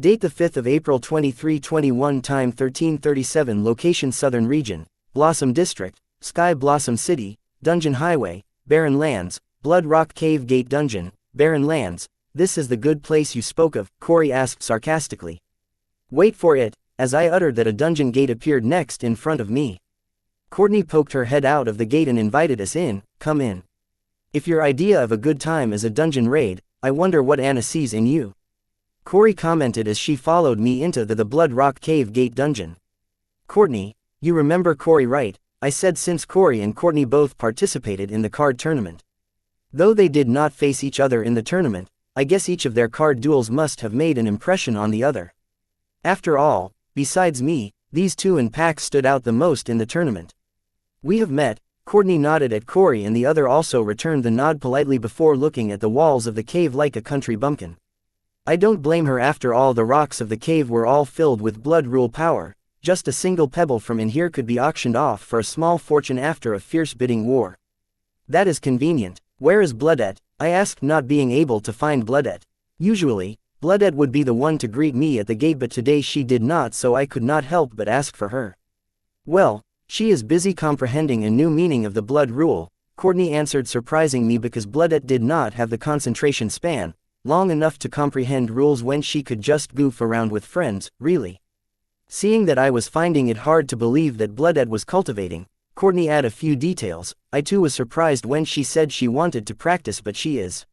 Date the 5th of April 2321. Time 1337. Location Southern Region, Blossom District, Sky Blossom City, Dungeon Highway, Barren Lands, Blood Rock Cave Gate Dungeon, Barren Lands. This is the good place you spoke of, Corey asked sarcastically. Wait for it, as I uttered that a dungeon gate appeared next in front of me. Courtney poked her head out of the gate and invited us in. Come in. If your idea of a good time is a dungeon raid, I wonder what Anna sees in you. Corey commented as she followed me into the Blood Rock Cave Gate dungeon. Courtney, you remember Corey right? I said, since Corey and Courtney both participated in the card tournament. Though they did not face each other in the tournament, I guess each of their card duels must have made an impression on the other. After all, besides me, these two in packs stood out the most in the tournament. We have met. Courtney nodded at Corey and the other also returned the nod politely before looking at the walls of the cave like a country bumpkin. I don't blame her. After all, the rocks of the cave were all filled with blood rule power. Just a single pebble from in here could be auctioned off for a small fortune after a fierce bidding war. That is convenient. Where is Bloodette? I asked, not being able to find Bloodette. Usually, Bloodette would be the one to greet me at the gate, but today she did not, so I could not help but ask for her. Well, she is busy comprehending a new meaning of the blood rule, Courtney answered, surprising me because Bloodette did not have the concentration span long enough to comprehend rules when she could just goof around with friends, really. Seeing that I was finding it hard to believe that Bloodette was cultivating, Courtney added a few details. I too was surprised when she said she wanted to practice, but she is.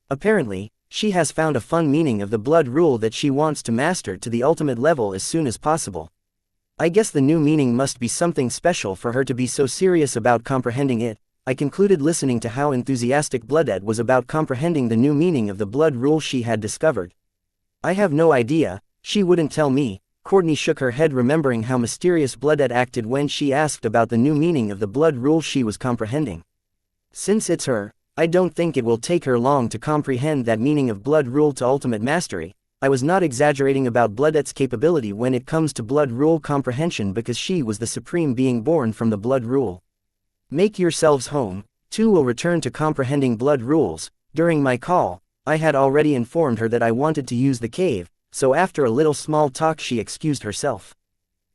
Apparently, she has found a fun meaning of the blood rule that she wants to master to the ultimate level as soon as possible. I guess the new meaning must be something special for her to be so serious about comprehending it, I concluded, listening to how enthusiastic Bloodette was about comprehending the new meaning of the blood rule she had discovered. I have no idea, she wouldn't tell me. Courtney shook her head, remembering how mysterious Bloodette acted when she asked about the new meaning of the blood rule she was comprehending. Since it's her, I don't think it will take her long to comprehend that meaning of blood rule to ultimate mastery. I was not exaggerating about Bloodette's capability when it comes to blood rule comprehension, because she was the supreme being born from the blood rule. Make yourselves home, too will return to comprehending blood rules. During my call, I had already informed her that I wanted to use the cave, so after a little small talk she excused herself.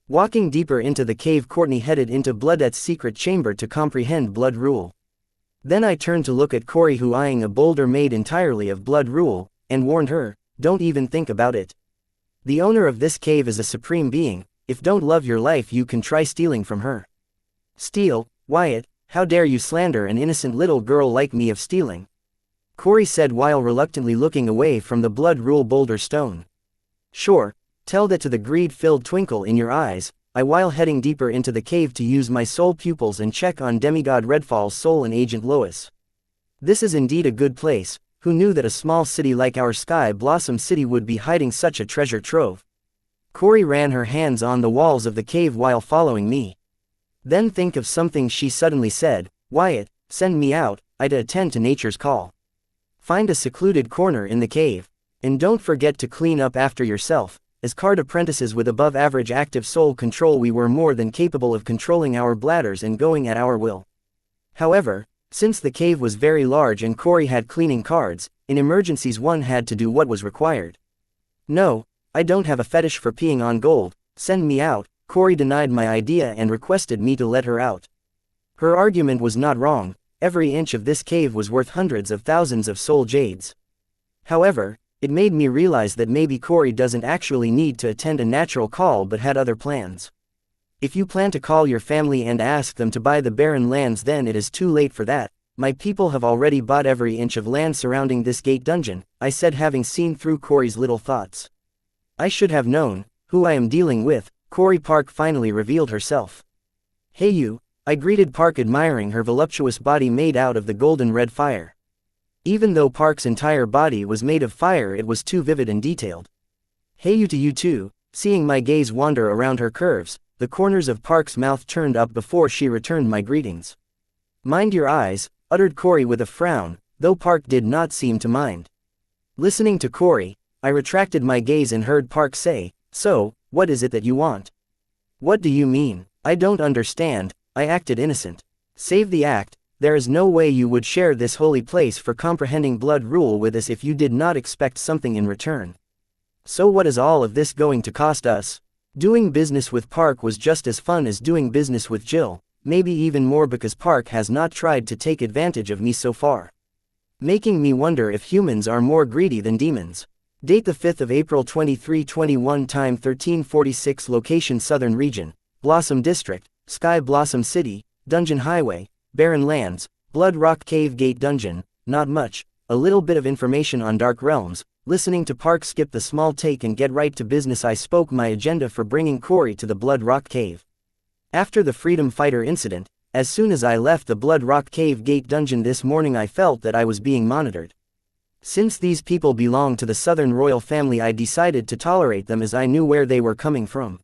Walking deeper into the cave, Courtney headed into Bloodette's secret chamber to comprehend blood rule. Then I turned to look at Corey, who eyeing a boulder made entirely of blood rule, and warned her, don't even think about it. The owner of this cave is a supreme being. If don't love your life, you can try stealing from her. Steal? Wyatt, how dare you slander an innocent little girl like me of stealing? Corey said while reluctantly looking away from the blood rule boulder stone. Sure, tell that to the greed-filled twinkle in your eyes, I while heading deeper into the cave to use my soul pupils and check on Demigod Redfall's soul and Agent Lois. This is indeed a good place. Who knew that a small city like our Sky Blossom City would be hiding such a treasure trove? Corey ran her hands on the walls of the cave while following me. Then think of something, she suddenly said. Wyatt, send me out, I'd attend to nature's call. Find a secluded corner in the cave. And don't forget to clean up after yourself. As card apprentices with above average active soul control, we were more than capable of controlling our bladders and going at our will. However, since the cave was very large and Corey had cleaning cards, in emergencies one had to do what was required. No, I don't have a fetish for peeing on gold. Send me out. Corey denied my idea and requested me to let her out. Her argument was not wrong. Every inch of this cave was worth hundreds of thousands of soul jades. However, it made me realize that maybe Corey doesn't actually need to attend a natural call but had other plans. If you plan to call your family and ask them to buy the barren lands, then it is too late for that. My people have already bought every inch of land surrounding this gate dungeon, I said, having seen through Corey's little thoughts. I should have known who I am dealing with. Corey Park finally revealed herself. Hey you, I greeted Park, admiring her voluptuous body made out of the golden red fire. Even though Park's entire body was made of fire, it was too vivid and detailed. Hey you to you too. Seeing my gaze wander around her curves, the corners of Park's mouth turned up before she returned my greetings. Mind your eyes, uttered Corey with a frown, though Park did not seem to mind. Listening to Corey, I retracted my gaze and heard Park say, so, what is it that you want? What do you mean? I don't understand. I acted innocent. Save the act. There is no way you would share this holy place for comprehending blood rule with us if you did not expect something in return. So what is all of this going to cost us? Doing business with Park was just as fun as doing business with Jill, maybe even more because Park has not tried to take advantage of me so far. Making me wonder if humans are more greedy than demons. Date the 5th of April 2321, time 1346, location Southern Region, Blossom District, Sky Blossom City, Dungeon Highway, Barren Lands, Blood Rock Cave Gate Dungeon. Not much, a little bit of information on Dark Realms. Listening to Park skip the small take and get right to business, I spoke my agenda for bringing Corey to the Blood Rock Cave. After the Freedom Fighter incident, as soon as I left the Blood Rock Cave Gate Dungeon this morning, I felt that I was being monitored. Since these people belong to the Southern royal family, I decided to tolerate them as I knew where they were coming from.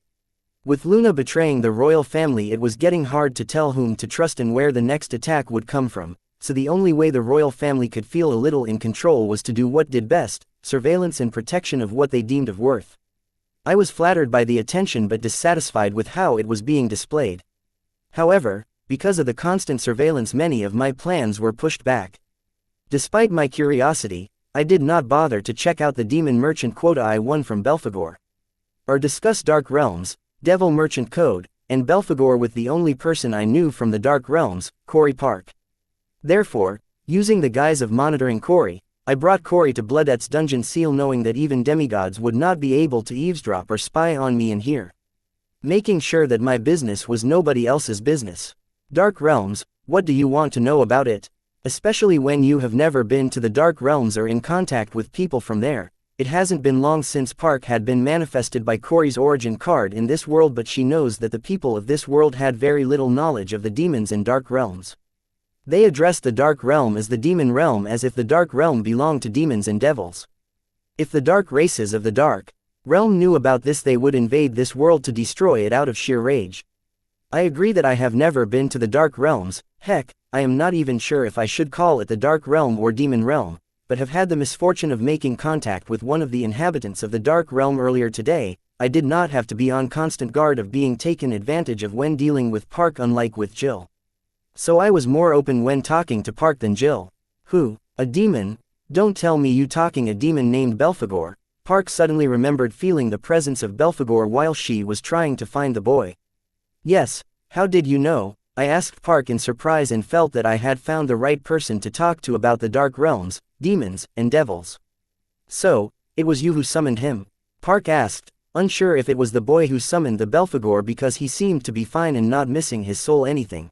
With Luna betraying the royal family, it was getting hard to tell whom to trust and where the next attack would come from, so the only way the royal family could feel a little in control was to do what did best: surveillance and protection of what they deemed of worth. I was flattered by the attention but dissatisfied with how it was being displayed. However, because of the constant surveillance, many of my plans were pushed back. Despite my curiosity, I did not bother to check out the demon merchant quota I won from Belphegor, or discuss Dark Realms, Devil Merchant Code, and Belphegor with the only person I knew from the Dark Realms, Corey Park. Therefore, using the guise of monitoring Corey, I brought Corey to Bloodette's dungeon seal, knowing that even demigods would not be able to eavesdrop or spy on me in here. Making sure that my business was nobody else's business. Dark Realms, what do you want to know about it? Especially when you have never been to the Dark Realms or in contact with people from there. It hasn't been long since Park had been manifested by Corey's origin card in this world, but she knows that the people of this world had very little knowledge of the demons in Dark Realms. They addressed the Dark Realm as the Demon Realm, as if the Dark Realm belonged to demons and devils. If the dark races of the Dark Realm knew about this, they would invade this world to destroy it out of sheer rage. I agree that I have never been to the Dark Realms. Heck, I am not even sure if I should call it the Dark Realm or Demon Realm, but have had the misfortune of making contact with one of the inhabitants of the Dark Realm earlier today. I did not have to be on constant guard of being taken advantage of when dealing with Park, unlike with Jill. So I was more open when talking to Park than Jill. Who? A demon? Don't tell me you talking a demon named Belphegor. Park suddenly remembered feeling the presence of Belphegor while she was trying to find the boy. Yes, how did you know? I asked Park in surprise and felt that I had found the right person to talk to about the Dark Realms, demons, and devils. So, it was you who summoned him? Park asked, unsure if it was the boy who summoned the Belphegor because he seemed to be fine and not missing his soul anything.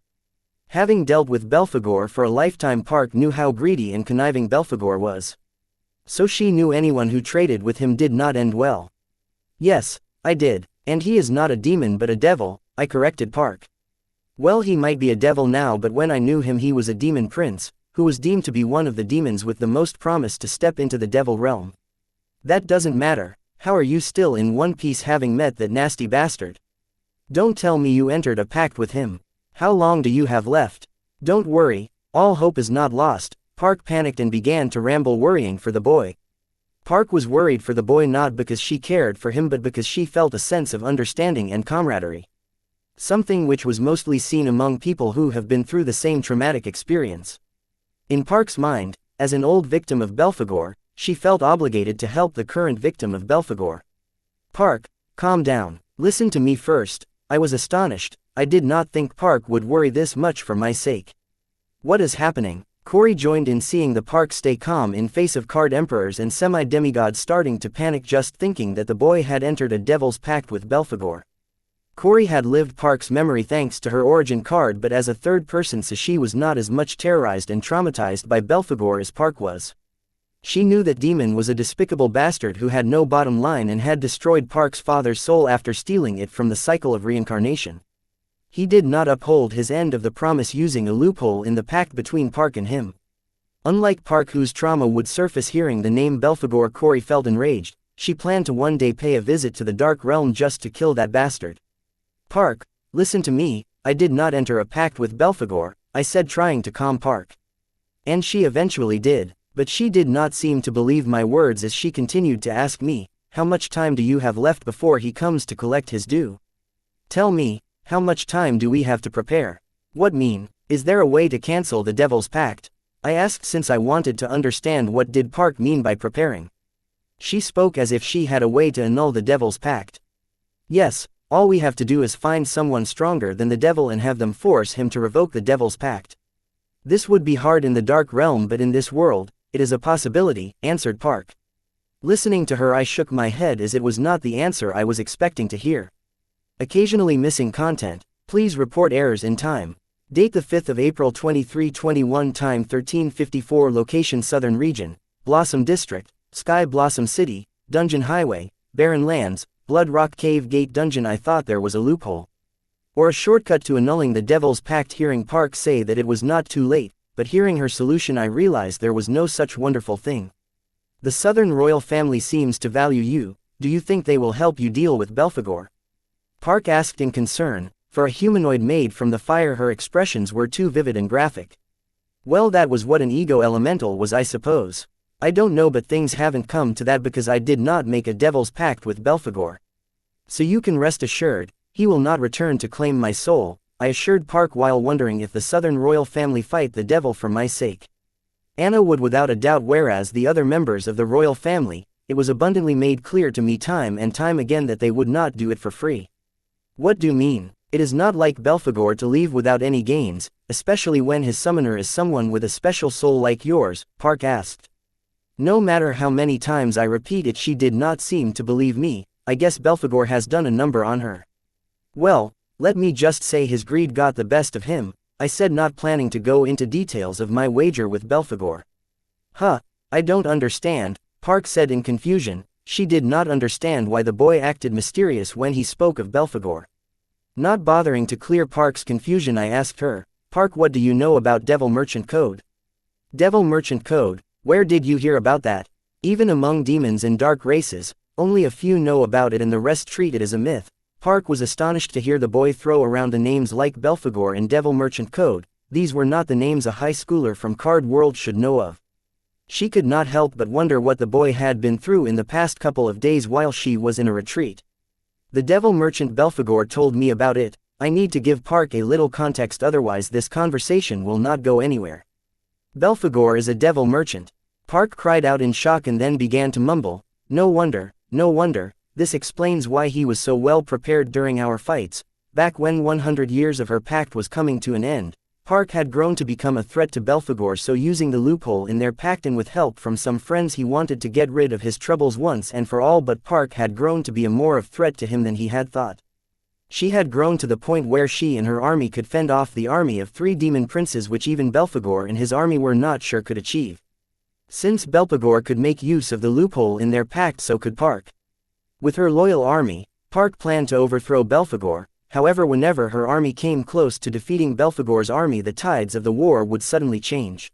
Having dealt with Belphegor for a lifetime, Park knew how greedy and conniving Belphegor was. So she knew anyone who traded with him did not end well. Yes, I did, and he is not a demon but a devil, I corrected Park. Well, he might be a devil now, but when I knew him he was a demon prince, who was deemed to be one of the demons with the most promise to step into the devil realm. That doesn't matter. How are you still in one piece, having met that nasty bastard? Don't tell me you entered a pact with him. How long do you have left? Don't worry, all hope is not lost. Park panicked and began to ramble, worrying for the boy. Park was worried for the boy not because she cared for him but because she felt a sense of understanding and camaraderie. Something which was mostly seen among people who have been through the same traumatic experience. In Park's mind, as an old victim of Belphegor, she felt obligated to help the current victim of Belphegor. Park, calm down. Listen to me first. I was astonished. I did not think Park would worry this much for my sake. What is happening? Corey joined in, seeing the Park stay calm in face of card emperors and semi-demigods starting to panic just thinking that the boy had entered a devil's pact with Belphegor. Corey had lived Park's memory thanks to her origin card, but as a third person, so she was not as much terrorized and traumatized by Belphegor as Park was. She knew that Demon was a despicable bastard who had no bottom line and had destroyed Park's father's soul after stealing it from the cycle of reincarnation. He did not uphold his end of the promise, using a loophole in the pact between Park and him. Unlike Park, whose trauma would surface hearing the name Belphegor, Corey felt enraged. She planned to one day pay a visit to the Dark Realm just to kill that bastard. Park, listen to me, I did not enter a pact with Belphegor, I said, trying to calm Park. And she eventually did, but she did not seem to believe my words as she continued to ask me, how much time do you have left before he comes to collect his due? Tell me, how much time do we have to prepare? What mean? Is there a way to cancel the Devil's Pact? I asked, since I wanted to understand what did Park mean by preparing. She spoke as if she had a way to annul the devil's pact. Yes, all we have to do is find someone stronger than the devil and have them force him to revoke the devil's pact. This would be hard in the dark realm, but in this world, it is a possibility, answered Park. Listening to her, I shook my head as it was not the answer I was expecting to hear. Occasionally missing content. Please report errors in time. Date the 5th of April 2321. Time 1354. Location Southern Region, Blossom District, Sky Blossom City, Dungeon Highway, Barren Lands, Blood Rock Cave Gate Dungeon. I thought there was a loophole or a shortcut to annulling the devil's pact. Hearing Park say that it was not too late, but hearing her solution I realized there was no such wonderful thing. The Southern royal family seems to value you. Do you think they will help you deal with Belphegor? Park asked in concern. For a humanoid made from the fire, her expressions were too vivid and graphic. Well, that was what an ego elemental was, I suppose. I don't know, but things haven't come to that because I did not make a devil's pact with Belphegor. So you can rest assured, he will not return to claim my soul, I assured Park while wondering if the Southern royal family fight the devil for my sake. Anna would without a doubt, whereas the other members of the royal family, it was abundantly made clear to me time and time again that they would not do it for free. What do you mean? It is not like Belphegor to leave without any gains, especially when his summoner is someone with a special soul like yours, Park asked. No matter how many times I repeat it, she did not seem to believe me. I guess Belphegor has done a number on her. Well, let me just say his greed got the best of him, I said, not planning to go into details of my wager with Belphegor. Huh, I don't understand, Park said in confusion. She did not understand why the boy acted mysterious when he spoke of Belphegor. Not bothering to clear Park's confusion, I asked her, Park, what do you know about Devil Merchant Code? Devil Merchant Code, where did you hear about that? Even among demons and dark races, only a few know about it and the rest treat it as a myth. Park was astonished to hear the boy throw around the names like Belphegor and Devil Merchant Code. These were not the names a high schooler from Card World should know of. She could not help but wonder what the boy had been through in the past couple of days while she was in a retreat. The Devil Merchant Belphegor told me about it. I need to give Park a little context, otherwise this conversation will not go anywhere. Belphegor is a devil merchant. Park cried out in shock and then began to mumble. No wonder, this explains why he was so well prepared during our fights. Back when 100 years of her pact was coming to an end, Park had grown to become a threat to Belphegor, so using the loophole in their pact and with help from some friends he wanted to get rid of his troubles once and for all. But Park had grown to be a more of threat to him than he had thought. She had grown to the point where she and her army could fend off the army of 3 demon princes, which even Belphegor and his army were not sure could achieve. Since Belphegor could make use of the loophole in their pact, so could Park. With her loyal army, Park planned to overthrow Belphegor. However, whenever her army came close to defeating Belphegor's army, the tides of the war would suddenly change.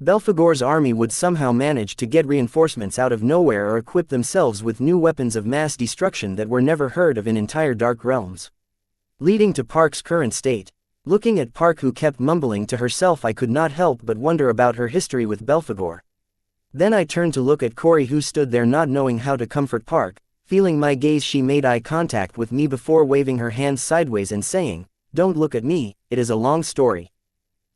Belphegor's army would somehow manage to get reinforcements out of nowhere or equip themselves with new weapons of mass destruction that were never heard of in entire dark realms. Leading to Park's current state. Looking at Park, who kept mumbling to herself, I could not help but wonder about her history with Belphegor. Then I turned to look at Corey, who stood there not knowing how to comfort Park. Feeling my gaze, she made eye contact with me before waving her hands sideways and saying, "Don't look at me, it is a long story.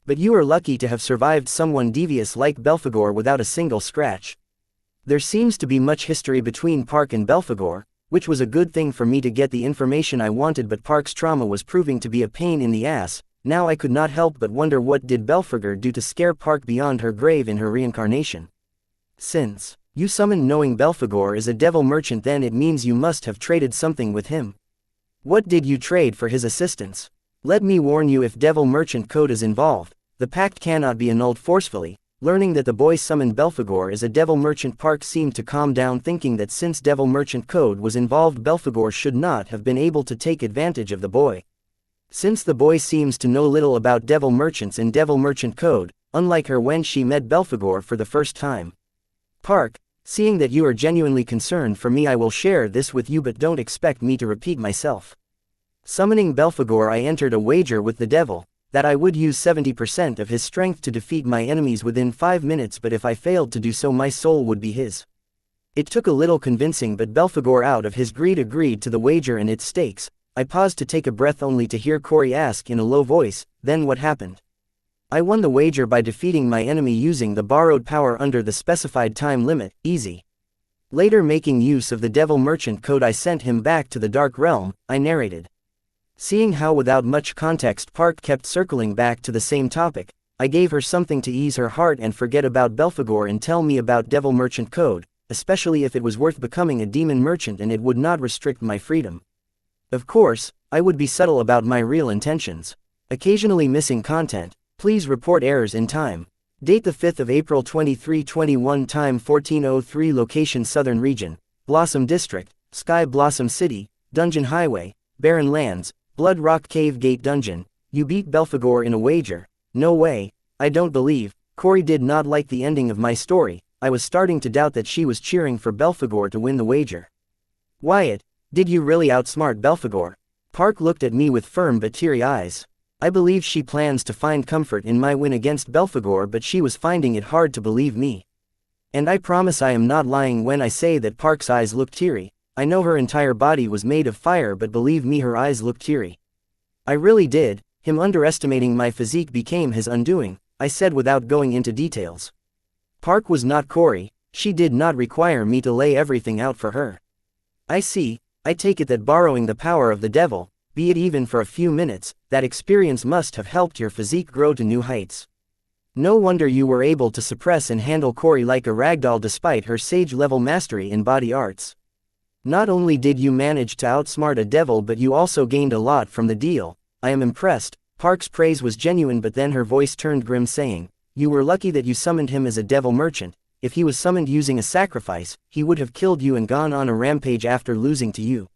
But you are lucky to have survived someone devious like Belphegor without a single scratch." There seems to be much history between Park and Belphegor, which was a good thing for me to get the information I wanted, but Park's trauma was proving to be a pain in the ass. Now I could not help but wonder, what did Belphegor do to scare Park beyond her grave in her reincarnation? Since you summoned knowing Belphegor is a devil merchant, then it means you must have traded something with him. What did you trade for his assistance? Let me warn you, if Devil Merchant Code is involved, the pact cannot be annulled forcefully. Learning that the boy summoned Belphegor as a devil merchant, Park seemed to calm down, thinking that since Devil Merchant Code was involved, Belphegor should not have been able to take advantage of the boy. Since the boy seems to know little about devil merchants and Devil Merchant Code, unlike her when she met Belphegor for the first time. Park, seeing that you are genuinely concerned for me, I will share this with you, but don't expect me to repeat myself. Summoning Belphegor, I entered a wager with the devil, that I would use 70% of his strength to defeat my enemies within 5 minutes, but if I failed to do so, my soul would be his. It took a little convincing, but Belphegor out of his greed agreed to the wager and its stakes. I paused to take a breath only to hear Corey ask in a low voice, "Then what happened?" I won the wager by defeating my enemy using the borrowed power under the specified time limit. Easy. Later, making use of the Devil Merchant code, I sent him back to the Dark Realm, I narrated. Seeing how without much context Park kept circling back to the same topic, I gave her something to ease her heart and forget about Belphegor and tell me about Devil Merchant code, especially if it was worth becoming a demon merchant and it would not restrict my freedom. Of course, I would be subtle about my real intentions. Occasionally missing content. Please report errors in time. Date the 5th of April 2321, time 14:03, location Southern Region, Blossom District, Sky Blossom City, Dungeon Highway, Barren Lands, Blood Rock Cave Gate Dungeon. You beat Belphegor in a wager. No way, I don't believe. Corey did not like the ending of my story. I was starting to doubt that she was cheering for Belphegor to win the wager. Wyatt, did you really outsmart Belphegor? Park looked at me with firm but teary eyes. I believe she plans to find comfort in my win against Belphegor, but she was finding it hard to believe me. And I promise I am not lying when I say that Park's eyes looked teary. I know her entire body was made of fire, but believe me, her eyes looked teary. I really did. Him underestimating my physique became his undoing, I said without going into details. Park was not Corey. She did not require me to lay everything out for her. I see. I take it that borrowing the power of the devil, be it even for a few minutes, that experience must have helped your physique grow to new heights. No wonder you were able to suppress and handle Corey like a ragdoll despite her sage-level mastery in body arts. Not only did you manage to outsmart a devil, but you also gained a lot from the deal. I am impressed. Park's praise was genuine, but then her voice turned grim, saying, "You were lucky that you summoned him as a devil merchant. If he was summoned using a sacrifice, he would have killed you and gone on a rampage after losing to you."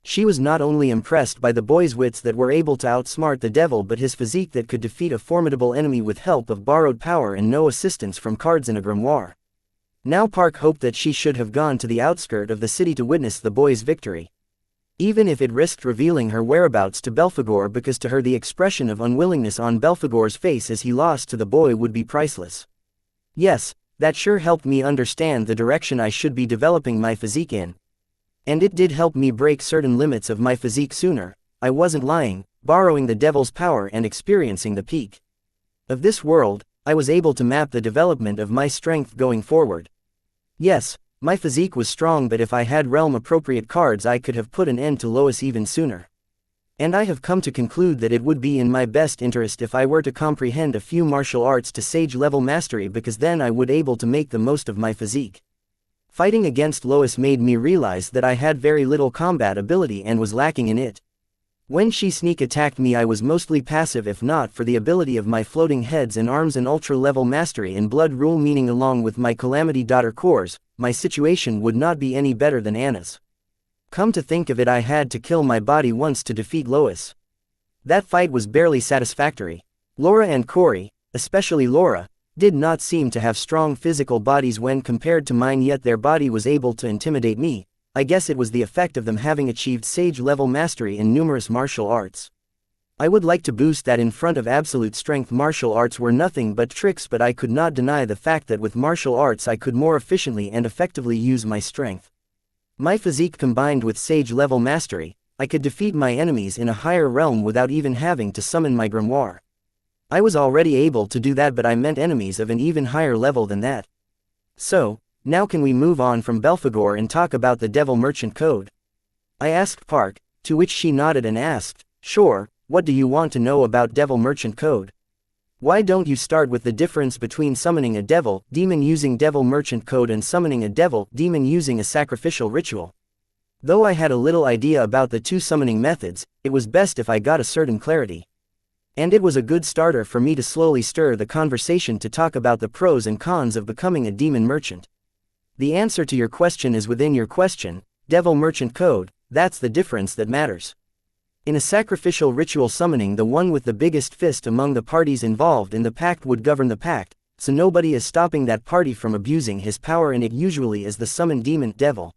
She was not only impressed by the boy's wits that were able to outsmart the devil, but his physique that could defeat a formidable enemy with help of borrowed power and no assistance from cards in a grimoire. Now Park hoped that she should have gone to the outskirt of the city to witness the boy's victory. Even if it risked revealing her whereabouts to Belphegor, because to her the expression of unwillingness on Belphegor's face as he lost to the boy would be priceless. Yes, that sure helped me understand the direction I should be developing my physique in. And it did help me break certain limits of my physique sooner. I wasn't lying. Borrowing the devil's power and experiencing the peak of this world, I was able to map the development of my strength going forward. Yes, my physique was strong, but if I had realm-appropriate cards I could have put an end to Lois even sooner. And I have come to conclude that it would be in my best interest if I were to comprehend a few martial arts to sage-level mastery, because then I would able to make the most of my physique. Fighting against Lois made me realize that I had very little combat ability and was lacking in it. When she sneak attacked me I was mostly passive, if not for the ability of my floating heads and arms and ultra-level mastery in blood rule, meaning along with my Calamity Daughter cores, my situation would not be any better than Anna's. Come to think of it, I had to kill my body once to defeat Lois. That fight was barely satisfactory. Laura and Corey, especially Laura, did not seem to have strong physical bodies when compared to mine, yet their body was able to intimidate me. I guess it was the effect of them having achieved sage-level mastery in numerous martial arts. I would like to boost that in front of absolute strength. Martial arts were nothing but tricks, but I could not deny the fact that with martial arts I could more efficiently and effectively use my strength. My physique combined with sage-level mastery, I could defeat my enemies in a higher realm without even having to summon my grimoire. I was already able to do that, but I meant enemies of an even higher level than that. So, now can we move on from Belphegor and talk about the Devil Merchant Code? I asked Park, to which she nodded and asked, "Sure, what do you want to know about Devil Merchant Code? Why don't you start with the difference between summoning a devil demon using Devil Merchant Code and summoning a devil demon using a sacrificial ritual?" Though I had a little idea about the two summoning methods, it was best if I got a certain clarity. And it was a good starter for me to slowly stir the conversation to talk about the pros and cons of becoming a demon merchant. The answer to your question is within your question. Devil Merchant Code, that's the difference that matters. In a sacrificial ritual summoning, the one with the biggest fist among the parties involved in the pact would govern the pact, so nobody is stopping that party from abusing his power, and it usually is the summoned demon devil.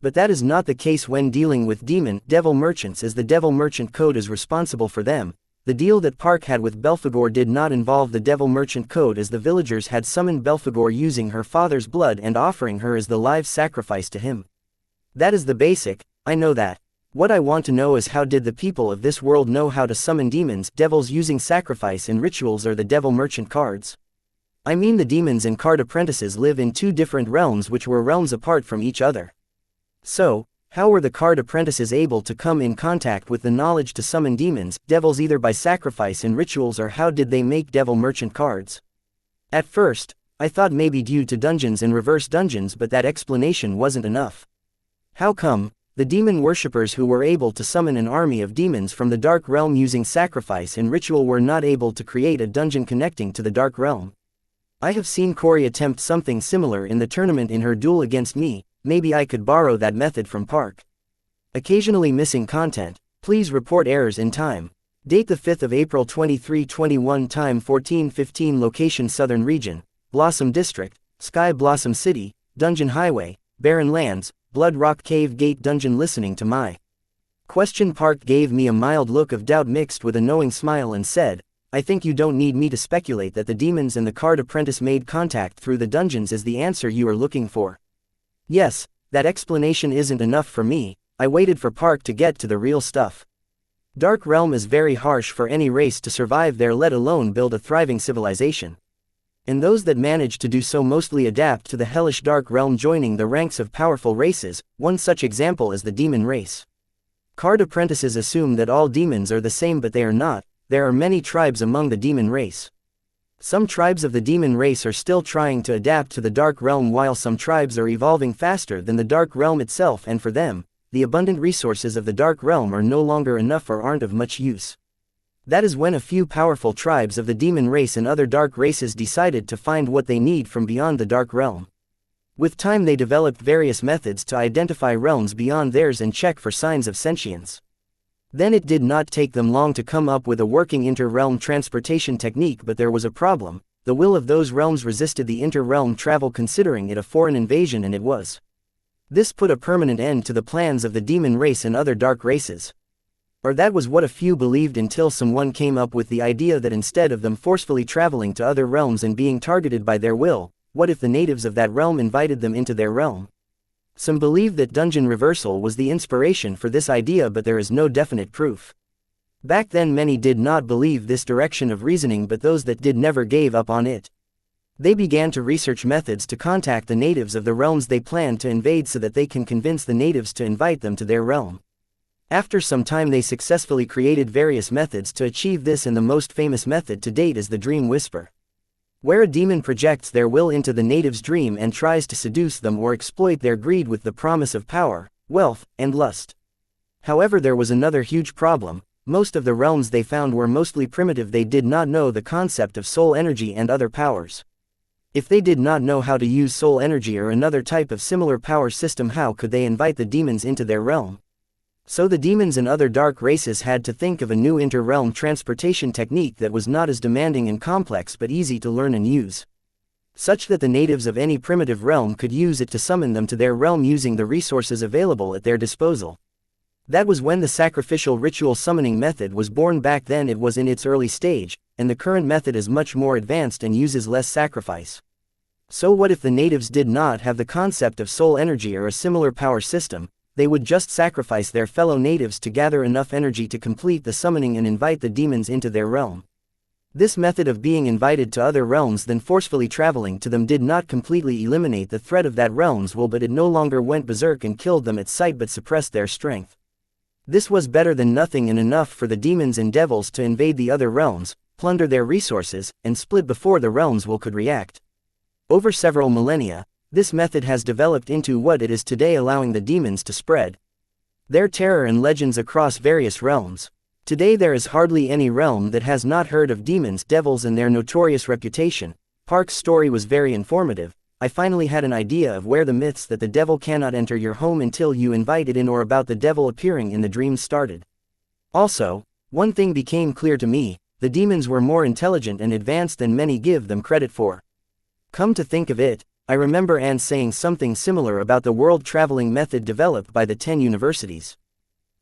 But that is not the case when dealing with demon devil merchants, as the Devil Merchant Code is responsible for them. The deal that Park had with Belphegor did not involve the Devil Merchant Code, as the villagers had summoned Belphegor using her father's blood and offering her as the live sacrifice to him. That is the basic, I know that. What I want to know is, how did the people of this world know how to summon demons, devils using sacrifice and rituals or the Devil Merchant cards? I mean the demons and card apprentices live in two different realms which were realms apart from each other. So, how were the card apprentices able to come in contact with the knowledge to summon demons, devils either by sacrifice and rituals, or how did they make devil merchant cards? At first, I thought maybe due to dungeons and reverse dungeons, but that explanation wasn't enough. How come the demon worshippers who were able to summon an army of demons from the dark realm using sacrifice and ritual were not able to create a dungeon connecting to the dark realm? I have seen Corey attempt something similar in the tournament in her duel against me. Maybe I could borrow that method from Park. Occasionally missing content. Please report errors in time. Date the 5th of April 2321, time 14:15, location Southern Region, Blossom District, Sky Blossom City, Dungeon Highway, Barren Lands, Blood Rock Cave Gate Dungeon. Listening to my question, Park gave me a mild look of doubt mixed with a knowing smile and said, I think you don't need me to speculate that the demons and the card apprentice made contact through the dungeons is the answer you are looking for. Yes, that explanation isn't enough for me. I waited for Park to get to the real stuff. Dark Realm is very harsh for any race to survive there, let alone build a thriving civilization. And those that manage to do so mostly adapt to the hellish Dark Realm, joining the ranks of powerful races. One such example is the demon race. Card apprentices assume that all demons are the same, but they are not. There are many tribes among the demon race. Some tribes of the demon race are still trying to adapt to the Dark Realm, while some tribes are evolving faster than the Dark Realm itself, and for them, the abundant resources of the Dark Realm are no longer enough or aren't of much use. That is when a few powerful tribes of the demon race and other dark races decided to find what they need from beyond the Dark Realm. With time they developed various methods to identify realms beyond theirs and check for signs of sentience. Then it did not take them long to come up with a working inter-realm transportation technique, but there was a problem. The will of those realms resisted the inter-realm travel, considering it a foreign invasion, and it was. This put a permanent end to the plans of the demon race and other dark races. Or that was what a few believed, until someone came up with the idea that instead of them forcefully traveling to other realms and being targeted by their will, what if the natives of that realm invited them into their realm? Some believe that dungeon reversal was the inspiration for this idea, but there is no definite proof. Back then many did not believe this direction of reasoning, but those that did never gave up on it. They began to research methods to contact the natives of the realms they planned to invade so that they can convince the natives to invite them to their realm. After some time they successfully created various methods to achieve this, and the most famous method to date is the dream whisper, where a demon projects their will into the native's dream and tries to seduce them or exploit their greed with the promise of power, wealth, and lust. However, there was another huge problem. Most of the realms they found were mostly primitive. They did not know the concept of soul energy and other powers. If they did not know how to use soul energy or another type of similar power system, how could they invite the demons into their realm? So the demons and other dark races had to think of a new inter-realm transportation technique that was not as demanding and complex but easy to learn and use, such that the natives of any primitive realm could use it to summon them to their realm using the resources available at their disposal. That was when the sacrificial ritual summoning method was born. Back then it was in its early stage, and the current method is much more advanced and uses less sacrifice. So what if the natives did not have the concept of soul energy or a similar power system? They would just sacrifice their fellow natives to gather enough energy to complete the summoning and invite the demons into their realm. This method of being invited to other realms then forcefully traveling to them did not completely eliminate the threat of that realm's will, but it no longer went berserk and killed them at sight, but suppressed their strength. This was better than nothing, and enough for the demons and devils to invade the other realms, plunder their resources, and split before the realm's will could react. Over several millennia, this method has developed into what it is today, allowing the demons to spread their terror and legends across various realms. Today there is hardly any realm that has not heard of demons, devils, and their notorious reputation. Park's story was very informative. I finally had an idea of where the myths that the devil cannot enter your home until you invite it in, or about the devil appearing in the dreams, started. Also, one thing became clear to me: the demons were more intelligent and advanced than many give them credit for. Come to think of it, I remember Anne saying something similar about the world traveling method developed by the 10 universities.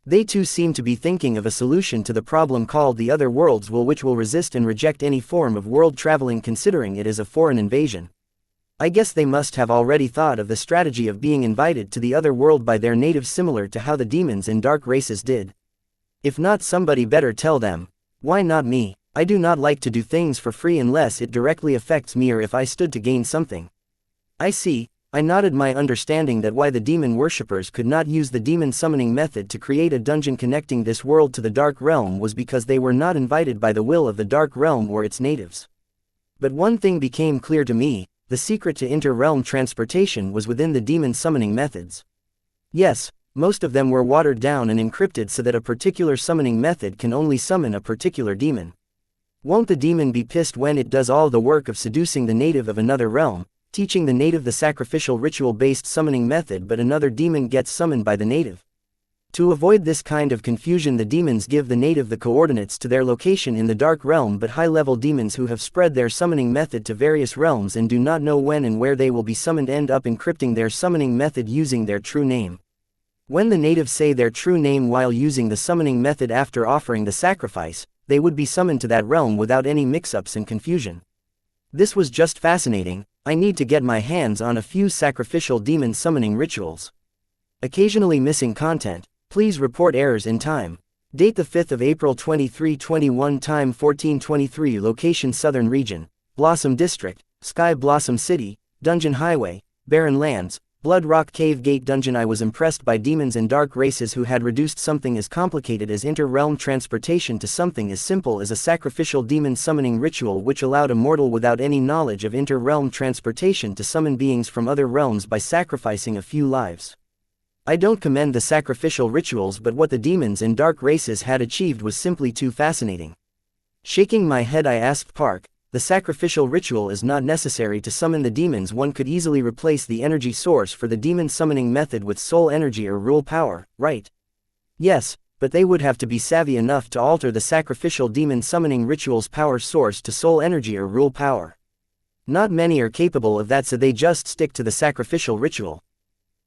They too seem to be thinking of a solution to the problem called the other world's will, which will resist and reject any form of world traveling, considering it is a foreign invasion. I guess they must have already thought of the strategy of being invited to the other world by their natives, similar to how the demons and dark races did. If not, somebody better tell them. Why not me? I do not like to do things for free unless it directly affects me or if I stood to gain something. I see, I nodded, my understanding that why the demon worshippers could not use the demon summoning method to create a dungeon connecting this world to the Dark Realm was because they were not invited by the will of the Dark Realm or its natives. But one thing became clear to me: the secret to inter-realm transportation was within the demon summoning methods. Yes, most of them were watered down and encrypted so that a particular summoning method can only summon a particular demon. Won't the demon be pissed when it does all the work of seducing the native of another realm, teaching the native the sacrificial ritual-based summoning method, but another demon gets summoned by the native? To avoid this kind of confusion, the demons give the native the coordinates to their location in the Dark Realm, but high-level demons who have spread their summoning method to various realms and do not know when and where they will be summoned end up encrypting their summoning method using their true name. When the natives say their true name while using the summoning method after offering the sacrifice, they would be summoned to that realm without any mix-ups and confusion. This was just fascinating. I need to get my hands on a few sacrificial demon summoning rituals. Occasionally missing content. Please report errors in time. Date the 5th of April 2321, time 14:23, location Southern Region, Blossom District, Sky Blossom City, Dungeon Highway, Barren Lands, Blood Rock Cave Gate Dungeon. I was impressed by demons and dark races who had reduced something as complicated as inter-realm transportation to something as simple as a sacrificial demon summoning ritual, which allowed a mortal without any knowledge of inter-realm transportation to summon beings from other realms by sacrificing a few lives. I don't commend the sacrificial rituals, but what the demons and dark races had achieved was simply too fascinating. Shaking my head, I asked Park, "The sacrificial ritual is not necessary to summon the demons. One could easily replace the energy source for the demon summoning method with soul energy or rule power, right?" "Yes, but they would have to be savvy enough to alter the sacrificial demon summoning ritual's power source to soul energy or rule power. Not many are capable of that, so they just stick to the sacrificial ritual.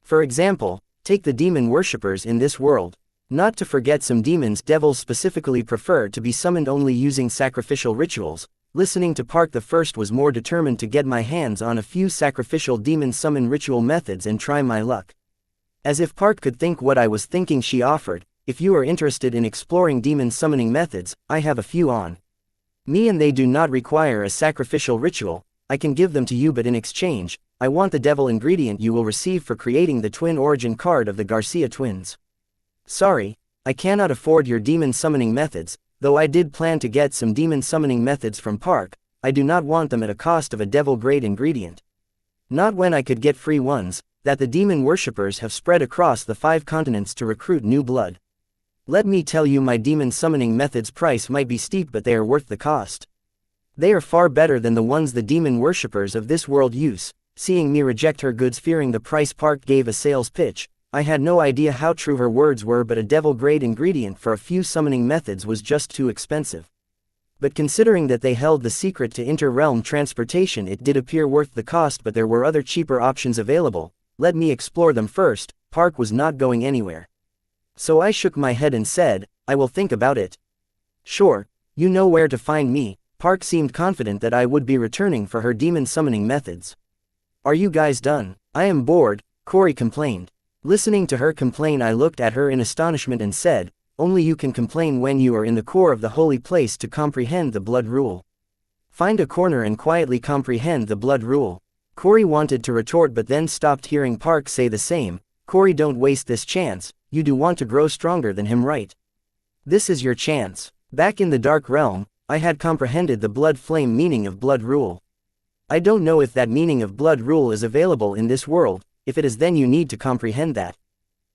For example, take the demon worshippers in this world. Not to forget, some demons devils specifically prefer to be summoned only using sacrificial rituals." Listening to Park, the first was more determined to get my hands on a few sacrificial demon summon ritual methods and try my luck. As if Park could think what I was thinking, she offered, "If you are interested in exploring demon summoning methods, I have a few on me and they do not require a sacrificial ritual. I can give them to you, but in exchange, I want the devil ingredient you will receive for creating the twin origin card of the Garcia twins. Sorry, I cannot afford your demon summoning methods. Though I did plan to get some demon summoning methods from Park, I do not want them at a cost of a devil-grade ingredient. Not when I could get free ones, that the demon worshippers have spread across the 5 continents to recruit new blood. Let me tell you, my demon summoning methods price might be steep, but they are worth the cost. They are far better than the ones the demon worshippers of this world use." Seeing me reject her goods, fearing the price Park gave a sales pitch, I had no idea how true her words were, but a devil-grade ingredient for a few summoning methods was just too expensive. But considering that they held the secret to inter-realm transportation, it did appear worth the cost, but there were other cheaper options available. Let me explore them first. Park was not going anywhere. So I shook my head and said, "I will think about it." "Sure, you know where to find me." Park seemed confident that I would be returning for her demon summoning methods. "Are you guys done?" "I am bored," Corey complained. Listening to her complain, I looked at her in astonishment and said, "Only you can complain when you are in the core of the holy place to comprehend the blood rule. Find a corner and quietly comprehend the blood rule." Corey wanted to retort, but then stopped hearing Park say the same. "Corey, don't waste this chance. You do want to grow stronger than him, right? This is your chance." Back in the Dark Realm, I had comprehended the blood flame meaning of blood rule. I don't know if that meaning of blood rule is available in this world. If it is, then you need to comprehend that.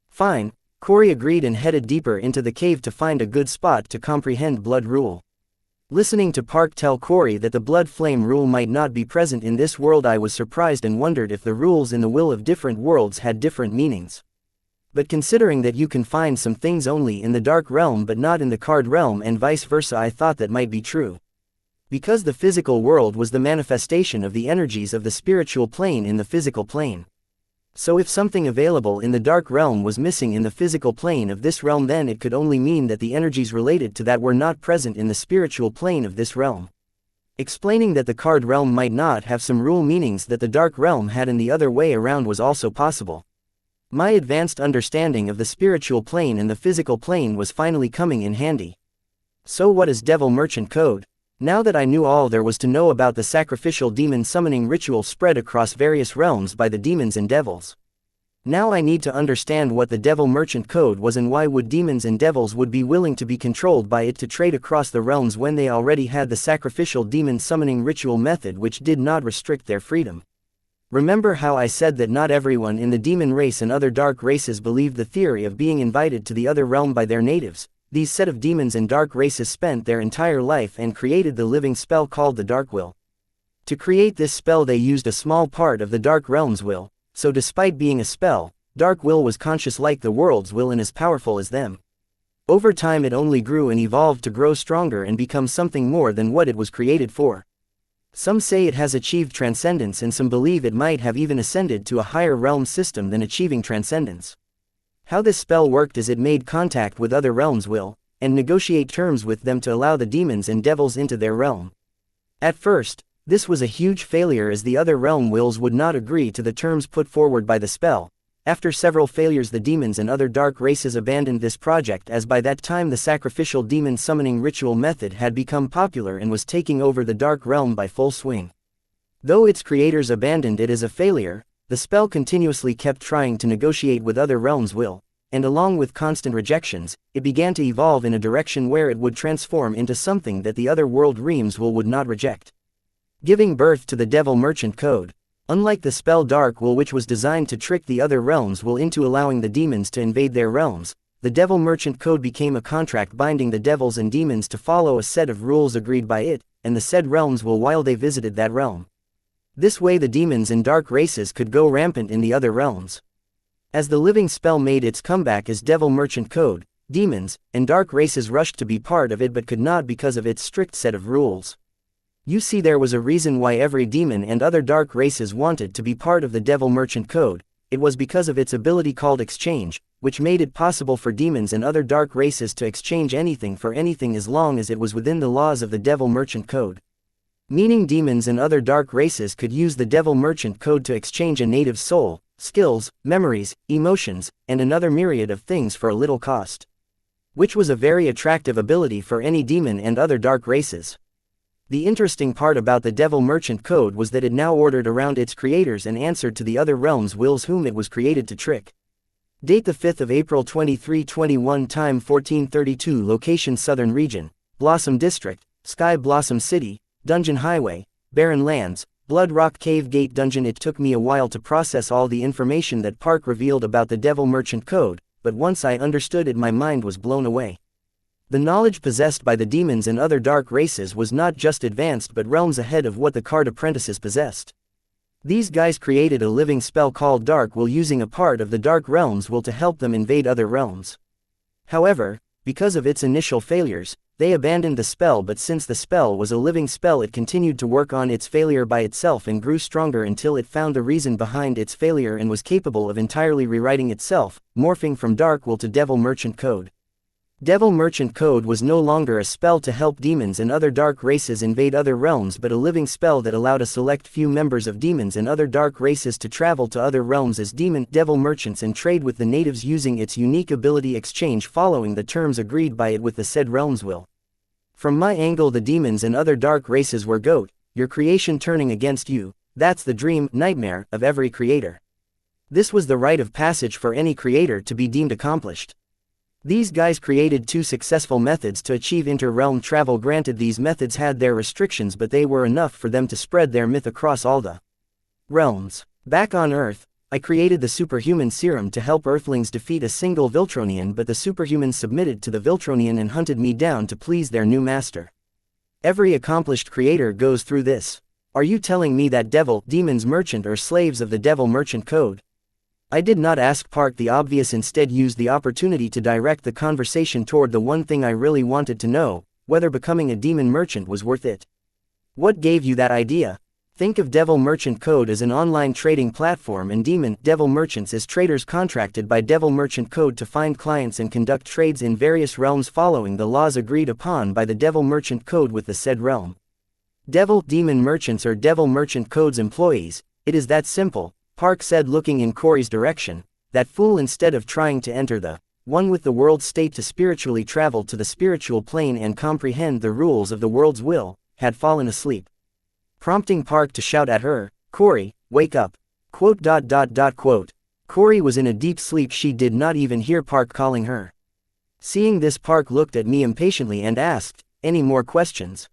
Fine, Corey agreed and headed deeper into the cave to find a good spot to comprehend blood rule. Listening to Park tell Corey that the blood flame rule might not be present in this world, I was surprised and wondered if the rules in the will of different worlds had different meanings. But considering that you can find some things only in the Dark Realm but not in the Card Realm and vice versa, I thought that might be true. Because the physical world was the manifestation of the energies of the spiritual plane in the physical plane. So if something available in the Dark Realm was missing in the physical plane of this realm, then it could only mean that the energies related to that were not present in the spiritual plane of this realm. Explaining that the Card Realm might not have some rule meanings that the Dark Realm had, and the other way around was also possible. My advanced understanding of the spiritual plane and the physical plane was finally coming in handy. So what is Devil Merchant Code? Now that I knew all there was to know about the sacrificial demon summoning ritual spread across various realms by the demons and devils. Now I need to understand what the Devil Merchant Code was and why would demons and devils would be willing to be controlled by it to trade across the realms when they already had the sacrificial demon summoning ritual method which did not restrict their freedom. Remember how I said that not everyone in the demon race and other dark races believed the theory of being invited to the other realm by their natives. These set of demons and dark races spent their entire life and created the living spell called the Dark Will. To create this spell they used a small part of the Dark Realm's will, so despite being a spell, Dark Will was conscious like the world's will and as powerful as them. Over time it only grew and evolved to grow stronger and become something more than what it was created for. Some say it has achieved transcendence and some believe it might have even ascended to a higher realm system than achieving transcendence. How this spell worked is it made contact with other realms' will, and negotiate terms with them to allow the demons and devils into their realm. At first, this was a huge failure as the other realm wills would not agree to the terms put forward by the spell. After several failures the demons and other dark races abandoned this project as by that time the sacrificial demon summoning ritual method had become popular and was taking over the dark realm by full swing. Though its creators abandoned it as a failure, the spell continuously kept trying to negotiate with other realms' will, and along with constant rejections, it began to evolve in a direction where it would transform into something that the other world realms' will would not reject. Giving birth to the Devil Merchant Code. Unlike the spell Dark Will which was designed to trick the other realms' will into allowing the demons to invade their realms, the Devil Merchant Code became a contract binding the devils and demons to follow a set of rules agreed by it, and the said realms' will while they visited that realm. This way the demons and dark races could go rampant in the other realms. As the living spell made its comeback as Devil Merchant Code, demons and dark races rushed to be part of it but could not because of its strict set of rules. You see, there was a reason why every demon and other dark races wanted to be part of the Devil Merchant Code. It was because of its ability called exchange, which made it possible for demons and other dark races to exchange anything for anything as long as it was within the laws of the Devil Merchant Code. Meaning demons and other dark races could use the Devil Merchant Code to exchange a native soul, skills, memories, emotions, and another myriad of things for a little cost. Which was a very attractive ability for any demon and other dark races. The interesting part about the Devil Merchant Code was that it now ordered around its creators and answered to the other realms' wills whom it was created to trick. Date the 5th of April 2321, time 1432, location Southern Region, Blossom District, Sky Blossom City, Dungeon Highway, Barren Lands, Blood Rock Cave Gate Dungeon. It took me a while to process all the information that Park revealed about the Devil Merchant Code, but once I understood it my mind was blown away. The knowledge possessed by the demons and other dark races was not just advanced but realms ahead of what the Card Apprentices possessed. These guys created a living spell called Dark Will using a part of the Dark Realm's will to help them invade other realms. However, because of its initial failures, they abandoned the spell, but since the spell was a living spell it continued to work on its failure by itself and grew stronger until it found the reason behind its failure and was capable of entirely rewriting itself, morphing from Dark Will to Devil Merchant Code. Devil Merchant Code was no longer a spell to help demons and other dark races invade other realms but a living spell that allowed a select few members of demons and other dark races to travel to other realms as devil merchants and trade with the natives using its unique ability exchange following the terms agreed by it with the said realm's will. From my angle, the demons and other dark races were goat, your creation turning against you. That's the dream, nightmare, of every creator. This was the rite of passage for any creator to be deemed accomplished. These guys created 2 successful methods to achieve inter-realm travel. Granted, these methods had their restrictions, but they were enough for them to spread their myth across all the realms. Back on Earth, I created the superhuman serum to help Earthlings defeat a single Viltronian, but the superhumans submitted to the Viltronian and hunted me down to please their new master. Every accomplished creator goes through this. Are you telling me that demons merchant are slaves of the Devil Merchant Code? I did not ask Park the obvious, instead used the opportunity to direct the conversation toward the one thing I really wanted to know, whether becoming a demon merchant was worth it. What gave you that idea? Think of Devil Merchant Code as an online trading platform and devil merchants as traders contracted by Devil Merchant Code to find clients and conduct trades in various realms following the laws agreed upon by the Devil Merchant Code with the said realm. Demon merchants are Devil Merchant Code's employees. It is that simple, Park said, looking in Corey's direction. That fool, instead of trying to enter the one with the world state to spiritually travel to the spiritual plane and comprehend the rules of the world's will, had fallen asleep, prompting Park to shout at her, "Corey, wake up." Quote. Corey was in a deep sleep. She did not even hear Park calling her. Seeing this, Park looked at me impatiently and asked, "Any more questions?"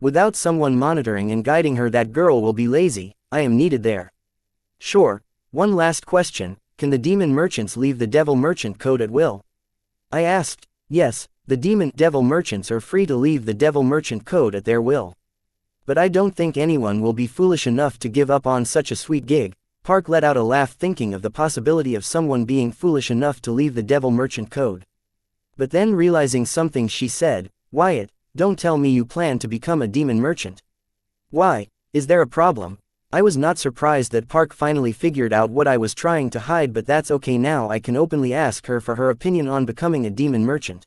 "Without someone monitoring and guiding her, that girl will be lazy. I am needed there." "Sure. One last question, can the demon merchants leave the devil merchant code at will?" I asked. "Yes, the demon devil merchants are free to leave the devil merchant code at their will. But I don't think anyone will be foolish enough to give up on such a sweet gig." Park let out a laugh, thinking of the possibility of someone being foolish enough to leave the devil merchant code. But then, realizing something, she said, "Wyatt, don't tell me you plan to become a demon merchant." "Why, is there a problem?" I was not surprised that Park finally figured out what I was trying to hide, but that's okay, now I can openly ask her for her opinion on becoming a demon merchant.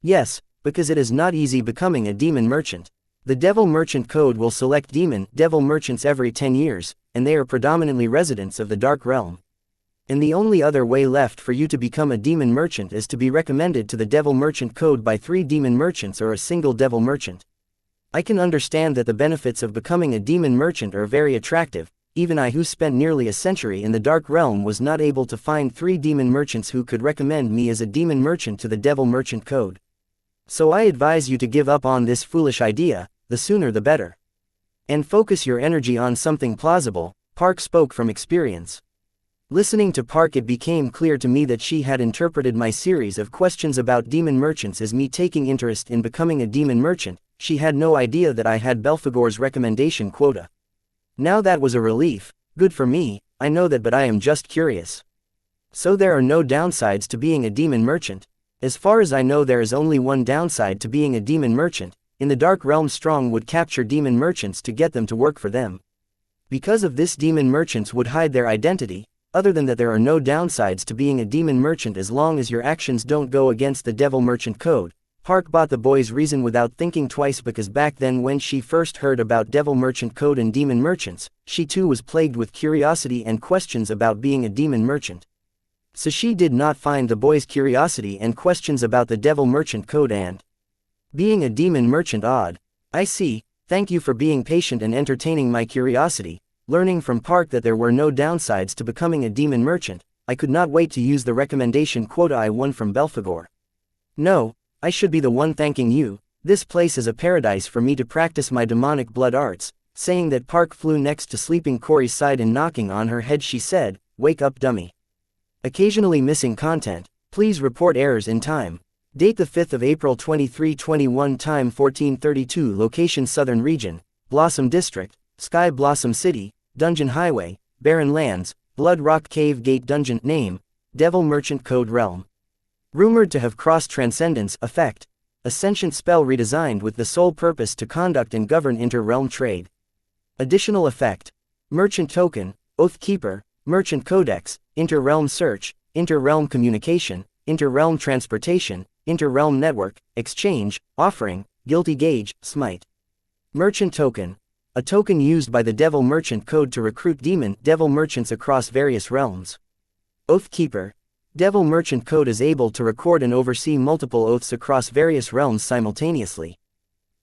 "Yes, because it is not easy becoming a demon merchant. The devil merchant code will select devil merchants every 10 years, and they are predominantly residents of the Dark Realm. And the only other way left for you to become a demon merchant is to be recommended to the devil merchant code by 3 demon merchants or a single devil merchant. I can understand that the benefits of becoming a demon merchant are very attractive. Even I, who spent nearly a century in the Dark Realm, was not able to find 3 demon merchants who could recommend me as a demon merchant to the devil merchant code. So I advise you to give up on this foolish idea, the sooner the better. And focus your energy on something plausible." Park spoke from experience. Listening to Park, it became clear to me that she had interpreted my series of questions about demon merchants as me taking interest in becoming a demon merchant. She had no idea that I had Belphegor's recommendation quota. Now that was a relief. Good for me, I know that, but I am just curious. So there are no downsides to being a demon merchant? As far as I know, there is only one downside to being a demon merchant. In the Dark Realm, Strong would capture demon merchants to get them to work for them. Because of this, demon merchants would hide their identity. Other than that, there are no downsides to being a demon merchant as long as your actions don't go against the devil merchant code. Park bought the boy's reason without thinking twice, because back then, when she first heard about devil merchant code and demon merchants, she too was plagued with curiosity and questions about being a demon merchant. So she did not find the boy's curiosity and questions about the devil merchant code and being a demon merchant odd. I see. Thank you for being patient and entertaining my curiosity. Learning from Park that there were no downsides to becoming a demon merchant, I could not wait to use the recommendation quota I won from Belphegor. "No, I should be the one thanking you. This place is a paradise for me to practice my demonic blood arts." Saying that, Park flew next to sleeping Corey's side and knocking on her head, she said, "Wake up, dummy. Occasionally missing content. Please report errors in time." Date: the 5th of April 2321. Time: 1432. Location: Southern Region, Blossom District, Sky Blossom City, Dungeon Highway, Barren Lands, Blood Rock Cave Gate Dungeon. Name: Devil Merchant Code. Realm: rumored to have crossed transcendence. Effect: a sentient spell redesigned with the sole purpose to conduct and govern inter-realm trade. Additional effect: Merchant Token, Oath Keeper, Merchant Codex, Inter-realm Search, Inter-realm Communication, Inter-realm Transportation, Inter-realm Network, Exchange, Offering, Guilty Gauge, Smite. Merchant Token: a token used by the Devil Merchant Code to recruit devil merchants across various realms. Oath Keeper: Devil Merchant Code is able to record and oversee multiple oaths across various realms simultaneously.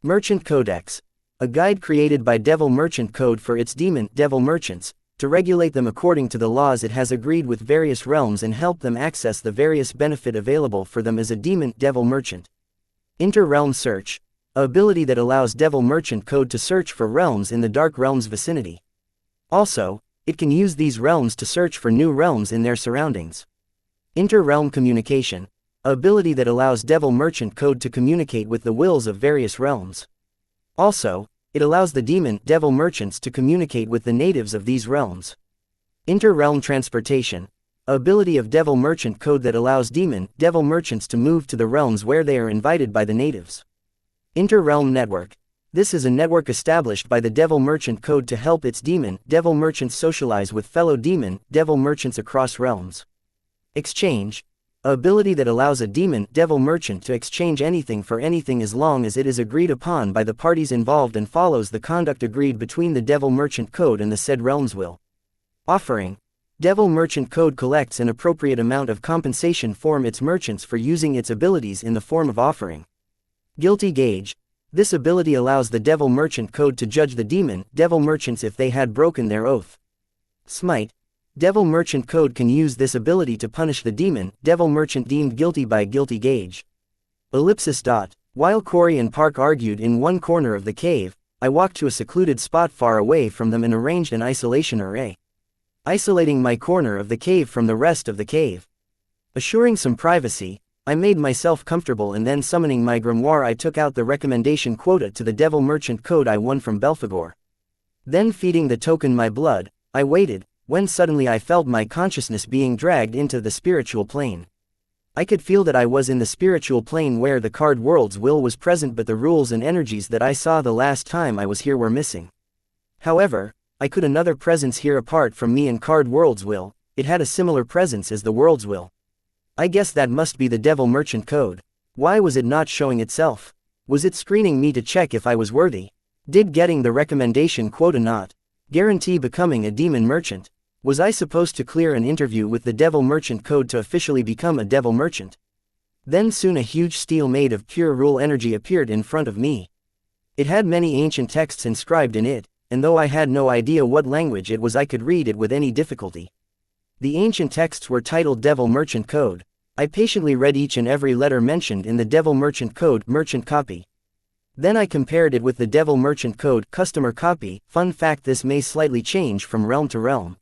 Merchant Codex: a guide created by Devil Merchant Code for its devil merchants, to regulate them according to the laws it has agreed with various realms and help them access the various benefit available for them as a devil merchant. Inter-realm Search: a ability that allows Devil Merchant Code to search for realms in the Dark Realm's vicinity. Also, it can use these realms to search for new realms in their surroundings. Inter-realm Communication: a ability that allows Devil Merchant Code to communicate with the wills of various realms. Also, it allows the devil merchants to communicate with the natives of these realms. Inter-realm Transportation: a ability of Devil Merchant Code that allows devil merchants to move to the realms where they are invited by the natives. Inter-realm Network: this is a network established by the Devil Merchant Code to help its devil merchants socialize with fellow devil merchants across realms. Exchange: a ability that allows a devil merchant to exchange anything for anything as long as it is agreed upon by the parties involved and follows the conduct agreed between the Devil Merchant Code and the said realm's will. Offering: Devil Merchant Code collects an appropriate amount of compensation from its merchants for using its abilities in the form of offering. Guilty Gauge: This ability allows the Devil Merchant Code to judge the demon, Devil Merchants if they had broken their oath. Smite. Devil Merchant Code can use this ability to punish the demon, Devil Merchant deemed guilty by guilty gauge. Ellipsis. While Corey and Park argued in one corner of the cave, I walked to a secluded spot far away from them and arranged an isolation array, isolating my corner of the cave from the rest of the cave. Assuring some privacy, I made myself comfortable and then summoning my grimoire I took out the recommendation quota to the Devil Merchant Code I won from Belphegor. Then feeding the token my blood, I waited, when suddenly I felt my consciousness being dragged into the spiritual plane. I could feel that I was in the spiritual plane where the card world's will was present, but the rules and energies that I saw the last time I was here were missing. However, I could another presence here apart from me and card world's will. It had a similar presence as the world's will. I guess that must be the Devil Merchant Code. Why was it not showing itself? Was it screening me to check if I was worthy? Did getting the recommendation quota not guarantee becoming a demon merchant? Was I supposed to clear an interview with the Devil Merchant Code to officially become a devil merchant? Then soon a huge steel made of pure rule energy appeared in front of me. It had many ancient texts inscribed in it, and though I had no idea what language it was, I could read it with any difficulty. The ancient texts were titled Devil Merchant Code. I patiently read each and every letter mentioned in the Devil Merchant Code merchant copy. Then I compared it with the Devil Merchant Code customer copy. Fun fact: this may slightly change from realm to realm.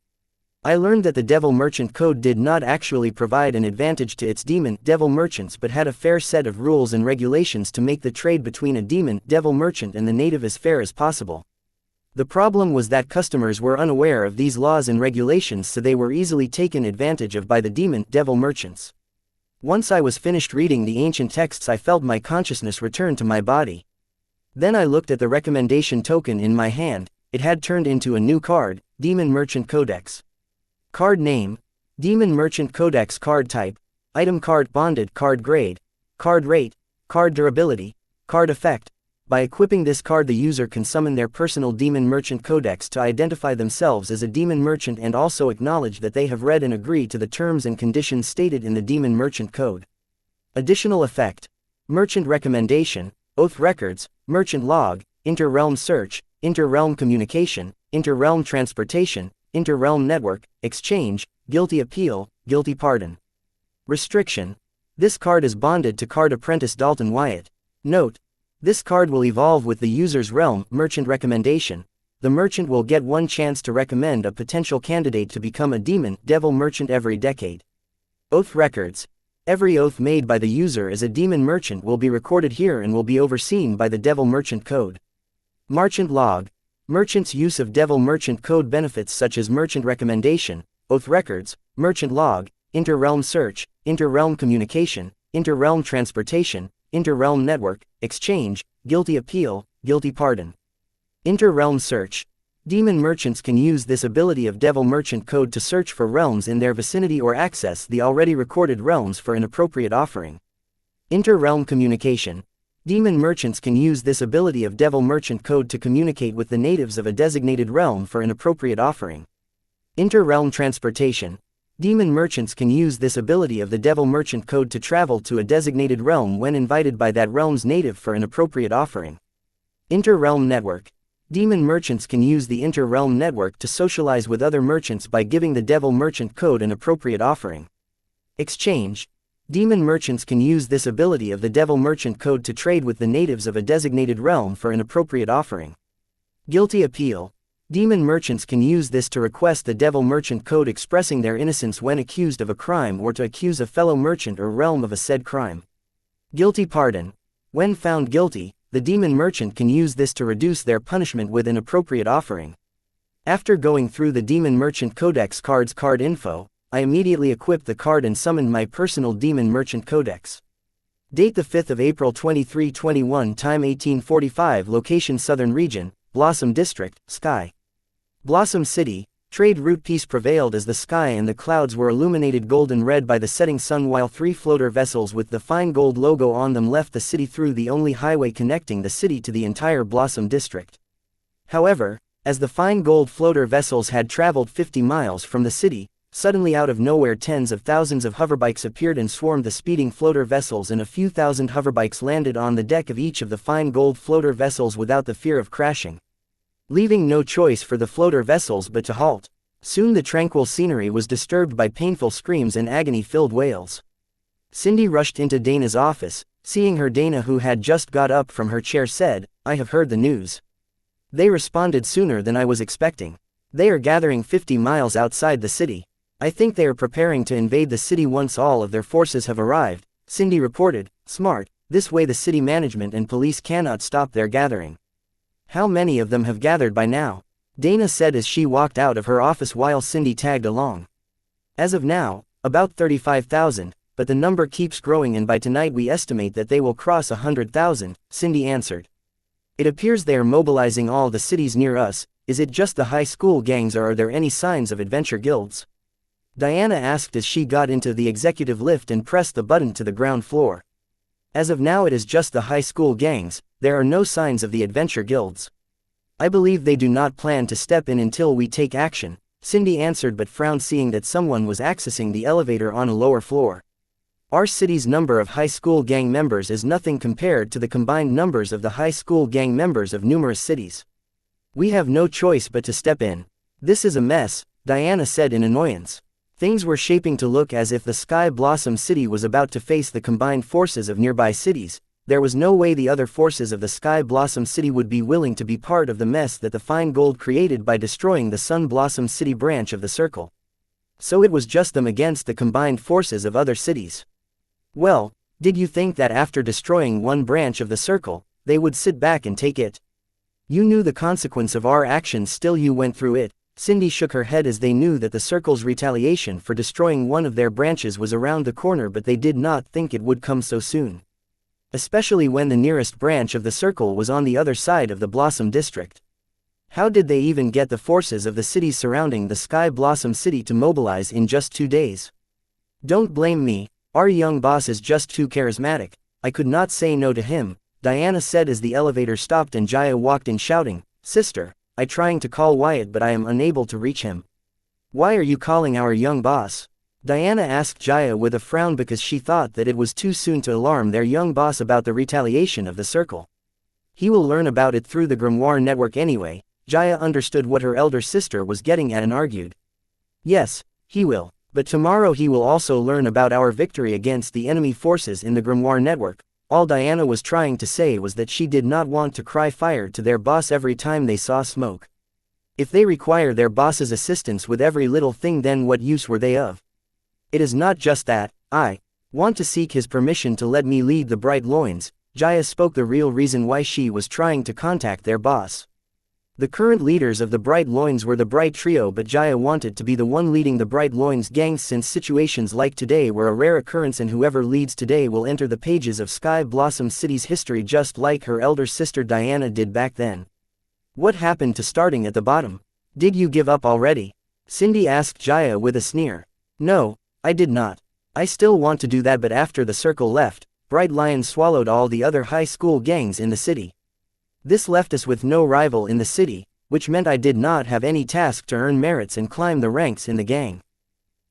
I learned that the Devil Merchant Code did not actually provide an advantage to its demon, devil merchants, but had a fair set of rules and regulations to make the trade between a demon, devil merchant and the native as fair as possible. The problem was that customers were unaware of these laws and regulations, so they were easily taken advantage of by the demon, devil merchants. Once I was finished reading the ancient texts, I felt my consciousness return to my body. Then I looked at the recommendation token in my hand. It had turned into a new card, Demon Merchant Codex. Card name: Demon Merchant Codex. Card type: Item card. Bonded. Card grade: Card rate, Card durability, Card effect. By equipping this card, the user can summon their personal Demon Merchant Codex to identify themselves as a demon merchant and also acknowledge that they have read and agree to the terms and conditions stated in the Demon Merchant Code. Additional effect: Merchant recommendation, Oath records, Merchant log, Inter-realm search, Inter-realm communication, Inter-realm transportation, Inter-realm network, exchange, guilty appeal, guilty pardon. Restriction: this card is bonded to Card Apprentice Dalton Wyatt. Note: this card will evolve with the user's realm. Merchant recommendation: the merchant will get one chance to recommend a potential candidate to become a demon, devil merchant every decade. Oath records: every oath made by the user as a demon merchant will be recorded here and will be overseen by the Devil Merchant Code. Merchant log: merchant's use of Devil Merchant Code benefits such as merchant recommendation, oath records, merchant log, inter-realm search, inter-realm communication, inter-realm transportation, inter-realm network, exchange, guilty appeal, guilty pardon. Inter-realm search: demon merchants can use this ability of Devil Merchant Code to search for realms in their vicinity or access the already recorded realms for an appropriate offering. Inter-realm communication: demon merchants can use this ability of Devil Merchant Code to communicate with the natives of a designated realm for an appropriate offering. Inter-realm transportation: demon merchants can use this ability of the Devil Merchant Code to travel to a designated realm when invited by that realm's native for an appropriate offering. Inter-realm network: demon merchants can use the inter-realm network to socialize with other merchants by giving the Devil Merchant Code an appropriate offering. Exchange: demon merchants can use this ability of the Devil Merchant Code to trade with the natives of a designated realm for an appropriate offering. Guilty appeal: demon merchants can use this to request the Devil Merchant Code expressing their innocence when accused of a crime or to accuse a fellow merchant or realm of a said crime. Guilty pardon: when found guilty, the demon merchant can use this to reduce their punishment with an appropriate offering. After going through the Demon Merchant Codex card's card info, I immediately equipped the card and summoned my personal Demon Merchant Codex. Date: the 5th of April 2321. Time: 1845. Location: Southern Region, Blossom District, Sky. Blossom City. Trade route: peace prevailed as the sky and the clouds were illuminated golden red by the setting sun, while 3 floater vessels with the fine gold logo on them left the city through the only highway connecting the city to the entire Blossom District. However, as the fine gold floater vessels had traveled 50 miles from the city, Suddenly out of nowhere tens of thousands of hoverbikes appeared and swarmed the speeding floater vessels, and a few thousand hoverbikes landed on the deck of each of the fine gold floater vessels without the fear of crashing, leaving no choice for the floater vessels but to halt. Soon the tranquil scenery was disturbed by painful screams and agony-filled wails. Cindy rushed into Dana's office. Seeing her, Dana, who had just got up from her chair, said, "I have heard the news. They responded sooner than I was expecting. They are gathering 50 miles outside the city. I think they are preparing to invade the city once all of their forces have arrived," Cindy reported. "Smart. This way the city management and police cannot stop their gathering." "How many of them have gathered by now?" Dana said as she walked out of her office while Cindy tagged along. "As of now, about 35,000. But the number keeps growing, and by tonight we estimate that they will cross 100,000, Cindy answered. "It appears they are mobilizing all the cities near us. Is it just the high school gangs, or are there any signs of adventure guilds?" Diana asked as she got into the executive lift and pressed the button to the ground floor. "As of now it is just the high school gangs. There are no signs of the adventure guilds. I believe they do not plan to step in until we take action," Cindy answered, but frowned seeing that someone was accessing the elevator on a lower floor. "Our city's number of high school gang members is nothing compared to the combined numbers of the high school gang members of numerous cities. We have no choice but to step in. This is a mess," Diana said in annoyance. Things were shaping to look as if the Sky Blossom City was about to face the combined forces of nearby cities. There was no way the other forces of the Sky Blossom City would be willing to be part of the mess that the Fine Gold created by destroying the Sun Blossom City branch of the Circle. So it was just them against the combined forces of other cities. "Well, did you think that after destroying one branch of the Circle, they would sit back and take it? You knew the consequence of our actions, still you went through it." Cindy shook her head as they knew that the Circle's retaliation for destroying one of their branches was around the corner, but they did not think it would come so soon. Especially when the nearest branch of the Circle was on the other side of the Blossom District. How did they even get the forces of the cities surrounding the Sky Blossom City to mobilize in just 2 days? "Don't blame me. Our young boss is just too charismatic. I could not say no to him," Diana said as the elevator stopped and Jaya walked in shouting, "Sister, I'm trying to call Wyatt but I am unable to reach him." "Why are you calling our young boss?" Diana asked Jaya with a frown, because she thought that it was too soon to alarm their young boss about the retaliation of the Circle. "He will learn about it through the Grimoire network anyway." Jaya understood what her elder sister was getting at and argued. "Yes, he will. But tomorrow he will also learn about our victory against the enemy forces in the Grimoire network." All Diana was trying to say was that she did not want to cry fire to their boss every time they saw smoke. If they require their boss's assistance with every little thing, then what use were they of? "It is not just that. I want to seek his permission to let me lead the Bright Loins." Jaya spoke the real reason why she was trying to contact their boss. The current leaders of the Bright Loins were the Bright Trio, but Jaya wanted to be the one leading the Bright Loins gang, since situations like today were a rare occurrence, and whoever leads today will enter the pages of Sky Blossom City's history just like her elder sister Diana did back then. "What happened to starting at the bottom? Did you give up already?" Cindy asked Jaya with a sneer. "No, I did not. I still want to do that, but after the Circle left, Bright Lion swallowed all the other high school gangs in the city. This left us with no rival in the city, which meant I did not have any task to earn merits and climb the ranks in the gang.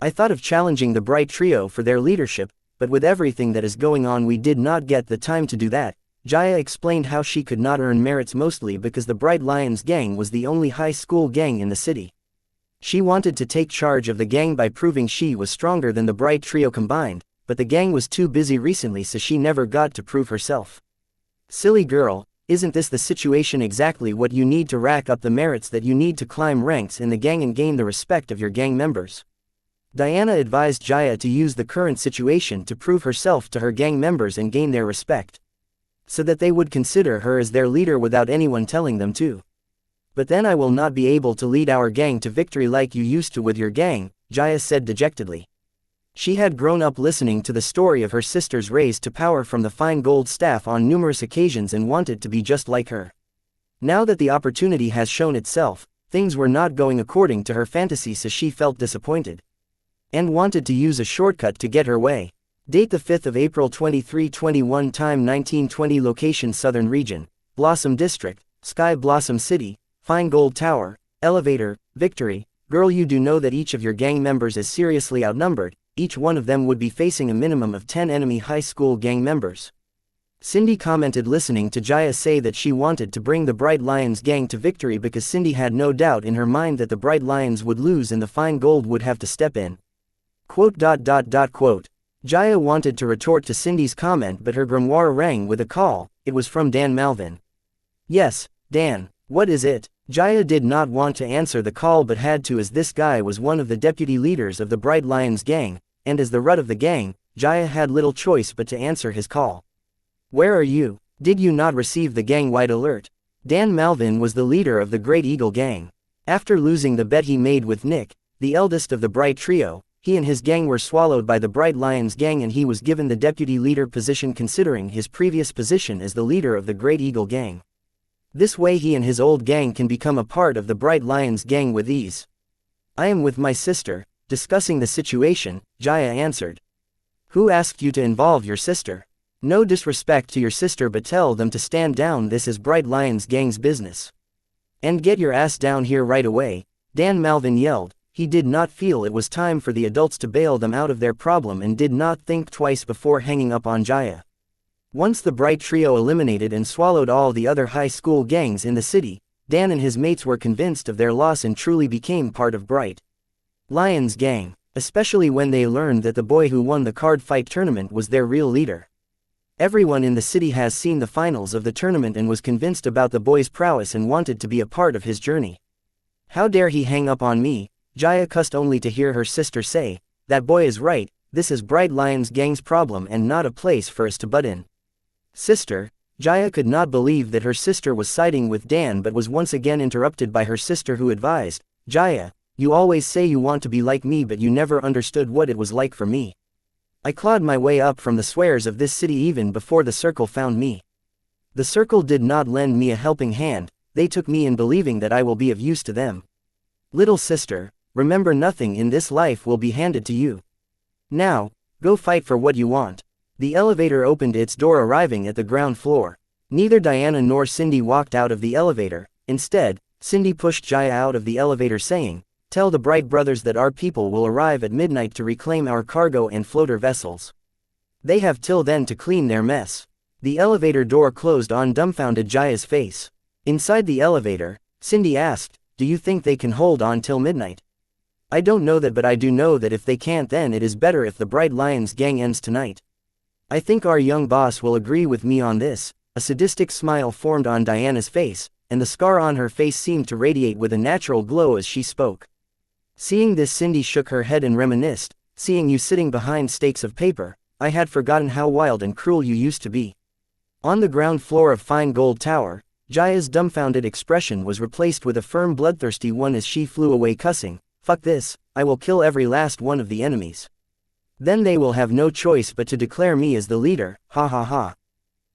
I thought of challenging the Bright Trio for their leadership, but with everything that is going on we did not get the time to do that." Jaya explained how she could not earn merits mostly because the Bright Lions gang was the only high school gang in the city. She wanted to take charge of the gang by proving she was stronger than the Bright Trio combined, but the gang was too busy recently, so she never got to prove herself. "Silly girl, isn't this the situation exactly what you need to rack up the merits that you need to climb ranks in the gang and gain the respect of your gang members?" Diana advised Jaya to use the current situation to prove herself to her gang members and gain their respect, so that they would consider her as their leader without anyone telling them to. "But then I will not be able to lead our gang to victory like you used to with your gang," Jaya said dejectedly. She had grown up listening to the story of her sister's raise to power from the Fine Gold staff on numerous occasions and wanted to be just like her. Now that the opportunity has shown itself, things were not going according to her fantasy, so she felt disappointed and wanted to use a shortcut to get her way. Date the 5th of April 2321, time 1920, location Southern Region, Blossom District, Sky Blossom City, Fine Gold Tower, elevator, Victory, Girl, you do know that each of your gang members is seriously outnumbered, each one of them would be facing a minimum of 10 enemy high school gang members. Cindy commented, listening to Jaya say that she wanted to bring the Bright Lions gang to victory because Cindy had no doubt in her mind that the Bright Lions would lose and the Fine Gold would have to step in. Quote. Jaya wanted to retort to Cindy's comment, but her grimoire rang with a call. It was from Dan Malvin. Yes, Dan, what is it? Jaya did not want to answer the call but had to, as this guy was one of the deputy leaders of the Bright Lions gang, and as the rut of the gang, Jaya had little choice but to answer his call. Where are you? Did you not receive the gang-wide alert? Dan Malvin was the leader of the Great Eagle gang. After losing the bet he made with Nick, the eldest of the Bright Trio, he and his gang were swallowed by the Bright Lions gang and he was given the deputy leader position considering his previous position as the leader of the Great Eagle gang. This way he and his old gang can become a part of the Bright Lions gang with ease. I am with my sister, discussing the situation, Jaya answered. Who asked you to involve your sister? No disrespect to your sister, but tell them to stand down. This is Bright Lions gang's business. And get your ass down here right away, Dan Malvin yelled. He did not feel it was time for the adults to bail them out of their problem and did not think twice before hanging up on Jaya. Once the Bright Trio eliminated and swallowed all the other high school gangs in the city, Dan and his mates were convinced of their loss and truly became part of Bright Lions gang, especially when they learned that the boy who won the card fight tournament was their real leader. Everyone in the city has seen the finals of the tournament and was convinced about the boy's prowess and wanted to be a part of his journey. How dare he hang up on me? Jaya cussed, only to hear her sister say, that boy is right, this is Bright Lions gang's problem and not a place for us to butt in. Sister, Jaya could not believe that her sister was siding with Dan but was once again interrupted by her sister who advised, Jaya, you always say you want to be like me but you never understood what it was like for me. I clawed my way up from the swears of this city even before the circle found me. The circle did not lend me a helping hand, they took me in believing that I will be of use to them. Little sister, remember, nothing in this life will be handed to you. Now, go fight for what you want. The elevator opened its door, arriving at the ground floor. Neither Diana nor Cindy walked out of the elevator. Instead, Cindy pushed Jaya out of the elevator saying, tell the Bright brothers that our people will arrive at midnight to reclaim our cargo and floater vessels. They have till then to clean their mess. The elevator door closed on dumbfounded Jaya's face. Inside the elevator, Cindy asked, do you think they can hold on till midnight? I don't know that, but I do know that if they can't, then it is better if the Bright Lions gang ends tonight. I think our young boss will agree with me on this. A sadistic smile formed on Diana's face, and the scar on her face seemed to radiate with a natural glow as she spoke. Seeing this, Cindy shook her head and reminisced, seeing you sitting behind stacks of paper, I had forgotten how wild and cruel you used to be. On the ground floor of Fine Gold Tower, Jaya's dumbfounded expression was replaced with a firm, bloodthirsty one as she flew away cussing, fuck this, I will kill every last one of the enemies. Then they will have no choice but to declare me as the leader, ha ha ha.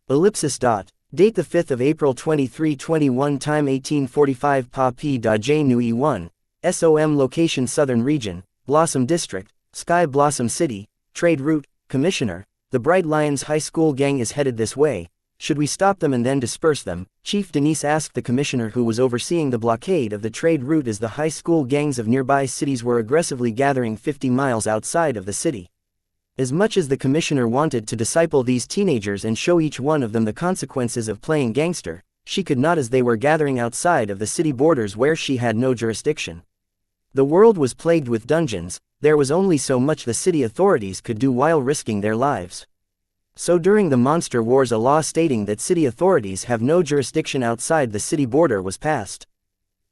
Ellipsis. Date the 5th of April 2321, time 1845, Pa P.J. Nui 1. SOM location Southern Region, Blossom District, Sky Blossom City, Trade Route, Commissioner, the Bright Lions High School gang is headed this way. Should we stop them and then disperse them? Chief Denise asked the commissioner who was overseeing the blockade of the trade route as the high school gangs of nearby cities were aggressively gathering 50 miles outside of the city. As much as the commissioner wanted to disciple these teenagers and show each one of them the consequences of playing gangster, she could not, as they were gathering outside of the city borders where she had no jurisdiction. The world was plagued with dungeons, there was only so much the city authorities could do while risking their lives. So during the Monster Wars, a law stating that city authorities have no jurisdiction outside the city border was passed.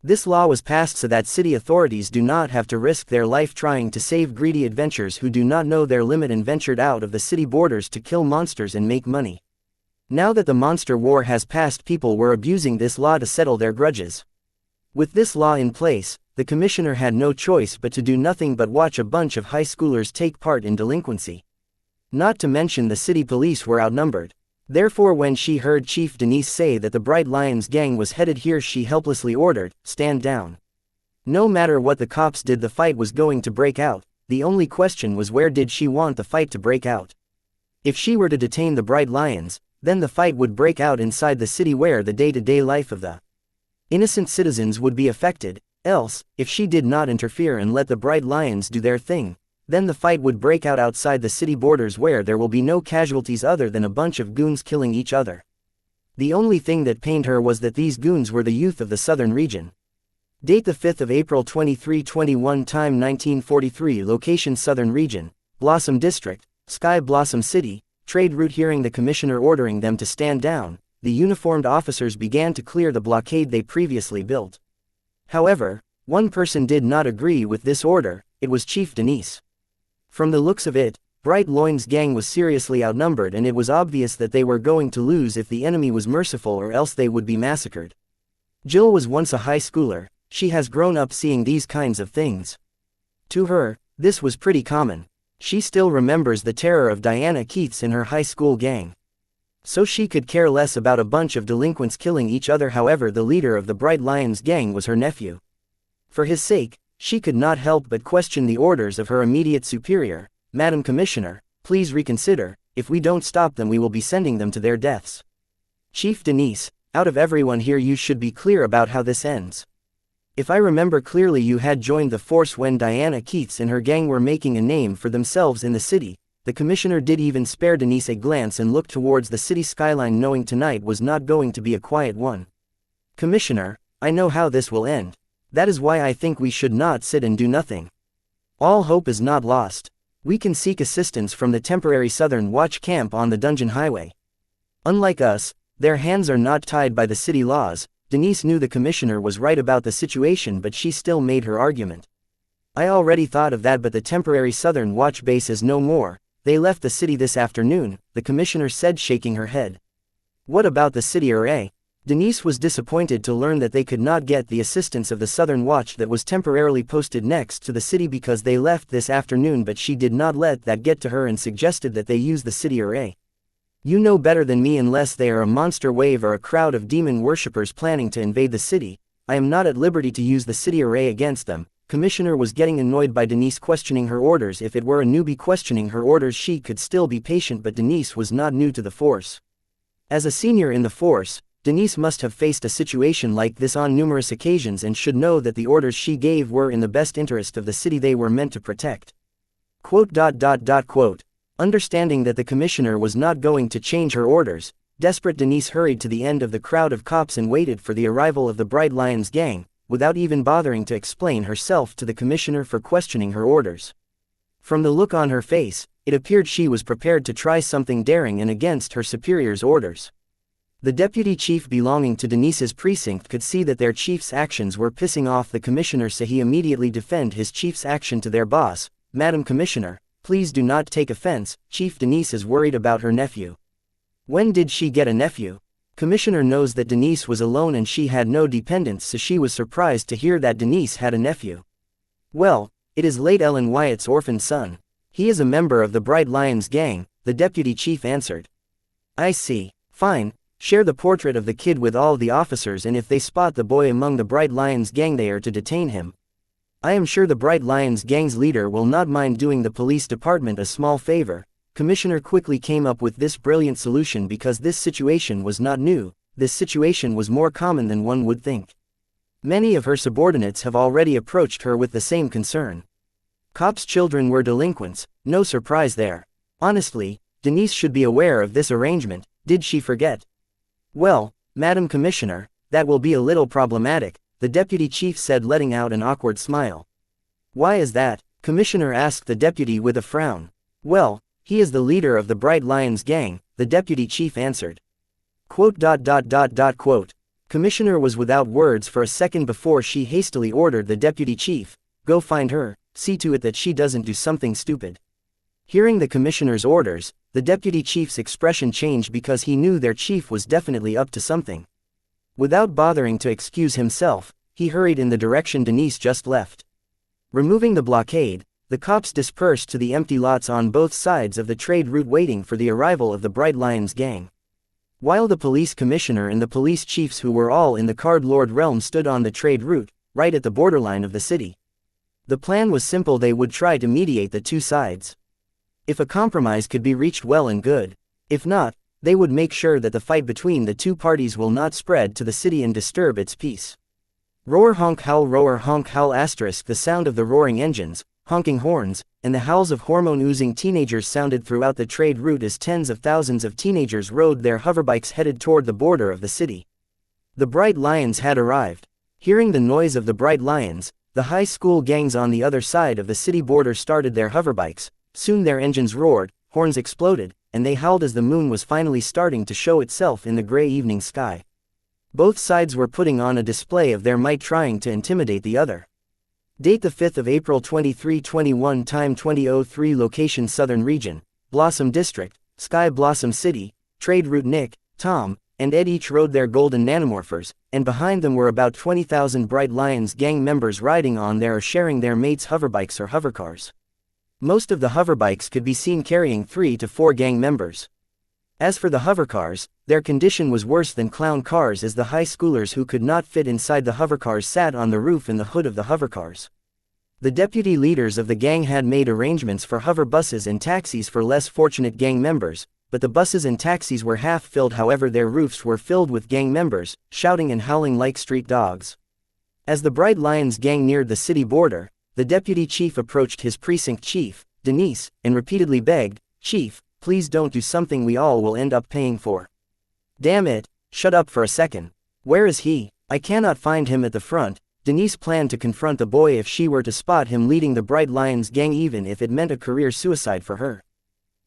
This law was passed so that city authorities do not have to risk their life trying to save greedy adventurers who do not know their limit and ventured out of the city borders to kill monsters and make money. Now that the Monster War has passed, people were abusing this law to settle their grudges. With this law in place, the commissioner had no choice but to do nothing but watch a bunch of high schoolers take part in delinquency. Not to mention the city police were outnumbered. Therefore, when she heard Chief Denise say that the Bright Lions gang was headed here, she helplessly ordered, stand down. No matter what the cops did, the fight was going to break out. The only question was, where did she want the fight to break out? If she were to detain the Bright Lions, then the fight would break out inside the city where the day-to-day life of the innocent citizens would be affected, Else, if she did not interfere and let the Bright Lions do their thing, then the fight would break out outside the city borders where there will be no casualties other than a bunch of goons killing each other. The only thing that pained her was that these goons were the youth of the southern region. Date the 5th of April 2321, time 1943, location Southern Region, Blossom District, Sky Blossom City, trade route. Hearing the commissioner ordering them to stand down, the uniformed officers began to clear the blockade they previously built. However, one person did not agree with this order. It was Chief Denise. From the looks of it, Bright Loin's gang was seriously outnumbered and it was obvious that they were going to lose if the enemy was merciful or else they would be massacred. Jill was once a high schooler. She has grown up seeing these kinds of things. To her, this was pretty common. She still remembers the terror of Diana Keiths in her high school gang. So she could care less about a bunch of delinquents killing each other. However, the leader of the Bright Lions gang was her nephew. For his sake, she could not help but question the orders of her immediate superior. Madam Commissioner, please reconsider. If we don't stop them, we will be sending them to their deaths. Chief Denise, out of everyone here you should be clear about how this ends. If I remember clearly, you had joined the force when Diana Keiths and her gang were making a name for themselves in the city. The commissioner did even spare Denise a glance and looked towards the city skyline, knowing tonight was not going to be a quiet one. Commissioner, I know how this will end. That is why I think we should not sit and do nothing. All hope is not lost. We can seek assistance from the temporary Southern Watch camp on the Dungeon Highway. Unlike us, their hands are not tied by the city laws. Denise knew the commissioner was right about the situation, but she still made her argument. I already thought of that, but the temporary Southern Watch base is no more. They left the city this afternoon, the commissioner said, shaking her head. What about the city array? Denise was disappointed to learn that they could not get the assistance of the Southern Watch that was temporarily posted next to the city because they left this afternoon, but she did not let that get to her and suggested that they use the city array. You know better than me. Unless they are a monster wave or a crowd of demon worshippers planning to invade the city, I am not at liberty to use the city array against them. Commissioner was getting annoyed by Denise questioning her orders. If it were a newbie questioning her orders, she could still be patient, but Denise was not new to the force. As a senior in the force, Denise must have faced a situation like this on numerous occasions and should know that the orders she gave were in the best interest of the city they were meant to protect. Quote. Understanding that the commissioner was not going to change her orders, desperate Denise hurried to the end of the crowd of cops and waited for the arrival of the Bright Lions gang, without even bothering to explain herself to the commissioner for questioning her orders. From the look on her face, it appeared she was prepared to try something daring and against her superior's orders. The deputy chief belonging to Denise's precinct could see that their chief's actions were pissing off the commissioner, so he immediately defended his chief's action to their boss. Madam Commissioner, please do not take offense. Chief Denise is worried about her nephew. When did she get a nephew? Commissioner knows that Denise was alone and she had no dependents, so she was surprised to hear that Denise had a nephew. Well, it is late Ellen Wyatt's orphan son. He is a member of the Bright Lions gang, the deputy chief answered. I see. Fine. Share the portrait of the kid with all the officers, and if they spot the boy among the Bright Lions gang, they are to detain him. I am sure the Bright Lions gang's leader will not mind doing the police department a small favor. Commissioner quickly came up with this brilliant solution because this situation was not new. This situation was more common than one would think. Many of her subordinates have already approached her with the same concern. Cops' children were delinquents, no surprise there. Honestly, Denise should be aware of this arrangement. Did she forget? Well, Madam Commissioner, that will be a little problematic, the deputy chief said, letting out an awkward smile. Why is that? Commissioner asked the deputy with a frown. Well, he is the leader of the Bright Lions gang, the deputy chief answered. Quote. Commissioner was without words for a second before she hastily ordered the deputy chief, go find her, see to it that she doesn't do something stupid. Hearing the commissioner's orders, the deputy chief's expression changed because he knew their chief was definitely up to something. Without bothering to excuse himself, he hurried in the direction Denise just left. Removing the blockade, the cops dispersed to the empty lots on both sides of the trade route, waiting for the arrival of the Bright Lions gang. While the police commissioner and the police chiefs, who were all in the Card Lord realm, stood on the trade route, right at the borderline of the city. The plan was simple. They would try to mediate the two sides. If a compromise could be reached, well and good. If not, they would make sure that the fight between the two parties will not spread to the city and disturb its peace. Roar honk howl asterisk. The sound of the roaring engines, honking horns, and the howls of hormone-oozing teenagers sounded throughout the trade route as tens of thousands of teenagers rode their hoverbikes headed toward the border of the city. The Bright Lions had arrived. Hearing the noise of the Bright Lions, the high school gangs on the other side of the city border started their hoverbikes. Soon their engines roared, horns exploded, and they howled as the moon was finally starting to show itself in the gray evening sky. Both sides were putting on a display of their might, trying to intimidate the other. Date the 5th of April 2321, time 20:03, location Southern Region, Blossom District, Sky Blossom City. Trade route. Nick, Tom, and Ed each rode their golden nanomorphers, and behind them were about 20,000 Bright Lions gang members riding on their or sharing their mates' hoverbikes or hovercars. Most of the hoverbikes could be seen carrying 3 to 4 gang members. As for the hovercars, their condition was worse than clown cars, as the high schoolers who could not fit inside the hovercars sat on the roof and the hood of the hovercars. The deputy leaders of the gang had made arrangements for hover buses and taxis for less fortunate gang members, but the buses and taxis were half filled. However, their roofs were filled with gang members, shouting and howling like street dogs. As the Bright Lions gang neared the city border, the deputy chief approached his precinct chief, Denise, and repeatedly begged, "Chief, please don't do something we all will end up paying for." "Damn it, shut up for a second. Where is he? I cannot find him at the front." Denise planned to confront the boy if she were to spot him leading the Bright Lions gang, even if it meant a career suicide for her.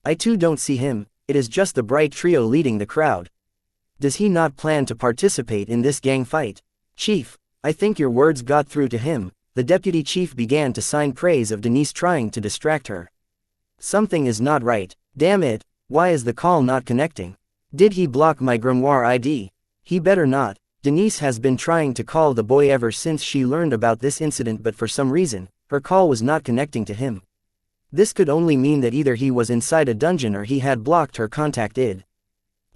"I too don't see him. It is just the Bright trio leading the crowd. Does he not plan to participate in this gang fight?" "Chief, I think your words got through to him." The deputy chief began to sign praise of Denise, trying to distract her. "Something is not right. Damn it, why is the call not connecting? Did he block my grimoire ID? He better not." Denise has been trying to call the boy ever since she learned about this incident, but for some reason, her call was not connecting to him. This could only mean that either he was inside a dungeon or he had blocked her contact ID.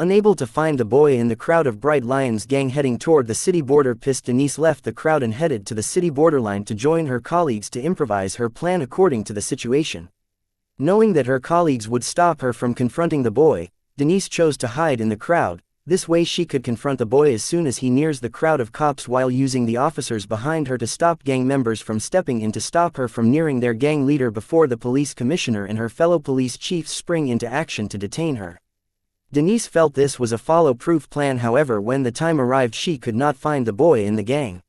Unable to find the boy in the crowd of Bright Lions gang heading toward the city border, pissed, Denise left the crowd and headed to the city borderline to join her colleagues to improvise her plan according to the situation. Knowing that her colleagues would stop her from confronting the boy, Denise chose to hide in the crowd. This way she could confront the boy as soon as he nears the crowd of cops, while using the officers behind her to stop gang members from stepping in to stop her from nearing their gang leader before the police commissioner and her fellow police chiefs spring into action to detain her. Denise felt this was a follow-proof plan. However, when the time arrived, she could not find the boy in the gang.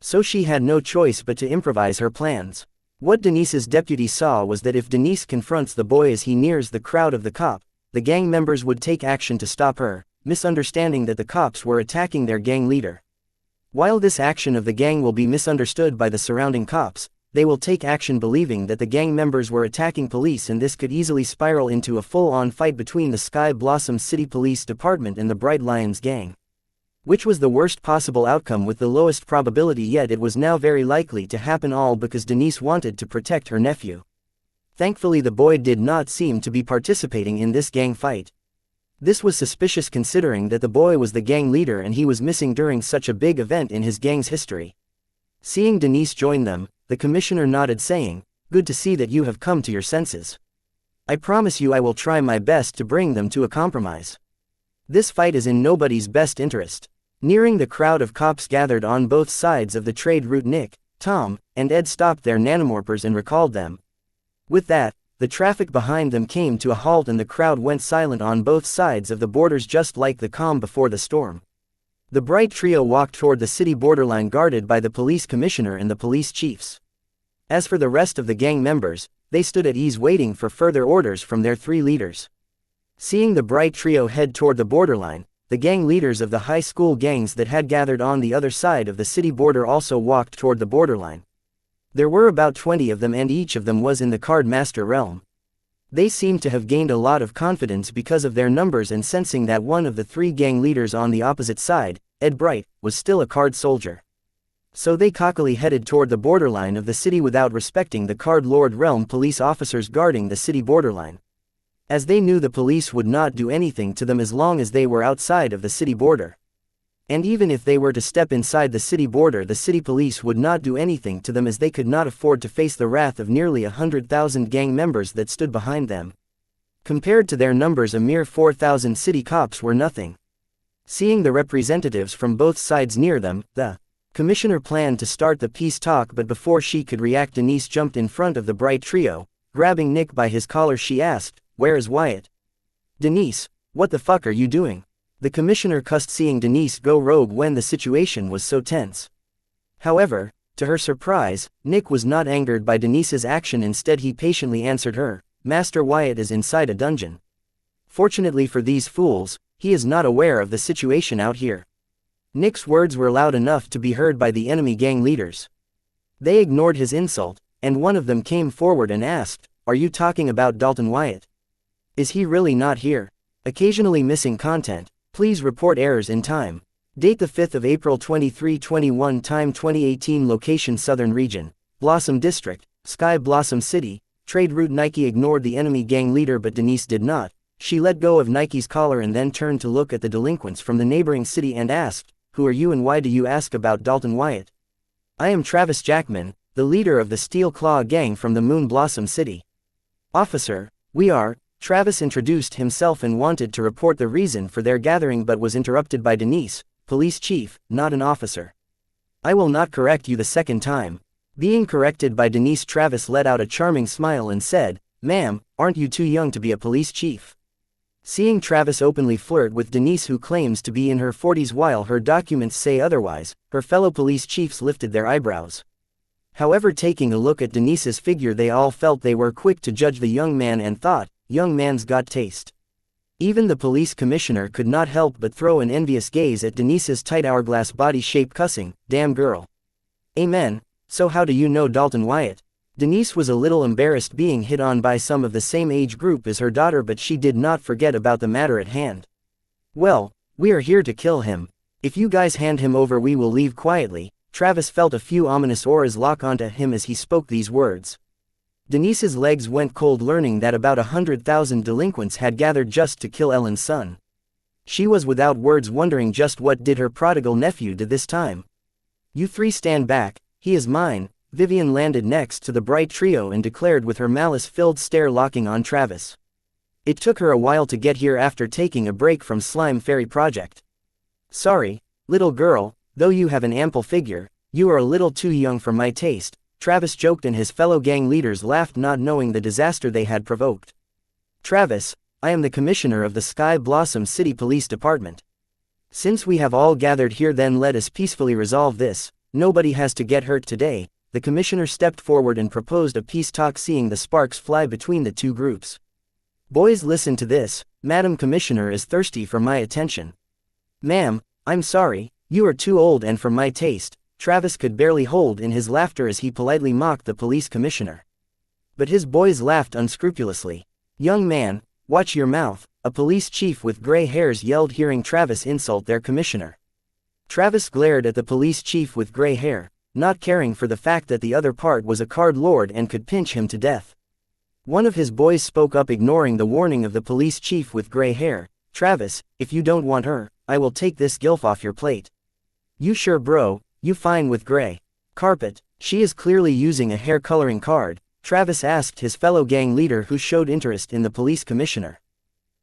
So she had no choice but to improvise her plans. What Denise's deputy saw was that if Denise confronts the boy as he nears the crowd of the cop, the gang members would take action to stop her, misunderstanding that the cops were attacking their gang leader. While this action of the gang will be misunderstood by the surrounding cops, they will take action believing that the gang members were attacking police, and this could easily spiral into a full-on fight between the Sky Blossom City Police Department and the Bright Lions gang. Which was the worst possible outcome with the lowest probability, yet it was now very likely to happen, all because Denise wanted to protect her nephew. Thankfully, the boy did not seem to be participating in this gang fight. This was suspicious considering that the boy was the gang leader and he was missing during such a big event in his gang's history. Seeing Denise join them, the commissioner nodded, saying, "Good to see that you have come to your senses. I promise you I will try my best to bring them to a compromise. This fight is in nobody's best interest." Nearing the crowd of cops gathered on both sides of the trade route, Nick, Tom, and Ed stopped their nanomorphers and recalled them. With that, the traffic behind them came to a halt and the crowd went silent on both sides of the borders, just like the calm before the storm. The Bright trio walked toward the city borderline, guarded by the police commissioner and the police chiefs. As for the rest of the gang members, they stood at ease waiting for further orders from their 3 leaders. Seeing the Bright trio head toward the borderline, the gang leaders of the high school gangs that had gathered on the other side of the city border also walked toward the borderline. There were about 20 of them, and each of them was in the card master realm. They seemed to have gained a lot of confidence because of their numbers, and sensing that one of the 3 gang leaders on the opposite side, Ed Bright, was still a card soldier. So they cockily headed toward the borderline of the city without respecting the card lord realm police officers guarding the city borderline, as they knew the police would not do anything to them as long as they were outside of the city border. And even if they were to step inside the city border, the city police would not do anything to them, as they could not afford to face the wrath of nearly 100,000 gang members that stood behind them. Compared to their numbers, a mere 4,000 city cops were nothing. Seeing the representatives from both sides near them, the Commissioner planned to start the peace talk, but before she could react, Denise jumped in front of the bright trio. Grabbing Nick by his collar, she asked, "Where is Wyatt?" "Denise, what the fuck are you doing?" The commissioner cussed, seeing Denise go rogue when the situation was so tense. However, to her surprise, Nick was not angered by Denise's action. Instead, he patiently answered her, "Master Wyatt is inside a dungeon. Fortunately for these fools, he is not aware of the situation out here." Nick's words were loud enough to be heard by the enemy gang leaders. They ignored his insult, and one of them came forward and asked, "Are you talking about Dalton Wyatt? Is he really not here? Occasionally missing content. Please report errors in time." Date the 5th of April 2321, time 2018, location Southern Region, Blossom District, Sky Blossom City, trade route. Nike ignored the enemy gang leader, but Denise did not. She let go of Nike's collar and then turned to look at the delinquents from the neighboring city and asked, "Who are you and why do you ask about Dalton Wyatt?" "I am Travis Jackman, the leader of the Steel Claw gang from the Moon Blossom City." "Officer, we are." Travis introduced himself and wanted to report the reason for their gathering, but was interrupted by Denise, "Police chief, not an officer. I will not correct you the second time." Being corrected by Denise, Travis let out a charming smile and said, "Ma'am, aren't you too young to be a police chief?" Seeing Travis openly flirt with Denise, who claims to be in her 40s while her documents say otherwise, her fellow police chiefs lifted their eyebrows. However, taking a look at Denise's figure, they all felt they were quick to judge the young man and thought, "Young man's got taste." Even the police commissioner could not help but throw an envious gaze at Denise's tight hourglass body shape, cussing, "Damn girl." "Amen. So how do you know Dalton Wyatt?" Denise was a little embarrassed being hit on by some of the same age group as her daughter, but she did not forget about the matter at hand. "Well, we are here to kill him. If you guys hand him over, we will leave quietly." Travis felt a few ominous auras lock onto him as he spoke these words. Denise's legs went cold learning that about 100,000 delinquents had gathered just to kill Ellen's son. She was without words, wondering just what did her prodigal nephew do this time. "You three stand back, he is mine." Vivian landed next to the bright trio and declared with her malice-filled stare locking on Travis. It took her a while to get here after taking a break from Slime Fairy Project. "Sorry, little girl, though you have an ample figure, you are a little too young for my taste," Travis joked, and his fellow gang leaders laughed, not knowing the disaster they had provoked. "Travis, I am the commissioner of the Sky Blossom City Police Department. Since we have all gathered here, then let us peacefully resolve this. Nobody has to get hurt today." The commissioner stepped forward and proposed a peace talk, seeing the sparks fly between the two groups. "Boys, listen to this. Madam Commissioner is thirsty for my attention." "Ma'am, I'm sorry, you are too old and for my taste." Travis could barely hold in his laughter as he politely mocked the police commissioner. But his boys laughed unscrupulously. "Young man, watch your mouth," a police chief with gray hairs yelled, hearing Travis insult their commissioner. Travis glared at the police chief with gray hair, not caring for the fact that the other part was a card lord and could pinch him to death. One of his boys spoke up, ignoring the warning of the police chief with gray hair. "Travis, if you don't want her, I will take this gilf off your plate." "You sure, bro? You fine with gray carpet?" "She is clearly using a hair coloring card," Travis asked his fellow gang leader, who showed interest in the police commissioner.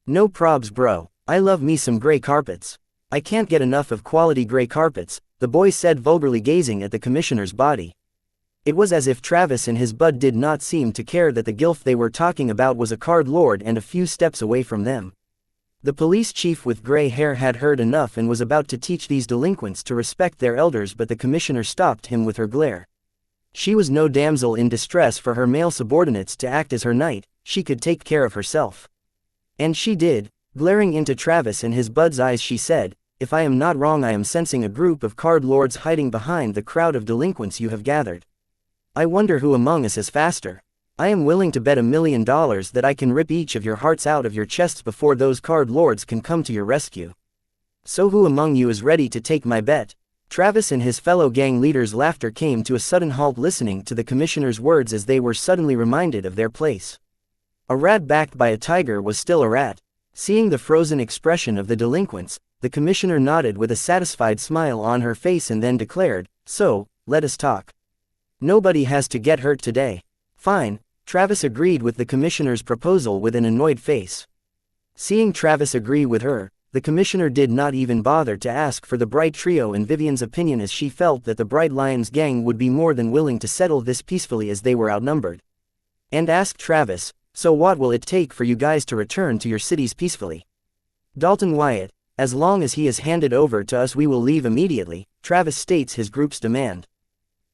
"No probs, bro. I love me some gray carpets. I can't get enough of quality gray carpets," the boy said, vulgarly gazing at the commissioner's body. It was as if Travis and his bud did not seem to care that the gilf they were talking about was a card lord and a few steps away from them. The police chief with gray hair had heard enough and was about to teach these delinquents to respect their elders, but the commissioner stopped him with her glare. She was no damsel in distress for her male subordinates to act as her knight. She could take care of herself. And she did. Glaring into Travis and his bud's eyes, she said, "If I am not wrong, I am sensing a group of card lords hiding behind the crowd of delinquents you have gathered. I wonder who among us is faster. I am willing to bet $1 million that I can rip each of your hearts out of your chests before those card lords can come to your rescue. So who among you is ready to take my bet?" Travis and his fellow gang leaders' laughter came to a sudden halt, listening to the commissioner's words as they were suddenly reminded of their place. A rat backed by a tiger was still a rat. Seeing the frozen expression of the delinquents, the commissioner nodded with a satisfied smile on her face and then declared, "So, let us talk. Nobody has to get hurt today." "Fine." Travis agreed with the commissioner's proposal with an annoyed face. Seeing Travis agree with her, the commissioner did not even bother to ask for the Bright Trio and Vivian's opinion, as she felt that the Bright Lions gang would be more than willing to settle this peacefully as they were outnumbered. And asked Travis, "So what will it take for you guys to return to your cities peacefully?" Dalton Wyatt, "As long as he is handed over to us we will leave immediately," Travis states his group's demand.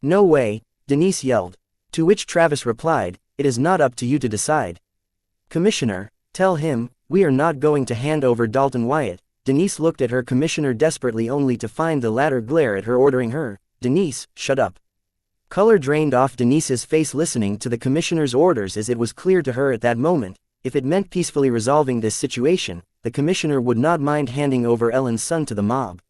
"No way," Denise yelled. To which Travis replied, "It is not up to you to decide. Commissioner, tell him, we are not going to hand over Dalton Wyatt." Denise looked at her commissioner desperately, only to find the latter glare at her, ordering her, "Denise, shut up." Color drained off Denise's face listening to the commissioner's orders, as it was clear to her at that moment, if it meant peacefully resolving this situation, the commissioner would not mind handing over Ellen's son to the mob.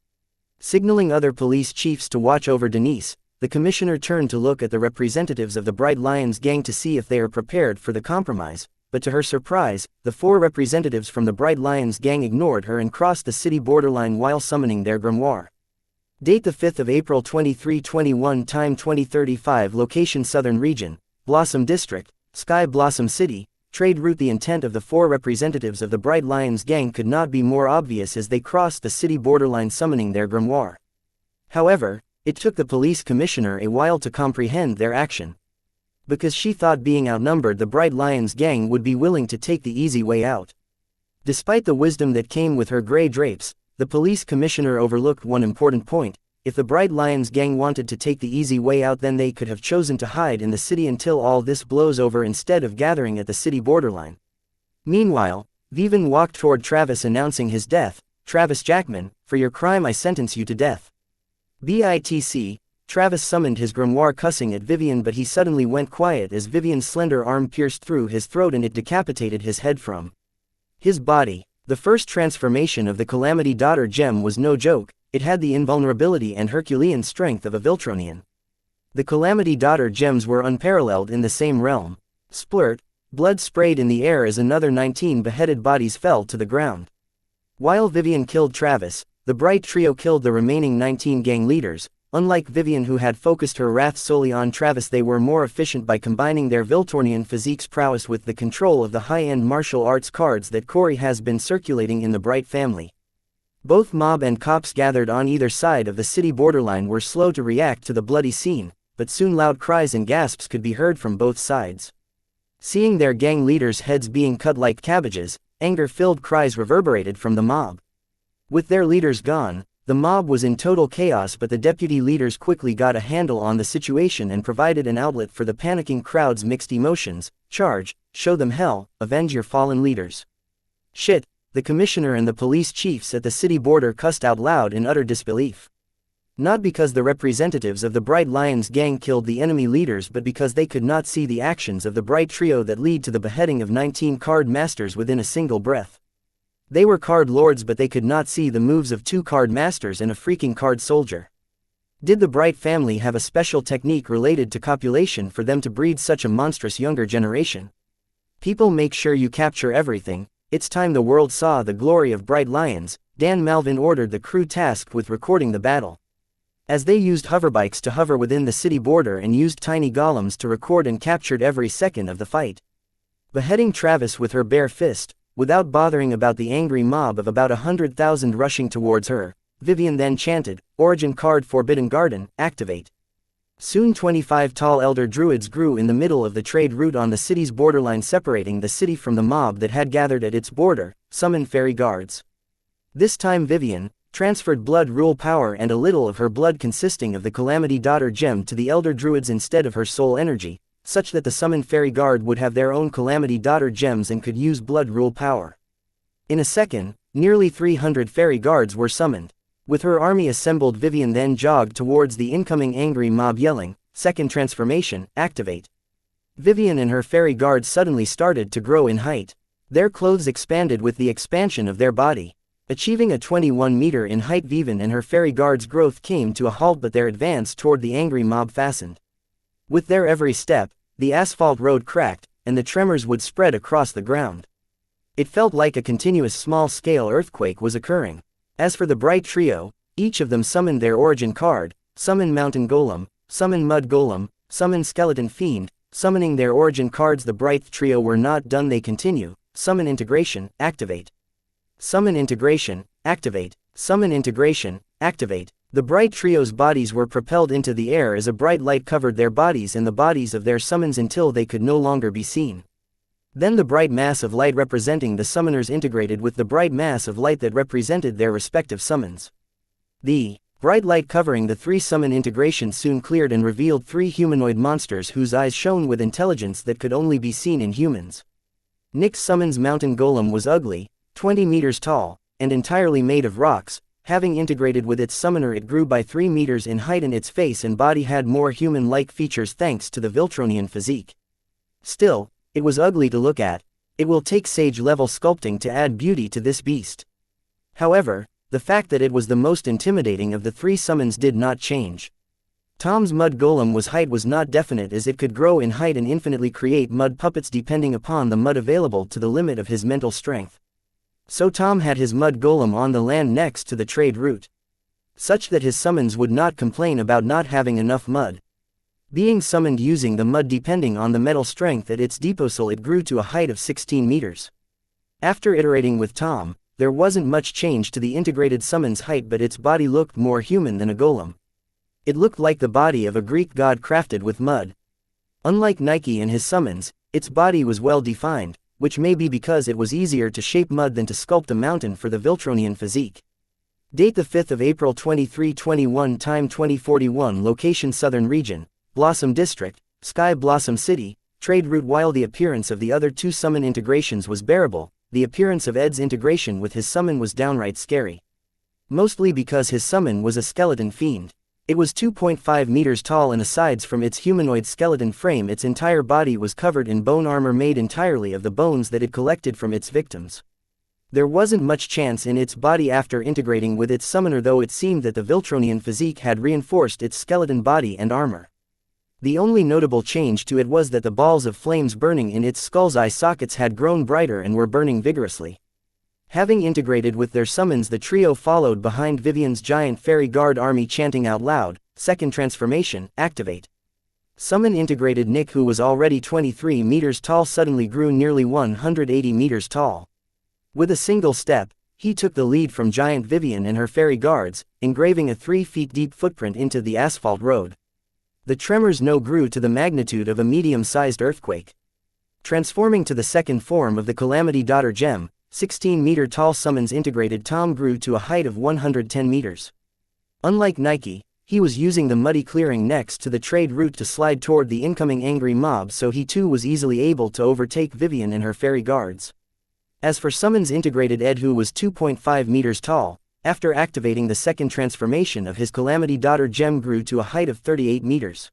Signaling other police chiefs to watch over Denise, the commissioner turned to look at the representatives of the Bright Lions gang to see if they are prepared for the compromise, but to her surprise, the 4 representatives from the Bright Lions gang ignored her and crossed the city borderline while summoning their grimoire. Date the 5th of April 2321, time 2035, location Southern Region, Blossom District, Sky Blossom City, trade route. The intent of the 4 representatives of the Bright Lions gang could not be more obvious as they crossed the city borderline summoning their grimoire. However, it took the police commissioner a while to comprehend their action. Because she thought being outnumbered the Bright Lions gang would be willing to take the easy way out. Despite the wisdom that came with her gray drapes, the police commissioner overlooked one important point. If the Bright Lions gang wanted to take the easy way out, then they could have chosen to hide in the city until all this blows over instead of gathering at the city borderline. Meanwhile, Vivian walked toward Travis announcing his death. "Travis Jackman, for your crime I sentence you to death." BITC, Travis summoned his grimoire cussing at Vivian, but he suddenly went quiet as Vivian's slender arm pierced through his throat and it decapitated his head from his body. The first transformation of the Calamity Daughter gem was no joke. It had the invulnerability and Herculean strength of a Viltronian. The Calamity Daughter gems were unparalleled in the same realm. Splurt, blood sprayed in the air as another 19 beheaded bodies fell to the ground. While Vivian killed Travis, the Bright Trio killed the remaining 19 gang leaders. Unlike Vivian, who had focused her wrath solely on Travis, they were more efficient by combining their Viltornian physique's prowess with the control of the high-end martial arts cards that Corey has been circulating in the Bright family. Both mob and cops gathered on either side of the city borderline were slow to react to the bloody scene, but soon loud cries and gasps could be heard from both sides. Seeing their gang leaders' heads being cut like cabbages, anger-filled cries reverberated from the mob. With their leaders gone, the mob was in total chaos, but the deputy leaders quickly got a handle on the situation and provided an outlet for the panicking crowd's mixed emotions. "Charge, show them hell, avenge your fallen leaders." "Shit," the commissioner and the police chiefs at the city border cussed out loud in utter disbelief. Not because the representatives of the Bright Lions gang killed the enemy leaders, but because they could not see the actions of the Bright Trio that lead to the beheading of 19 card masters within a single breath. They were card lords, but they could not see the moves of 2 card masters and a freaking card soldier. Did the Bright family have a special technique related to copulation for them to breed such a monstrous younger generation? "People, make sure you capture everything. It's time the world saw the glory of Bright Lions," Dan Malvin ordered the crew tasked with recording the battle. As they used hoverbikes to hover within the city border and used tiny golems to record and captured every second of the fight. Beheading Travis with her bare fist, without bothering about the angry mob of about 100,000 rushing towards her, Vivian then chanted, "Origin card Forbidden Garden, activate." Soon 25 tall elder druids grew in the middle of the trade route on the city's borderline, separating the city from the mob that had gathered at its border. Summon fairy guards. This time Vivian transferred blood rule power and a little of her blood consisting of the Calamity Daughter gem to the elder druids instead of her soul energy, such that the summoned fairy guard would have their own Calamity Daughter gems and could use blood rule power. In a second, nearly 300 fairy guards were summoned. With her army assembled, Vivian then jogged towards the incoming angry mob yelling, "Second transformation, activate." Vivian and her fairy guards suddenly started to grow in height. Their clothes expanded with the expansion of their body. Achieving a 21 meter in height, Vivian and her fairy guards' growth came to a halt, but their advance toward the angry mob fastened. With their every step, the asphalt road cracked, and the tremors would spread across the ground. It felt like a continuous small-scale earthquake was occurring. As for the Bright Trio, each of them summoned their origin card, summon Mountain Golem, summon Mud Golem, summon Skeleton Fiend. Summoning their origin cards, the Bright Trio were not done. They continue, summon Integration, activate. Summon Integration, activate. Summon integration, activate. The bright trio's bodies were propelled into the air as a bright light covered their bodies and the bodies of their summons until they could no longer be seen. Then the bright mass of light representing the summoners integrated with the bright mass of light that represented their respective summons. The bright light covering the three summon integrations soon cleared and revealed three humanoid monsters whose eyes shone with intelligence that could only be seen in humans. Nick's summon's mountain golem was ugly, 20 meters tall, and entirely made of rocks. Having integrated with its summoner, it grew by 3 meters in height and its face and body had more human-like features thanks to the Viltronian physique. Still, it was ugly to look at. It will take sage-level sculpting to add beauty to this beast. However, the fact that it was the most intimidating of the three summons did not change. Tom's mud golem's height was not definite as it could grow in height and infinitely create mud puppets depending upon the mud available to the limit of his mental strength. So Tom had his mud golem on the land next to the trade route, such that his summons would not complain about not having enough mud. Being summoned using the mud depending on the metal strength at its deposal, it grew to a height of 16 meters. After iterating with Tom, there wasn't much change to the integrated summon's height, but its body looked more human than a golem. It looked like the body of a Greek god crafted with mud. Unlike Nike and his summons, its body was well defined, which may be because it was easier to shape mud than to sculpt a mountain for the Viltronian physique. Date the 5th of April 2321, time 2041, location Southern Region, Blossom District, Sky Blossom City, trade route. While the appearance of the other two summon integrations was bearable, the appearance of Ed's integration with his summon was downright scary. Mostly because his summon was a skeleton fiend. It was 2.5 meters tall and aside from its humanoid skeleton frame, its entire body was covered in bone armor made entirely of the bones that it collected from its victims. There wasn't much chance in its body after integrating with its summoner, though it seemed that the Viltronian physique had reinforced its skeleton body and armor. The only notable change to it was that the balls of flames burning in its skull's eye sockets had grown brighter and were burning vigorously. Having integrated with their summons, the trio followed behind Vivian's giant fairy guard army, chanting out loud, "Second transformation, activate." Summon integrated Nick, who was already 23 meters tall, suddenly grew nearly 180 meters tall. With a single step, he took the lead from giant Vivian and her fairy guards, engraving a 3 feet deep footprint into the asphalt road. The tremors now grew to the magnitude of a medium-sized earthquake. Transforming to the second form of the Calamity Daughter Gem, 16-meter tall summons integrated Tom grew to a height of 110 meters. Unlike Nike, he was using the muddy clearing next to the trade route to slide toward the incoming angry mob, so he too was easily able to overtake Vivian and her fairy guards. As for summons integrated Ed, who was 2.5 meters tall, after activating the second transformation of his Calamity Daughter Gem grew to a height of 38 meters.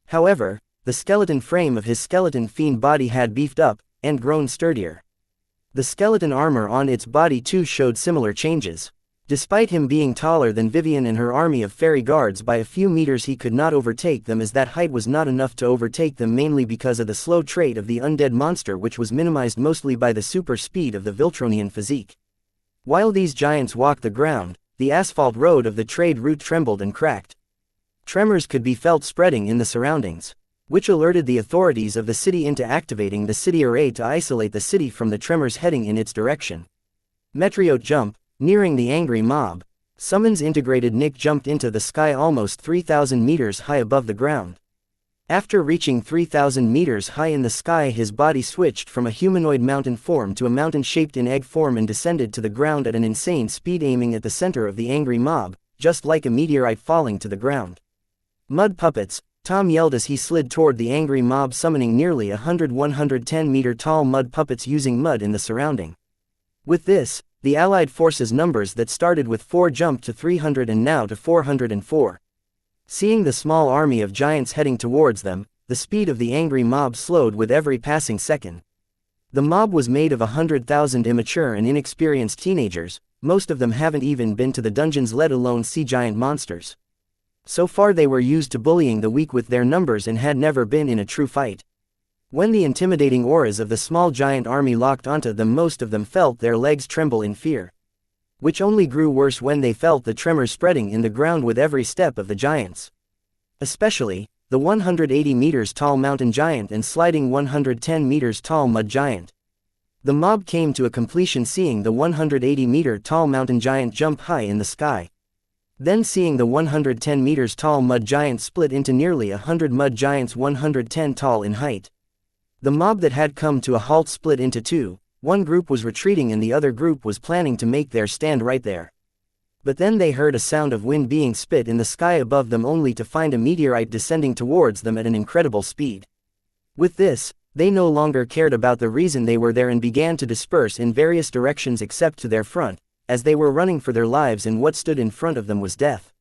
However, the skeleton frame of his skeleton fiend body had beefed up and grown sturdier. The skeleton armor on its body too showed similar changes. Despite him being taller than Vivian and her army of fairy guards by a few meters, he could not overtake them, as that height was not enough to overtake them, mainly because of the slow trait of the undead monster, which was minimized mostly by the super speed of the Viltronian physique. While these giants walked the ground, the asphalt road of the trade route trembled and cracked. Tremors could be felt spreading in the surroundings, which alerted the authorities of the city into activating the city array to isolate the city from the tremors heading in its direction. Meteorite jump. Nearing the angry mob, summons integrated Nick jumped into the sky almost 3,000 meters high above the ground. After reaching 3,000 meters high in the sky, his body switched from a humanoid mountain form to a mountain shaped in egg form and descended to the ground at an insane speed, aiming at the center of the angry mob, just like a meteorite falling to the ground. "Mud puppets," Tom yelled as he slid toward the angry mob, summoning nearly 110 meter tall mud puppets using mud in the surrounding. With this, the Allied forces' numbers that started with 4 jumped to 300 and now to 404. Seeing the small army of giants heading towards them, the speed of the angry mob slowed with every passing second. The mob was made of 100,000 immature and inexperienced teenagers. Most of them haven't even been to the dungeons, let alone see giant monsters. So far they were used to bullying the weak with their numbers and had never been in a true fight. When the intimidating auras of the small giant army locked onto them, most of them felt their legs tremble in fear, which only grew worse when they felt the tremors spreading in the ground with every step of the giants. Especially, the 180 meters tall mountain giant and sliding 110 meters tall mud giant. The mob came to a completion seeing the 180-meter-tall mountain giant jump high in the sky. Then seeing the 110 meters tall mud giant split into nearly 100 mud giants 110 tall in height. The mob that had come to a halt split into two, one group was retreating and the other group was planning to make their stand right there. But then they heard a sound of wind being spit in the sky above them only to find a meteorite descending towards them at an incredible speed. With this, they no longer cared about the reason they were there and began to disperse in various directions except to their front, as they were running for their lives and what stood in front of them was death.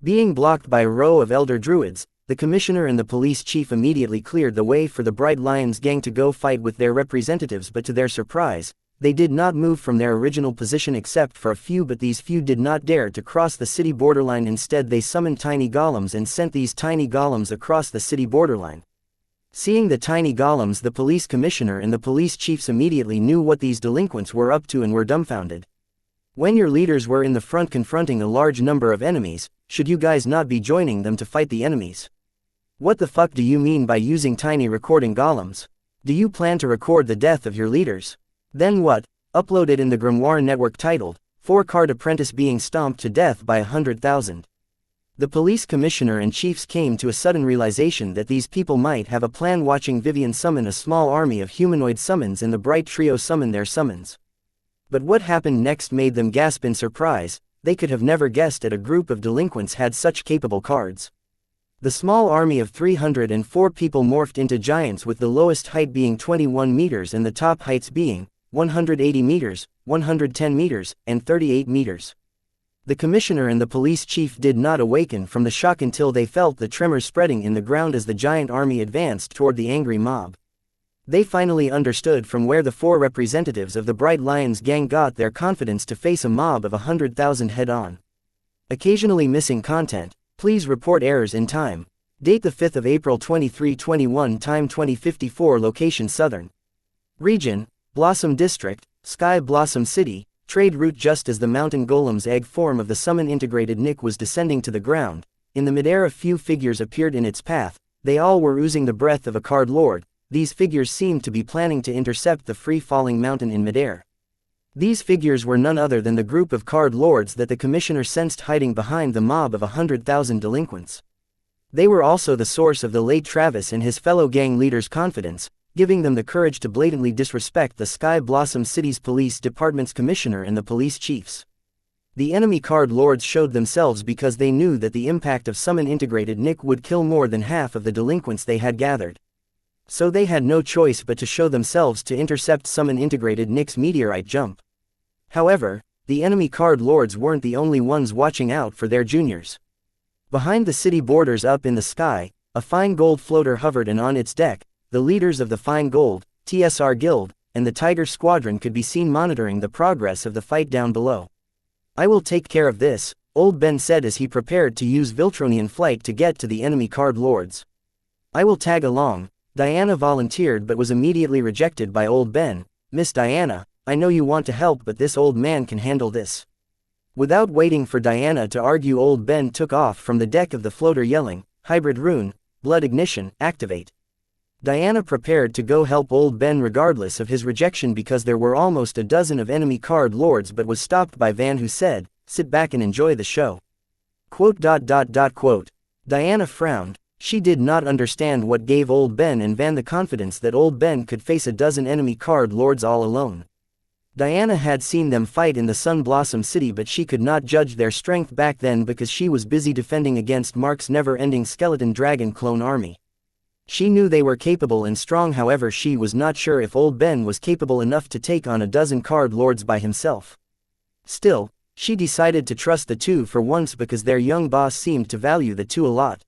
Being blocked by a row of elder druids, the commissioner and the police chief immediately cleared the way for the Bright Lions gang to go fight with their representatives, but to their surprise, they did not move from their original position except for a few, but these few did not dare to cross the city borderline. Instead they summoned tiny golems and sent these tiny golems across the city borderline. Seeing the tiny golems, the police commissioner and the police chiefs immediately knew what these delinquents were up to and were dumbfounded. When your leaders were in the front confronting a large number of enemies, should you guys not be joining them to fight the enemies? What the fuck do you mean by using tiny recording golems? Do you plan to record the death of your leaders? Then what? Uploaded in the Grimoire network titled, 4 Card Apprentice being stomped to death by 100,000. The police commissioner and chiefs came to a sudden realization that these people might have a plan. Watching Vivian summon a small army of humanoid summons and the Bright Trio summon their summons. But what happened next made them gasp in surprise. They could have never guessed that a group of delinquents had such capable cards. The small army of 304 people morphed into giants, with the lowest height being 21 meters and the top heights being 180 meters, 110 meters, and 38 meters. The commissioner and the police chief did not awaken from the shock until they felt the tremors spreading in the ground as the giant army advanced toward the angry mob. They finally understood from where the 4 representatives of the Bright Lions gang got their confidence to face a mob of 100,000 head-on. Occasionally missing content. Please report errors in time. Date the 5th of April 2321. Time 2054. Location Southern Region, Blossom District, Sky Blossom City. Trade route. Just as the mountain golem's egg form of the summon integrated Nick was descending to the ground, in the midair a few figures appeared in its path. They all were oozing the breath of a card lord. These figures seemed to be planning to intercept the free-falling mountain in midair. These figures were none other than the group of card lords that the commissioner sensed hiding behind the mob of 100,000 delinquents. They were also the source of the late Travis and his fellow gang leaders' confidence, giving them the courage to blatantly disrespect the Sky Blossom City's police department's commissioner and the police chiefs. The enemy card lords showed themselves because they knew that the impact of summon integrated Nick would kill more than half of the delinquents they had gathered. So they had no choice but to show themselves to intercept summon integrated Nick's meteorite jump. However, the enemy card lords weren't the only ones watching out for their juniors. Behind the city borders up in the sky, a fine gold floater hovered, and on its deck, the leaders of the Fine Gold, TSR Guild, and the Tiger Squadron could be seen monitoring the progress of the fight down below. I will take care of this, Old Ben said as he prepared to use Viltronian flight to get to the enemy card lords. I will tag along, Diana volunteered but was immediately rejected by Old Ben. Miss Diana, I know you want to help, but this old man can handle this. Without waiting for Diana to argue, Old Ben took off from the deck of the floater yelling, Hybrid Rune, Blood Ignition, activate. Diana prepared to go help Old Ben regardless of his rejection because there were almost a dozen of enemy card lords, but was stopped by Van, who said, sit back and enjoy the show. Quote. Diana frowned. She did not understand what gave Old Ben and Van the confidence that Old Ben could face a dozen enemy card lords all alone. Diana had seen them fight in the Sun Blossom City, but she could not judge their strength back then because she was busy defending against Mark's never-ending skeleton dragon clone army. She knew they were capable and strong, however she was not sure if Old Ben was capable enough to take on a dozen card lords by himself. Still, she decided to trust the two for once because their young boss seemed to value the two a lot.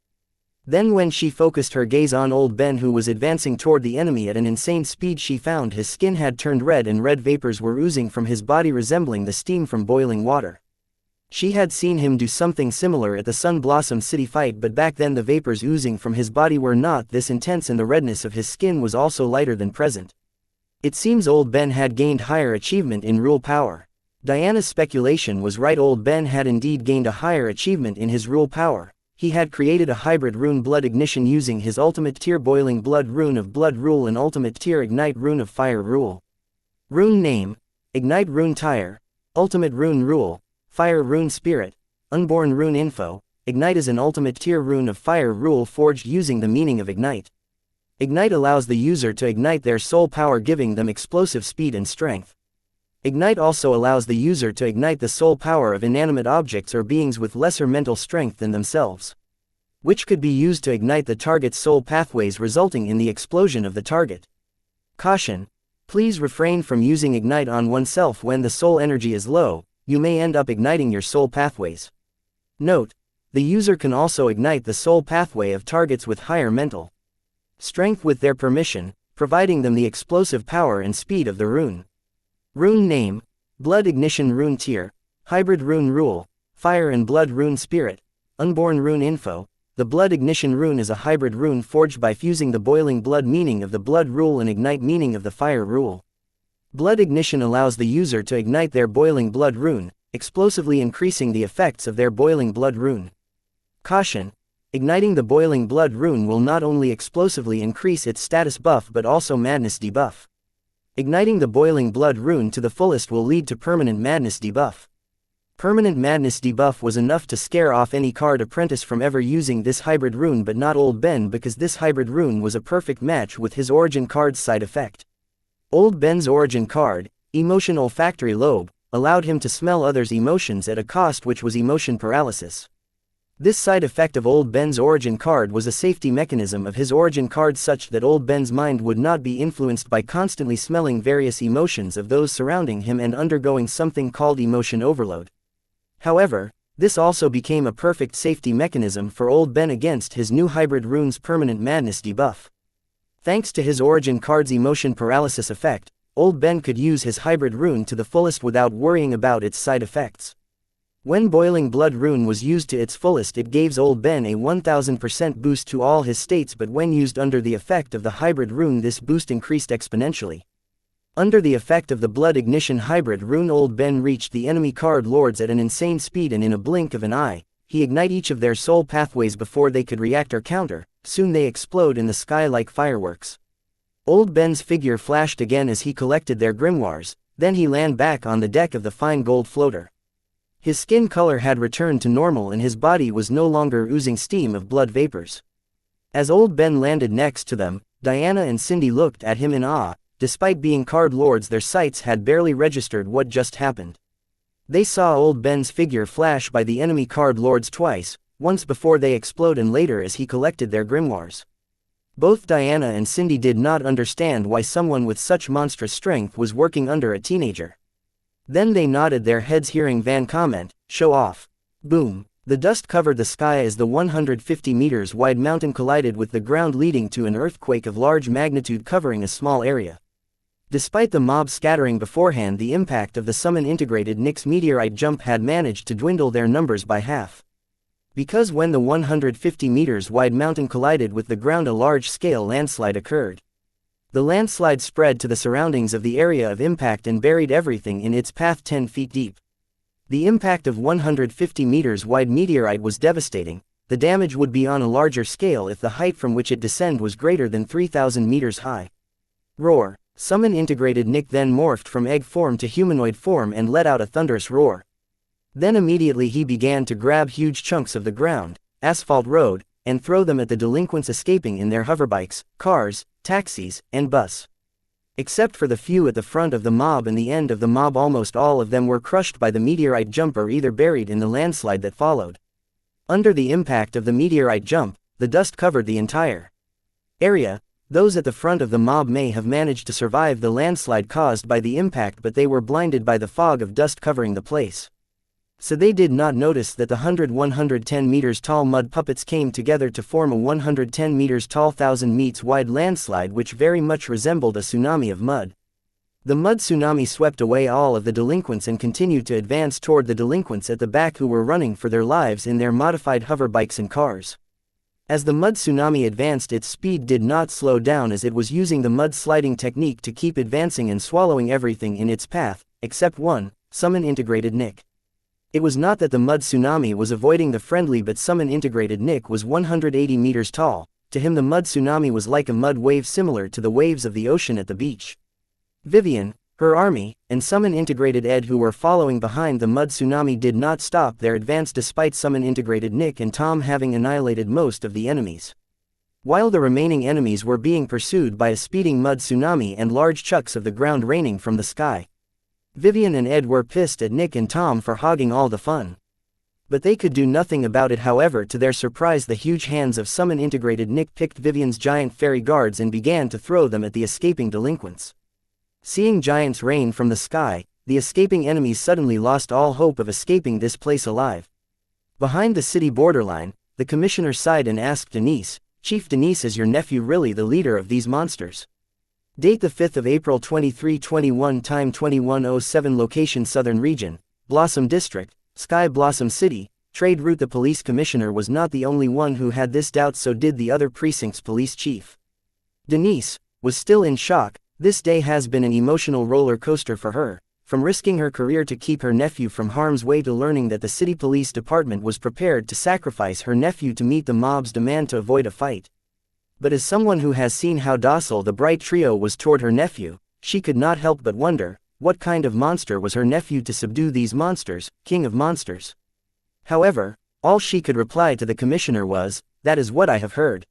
Then when she focused her gaze on Old Ben, who was advancing toward the enemy at an insane speed, she found his skin had turned red and red vapors were oozing from his body resembling the steam from boiling water. She had seen him do something similar at the Sun Blossom City fight, but back then the vapors oozing from his body were not this intense and the redness of his skin was also lighter than present. It seems Old Ben had gained higher achievement in rule power. Diana's speculation was right, Old Ben had indeed gained a higher achievement in his rule power. He had created a hybrid rune Blood Ignition using his ultimate tier Boiling Blood rune of Blood Rule and ultimate tier Ignite rune of Fire Rule. Rune name: Ignite Rune Tire, Ultimate Rune Rule, Fire Rune Spirit, Unborn Rune Info. Ignite is an ultimate tier rune of fire rule forged using the meaning of ignite. Ignite allows the user to ignite their soul power, giving them explosive speed and strength. Ignite also allows the user to ignite the soul power of inanimate objects or beings with lesser mental strength than themselves, which could be used to ignite the target's soul pathways, resulting in the explosion of the target. Caution: please refrain from using ignite on oneself when the soul energy is low. You may end up igniting your soul pathways. Note: the user can also ignite the soul pathway of targets with higher mental strength with their permission, providing them the explosive power and speed of the rune. Rune name: Blood Ignition Rune Tier, Hybrid Rune Rule, Fire and Blood Rune Spirit, Unborn Rune Info. The Blood Ignition rune is a hybrid rune forged by fusing the boiling blood meaning of the blood rule and ignite meaning of the fire rule. Blood Ignition allows the user to ignite their boiling blood rune, explosively increasing the effects of their boiling blood rune. Caution: igniting the boiling blood rune will not only explosively increase its status buff but also madness debuff. Igniting the boiling blood rune to the fullest will lead to permanent madness debuff. Permanent madness debuff was enough to scare off any card apprentice from ever using this hybrid rune, but not Old Ben, because this hybrid rune was a perfect match with his origin card's side effect. Old Ben's origin card, Emotion Olfactory Lobe, allowed him to smell others' emotions at a cost which was emotion paralysis. This side effect of Old Ben's origin card was a safety mechanism of his origin card, such that Old Ben's mind would not be influenced by constantly smelling various emotions of those surrounding him and undergoing something called emotion overload. However, this also became a perfect safety mechanism for Old Ben against his new hybrid rune's permanent madness debuff. Thanks to his origin card's emotion paralysis effect, Old Ben could use his hybrid rune to the fullest without worrying about its side effects. When Boiling Blood rune was used to its fullest, it gave Old Ben a 1000% boost to all his states, but when used under the effect of the hybrid rune, this boost increased exponentially. Under the effect of the Blood Ignition hybrid rune, Old Ben reached the enemy card lords at an insane speed, and in a blink of an eye, he ignited each of their soul pathways before they could react or counter. Soon they explode in the sky like fireworks. Old Ben's figure flashed again as he collected their grimoires, then he landed back on the deck of the fine gold floater. His skin color had returned to normal and his body was no longer oozing steam of blood vapors. As Old Ben landed next to them, Diana and Cindy looked at him in awe. Despite being card lords, their sights had barely registered what just happened. They saw Old Ben's figure flash by the enemy card lords twice, once before they explode and later as he collected their grimoires. Both Diana and Cindy did not understand why someone with such monstrous strength was working under a teenager. Then they nodded their heads, hearing Van comment, "Show off." Boom. The dust covered the sky as the 150 meters wide mountain collided with the ground, leading to an earthquake of large magnitude covering a small area. Despite the mob scattering beforehand, the impact of the Summon Integrated Nick's meteorite jump had managed to dwindle their numbers by half. Because when the 150 meters wide mountain collided with the ground, a large-scale landslide occurred. The landslide spread to the surroundings of the area of impact and buried everything in its path 10 feet deep. The impact of 150 meters wide meteorite was devastating. The damage would be on a larger scale if the height from which it descended was greater than 3,000 meters high. Roar. Summon Integrated Nick then morphed from egg form to humanoid form and let out a thunderous roar. Then immediately he began to grab huge chunks of the ground, asphalt road, and throw them at the delinquents escaping in their hoverbikes, cars, taxis, and bus. Except for the few at the front of the mob and the end of the mob, almost all of them were crushed by the meteorite jump or either buried in the landslide that followed. Under the impact of the meteorite jump, the dust covered the entire area. Those at the front of the mob may have managed to survive the landslide caused by the impact, but they were blinded by the fog of dust covering the place. So they did not notice that the 110 meters tall mud puppets came together to form a 110 meters tall 1,000 meters wide landslide, which very much resembled a tsunami of mud. The mud tsunami swept away all of the delinquents and continued to advance toward the delinquents at the back, who were running for their lives in their modified hover bikes and cars. As the mud tsunami advanced, its speed did not slow down, as it was using the mud sliding technique to keep advancing and swallowing everything in its path, except one, Summon Integrated Nick. It was not that the mud tsunami was avoiding the friendly, but Summon Integrated Nick was 180 meters tall. To him the mud tsunami was like a mud wave, similar to the waves of the ocean at the beach. Vivian, Her army, and Summon Integrated Ed who were following behind the mud tsunami did not stop their advance despite Summon Integrated Nick and Tom having annihilated most of the enemies. While the remaining enemies were being pursued by a speeding mud tsunami and large chunks of the ground raining from the sky. Vivian and Ed were pissed at Nick and Tom for hogging all the fun. But they could do nothing about it. However, to their surprise, the huge hands of Summon Integrated Nick picked Vivian's giant fairy guards and began to throw them at the escaping delinquents. Seeing giants rain from the sky, the escaping enemies suddenly lost all hope of escaping this place alive. Behind the city borderline, the commissioner sighed and asked Denise, "Chief Denise, is your nephew really the leader of these monsters?" Date the 5th of April 2321, time 2107, location Southern Region, Blossom District, Sky Blossom City, trade route. The police commissioner was not the only one who had this doubt, so did the other precinct's police chief. Denise was still in shock. This day has been an emotional roller coaster for her, from risking her career to keep her nephew from harm's way to learning that the city police department was prepared to sacrifice her nephew to meet the mob's demand to avoid a fight. But as someone who has seen how docile the bright trio was toward her nephew, she could not help but wonder, what kind of monster was her nephew to subdue these monsters, king of monsters? However, all she could reply to the commissioner was, "That is what I have heard."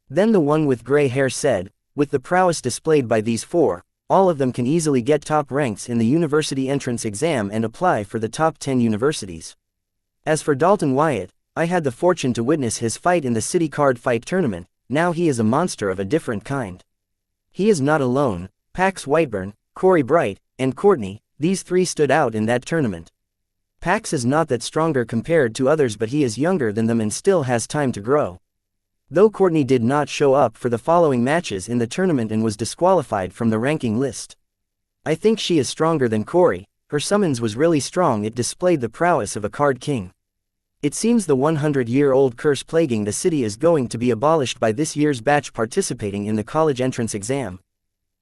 Then the one with gray hair said, "With the prowess displayed by these four, all of them can easily get top ranks in the university entrance exam and apply for the top 10 universities. As for Dalton Wyatt, I had the fortune to witness his fight in the city card fight tournament. Now he is a monster of a different kind. He is not alone. Pax Whiteburn, Corey Bright, and Courtney, these three stood out in that tournament. Pax is not that stronger compared to others, but he is younger than them and still has time to grow. Though Courtney did not show up for the following matches in the tournament and was disqualified from the ranking list. I think she is stronger than Corey. Her summons was really strong. It displayed the prowess of a card king. It seems the 100-year-old curse plaguing the city is going to be abolished by this year's batch participating in the college entrance exam."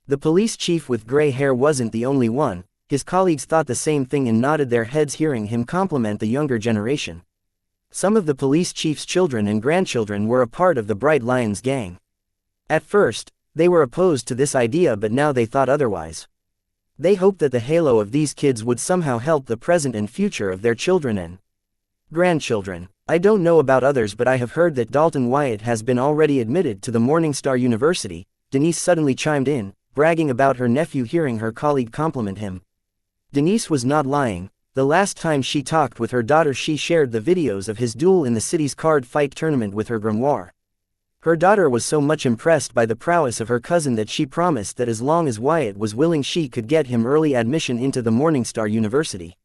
The police chief with gray hair wasn't the only one. His colleagues thought the same thing and nodded their heads hearing him compliment the younger generation. Some of the police chief's children and grandchildren were a part of the Bright Lions gang. At first, they were opposed to this idea, but now they thought otherwise. They hoped that the halo of these kids would somehow help the present and future of their children and grandchildren. I don't know about others, but I have heard that Dalton Wyatt has been already admitted to the Morningstar University. Denise suddenly chimed in, bragging about her nephew hearing her colleague compliment him. Denise was not lying. The last time she talked with her daughter, she shared the videos of his duel in the city's card fight tournament with her grimoire. Her daughter was so much impressed by the prowess of her cousin that she promised that as long as Wyatt was willing, she could get him early admission into the Morningstar University.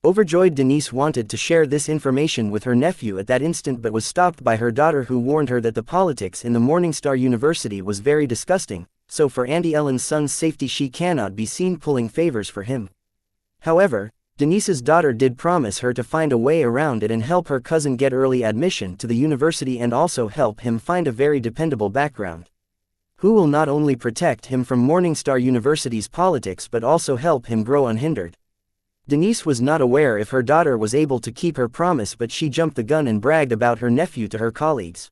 Overjoyed, Denise wanted to share this information with her nephew at that instant, but was stopped by her daughter, who warned her that the politics in the Morningstar University was very disgusting, so for Auntie Ellen's son's safety she cannot be seen pulling favors for him. However, Denise's daughter did promise her to find a way around it and help her cousin get early admission to the university and also help him find a very dependable background, who will not only protect him from Morningstar University's politics but also help him grow unhindered. Denise was not aware if her daughter was able to keep her promise, but she jumped the gun and bragged about her nephew to her colleagues.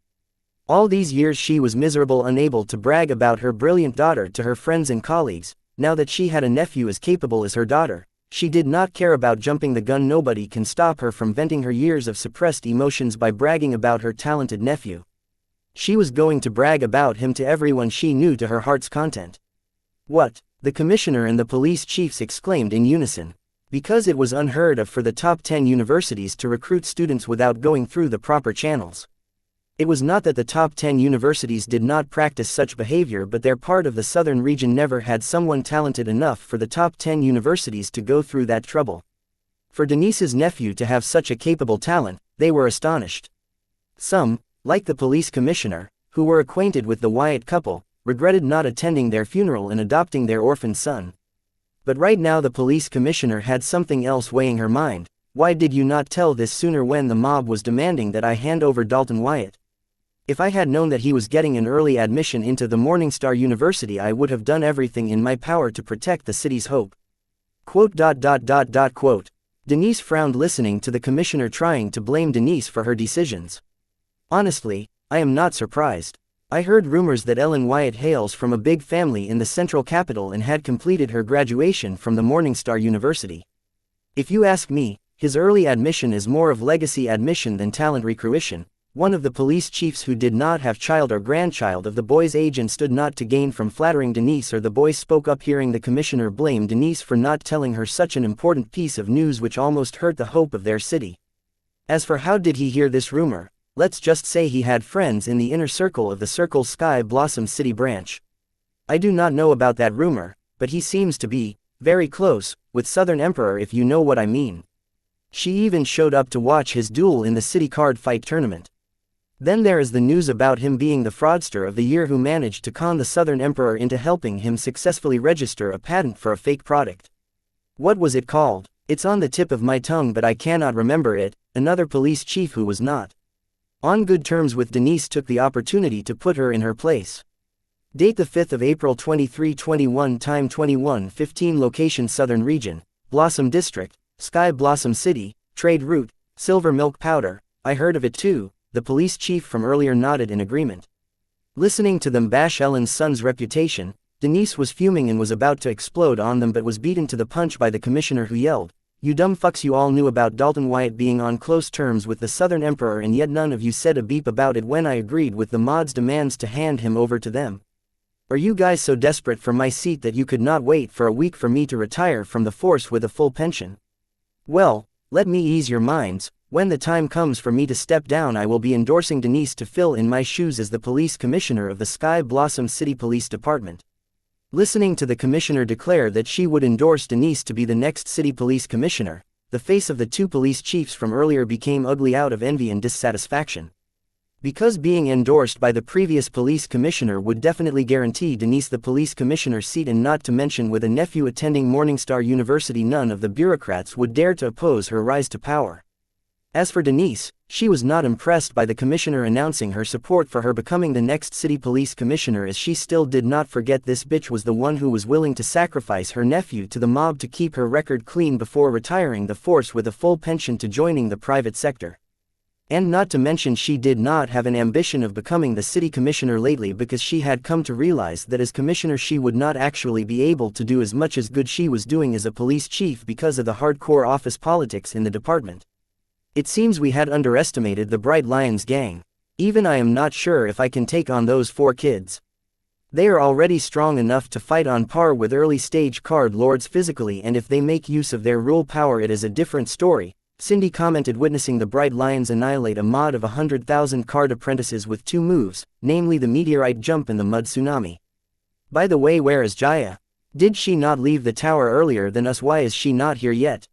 All these years she was miserable, unable to brag about her brilliant daughter to her friends and colleagues. Now that she had a nephew as capable as her daughter, she did not care about jumping the gun. Nobody can stop her from venting her years of suppressed emotions by bragging about her talented nephew. She was going to brag about him to everyone she knew, to her heart's content. "What?" the commissioner and the police chiefs exclaimed in unison. Because it was unheard of for the top 10 universities to recruit students without going through the proper channels. It was not that the top 10 universities did not practice such behavior, but their part of the southern region never had someone talented enough for the top 10 universities to go through that trouble. For Denise's nephew to have such a capable talent, they were astonished. Some, like the police commissioner, who were acquainted with the Wyatt couple, regretted not attending their funeral and adopting their orphan son. But right now the police commissioner had something else weighing her mind. Why did you not tell this sooner when the mob was demanding that I hand over Dalton Wyatt? If I had known that he was getting an early admission into the Morningstar University, I would have done everything in my power to protect the city's hope. Quote. Denise frowned, listening to the commissioner trying to blame Denise for her decisions. Honestly, I am not surprised. I heard rumors that Ellen Wyatt hails from a big family in the central capital and had completed her graduation from the Morningstar University. If you ask me, his early admission is more of legacy admission than talent recruition. One of the police chiefs who did not have child or grandchild of the boy's age and stood not to gain from flattering Denise, or the boy spoke up hearing the commissioner blame Denise for not telling her such an important piece of news which almost hurt the hope of their city. As for how did he hear this rumor, let's just say he had friends in the inner circle of the Circle Sky Blossom City branch. I do not know about that rumor, but he seems to be very close with Southern Emperor, if you know what I mean. She even showed up to watch his duel in the city card fight tournament. Then there is the news about him being the fraudster of the year who managed to con the Southern Emperor into helping him successfully register a patent for a fake product. What was it called? It's on the tip of my tongue but I cannot remember it. Another police chief who was not on good terms with Denise took the opportunity to put her in her place. Date the 5th of April 2321, time 21:15, location Southern Region, Blossom District, Sky Blossom City, trade route, silver milk powder. I heard of it too, the police chief from earlier nodded in agreement. Listening to them bash Ellen's son's reputation, Denise was fuming and was about to explode on them but was beaten to the punch by the commissioner who yelled, "You dumb fucks, you all knew about Dalton Wyatt being on close terms with the Southern Emperor and yet none of you said a beep about it when I agreed with the mod's demands to hand him over to them. Are you guys so desperate for my seat that you could not wait for a week for me to retire from the force with a full pension? Well, let me ease your minds. When the time comes for me to step down, I will be endorsing Denise to fill in my shoes as the police commissioner of the Sky Blossom City Police Department." Listening to the commissioner declare that she would endorse Denise to be the next city police commissioner, the face of the two police chiefs from earlier became ugly out of envy and dissatisfaction. Because being endorsed by the previous police commissioner would definitely guarantee Denise the police commissioner's seat, and not to mention with a nephew attending Morningstar University, none of the bureaucrats would dare to oppose her rise to power. As for Denise, she was not impressed by the commissioner announcing her support for her becoming the next city police commissioner, as she still did not forget this bitch was the one who was willing to sacrifice her nephew to the mob to keep her record clean before retiring the force with a full pension to joining the private sector. And not to mention she did not have an ambition of becoming the city commissioner lately, because she had come to realize that as commissioner she would not actually be able to do as much as good she was doing as a police chief because of the hardcore office politics in the department. It seems we had underestimated the Bright Lions gang. Even I am not sure if I can take on those 4 kids. They are already strong enough to fight on par with early stage card lords physically, and if they make use of their rule power it is a different story, Cindy commented, witnessing the Bright Lions annihilate a mod of 100,000 card apprentices with 2 moves, namely the meteorite jump and the mud tsunami. By the way, where is Jaya? Did she not leave the tower earlier than us? Why is she not here yet?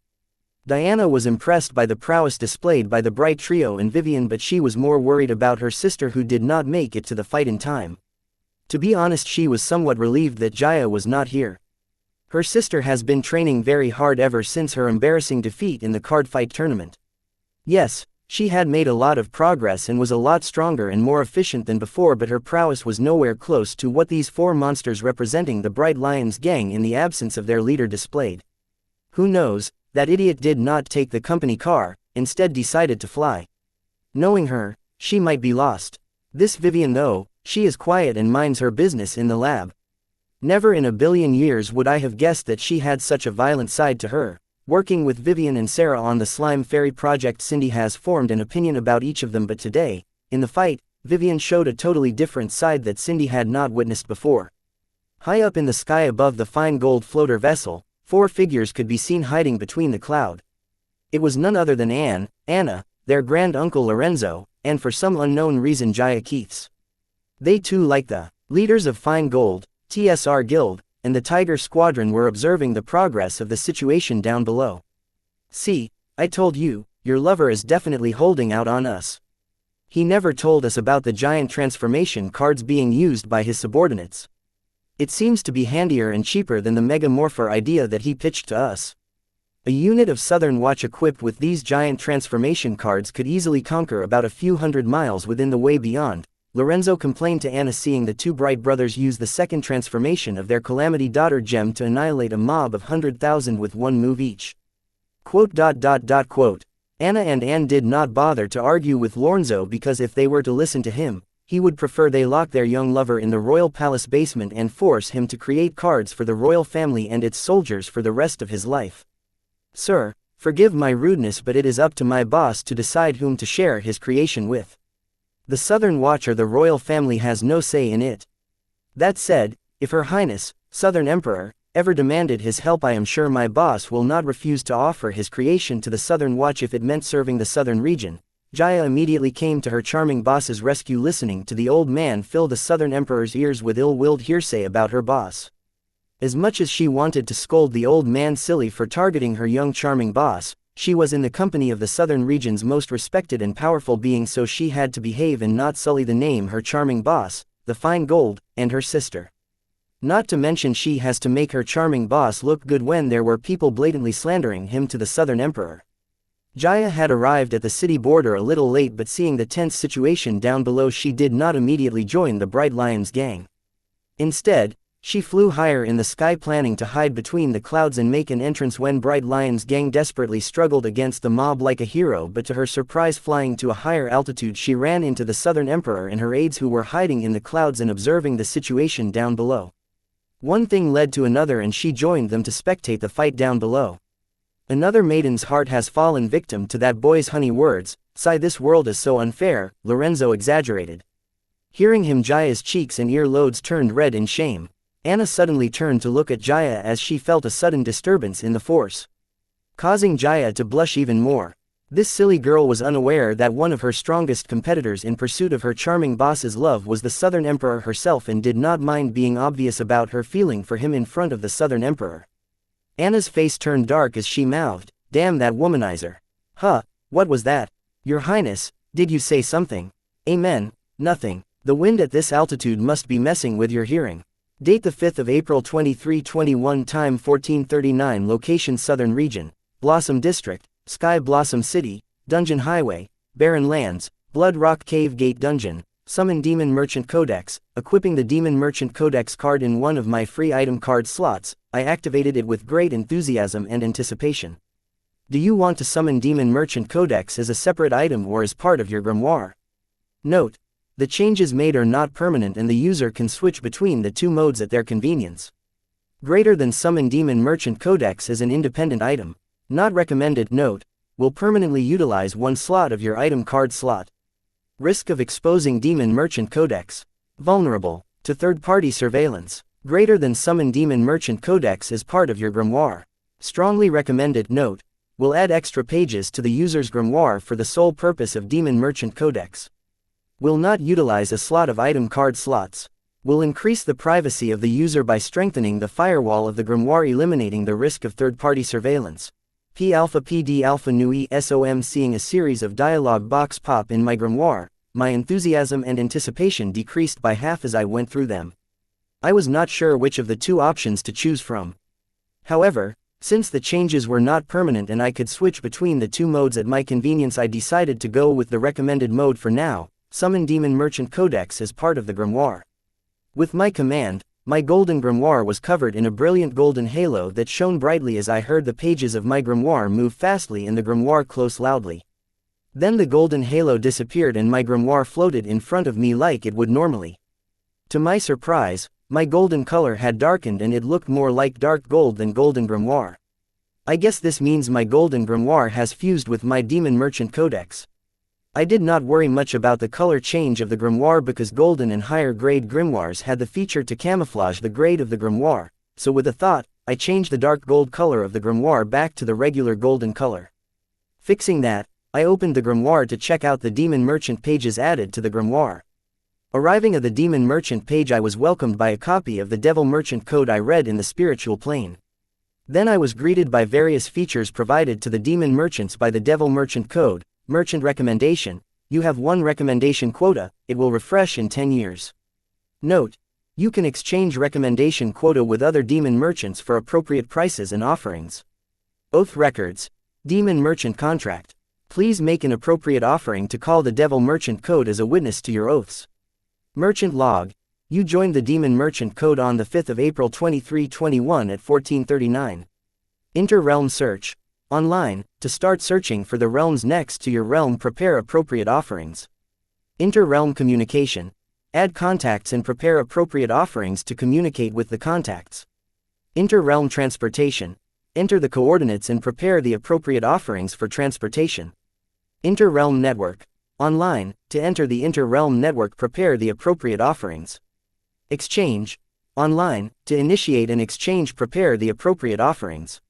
Diana was impressed by the prowess displayed by the Bright Trio and Vivian, but she was more worried about her sister who did not make it to the fight in time. To be honest, she was somewhat relieved that Jaya was not here. Her sister has been training very hard ever since her embarrassing defeat in the card fight tournament. Yes, she had made a lot of progress and was a lot stronger and more efficient than before, but her prowess was nowhere close to what these 4 monsters representing the Bright Lions gang in the absence of their leader displayed. Who knows? That idiot did not take the company car, instead decided to fly. Knowing her, she might be lost. This Vivian though, she is quiet and minds her business in the lab. Never in a billion years would I have guessed that she had such a violent side to her. Working with Vivian and Sarah on the Slime Fairy project, Cindy has formed an opinion about each of them, but today, in the fight, Vivian showed a totally different side that Cindy had not witnessed before. High up in the sky above the fine gold floater vessel, 4 figures could be seen hiding between the cloud. It was none other than Anna, their grand-uncle Lorenzo, and for some unknown reason Jaya Keiths. They too, like the leaders of Fine Gold, TSR Guild, and the Tiger Squadron, were observing the progress of the situation down below. "See, I told you, your lover is definitely holding out on us. He never told us about the giant transformation cards being used by his subordinates. It seems to be handier and cheaper than the Mega Morpher idea that he pitched to us. A unit of Southern Watch equipped with these giant transformation cards could easily conquer about a few hundred miles within the way beyond," Lorenzo complained to Anna, seeing the 2 Bright brothers use the second transformation of their Calamity Daughter gem to annihilate a mob of 100,000 with 1 move each. Quote. Anna and Anne did not bother to argue with Lorenzo, because if they were to listen to him, he would prefer they lock their young lover in the royal palace basement and force him to create cards for the royal family and its soldiers for the rest of his life. Sir, forgive my rudeness, but it is up to my boss to decide whom to share his creation with. The Southern Watch or the royal family has no say in it. That said, if Her Highness, Southern Emperor, ever demanded his help, I am sure my boss will not refuse to offer his creation to the Southern Watch if it meant serving the Southern region. Jaya immediately came to her charming boss's rescue. Listening to the old man fill the Southern Emperor's ears with ill-willed hearsay about her boss. As much as she wanted to scold the old man silly for targeting her young charming boss, she was in the company of the Southern region's most respected and powerful being, so she had to behave and not sully the name her charming boss, the fine gold, and her sister. Not to mention she has to make her charming boss look good when there were people blatantly slandering him to the Southern Emperor. Jaya had arrived at the city border a little late, but seeing the tense situation down below, she did not immediately join the Bright Lions gang. Instead, she flew higher in the sky, planning to hide between the clouds and make an entrance when Bright Lions gang desperately struggled against the mob like a hero. But to her surprise, flying to a higher altitude, she ran into the Southern Emperor and her aides, who were hiding in the clouds and observing the situation down below. One thing led to another and she joined them to spectate the fight down below. Another maiden's heart has fallen victim to that boy's honey words. Sigh, this world is so unfair, Lorenzo exaggerated. Hearing him, Jaya's cheeks and earlobes turned red in shame. Anna suddenly turned to look at Jaya as she felt a sudden disturbance in the force, causing Jaya to blush even more. This silly girl was unaware that one of her strongest competitors in pursuit of her charming boss's love was the Southern Emperor herself, and did not mind being obvious about her feeling for him in front of the Southern Emperor. Anna's face turned dark as she mouthed, "Damn that womanizer." "Huh, what was that? Your Highness, did you say something?" "Amen, nothing. The wind at this altitude must be messing with your hearing." Date the 5th of April 2321, time 1439, location Southern Region, Blossom District, Sky Blossom City, Dungeon Highway, Barren Lands, Blood Rock Cave Gate Dungeon. Summon Demon Merchant Codex. Equipping the Demon Merchant Codex card in one of my free item card slots, I activated it with great enthusiasm and anticipation. Do you want to summon Demon Merchant Codex as a separate item or as part of your grimoire? Note: the changes made are not permanent and the user can switch between the two modes at their convenience. Greater than Summon Demon Merchant Codex as an independent item. Not recommended. Note: will permanently utilize one slot of your item card slot. Risk of exposing Demon Merchant Codex. Vulnerable to third-party surveillance. Greater than Summon Demon Merchant Codex as part of your grimoire. Strongly recommended. Note: will add extra pages to the user's grimoire for the sole purpose of Demon Merchant Codex. Will not utilize a slot of item card slots. Will increase the privacy of the user by strengthening the firewall of the grimoire, eliminating the risk of third-party surveillance. P Alpha PD Alpha Nui SOM. Seeing a series of dialogue box pop in my grimoire, my enthusiasm and anticipation decreased by half as I went through them. I was not sure which of the two options to choose from. However, since the changes were not permanent and I could switch between the two modes at my convenience, I decided to go with the recommended mode for now: Summon Demon Merchant Codex as part of the grimoire. With my command, my golden grimoire was covered in a brilliant golden halo that shone brightly as I heard the pages of my grimoire move fastly and the grimoire close loudly. Then the golden halo disappeared and my grimoire floated in front of me like it would normally. To my surprise, my golden color had darkened and it looked more like dark gold than golden grimoire. I guess this means my golden grimoire has fused with my Demon Merchant Codex. I did not worry much about the color change of the grimoire because golden and higher grade grimoires had the feature to camouflage the grade of the grimoire, so with a thought, I changed the dark gold color of the grimoire back to the regular golden color. Fixing that, I opened the grimoire to check out the Demon Merchant pages added to the grimoire. Arriving at the Demon Merchant page, I was welcomed by a copy of the Devil Merchant Code I read in the spiritual plane. Then I was greeted by various features provided to the Demon Merchants by the Devil Merchant Code. Merchant recommendation: you have one recommendation quota, it will refresh in 10 years. Note: you can exchange recommendation quota with other demon merchants for appropriate prices and offerings. Oath records. Demon Merchant contract. Please make an appropriate offering to call the Devil Merchant Code as a witness to your oaths. Merchant log. You joined the Demon Merchant Code on the 5th of April 2321 at 1439. Inter-realm search. Online, to start searching for the realms next to your realm, prepare appropriate offerings. Inter-realm communication. Add contacts and prepare appropriate offerings to communicate with the contacts. Inter-realm transportation. Enter the coordinates and prepare the appropriate offerings for transportation. Inter-realm network. Online, to enter the inter-realm network, prepare the appropriate offerings. Exchange. Online, to initiate an exchange, prepare the appropriate offerings.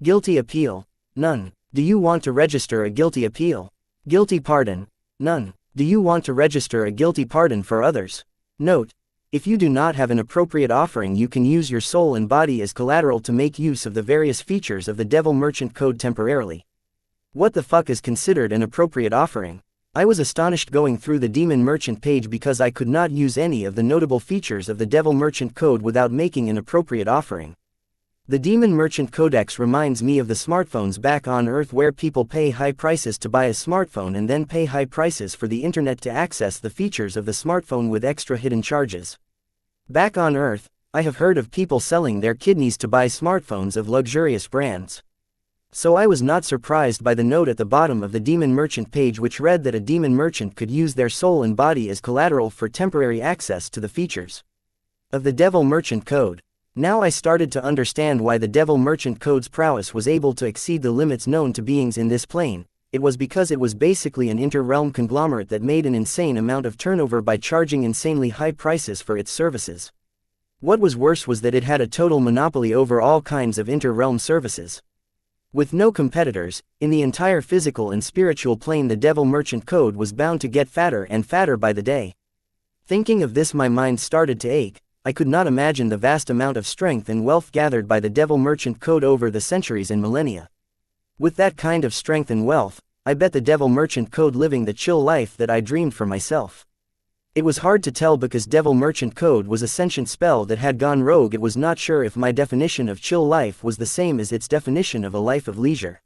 Guilty appeal. None. Do you want to register a guilty appeal? Guilty pardon. None. Do you want to register a guilty pardon for others? Note: if you do not have an appropriate offering, you can use your soul and body as collateral to make use of the various features of the Devil Merchant Code temporarily. What the fuck is considered an appropriate offering? I was astonished going through the Demon Merchant page because I could not use any of the notable features of the Devil Merchant Code without making an appropriate offering. The Demon Merchant Codex reminds me of the smartphones back on Earth, where people pay high prices to buy a smartphone and then pay high prices for the internet to access the features of the smartphone with extra hidden charges. Back on Earth, I have heard of people selling their kidneys to buy smartphones of luxurious brands. So I was not surprised by the note at the bottom of the Demon Merchant page, which read that a demon merchant could use their soul and body as collateral for temporary access to the features of the Devil Merchant Code. Now I started to understand why the Devil Merchant Code's prowess was able to exceed the limits known to beings in this plane. It was because it was basically an inter-realm conglomerate that made an insane amount of turnover by charging insanely high prices for its services. What was worse was that it had a total monopoly over all kinds of inter-realm services. With no competitors, in the entire physical and spiritual plane, the Devil Merchant Code was bound to get fatter and fatter by the day. Thinking of this, my mind started to ache. I could not imagine the vast amount of strength and wealth gathered by the Devil Merchant Code over the centuries and millennia. With that kind of strength and wealth, I bet the Devil Merchant Code living the chill life that I dreamed for myself. It was hard to tell because Devil Merchant Code was a sentient spell that had gone rogue. It was not sure if my definition of chill life was the same as its definition of a life of leisure.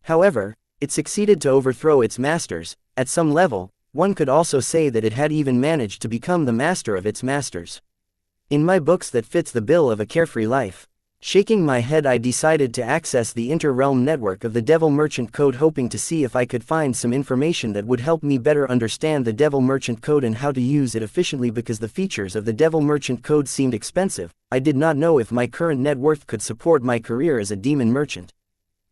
However, it succeeded to overthrow its masters. At some level, one could also say that it had even managed to become the master of its masters. In my books, that fits the bill of a carefree life. Shaking my head, I decided to access the inter-realm network of the Devil Merchant Code, hoping to see if I could find some information that would help me better understand the Devil Merchant Code and how to use it efficiently. Because the features of the Devil Merchant Code seemed expensive, I did not know if my current net worth could support my career as a demon merchant.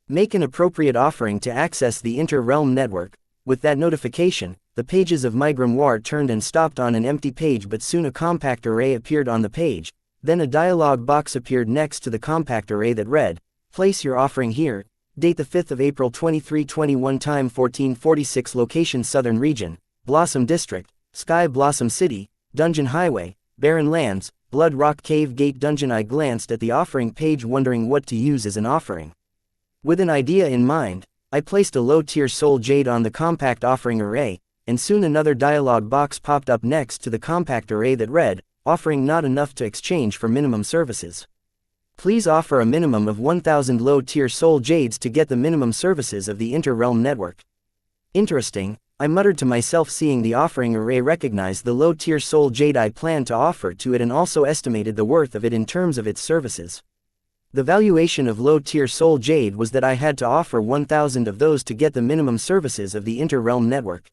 Make an appropriate offering to access the inter-realm network. With that notification, the pages of my grimoire turned and stopped on an empty page, but soon a compact array appeared on the page. Then a dialog box appeared next to the compact array that read, "Place your offering here. Date the 5th of April 2321, time 1446, location Southern Region, Blossom District, Sky Blossom City, Dungeon Highway, Barren Lands, Blood Rock Cave Gate Dungeon." I glanced at the offering page, wondering what to use as an offering. With an idea in mind, I placed a low-tier soul jade on the compact offering array, and soon another dialog box popped up next to the compact array that read, "Offering not enough to exchange for minimum services. Please offer a minimum of 1,000 low-tier soul jades to get the minimum services of the inter-realm network." Interesting, I muttered to myself, seeing the offering array recognize the low-tier soul jade I planned to offer to it and also estimated the worth of it in terms of its services. The valuation of low-tier soul jade was that I had to offer 1,000 of those to get the minimum services of the inter-realm network.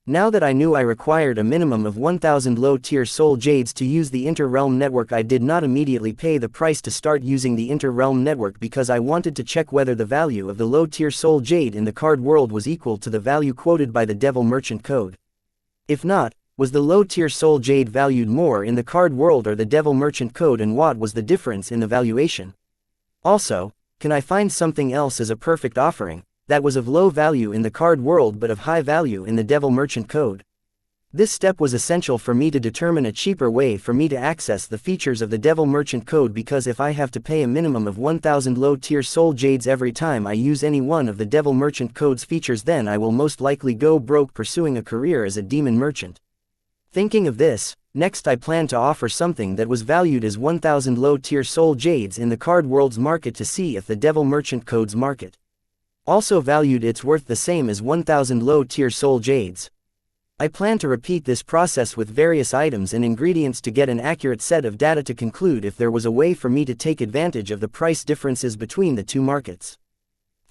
Now that I knew I required a minimum of 1,000 low-tier soul jades to use the inter-realm network, I did not immediately pay the price to start using the inter-realm network because I wanted to check whether the value of the low-tier soul jade in the card world was equal to the value quoted by the Devil Merchant Code. If not, was the low-tier soul jade valued more in the card world or the Devil Merchant Code, and what was the difference in the valuation? Also, can I find something else as a perfect offering that was of low value in the card world but of high value in the Devil Merchant Code? This step was essential for me to determine a cheaper way for me to access the features of the Devil Merchant Code, because if I have to pay a minimum of 1,000 low-tier soul jades every time I use any one of the Devil Merchant Code's features, then I will most likely go broke pursuing a career as a demon merchant. Thinking of this, next I planned to offer something that was valued as 1,000 low-tier soul jades in the card world's market to see if the Devil Merchant Code's market also valued its worth the same as 1,000 low-tier soul jades. I plan to repeat this process with various items and ingredients to get an accurate set of data to conclude if there was a way for me to take advantage of the price differences between the two markets.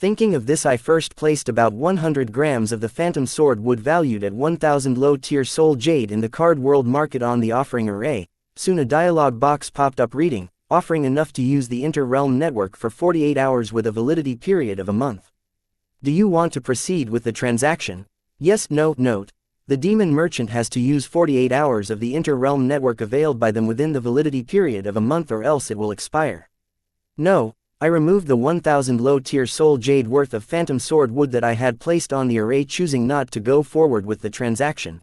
Thinking of this, I first placed about 100 grams of the phantom sword wood valued at 1000 low-tier soul jade in the card world market on the offering array. Soon a dialog box popped up reading, offering enough to use the inter-realm network for 48 hours with a validity period of a month. Do you want to proceed with the transaction? Yes, no. Note: the demon merchant has to use 48 hours of the inter-realm network availed by them within the validity period of a month, or else it will expire. No. I removed the 1000 low-tier soul jade worth of phantom sword wood that I had placed on the array, choosing not to go forward with the transaction.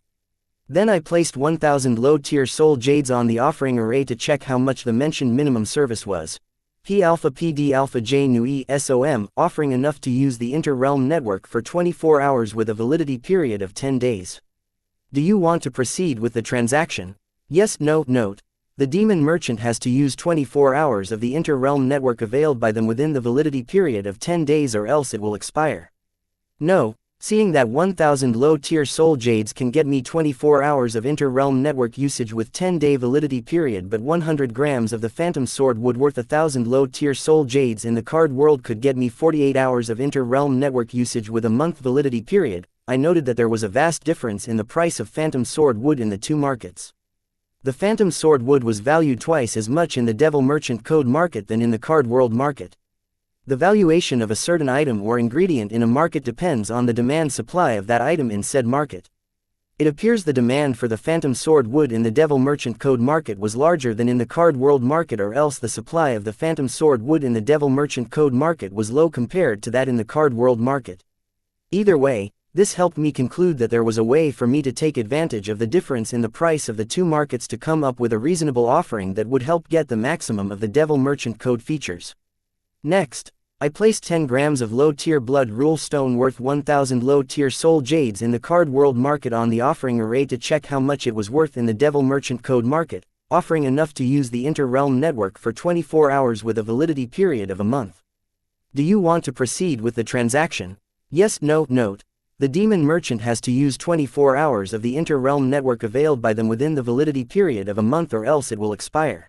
Then I placed 1000 low-tier soul jades on the offering array to check how much the mentioned minimum service was. P alpha PD alpha J nu E SOM, offering enough to use the inter-realm network for 24 hours with a validity period of 10 days. Do you want to proceed with the transaction? Yes, no. Note: the demon merchant has to use 24 hours of the inter-realm network availed by them within the validity period of 10 days, or else it will expire. No. Seeing that 1000 low-tier soul jades can get me 24 hours of inter-realm network usage with 10-day validity period, but 100 grams of the phantom sword wood worth 1000 low-tier soul jades in the card world could get me 48 hours of inter-realm network usage with a month validity period, I noted that there was a vast difference in the price of phantom sword wood in the two markets. The phantom sword wood was valued twice as much in the devil merchant code market than in the card world market. The valuation of a certain item or ingredient in a market depends on the demand-supply of that item in said market. It appears the demand for the phantom sword wood in the devil merchant code market was larger than in the card world market, or else the supply of the phantom sword wood in the devil merchant code market was low compared to that in the card world market. Either way, this helped me conclude that there was a way for me to take advantage of the difference in the price of the two markets to come up with a reasonable offering that would help get the maximum of the devil merchant code features. Next, I placed 10 grams of low-tier blood rule stone worth 1000 low-tier soul jades in the card world market on the offering array to check how much it was worth in the devil merchant code market, offering enough to use the inter-realm network for 24 hours with a validity period of a month. Do you want to proceed with the transaction? Yes, no. Note: the demon merchant has to use 24 hours of the inter-realm network availed by them within the validity period of a month, or else it will expire.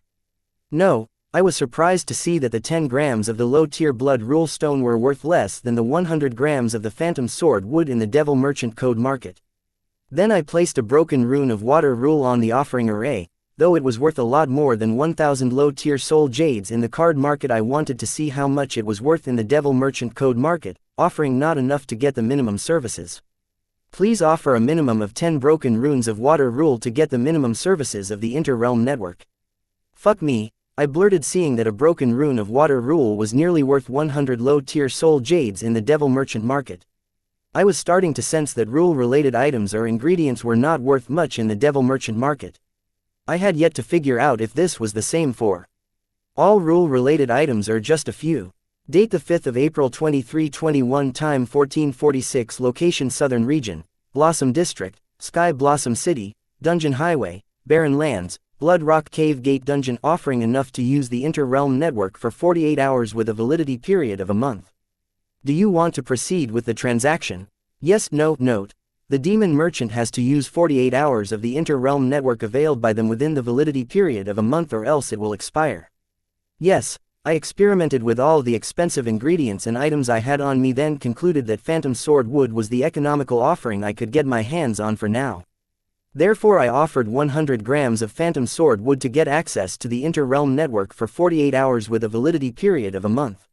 No. I was surprised to see that the 10 grams of the low-tier blood rule stone were worth less than the 100 grams of the phantom sword wood in the devil merchant code market. Then I placed a broken rune of water rule on the offering array. Though it was worth a lot more than 1000 low-tier soul jades in the card market, I wanted to see how much it was worth in the devil merchant code market, offering not enough to get the minimum services. Please offer a minimum of 10 broken runes of water rule to get the minimum services of the inter-realm network. Fuck me, I blurted, seeing that a broken rune of water rule was nearly worth 100 low-tier soul jades in the devil merchant market. I was starting to sense that rule-related items or ingredients were not worth much in the devil merchant market. I had yet to figure out if this was the same for all rule-related items or just a few. Date: the 5th of April 2321. Time: 1446. Location: Southern Region, Blossom District, Sky Blossom City, Dungeon Highway, Barren Lands, Blood Rock Cave Gate Dungeon. Offering enough to use the inter-realm network for 48 hours with a validity period of a month. Do you want to proceed with the transaction? Yes, no. Note: the demon merchant has to use 48 hours of the inter-realm network availed by them within the validity period of a month, or else it will expire. Yes, I experimented with all the expensive ingredients and items I had on me, then concluded that phantom sword wood was the economical offering I could get my hands on for now. Therefore I offered 100 grams of phantom sword wood to get access to the inter-realm network for 48 hours with a validity period of a month.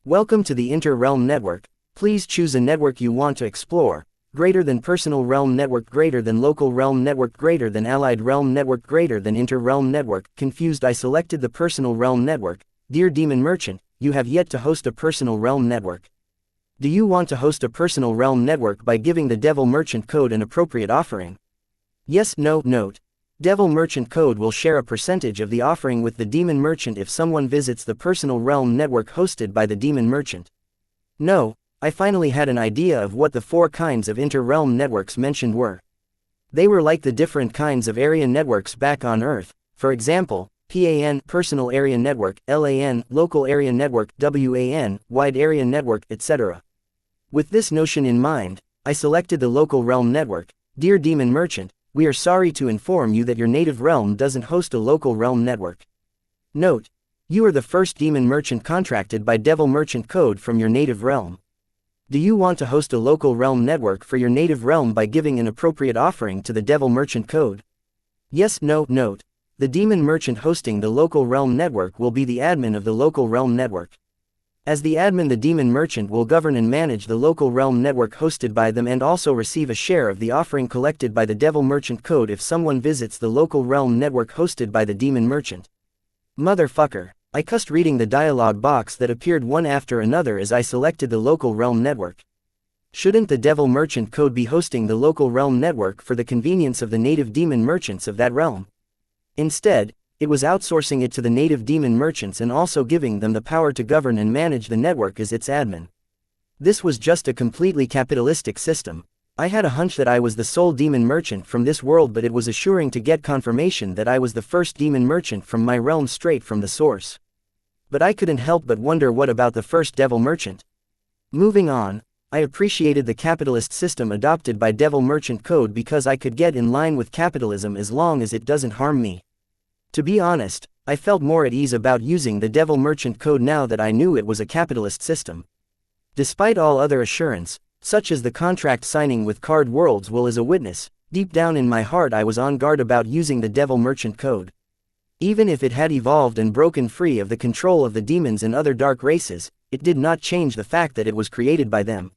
Welcome to the inter-realm network. Please choose a network you want to explore. Greater than personal realm network, greater than local realm network, greater than allied realm network, greater than inter-realm network. Confused, I selected the personal realm network. Dear demon merchant, you have yet to host a personal realm network. Do you want to host a personal realm network by giving the devil merchant code an appropriate offering? Yes, no. Note: devil merchant code will share a percentage of the offering with the demon merchant if someone visits the personal realm network hosted by the demon merchant. No. I finally had an idea of what the 4 kinds of inter-realm networks mentioned were. They were like the different kinds of area networks back on Earth. For example, PAN, Personal Area Network, LAN, Local Area Network, WAN, Wide Area Network, etc. With this notion in mind, I selected the Local Realm Network. Dear demon merchant, we are sorry to inform you that your native realm doesn't host a local realm network. Note: you are the first demon merchant contracted by devil merchant code from your native realm. Do you want to host a local realm network for your native realm by giving an appropriate offering to the Devil Merchant Code? Yes, no, note. The demon merchant hosting the local realm network will be the admin of the local realm network. As the admin, the demon merchant will govern and manage the local realm network hosted by them and also receive a share of the offering collected by the Devil Merchant Code if someone visits the local realm network hosted by the demon merchant. Motherfucker. I cussed reading the dialogue box that appeared one after another as I selected the local realm network. Shouldn't the Devil Merchant Code be hosting the local realm network for the convenience of the native demon merchants of that realm? Instead, it was outsourcing it to the native demon merchants and also giving them the power to govern and manage the network as its admin. This was just a completely capitalistic system. I had a hunch that I was the sole demon merchant from this world, but it was assuring to get confirmation that I was the first demon merchant from my realm straight from the source. But I couldn't help but wonder, what about the first devil merchant? Moving on, I appreciated the capitalist system adopted by Devil Merchant Code because I could get in line with capitalism as long as it doesn't harm me. To be honest, I felt more at ease about using the Devil Merchant Code now that I knew it was a capitalist system. Despite all other assurance, such as the contract signing with Card Worlds will as a witness, deep down in my heart I was on guard about using the Devil Merchant Code. Even if it had evolved and broken free of the control of the demons and other dark races, it did not change the fact that it was created by them.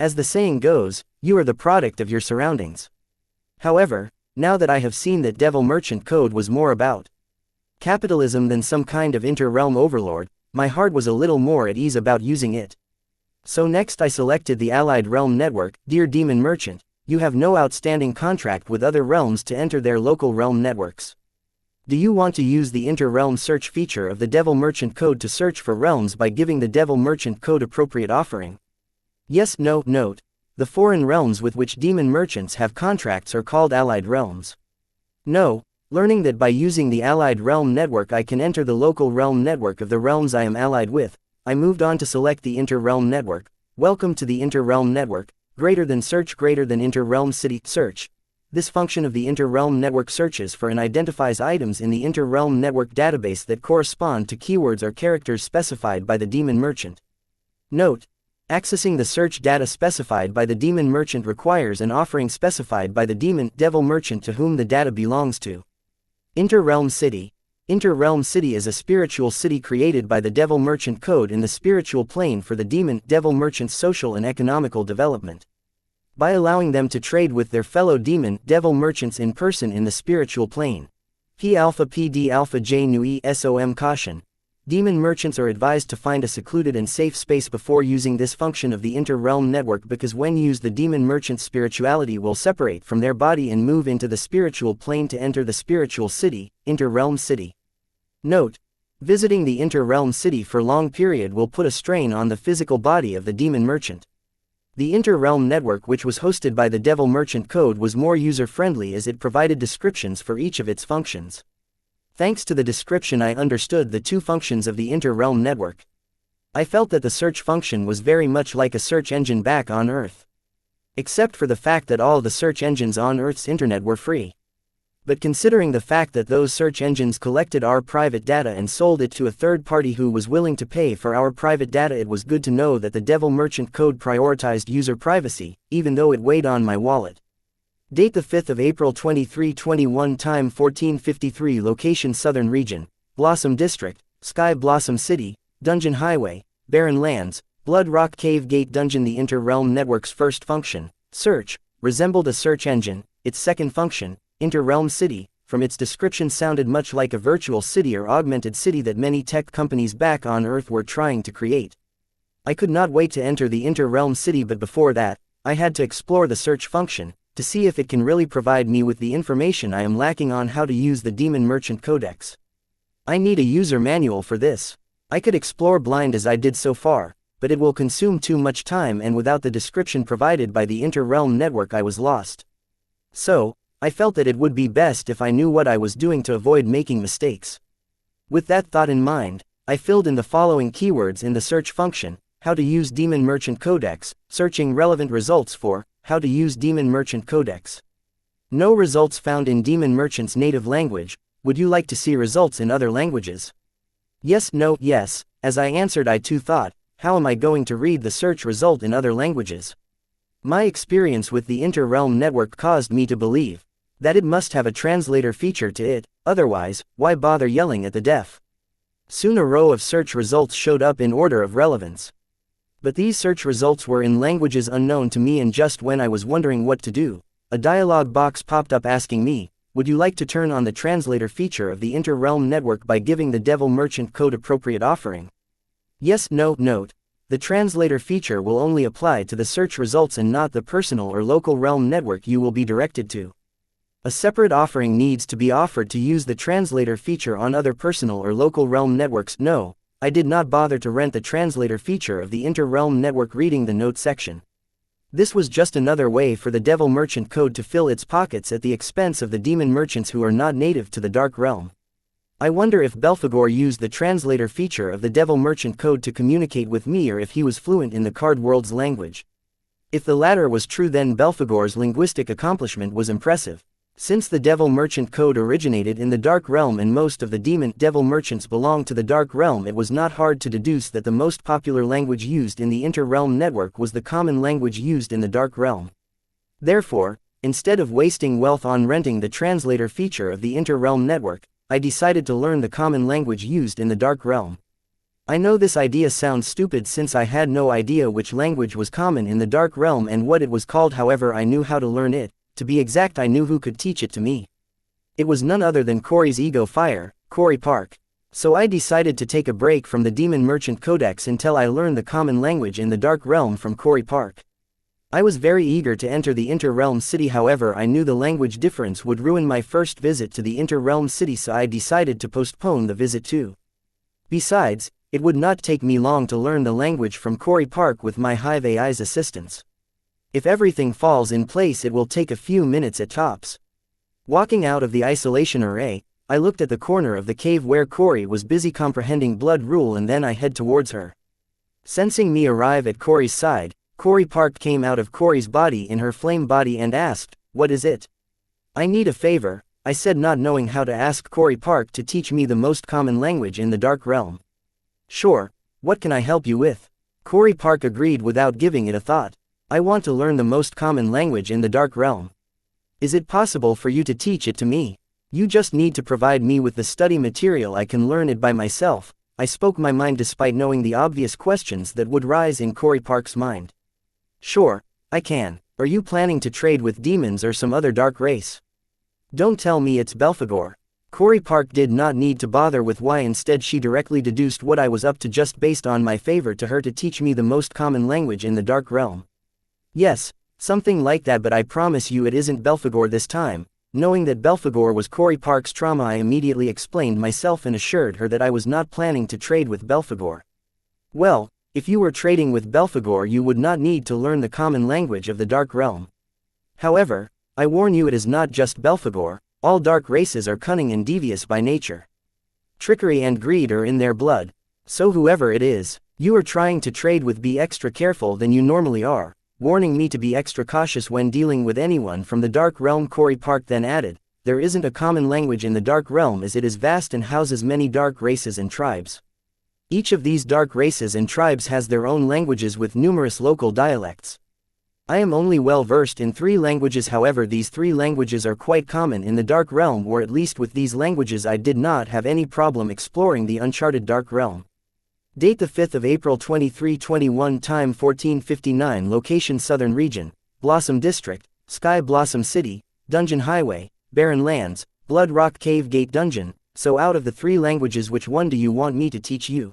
As the saying goes, you are the product of your surroundings. However, now that I have seen that Devil Merchant Code was more about capitalism than some kind of inter-realm overlord, my heart was a little more at ease about using it. So next I selected the Allied Realm Network. Dear Demon Merchant, you have no outstanding contract with other realms to enter their local realm networks. Do you want to use the inter-realm search feature of the Devil Merchant Code to search for realms by giving the Devil Merchant Code appropriate offering? Yes, no, note. The foreign realms with which demon merchants have contracts are called Allied Realms. No, learning that by using the Allied Realm Network I can enter the local realm network of the realms I am allied with, I moved on to select the Inter-Realm Network. Welcome to the Inter-Realm Network. Greater than search, greater than Inter-Realm City search. This function of the Inter-Realm Network searches for and identifies items in the Inter-Realm Network database that correspond to keywords or characters specified by the demon merchant. Note: accessing the search data specified by the demon merchant requires an offering specified by the devil merchant to whom the data belongs to. Inter-Realm City. Inter-Realm City is a spiritual city created by the Devil Merchant Code in the spiritual plane for the devil merchant's social and economical development. By allowing them to trade with their fellow devil merchants in person in the spiritual plane. P alpha PD alpha J nu E SOM caution. Demon merchants are advised to find a secluded and safe space before using this function of the Inter-Realm Network, because when used the demon merchant's spirituality will separate from their body and move into the spiritual plane to enter the spiritual city, Inter-Realm City. Note: visiting the Inter-Realm City for long period will put a strain on the physical body of the demon merchant. The Inter-Realm Network, which was hosted by the Devil Merchant Code, was more user-friendly as it provided descriptions for each of its functions. Thanks to the description I understood the two functions of the Inter-Realm Network. I felt that the search function was very much like a search engine back on Earth. Except for the fact that all the search engines on Earth's internet were free. But considering the fact that those search engines collected our private data and sold it to a third party who was willing to pay for our private data, it was good to know that the Devil Merchant Code prioritized user privacy, even though it weighed on my wallet. Date: the 5th of April 2321. Time 14:53. Location: Southern Region, Blossom District, Sky Blossom City, Dungeon Highway, Barren Lands, Blood Rock Cave Gate Dungeon. The Inter-Realm Network's first function, search, resembled a search engine. Its second function, Inter-Realm City, from its description sounded much like a virtual city or augmented city that many tech companies back on Earth were trying to create. I could not wait to enter the Inter-Realm City, but before that, I had to explore the search function, to see if it can really provide me with the information I am lacking on how to use the Demon Merchant Codex. I need a user manual for this. I could explore blind as I did so far, but it will consume too much time, and without the description provided by the Inter-Realm Network I was lost. So, I felt that it would be best if I knew what I was doing to avoid making mistakes. With that thought in mind, I filled in the following keywords in the search function: how to use Demon Merchant Codex, searching relevant results for how to use Demon Merchant Codex. No results found in Demon Merchant's native language. Would you like to see results in other languages? Yes, no, yes. As I answered, I too thought, how am I going to read the search result in other languages? My experience with the inter-realm network caused me to believe that it must have a translator feature to it, otherwise, why bother yelling at the deaf? Soon a row of search results showed up in order of relevance. But these search results were in languages unknown to me, and just when I was wondering what to do, a dialog box popped up asking me, would you like to turn on the translator feature of the inter-realm network by giving the devil merchant code appropriate offering? Yes, no, note. The translator feature will only apply to the search results and not the personal or local realm network you will be directed to. A separate offering needs to be offered to use the translator feature on other personal or local realm networks. No, I did not bother to rent the translator feature of the inter-realm network reading the note section. This was just another way for the devil merchant code to fill its pockets at the expense of the demon merchants who are not native to the dark realm. I wonder if Belphegor used the translator feature of the devil merchant code to communicate with me, or if he was fluent in the card world's language. If the latter was true, then Belphegor's linguistic accomplishment was impressive. Since the devil merchant code originated in the dark realm and most of the demon devil merchants belong to the dark realm, it was not hard to deduce that the most popular language used in the inter-realm network was the common language used in the dark realm. Therefore, instead of wasting wealth on renting the translator feature of the inter-realm network, I decided to learn the common language used in the dark realm. I know this idea sounds stupid since I had no idea which language was common in the dark realm and what it was called. However, I knew how to learn it. To be exact, I knew who could teach it to me. It was none other than Corey's ego fire, Corey Park. So I decided to take a break from the Demon Merchant Codex until I learned the common language in the Dark Realm from Corey Park. I was very eager to enter the Inter-Realm City, however I knew the language difference would ruin my first visit to the Inter-Realm City, so I decided to postpone the visit too. Besides, it would not take me long to learn the language from Corey Park with my Hive AI's assistance. If everything falls in place, it will take a few minutes at tops. Walking out of the isolation array, I looked at the corner of the cave where Corey was busy comprehending blood rule, and then I head towards her. Sensing me arrive at Corey's side, Corey Park came out of Corey's body in her flame body and asked, "What is it?" "I need a favor," I said, not knowing how to ask Corey Park to teach me the most common language in the Dark Realm. "Sure, what can I help you with?" Corey Park agreed without giving it a thought. "I want to learn the most common language in the Dark Realm. Is it possible for you to teach it to me? You just need to provide me with the study material. I can learn it by myself." I spoke my mind despite knowing the obvious questions that would rise in Corey Park's mind. "Sure, I can. Are you planning to trade with demons or some other dark race?" "Don't tell me it's Belphegor." Corey Park did not need to bother with why. Instead, she directly deduced what I was up to just based on my favor to her to teach me the most common language in the Dark Realm. "Yes, something like that, but I promise you it isn't Belphegor this time." Knowing that Belphegor was Corey Park's trauma, I immediately explained myself and assured her that I was not planning to trade with Belphegor. "Well, if you were trading with Belphegor, you would not need to learn the common language of the Dark Realm. However, I warn you, it is not just Belphegor. All dark races are cunning and devious by nature. Trickery and greed are in their blood. So whoever it is you are trying to trade with, be extra careful than you normally are," warning me to be extra cautious when dealing with anyone from the Dark Realm. Corey Park then added, "There isn't a common language in the Dark Realm, as it is vast and houses many dark races and tribes. Each of these dark races and tribes has their own languages with numerous local dialects. I am only well versed in 3 languages, however these 3 languages are quite common in the Dark Realm, or at least with these languages I did not have any problem exploring the uncharted Dark Realm." Date: the 5th of April 2321. Time: 14:59. Location: Southern Region, Blossom District, Sky Blossom City, Dungeon Highway, Barren Lands, Blood Rock Cave Gate Dungeon. "So out of the 3 languages, which one do you want me to teach you?"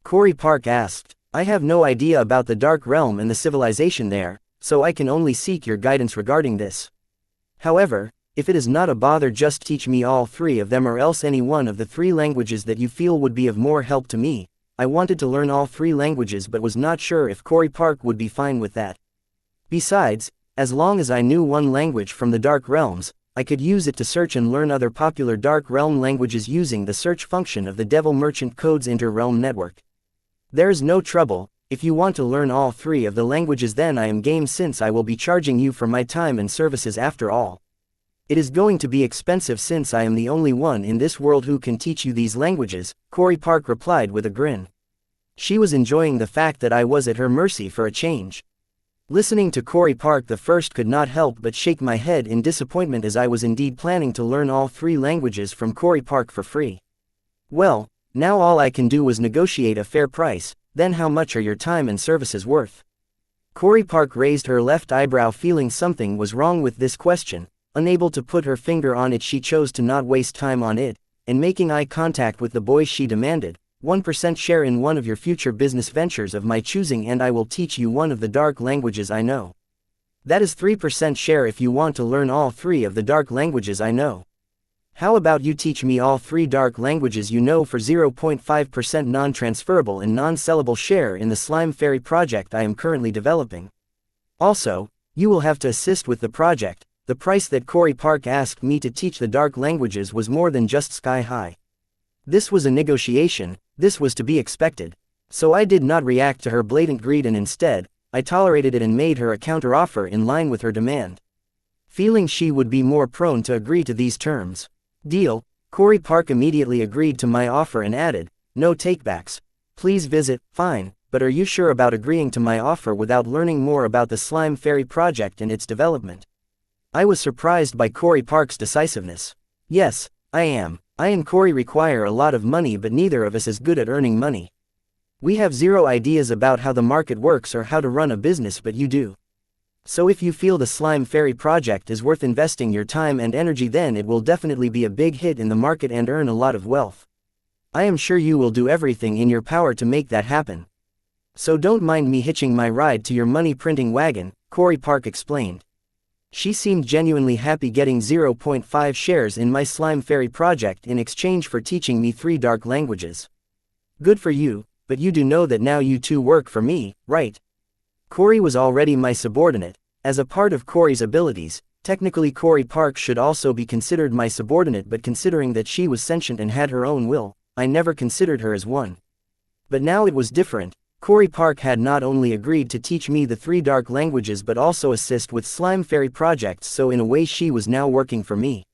Corey Park asked. "I have no idea about the Dark Realm and the civilization there, so I can only seek your guidance regarding this. However, if it is not a bother, just teach me all 3 of them, or else any one of the 3 languages that you feel would be of more help to me." I wanted to learn all 3 languages but was not sure if Corey Park would be fine with that. Besides, as long as I knew one language from the Dark Realms, I could use it to search and learn other popular Dark Realm languages using the search function of the Devil Merchant Code's Inter-Realm Network. "There's no trouble. If you want to learn all 3 of the languages, then I am game, since I will be charging you for my time and services after all. It is going to be expensive since I am the only one in this world who can teach you these languages," Corey Park replied with a grin. She was enjoying the fact that I was at her mercy for a change. Listening to Corey Park the first could not help but shake my head in disappointment, as I was indeed planning to learn all 3 languages from Corey Park for free. Well, now all I can do was negotiate a fair price. Then how much are your time and services worth? Corey Park raised her left eyebrow, feeling something was wrong with this question. Unable to put her finger on it, she chose to not waste time on it, and making eye contact with the boy, she demanded, 1% share in one of your future business ventures of my choosing, and I will teach you one of the dark languages I know. That is 3% share if you want to learn all 3 of the dark languages I know. How about you teach me all 3 dark languages you know for 0.5% non-transferable and non-sellable share in the Slime Fairy project I am currently developing. Also, you will have to assist with the project. The price that Corey Park asked me to teach the dark languages was more than just sky high. This was a negotiation. This was to be expected. So I did not react to her blatant greed, and instead, I tolerated it and made her a counteroffer in line with her demand. Feeling she would be more prone to agree to these terms. Deal. Corey Park immediately agreed to my offer and added, no takebacks. Please visit. Fine, but are you sure about agreeing to my offer without learning more about the Slime Fairy project and its development? I was surprised by Corey Park's decisiveness. Yes, I am. I and Corey require a lot of money, but neither of us is good at earning money. We have 0 ideas about how the market works or how to run a business, but you do. So if you feel the Slime Fairy project is worth investing your time and energy, then it will definitely be a big hit in the market and earn a lot of wealth. I am sure you will do everything in your power to make that happen. So don't mind me hitching my ride to your money printing wagon, Corey Park explained. She seemed genuinely happy getting 0.5 shares in my Slime Fairy project in exchange for teaching me 3 dark languages. Good for you, but you do know that now you too work for me, right? Corey was already my subordinate. As a part of Corey's abilities, technically Corey Park should also be considered my subordinate, but considering that she was sentient and had her own will, I never considered her as one. But now it was different. Corey Park had not only agreed to teach me the 3 dark languages but also assist with Slime Fairy projects, so in a way she was now working for me.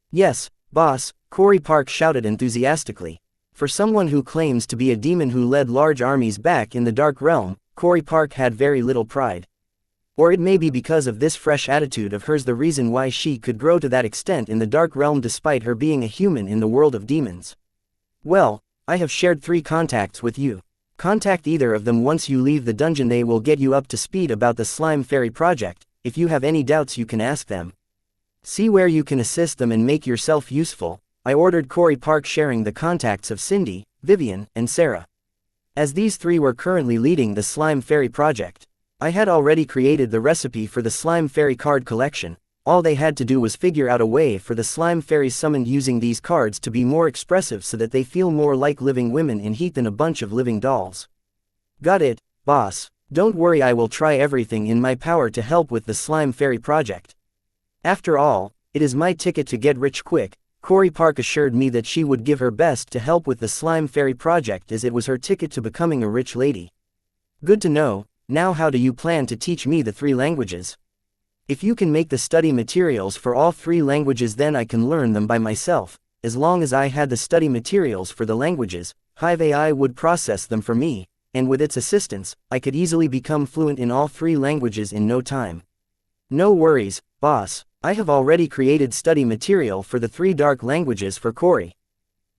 Yes, boss, Corey Park shouted enthusiastically. For someone who claims to be a demon who led large armies back in the Dark Realm, Corey Park had very little pride. Or it may be because of this fresh attitude of hers the reason why she could grow to that extent in the Dark Realm despite her being a human in the world of demons. Well, I have shared 3 contacts with you. Contact either of them once you leave the dungeon. They will get you up to speed about the Slime Fairy project. If you have any doubts you can ask them. See where you can assist them and make yourself useful, I ordered Corey Park, sharing the contacts of Cindy, Vivian, and Sarah. As these 3 were currently leading the Slime Fairy project, I had already created the recipe for the Slime Fairy card collection. All they had to do was figure out a way for the Slime Fairies summoned using these cards to be more expressive so that they feel more like living women in heat than a bunch of living dolls. Got it, boss. Don't worry, I will try everything in my power to help with the Slime Fairy project. After all, it is my ticket to get rich quick. Corey Park assured me that she would give her best to help with the Slime Fairy project as it was her ticket to becoming a rich lady. Good to know. Now how do you plan to teach me the 3 languages? If you can make the study materials for all 3 languages, then I can learn them by myself. As long as I had the study materials for the languages, Hive AI would process them for me, and with its assistance, I could easily become fluent in all 3 languages in no time. No worries, boss. I have already created study material for the 3 dark languages for Corey.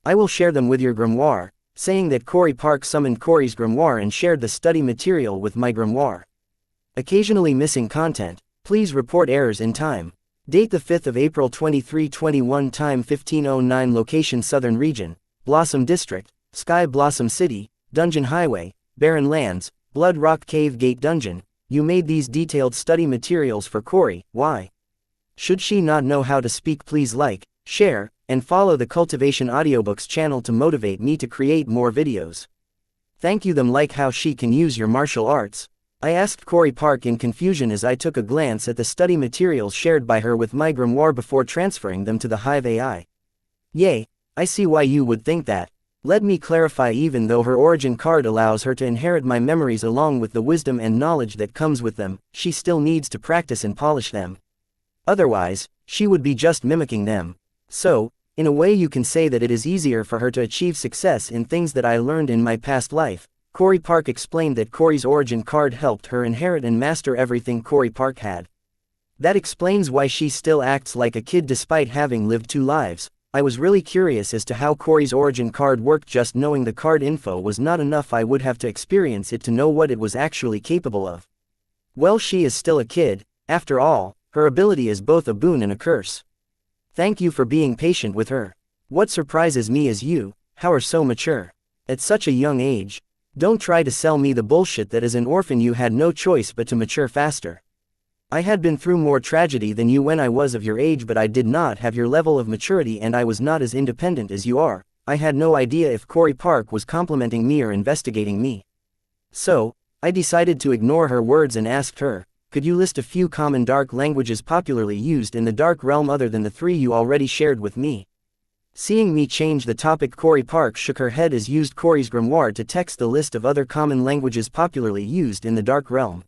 I will share them with your grimoire, saying that Corey Park summoned Corey's grimoire and shared the study material with my grimoire. Occasionally missing content. Please report errors in time. Date the 5th of April 2321, time 1509, location Southern Region, Blossom District, Sky Blossom City, Dungeon Highway, Barren Lands, Blood Rock Cave Gate Dungeon. You made these detailed study materials for Corey. Why? Should she not know how to speak? Please like, share, and follow the Cultivation Audiobooks channel to motivate me to create more videos. Thank you. Them like how she can use your martial arts? I asked Corey Park in confusion as I took a glance at the study materials shared by her with my grimoire before transferring them to the Hive AI. Yay, I see why you would think that. Let me clarify, even though her origin card allows her to inherit my memories along with the wisdom and knowledge that comes with them, she still needs to practice and polish them. Otherwise, she would be just mimicking them. So, in a way you can say that it is easier for her to achieve success in things that I learned in my past life. Corey Park explained that Corey's origin card helped her inherit and master everything Corey Park had. That explains why she still acts like a kid despite having lived 2 lives. I was really curious as to how Corey's origin card worked. Just knowing the card info was not enough. I would have to experience it to know what it was actually capable of. Well, she is still a kid, after all. Her ability is both a boon and a curse. Thank you for being patient with her. What surprises me is you, how are so mature. At such a young age. Don't try to sell me the bullshit that as an orphan you had no choice but to mature faster. I had been through more tragedy than you when I was of your age, but I did not have your level of maturity and I was not as independent as you are. I had no idea if Corey Park was complimenting me or investigating me. So, I decided to ignore her words and asked her, could you list a few common dark languages popularly used in the dark realm other than the 3 you already shared with me? Seeing me change the topic, Corey Park shook her head as used Corey's grimoire to text the list of other common languages popularly used in the dark realm.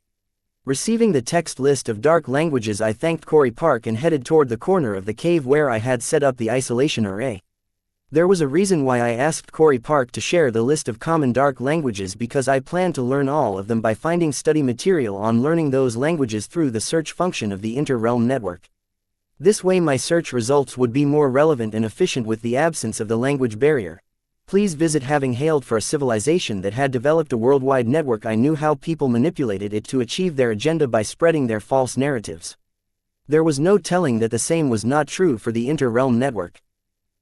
Receiving the text list of dark languages, I thanked Corey Park and headed toward the corner of the cave where I had set up the isolation array. There was a reason why I asked Corey Park to share the list of common dark languages, because I planned to learn all of them by finding study material on learning those languages through the search function of the inter-realm network. This way my search results would be more relevant and efficient with the absence of the language barrier. Please visit. Having hailed for a civilization that had developed a worldwide network, I knew how people manipulated it to achieve their agenda by spreading their false narratives. There was no telling that the same was not true for the inter-realm network.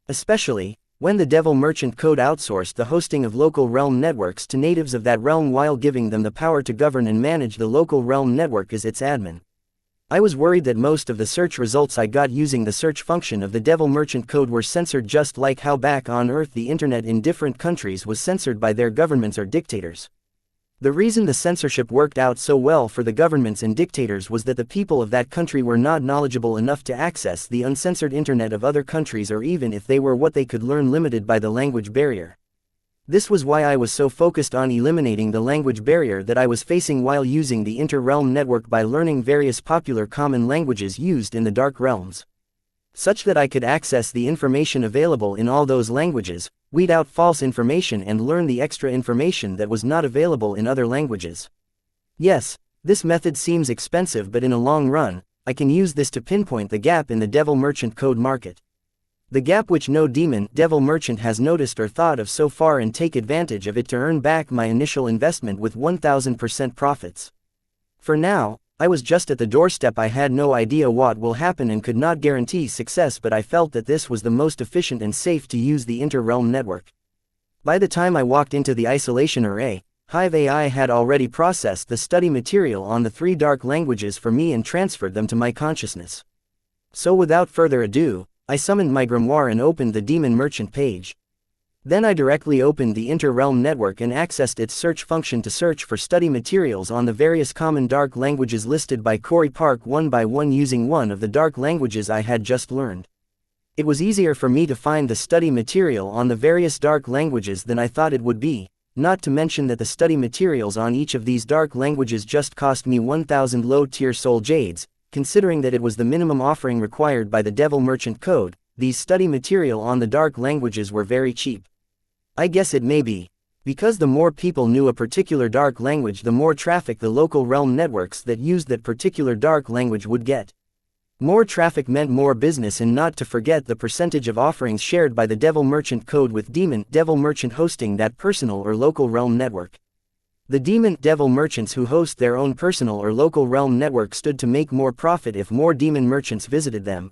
Especially, when the Devil Merchant Code outsourced the hosting of local realm networks to natives of that realm while giving them the power to govern and manage the local realm network as its admin. I was worried that most of the search results I got using the search function of the Devil Merchant Code were censored, just like how back on Earth the internet in different countries was censored by their governments or dictators. The reason the censorship worked out so well for the governments and dictators was that the people of that country were not knowledgeable enough to access the uncensored internet of other countries, or even if they were, what they could learn limited by the language barrier. This was why I was so focused on eliminating the language barrier that I was facing while using the inter-realm network by learning various popular common languages used in the dark realms, such that I could access the information available in all those languages, weed out false information and learn the extra information that was not available in other languages. Yes, this method seems expensive, but in a long run, I can use this to pinpoint the gap in the Devil Merchant Code market. The gap which no devil merchant has noticed or thought of so far, and take advantage of it to earn back my initial investment with 1000% profits. For now, I was just at the doorstep. I had no idea what will happen and could not guarantee success, but I felt that this was the most efficient and safe to use the inter-realm network. By the time I walked into the isolation array, Hive AI had already processed the study material on the 3 dark languages for me and transferred them to my consciousness. So without further ado, I summoned my grimoire and opened the Demon Merchant page. Then I directly opened the inter-realm network and accessed its search function to search for study materials on the various common dark languages listed by Corey Park one by one using one of the dark languages I had just learned. It was easier for me to find the study material on the various dark languages than I thought it would be, not to mention that the study materials on each of these dark languages just cost me 1000 low-tier soul jades. Considering that it was the minimum offering required by the Devil Merchant Code, these study material on the dark languages were very cheap. I guess it may be because the more people knew a particular dark language, the more traffic the local realm networks that used that particular dark language would get. More traffic meant more business, and not to forget the percentage of offerings shared by the Devil Merchant Code with Devil Merchant hosting that personal or local realm network. The Devil Merchants who host their own personal or local realm network stood to make more profit if more demon merchants visited them.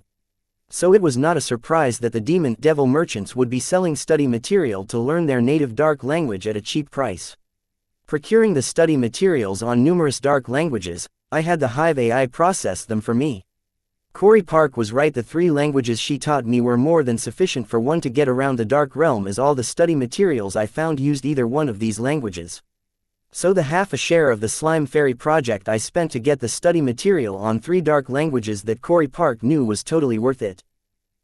So it was not a surprise that the Devil Merchants would be selling study material to learn their native dark language at a cheap price. Procuring the study materials on numerous dark languages, I had the Hive AI process them for me. Corey Park was right, the 3 languages she taught me were more than sufficient for one to get around the dark realm, as all the study materials I found used either one of these languages. So the half a share of the Slime Fairy project I spent to get the study material on 3 dark languages that Corey Park knew was totally worth it.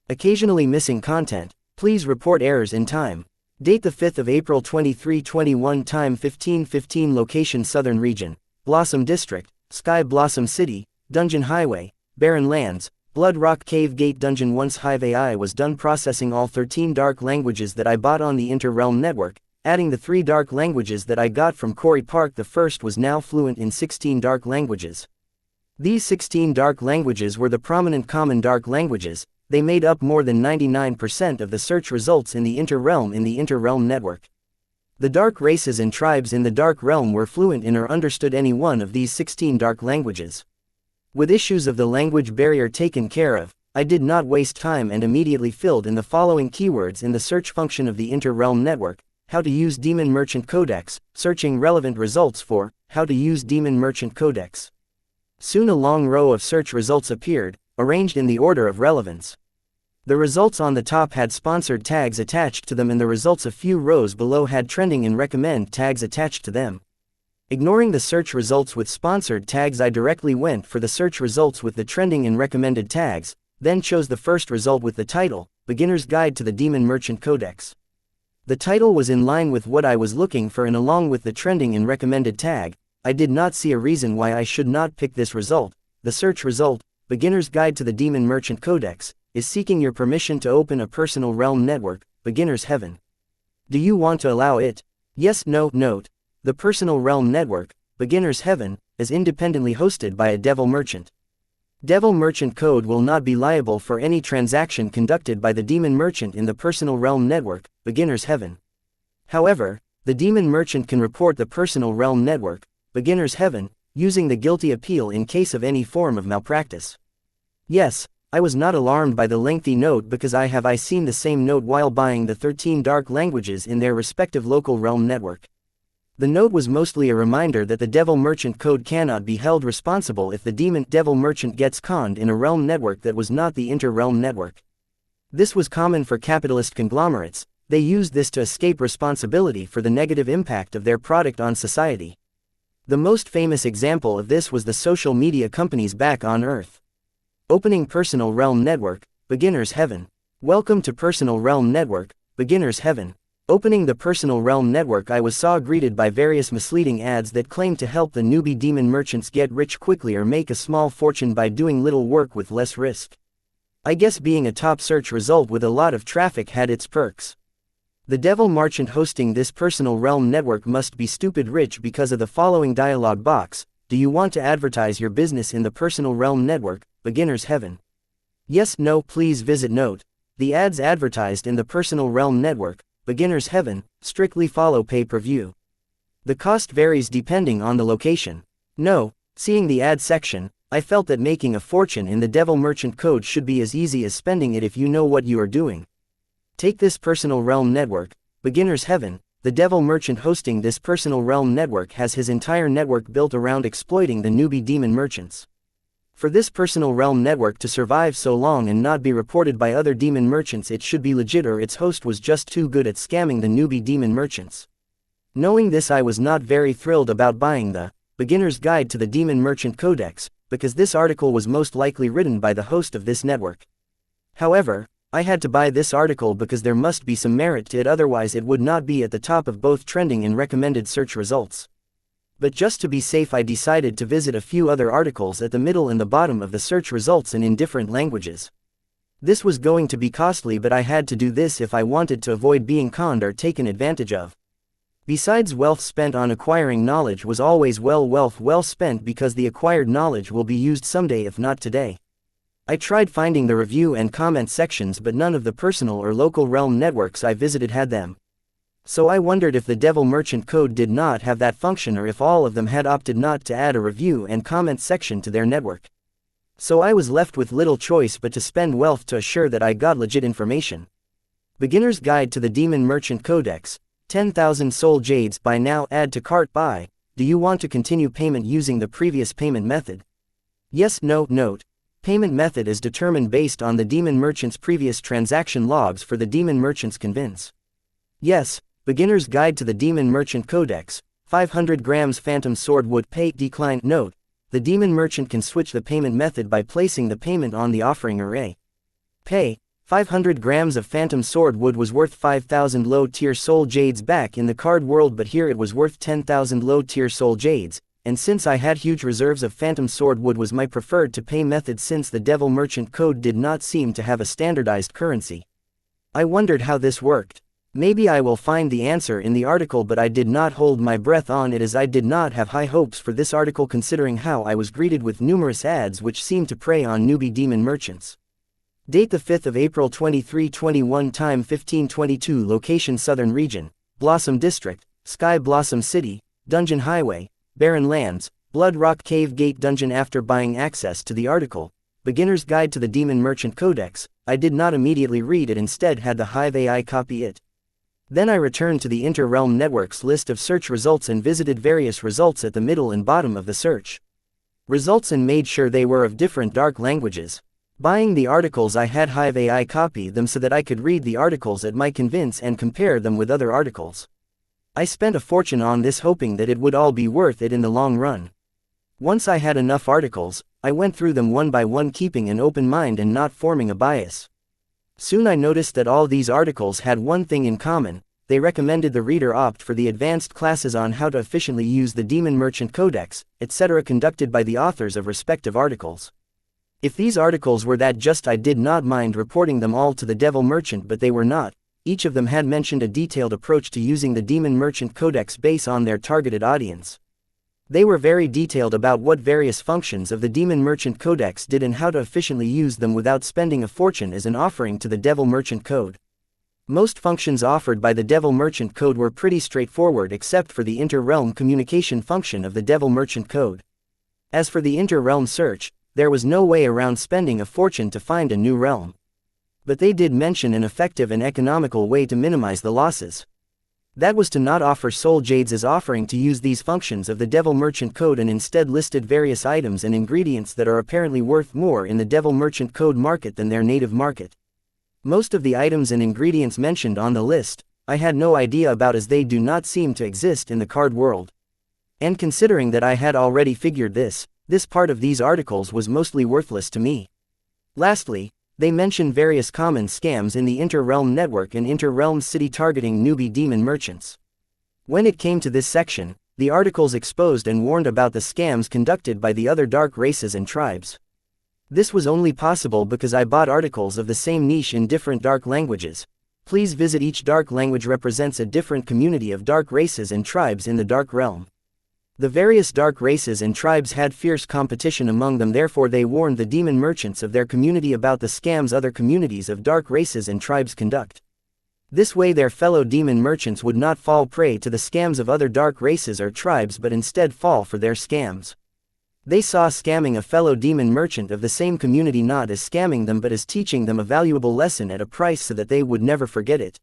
Occasionally missing content. Please report errors in time. Date the 5th of April 2321, time 15:15, location Southern Region, Blossom District, Sky Blossom City, Dungeon Highway, Barren Lands, Blood Rock Cave Gate Dungeon. Once Hive AI was done processing all 13 dark languages that I bought on the inter-realm network, adding the 3 dark languages that I got from Corey Park. The first was now fluent in 16 dark languages. These 16 dark languages were the prominent common dark languages. They made up more than 99% of the search results in the Inter-Realm network. The dark races and tribes in the Dark Realm were fluent in or understood any one of these 16 dark languages. With issues of the language barrier taken care of, I did not waste time and immediately filled in the following keywords in the search function of the Inter-Realm network: how to use Demon Merchant Codex, searching relevant results for how to use Demon Merchant Codex. Soon a long row of search results appeared, arranged in the order of relevance. The results on the top had sponsored tags attached to them, and the results a few rows below had trending and recommend tags attached to them. Ignoring the search results with sponsored tags, I directly went for the search results with the trending and recommended tags, then chose the first result with the title, Beginner's Guide to the Demon Merchant Codex. The title was in line with what I was looking for, and along with the trending and recommended tag, I did not see a reason why I should not pick this result. The search result, Beginner's Guide to the Demon Merchant Codex, is seeking your permission to open a personal realm network, Beginner's Heaven. Do you want to allow it? Yes, no. Note: the personal realm network, Beginner's Heaven, is independently hosted by a devil merchant. Devil Merchant Code will not be liable for any transaction conducted by the demon merchant in the personal realm network, Beginner's Heaven. However, the demon merchant can report the personal realm network, Beginner's Heaven, using the guilty appeal in case of any form of malpractice. Yes, I was not alarmed by the lengthy note, because I seen the same note while buying the 13 dark languages in their respective local realm network. The note was mostly a reminder that the Devil Merchant Code cannot be held responsible if the demon devil merchant gets conned in a realm network that was not the inter-realm network. This was common for capitalist conglomerates. They used this to escape responsibility for the negative impact of their product on society. The most famous example of this was the social media companies back on Earth. Opening Personal Realm Network, Beginner's Heaven. Welcome to Personal Realm Network, Beginner's Heaven. Opening the Personal Realm Network, I saw greeted by various misleading ads that claimed to help the newbie demon merchants get rich quickly or make a small fortune by doing little work with less risk. I guess being a top search result with a lot of traffic had its perks. The devil merchant hosting this Personal Realm Network must be stupid rich because of the following dialog box: do you want to advertise your business in the Personal Realm Network, Beginner's Heaven? Yes, no, please visit. Note: the ads advertised in the Personal Realm Network, Beginner's Heaven, strictly follow pay-per-view. The cost varies depending on the location. No, seeing the ad section, I felt that making a fortune in the Devil Merchant Code should be as easy as spending it if you know what you are doing. Take this Personal Realm Network, Beginner's Heaven. The devil merchant hosting this Personal Realm Network has his entire network built around exploiting the newbie demon merchants. For this Personal Realm Network to survive so long and not be reported by other demon merchants, it should be legit, or its host was just too good at scamming the newbie demon merchants. Knowing this, I was not very thrilled about buying the Beginner's Guide to the Demon Merchant Codex, because this article was most likely written by the host of this network. However, I had to buy this article because there must be some merit to it, otherwise it would not be at the top of both trending and recommended search results. But just to be safe, I decided to visit a few other articles at the middle and the bottom of the search results and in different languages. This was going to be costly, but I had to do this if I wanted to avoid being conned or taken advantage of. Besides, wealth spent on acquiring knowledge was always wealth well spent, because the acquired knowledge will be used someday if not today. I tried finding the review and comment sections, but none of the personal or local realm networks I visited had them. So I wondered if the Devil Merchant Code did not have that function, or if all of them had opted not to add a review and comment section to their network. So I was left with little choice but to spend wealth to assure that I got legit information. Beginner's Guide to the Demon Merchant Codex, 10,000 Soul Jades. Buy now, add to cart. Buy. Do you want to continue payment using the previous payment method? Yes, no. Note: payment method is determined based on the demon merchant's previous transaction logs for the demon merchant's convince. Yes. Beginner's Guide to the Demon Merchant Codex, 500 grams Phantom Sword Wood. Pay. Decline. Note: the demon merchant can switch the payment method by placing the payment on the offering array. Pay. 500 grams of Phantom Sword Wood was worth 5,000 low-tier Soul Jades back in the card world, but here it was worth 10,000 low-tier Soul Jades, and since I had huge reserves of Phantom Sword Wood, was my preferred to pay method since the Devil Merchant Code did not seem to have a standardized currency. I wondered how this worked. Maybe I will find the answer in the article, but I did not hold my breath on it as I did not have high hopes for this article considering how I was greeted with numerous ads which seemed to prey on newbie demon merchants. Date the 5th of April 2321, time 1522, location Southern Region, Blossom District, Sky Blossom City, Dungeon Highway, Barren Lands, Blood Rock Cave Gate Dungeon. After buying access to the article, Beginner's Guide to the Demon Merchant Codex, I did not immediately read it, instead had the Hive AI copy it. Then I returned to the Inter-Realm Network's list of search results and visited various results at the middle and bottom of the search results and made sure they were of different dark languages. Buying the articles, I had Hive AI copy them so that I could read the articles at my convenience and compare them with other articles. I spent a fortune on this, hoping that it would all be worth it in the long run. Once I had enough articles, I went through them one by one, keeping an open mind and not forming a bias. Soon I noticed that all these articles had one thing in common: they recommended the reader opt for the advanced classes on how to efficiently use the Demon Merchant Codex, etc., conducted by the authors of respective articles. If these articles were that just, I did not mind reporting them all to the Devil Merchant, but they were not. Each of them had mentioned a detailed approach to using the Demon Merchant Codex based on their targeted audience. They were very detailed about what various functions of the Demon Merchant Codex did and how to efficiently use them without spending a fortune as an offering to the Devil Merchant Code. Most functions offered by the Devil Merchant Code were pretty straightforward except for the inter-realm communication function of the Devil Merchant Code. As for the inter-realm search, there was no way around spending a fortune to find a new realm. But they did mention an effective and economical way to minimize the losses. That was to not offer soul jades as offering to use these functions of the Devil Merchant Code, and instead listed various items and ingredients that are apparently worth more in the Devil Merchant Code market than their native market. Most of the items and ingredients mentioned on the list, I had no idea about, as they do not seem to exist in the card world. And considering that I had already figured this part of these articles was mostly worthless to me. Lastly, they mention various common scams in the Inter-Realm Network and Inter-Realm City targeting newbie demon merchants. When it came to this section, the articles exposed and warned about the scams conducted by the other dark races and tribes. This was only possible because I bought articles of the same niche in different dark languages. Please visit. Each dark language represents a different community of dark races and tribes in the Dark Realm. The various dark races and tribes had fierce competition among them, therefore they warned the demon merchants of their community about the scams other communities of dark races and tribes conduct. This way their fellow demon merchants would not fall prey to the scams of other dark races or tribes, but instead fall for their scams. They saw scamming a fellow demon merchant of the same community not as scamming them but as teaching them a valuable lesson at a price so that they would never forget it.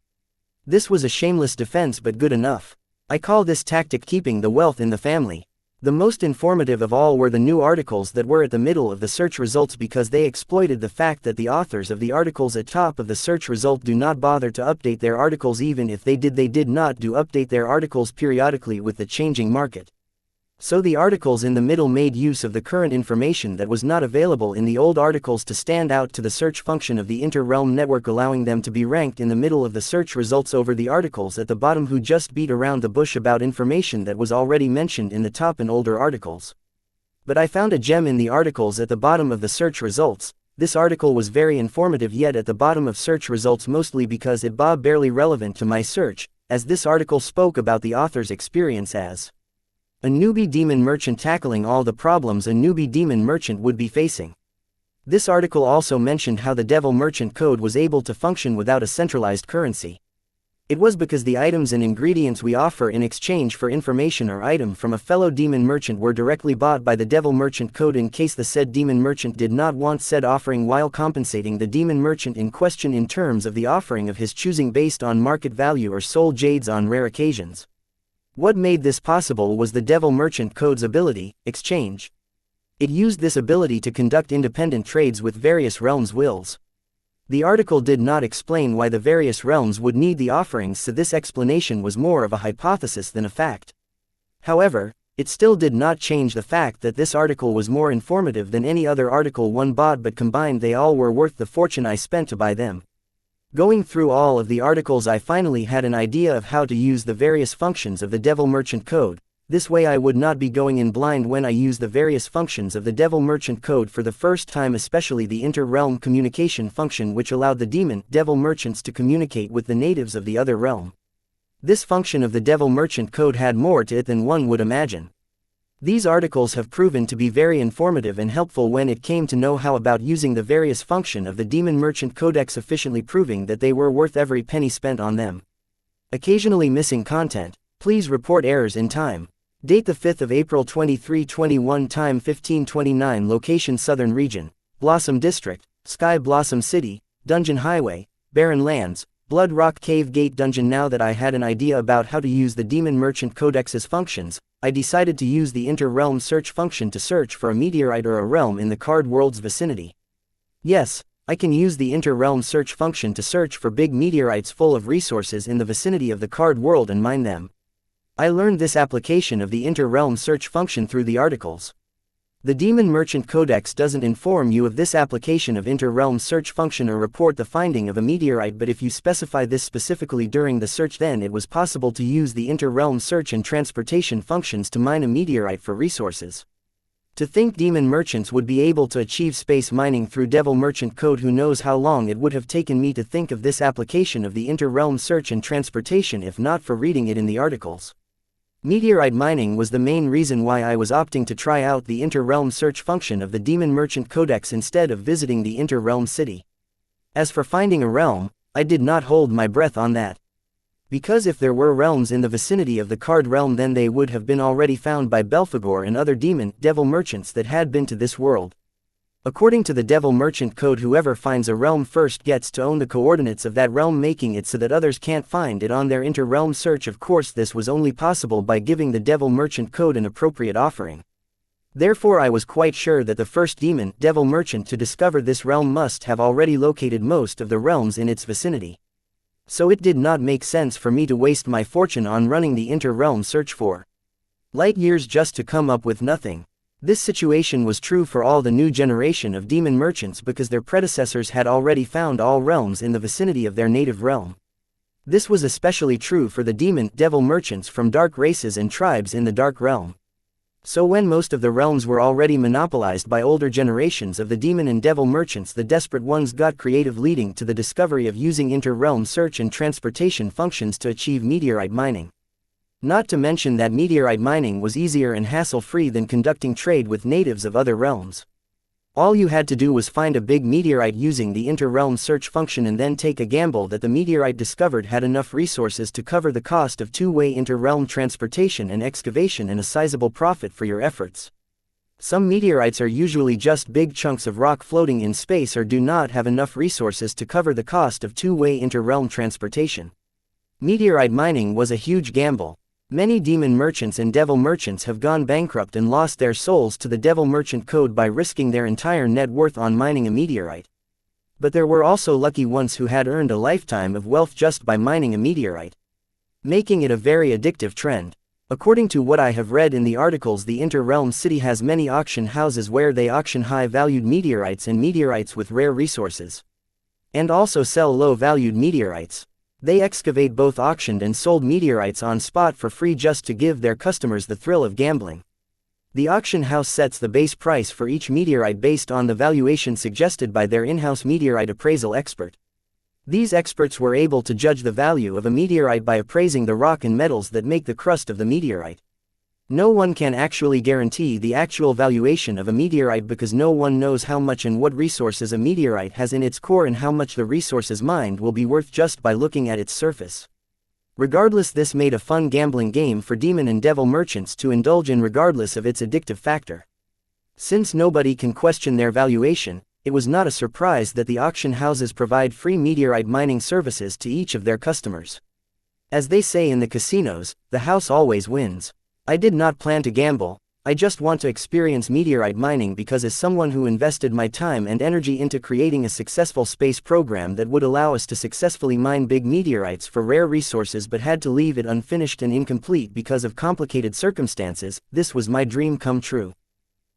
This was a shameless defense, but good enough. I call this tactic keeping the wealth in the family. The most informative of all were the new articles that were at the middle of the search results, because they exploited the fact that the authors of the articles at top of the search result do not bother to update their articles. Even if they did not update their articles periodically with the changing market. So the articles in the middle made use of the current information that was not available in the old articles to stand out to the search function of the Inter-Realm Network, allowing them to be ranked in the middle of the search results over the articles at the bottom who just beat around the bush about information that was already mentioned in the top and older articles. But I found a gem in the articles at the bottom of the search results. This article was very informative, yet at the bottom of search results, mostly because it was barely relevant to my search, as this article spoke about the author's experience as a newbie demon merchant tackling all the problems a newbie demon merchant would be facing. This article also mentioned how the Devil Merchant Code was able to function without a centralized currency. It was because the items and ingredients we offer in exchange for information or item from a fellow demon merchant were directly bought by the Devil Merchant Code in case the said demon merchant did not want said offering, while compensating the demon merchant in question in terms of the offering of his choosing based on market value or soul jades on rare occasions. What made this possible was the Devil Merchant Code's ability, exchange. It used this ability to conduct independent trades with various realms' wills. The article did not explain why the various realms would need the offerings, so this explanation was more of a hypothesis than a fact. However, it still did not change the fact that this article was more informative than any other article one bought, but combined they all were worth the fortune I spent to buy them. Going through all of the articles, I finally had an idea of how to use the various functions of the Devil Merchant Code, This way I would not be going in blind when I use the various functions of the Devil Merchant Code for the first time, especially the inter-realm communication function, which allowed the demon Devil Merchants to communicate with the natives of the other realm. This function of the Devil Merchant Code had more to it than one would imagine. These articles have proven to be very informative and helpful when it came to know how about using the various function of the Demon Merchant Codex, efficiently proving that they were worth every penny spent on them. Occasionally missing content. Please report errors in time. Date the 5th of April 2321, time 1529, location Southern Region, Blossom District, Sky Blossom City, Dungeon Highway, Barren Lands, Blood Rock Cave Gate Dungeon. Now that I had an idea about how to use the Demon Merchant Codex's functions, I decided to use the inter-realm search function to search for a meteorite or a realm in the card world's vicinity. Yes, I can use the inter-realm search function to search for big meteorites full of resources in the vicinity of the card world and mine them. I learned this application of the inter-realm search function through the articles. The Demon Merchant Codex doesn't inform you of this application of inter-realm search function or report the finding of a meteorite, but if you specify this specifically during the search, then it was possible to use the inter-realm search and transportation functions to mine a meteorite for resources. To think demon merchants would be able to achieve space mining through Devil Merchant Code. Who knows how long it would have taken me to think of this application of the inter-realm search and transportation if not for reading it in the articles. Meteorite mining was the main reason why I was opting to try out the inter-realm search function of the Demon Merchant Codex instead of visiting the inter-realm city. As for finding a realm, I did not hold my breath on that. Because if there were realms in the vicinity of the card realm, then they would have been already found by Belphegor and other devil merchants that had been to this world. According to the Devil Merchant Code, whoever finds a realm first gets to own the coordinates of that realm, making it so that others can't find it on their inter-realm search. Of course, this was only possible by giving the Devil Merchant Code an appropriate offering. Therefore, I was quite sure that the first devil merchant to discover this realm must have already located most of the realms in its vicinity. So it did not make sense for me to waste my fortune on running the inter-realm search for light years just to come up with nothing. This situation was true for all the new generation of demon merchants because their predecessors had already found all realms in the vicinity of their native realm. This was especially true for the devil merchants from dark races and tribes in the dark realm. So when most of the realms were already monopolized by older generations of the demon and devil merchants, the desperate ones got creative, leading to the discovery of using inter-realm search and transportation functions to achieve meteorite mining. Not to mention that meteorite mining was easier and hassle-free than conducting trade with natives of other realms. All you had to do was find a big meteorite using the inter-realm search function and then take a gamble that the meteorite discovered had enough resources to cover the cost of two-way inter-realm transportation and excavation, and a sizable profit for your efforts. Some meteorites are usually just big chunks of rock floating in space or do not have enough resources to cover the cost of two-way inter-realm transportation. Meteorite mining was a huge gamble. Many demon merchants and devil merchants have gone bankrupt and lost their souls to the Devil Merchant Code by risking their entire net worth on mining a meteorite. But there were also lucky ones who had earned a lifetime of wealth just by mining a meteorite, making it a very addictive trend. According to what I have read in the articles, the inter-realm city has many auction houses where they auction high-valued meteorites and meteorites with rare resources, and also sell low-valued meteorites. They excavate both auctioned and sold meteorites on spot for free just to give their customers the thrill of gambling. The auction house sets the base price for each meteorite based on the valuation suggested by their in-house meteorite appraisal expert. These experts were able to judge the value of a meteorite by appraising the rock and metals that make the crust of the meteorite. No one can actually guarantee the actual valuation of a meteorite because no one knows how much and what resources a meteorite has in its core and how much the resources mined will be worth just by looking at its surface. Regardless, this made a fun gambling game for demon and devil merchants to indulge in regardless of its addictive factor. Since nobody can question their valuation, it was not a surprise that the auction houses provide free meteorite mining services to each of their customers. As they say in the casinos, the house always wins. I did not plan to gamble. I just want to experience meteorite mining because as someone who invested my time and energy into creating a successful space program that would allow us to successfully mine big meteorites for rare resources but had to leave it unfinished and incomplete because of complicated circumstances, this was my dream come true.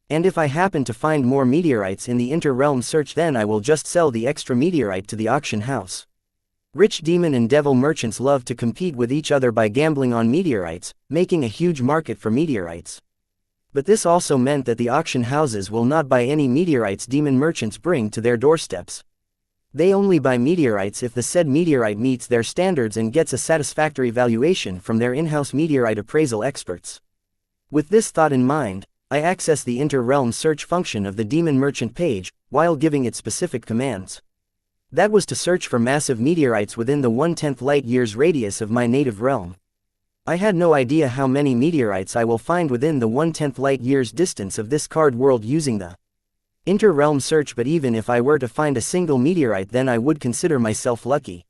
And if I happen to find more meteorites in the inter-realm search, then I will just sell the extra meteorite to the auction house. Rich demon and devil merchants love to compete with each other by gambling on meteorites, making a huge market for meteorites. But this also meant that the auction houses will not buy any meteorites demon merchants bring to their doorsteps. They only buy meteorites if the said meteorite meets their standards and gets a satisfactory valuation from their in-house meteorite appraisal experts. With this thought in mind, I access the inter-realm search function of the demon merchant page, while giving it specific commands. That was to search for massive meteorites within the 1/10 light-years radius of my native realm. I had no idea how many meteorites I will find within the 1/10 light-years distance of this card world using the inter-realm search, but even if I were to find a single meteorite, then I would consider myself lucky.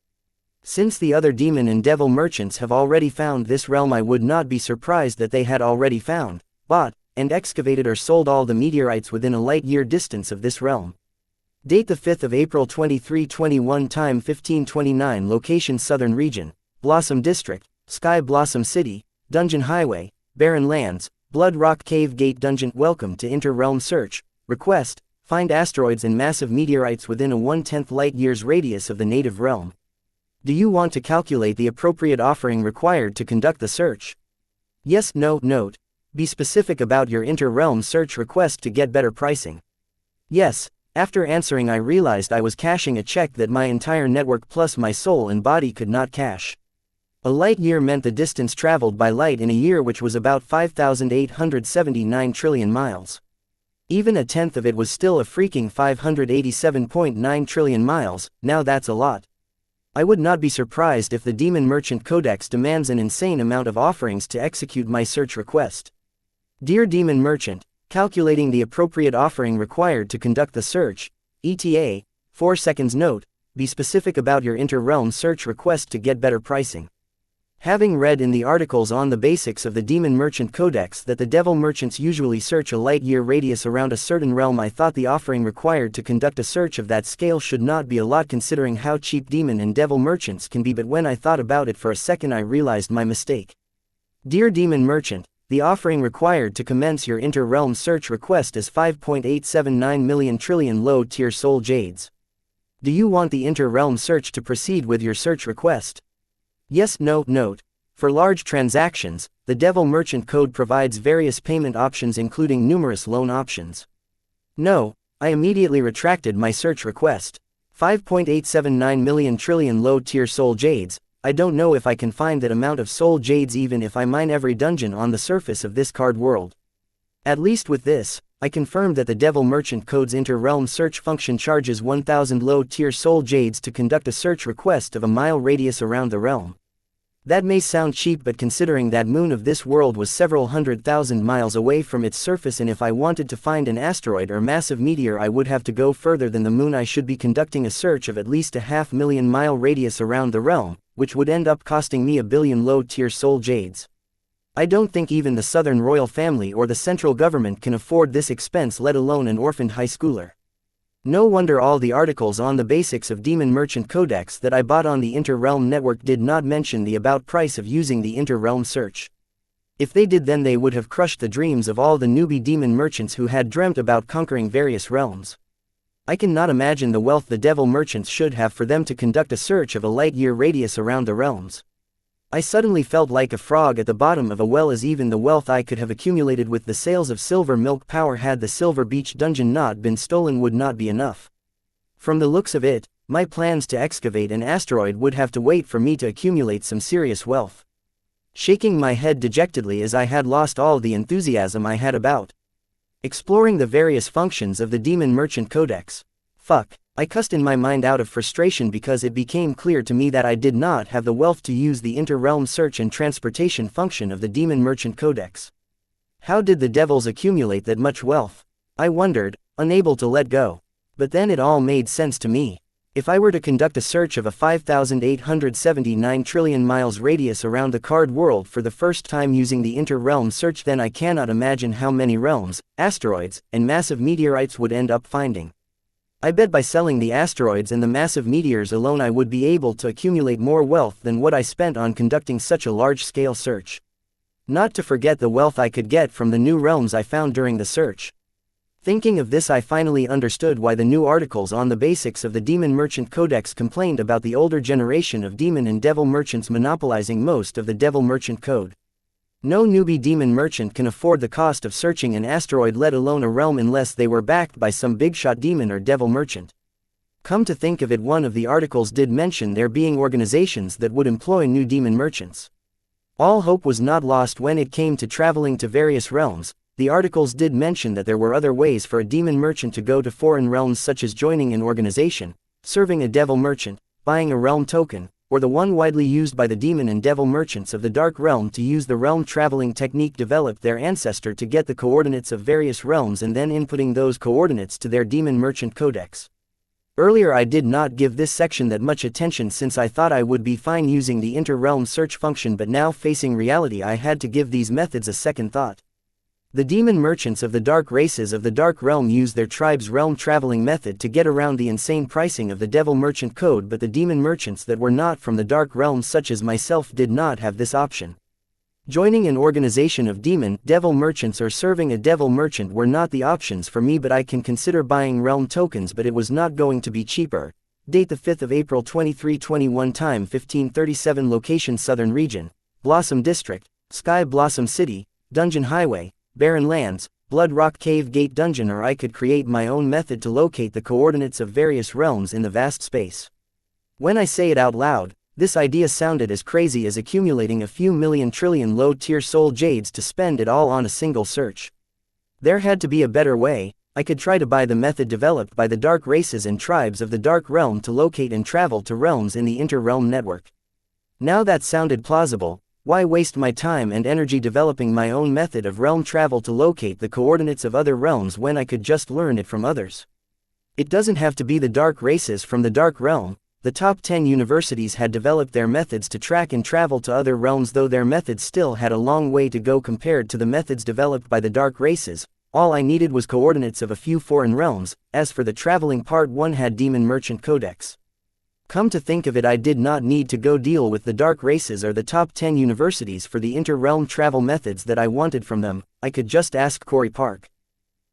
Since the other demon and devil merchants have already found this realm, I would not be surprised that they had already found, bought, and excavated or sold all the meteorites within a light-year distance of this realm. Date the 5th of April 2321, time 1529, location Southern Region, Blossom District, Sky Blossom City, Dungeon Highway, Barren Lands, Blood Rock Cave Gate Dungeon. Welcome to Inter-Realm Search. Request: find asteroids and massive meteorites within a 1/10 light-years radius of the native realm. Do you want to calculate the appropriate offering required to conduct the search? Yes, no, note. Be specific about your inter-realm search request to get better pricing. Yes. After answering, I realized I was cashing a check that my entire network plus my soul and body could not cash. A light year meant the distance traveled by light in a year, which was about 5,879 trillion miles. Even a tenth of it was still a freaking 587.9 trillion miles. Now that's a lot. I would not be surprised if the Demon Merchant Codex demands an insane amount of offerings to execute my search request. Dear Demon Merchant, calculating the appropriate offering required to conduct the search, ETA, 4 seconds. Note, be specific about your inter-realm search request to get better pricing. Having read in the articles on the basics of the Demon Merchant Codex that the devil merchants usually search a light-year radius around a certain realm, I thought the offering required to conduct a search of that scale should not be a lot considering how cheap demon and devil merchants can be, but when I thought about it for a second I realized my mistake. Dear Demon Merchant, the offering required to commence your inter-realm search request is 5.879 million trillion low-tier soul jades. Do you want the inter-realm search to proceed with your search request? Yes, no, note. For large transactions, the Devil Merchant Code provides various payment options including numerous loan options. No, I immediately retracted my search request. 5.879 million trillion low-tier soul jades. I don't know if I can find that amount of soul jades even if I mine every dungeon on the surface of this card world. At least with this, I confirmed that the Devil Merchant Code's inter-realm search function charges 1,000 low-tier soul jades to conduct a search request of a mile radius around the realm. That may sound cheap, but considering that moon of this world was several 100,000 miles away from its surface, and if I wanted to find an asteroid or massive meteor I would have to go further than the moon, I should be conducting a search of at least a 500,000 mile radius around the realm, which would end up costing me 1 billion low-tier soul jades. I don't think even the Southern royal family or the central government can afford this expense, let alone an orphaned high schooler. No wonder all the articles on the basics of Demon Merchant Codex that I bought on the Inter-Realm Network did not mention the about price of using the Inter-Realm search. If they did, then they would have crushed the dreams of all the newbie demon merchants who had dreamt about conquering various realms. I cannot imagine the wealth the devil merchants should have for them to conduct a search of a light-year radius around the realms. I suddenly felt like a frog at the bottom of a well, as even the wealth I could have accumulated with the sales of silver milk power had the Silver Beach dungeon not been stolen would not be enough. From the looks of it, my plans to excavate an asteroid would have to wait for me to accumulate some serious wealth. Shaking my head dejectedly as I had lost all the enthusiasm I had about exploring the various functions of the Demon Merchant Codex. Fuck. I cussed in my mind out of frustration because it became clear to me that I did not have the wealth to use the inter-realm search and transportation function of the Demon Merchant Codex. How did the devils accumulate that much wealth? I wondered, unable to let go. But then it all made sense to me. If I were to conduct a search of a 5,879 trillion miles radius around the card world for the first time using the inter-realm search, then I cannot imagine how many realms, asteroids, and massive meteorites would end up finding. I bet by selling the asteroids and the massive meteors alone I would be able to accumulate more wealth than what I spent on conducting such a large-scale search. Not to forget the wealth I could get from the new realms I found during the search. Thinking of this, I finally understood why the new articles on the basics of the Demon Merchant Codex complained about the older generation of demon and devil merchants monopolizing most of the devil merchant code. No newbie demon merchant can afford the cost of searching an asteroid, let alone a realm, unless they were backed by some big-shot demon or devil merchant. Come to think of it, one of the articles did mention there being organizations that would employ new demon merchants. All hope was not lost when it came to traveling to various realms. The articles did mention that there were other ways for a demon merchant to go to foreign realms, such as joining an organization, serving a devil merchant, buying a realm token, or the one widely used by the demon and devil merchants of the Dark Realm to use the realm traveling technique developed their ancestor to get the coordinates of various realms and then inputting those coordinates to their demon merchant codex. Earlier I did not give this section that much attention since I thought I would be fine using the inter-realm search function, but now facing reality I had to give these methods a second thought. The demon merchants of the dark races of the Dark Realm use their tribe's realm traveling method to get around the insane pricing of the devil merchant code, but the demon merchants that were not from the Dark Realm, such as myself, did not have this option. Joining an organization of demon, devil merchants or serving a devil merchant were not the options for me, but I can consider buying realm tokens, but it was not going to be cheaper. Date the 5th of April 2321, time 1537, location Southern Region, Blossom District, Sky Blossom City, Dungeon Highway, Barren Lands, Blood Rock Cave Gate Dungeon, or I could create my own method to locate the coordinates of various realms in the vast space. When I say it out loud, this idea sounded as crazy as accumulating a few million trillion low-tier soul jades to spend it all on a single search. There had to be a better way. I could try to buy the method developed by the dark races and tribes of the Dark Realm to locate and travel to realms in the inter-realm network. Now that sounded plausible. Why waste my time and energy developing my own method of realm travel to locate the coordinates of other realms when I could just learn it from others? It doesn't have to be the dark races from the Dark Realm. The top 10 universities had developed their methods to track and travel to other realms, though their methods still had a long way to go compared to the methods developed by the dark races. All I needed was coordinates of a few foreign realms. As for the traveling part, one had Demon Merchant Codex. Come to think of it, I did not need to go deal with the dark races or the top 10 universities for the inter-realm travel methods that I wanted from them. I could just ask Corey Park.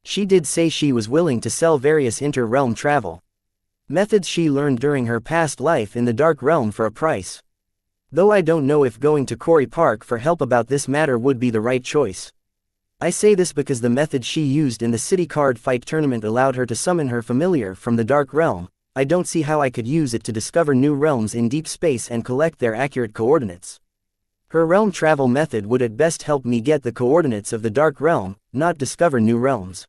She did say she was willing to sell various inter-realm travel methods she learned during her past life in the Dark Realm for a price. Though I don't know if going to Corey Park for help about this matter would be the right choice. I say this because the method she used in the city card fight tournament allowed her to summon her familiar from the Dark Realm. I don't see how I could use it to discover new realms in deep space and collect their accurate coordinates. Her realm travel method would at best help me get the coordinates of the Dark Realm, not discover new realms.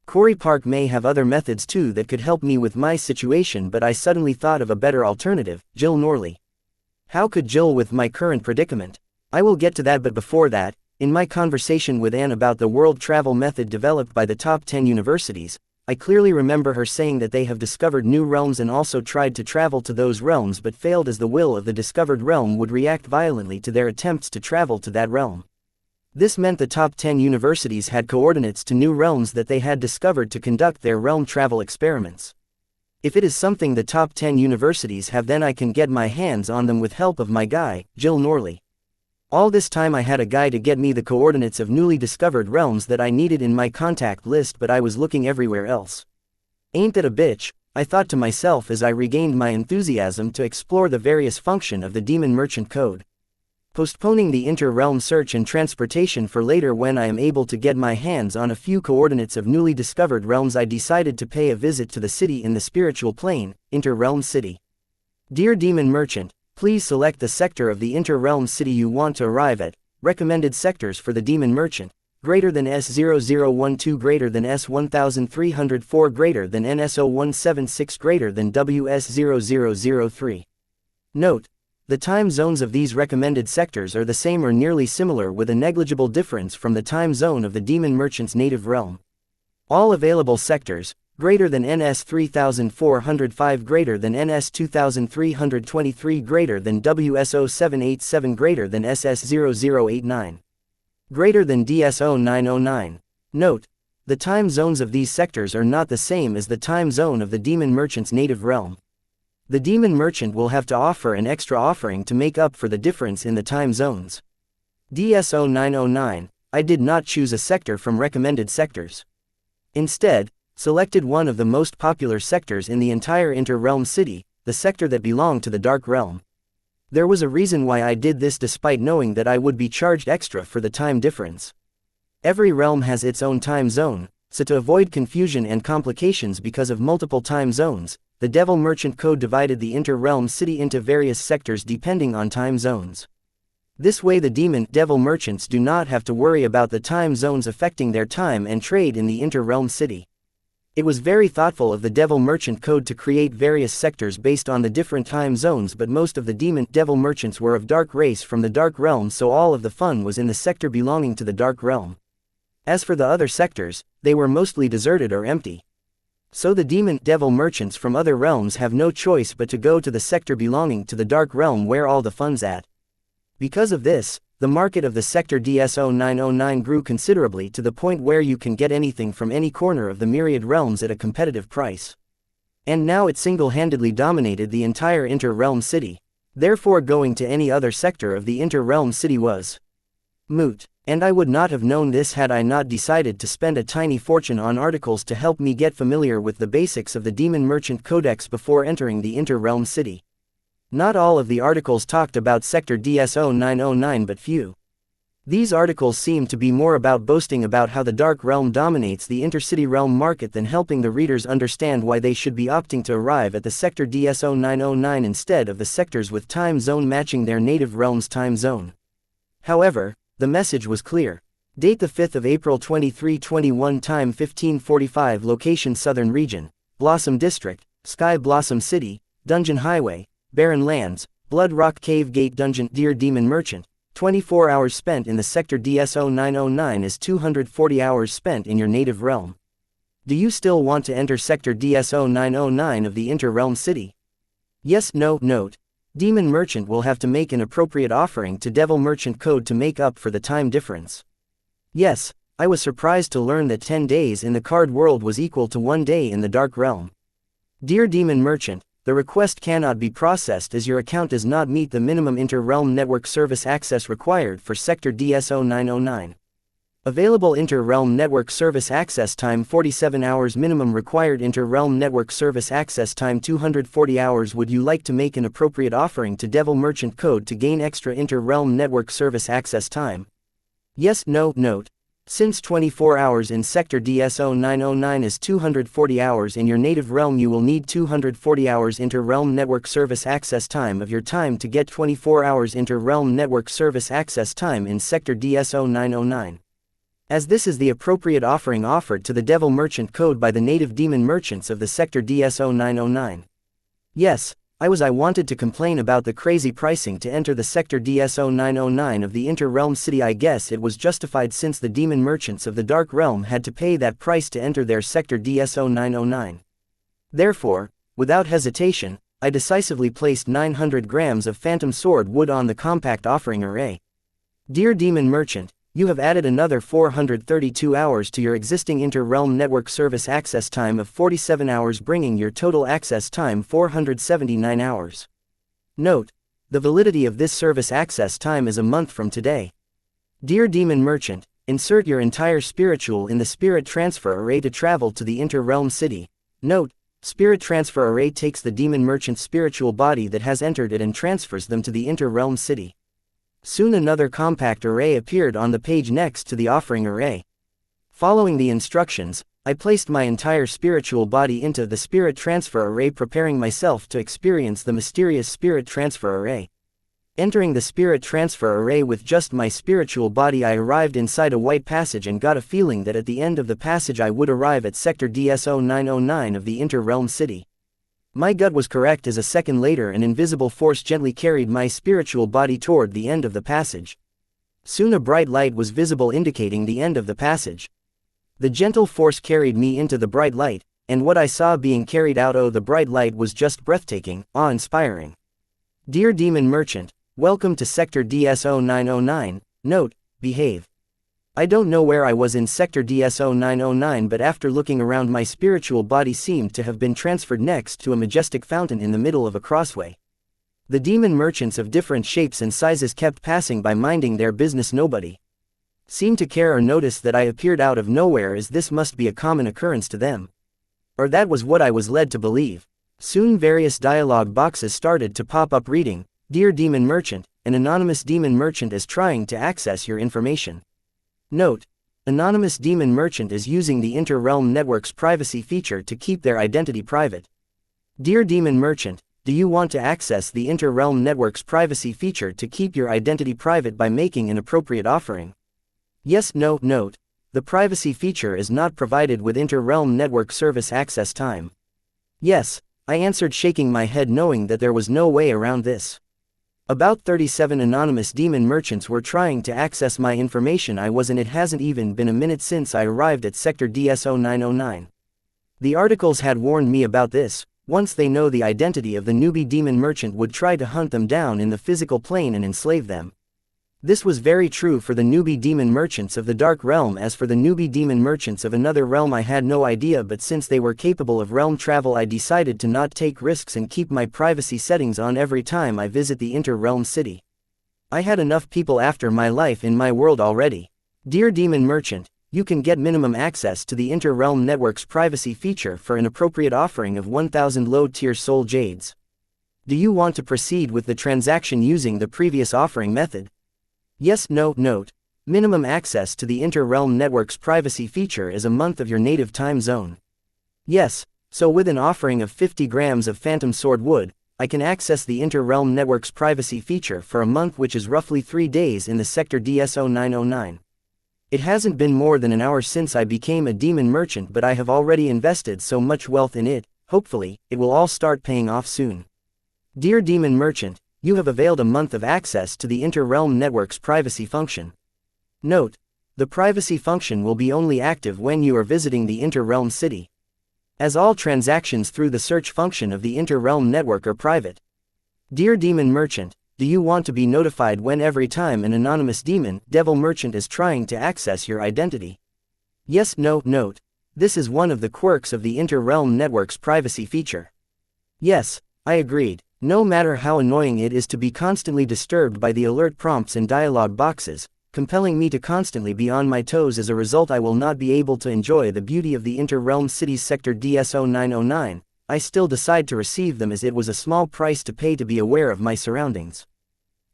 Corey Park may have other methods too that could help me with my situation, but I suddenly thought of a better alternative: Jill Norley. How could Jill with my current predicament? I will get to that, but before that, in my conversation with Anne about the world travel method developed by the top 10 universities, I clearly remember her saying that they have discovered new realms and also tried to travel to those realms but failed, as the will of the discovered realm would react violently to their attempts to travel to that realm. This meant the top 10 universities had coordinates to new realms that they had discovered to conduct their realm travel experiments. If it is something the top 10 universities have, then I can get my hands on them with help of my guy, Jill Norley. All this time I had a guy to get me the coordinates of newly discovered realms that I needed in my contact list, but I was looking everywhere else. Ain't that a bitch? I thought to myself as I regained my enthusiasm to explore the various function of the Demon Merchant Code. Postponing the inter-realm search and transportation for later when I am able to get my hands on a few coordinates of newly discovered realms, I decided to pay a visit to the city in the spiritual plane, Inter-Realm City. Dear Demon Merchant, please select the sector of the inter-realm city you want to arrive at. Recommended sectors for the Demon Merchant: greater than S0012, greater than S1304, greater than NS0176, greater than WS0003. Note: the time zones of these recommended sectors are the same or nearly similar, with a negligible difference from the time zone of the Demon Merchant's native realm. All available sectors: greater than NS 3405, greater than NS 2323, greater than WSO 787, greater than SS 0089, greater than DSO 909. Note: the time zones of these sectors are not the same as the time zone of the Demon Merchant's native realm. The Demon Merchant will have to offer an extra offering to make up for the difference in the time zones. DSO 909, I did not choose a sector from recommended sectors. Instead, selected one of the most popular sectors in the entire Inter-Realm city, the sector that belonged to the Dark Realm. There was a reason why I did this despite knowing that I would be charged extra for the time difference. Every realm has its own time zone, so to avoid confusion and complications because of multiple time zones, the Devil Merchant Code divided the Inter-Realm city into various sectors depending on time zones. This way the demon devil merchants do not have to worry about the time zones affecting their time and trade in the Inter-Realm city. It was very thoughtful of the Devil Merchant Code to create various sectors based on the different time zones, but most of the demon devil merchants were of dark race from the Dark Realm, so all of the fun was in the sector belonging to the Dark Realm. As for the other sectors, they were mostly deserted or empty. So the demon devil merchants from other realms have no choice but to go to the sector belonging to the Dark Realm where all the fun's at. Because of this, the market of the sector DS0909 grew considerably to the point where you can get anything from any corner of the myriad realms at a competitive price. And now it single-handedly dominated the entire Inter-Realm city. Therefore going to any other sector of the Inter-Realm city was moot. And I would not have known this had I not decided to spend a tiny fortune on articles to help me get familiar with the basics of the Demon Merchant Codex before entering the Inter-Realm city. Not all of the articles talked about Sector DS0909, but few. These articles seem to be more about boasting about how the Dark Realm dominates the intercity realm market than helping the readers understand why they should be opting to arrive at the Sector DS0909 instead of the sectors with time zone matching their native realm's time zone. However, the message was clear. Date the 5th of April 2321, time 1545, location Southern Region, Blossom District, Sky Blossom City, Dungeon Highway, Barren Lands, Blood Rock Cave Gate Dungeon. Dear Demon Merchant, 24 hours spent in the Sector DS0909 is 240 hours spent in your native realm. Do you still want to enter Sector DS0909 of the Inter-Realm City? Yes, no, note. Demon Merchant will have to make an appropriate offering to Devil Merchant Code to make up for the time difference. Yes, I was surprised to learn that 10 days in the card world was equal to 1 day in the Dark Realm. Dear Demon Merchant, the request cannot be processed as your account does not meet the minimum inter-realm network service access required for Sector DS0909. Available inter-realm network service access time 47 hours. Minimum required inter-realm network service access time 240 hours. Would you like to make an appropriate offering to Devil Merchant Code to gain extra inter-realm network service access time? Yes, no, note. Since 24 hours in Sector DS0909 is 240 hours in your native realm, you will need 240 hours inter-realm network service access time of your time to get 24 hours inter-realm network service access time in Sector DS0909. As this is the appropriate offering offered to the Devil Merchant Code by the native demon merchants of the Sector DS0909. Yes, I wanted to complain about the crazy pricing to enter the Sector DS0909 of the Inter-Realm City. I guess it was justified since the demon merchants of the Dark Realm had to pay that price to enter their Sector DS0909. Therefore, without hesitation, I decisively placed 900 grams of Phantom Sword wood on the compact offering array. Dear Demon Merchant, you have added another 432 hours to your existing inter-realm network service access time of 47 hours, bringing your total access time 479 hours. Note: the validity of this service access time is a month from today. Dear Demon Merchant, insert your entire spiritual in the Spirit Transfer Array to travel to the Inter-Realm City. Note: Spirit Transfer Array takes the Demon Merchant's spiritual body that has entered it and transfers them to the Inter-Realm City. Soon another compact array appeared on the page next to the offering array. Following the instructions, I placed my entire spiritual body into the Spirit Transfer Array, preparing myself to experience the mysterious Spirit Transfer Array. Entering the Spirit Transfer Array with just my spiritual body, I arrived inside a white passage and got a feeling that at the end of the passage I would arrive at Sector DS0909 of the Inter-Realm City. My gut was correct, as a second later an invisible force gently carried my spiritual body toward the end of the passage. Soon a bright light was visible indicating the end of the passage. The gentle force carried me into the bright light, and what I saw being carried out of the bright light was just breathtaking, awe-inspiring. Dear Demon Merchant, welcome to Sector DS0909, note: behave. I don't know where I was in Sector DS0909, but after looking around, my spiritual body seemed to have been transferred next to a majestic fountain in the middle of a crossway. The demon merchants of different shapes and sizes kept passing by, minding their business. Nobody seem to care or notice that I appeared out of nowhere, as this must be a common occurrence to them. Or that was what I was led to believe. Soon various dialogue boxes started to pop up reading, "Dear Demon Merchant, an anonymous demon merchant is trying to access your information." Note: anonymous demon merchant is using the Inter-Realm Network's privacy feature to keep their identity private. Dear Demon Merchant, do you want to access the Inter-Realm Network's privacy feature to keep your identity private by making an appropriate offering? Yes. No. Note: the privacy feature is not provided with Inter-Realm Network service access time. Yes, I answered, shaking my head, knowing that there was no way around this. About 37 anonymous demon merchants were trying to access my information I was in. It hasn't even been a minute since I arrived at Sector DSO-909. The articles had warned me about this. Once they know the identity of the newbie demon merchant would try to hunt them down in the physical plane and enslave them. This was very true for the newbie demon merchants of the Dark Realm. As for the newbie demon merchants of another realm, I had no idea, but since they were capable of realm travel, I decided to not take risks and keep my privacy settings on every time I visit the Inter-Realm City. I had enough people after my life in my world already. Dear Demon Merchant, you can get minimum access to the Inter-Realm Network's privacy feature for an appropriate offering of 1,000 low-tier soul jades. Do you want to proceed with the transaction using the previous offering method? Yes. No. Note: minimum access to the Inter-Realm Network's privacy feature is a month of your native time zone. Yes, so with an offering of 50 grams of phantom sword wood, I can access the Inter-Realm Network's privacy feature for a month, which is roughly 3 days in the Sector DSO-909. It hasn't been more than an hour since I became a demon merchant, but I have already invested so much wealth in it. Hopefully, it will all start paying off soon. Dear Demon Merchant, you have availed a month of access to the Inter-Realm Network's privacy function. Note: the privacy function will be only active when you are visiting the Inter-Realm City, as all transactions through the search function of the Inter-Realm Network are private. Dear Demon Merchant, do you want to be notified when every time an anonymous demon devil merchant is trying to access your identity? Yes. No. Note: this is one of the quirks of the Inter-Realm Network's privacy feature. Yes, I agreed. No matter how annoying it is to be constantly disturbed by the alert prompts and dialogue boxes, compelling me to constantly be on my toes, as a result I will not be able to enjoy the beauty of the Inter-Realm City's Sector DSO-909, I still decide to receive them, as it was a small price to pay to be aware of my surroundings.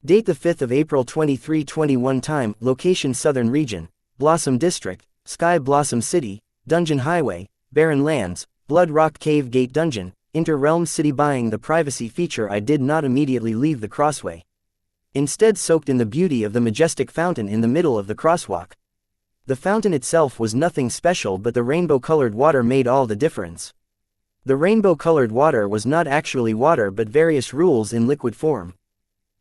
Date: the 5th of April 2321. Time, location: Southern Region, Blossom District, Sky Blossom City, Dungeon Highway, Barren Lands, Blood Rock Cave Gate Dungeon, Inter-Realm City. Buying the privacy feature, I did not immediately leave the crossway. Instead, soaked in the beauty of the majestic fountain in the middle of the crosswalk. The fountain itself was nothing special, but the rainbow-colored water made all the difference. The rainbow-colored water was not actually water, but various rules in liquid form.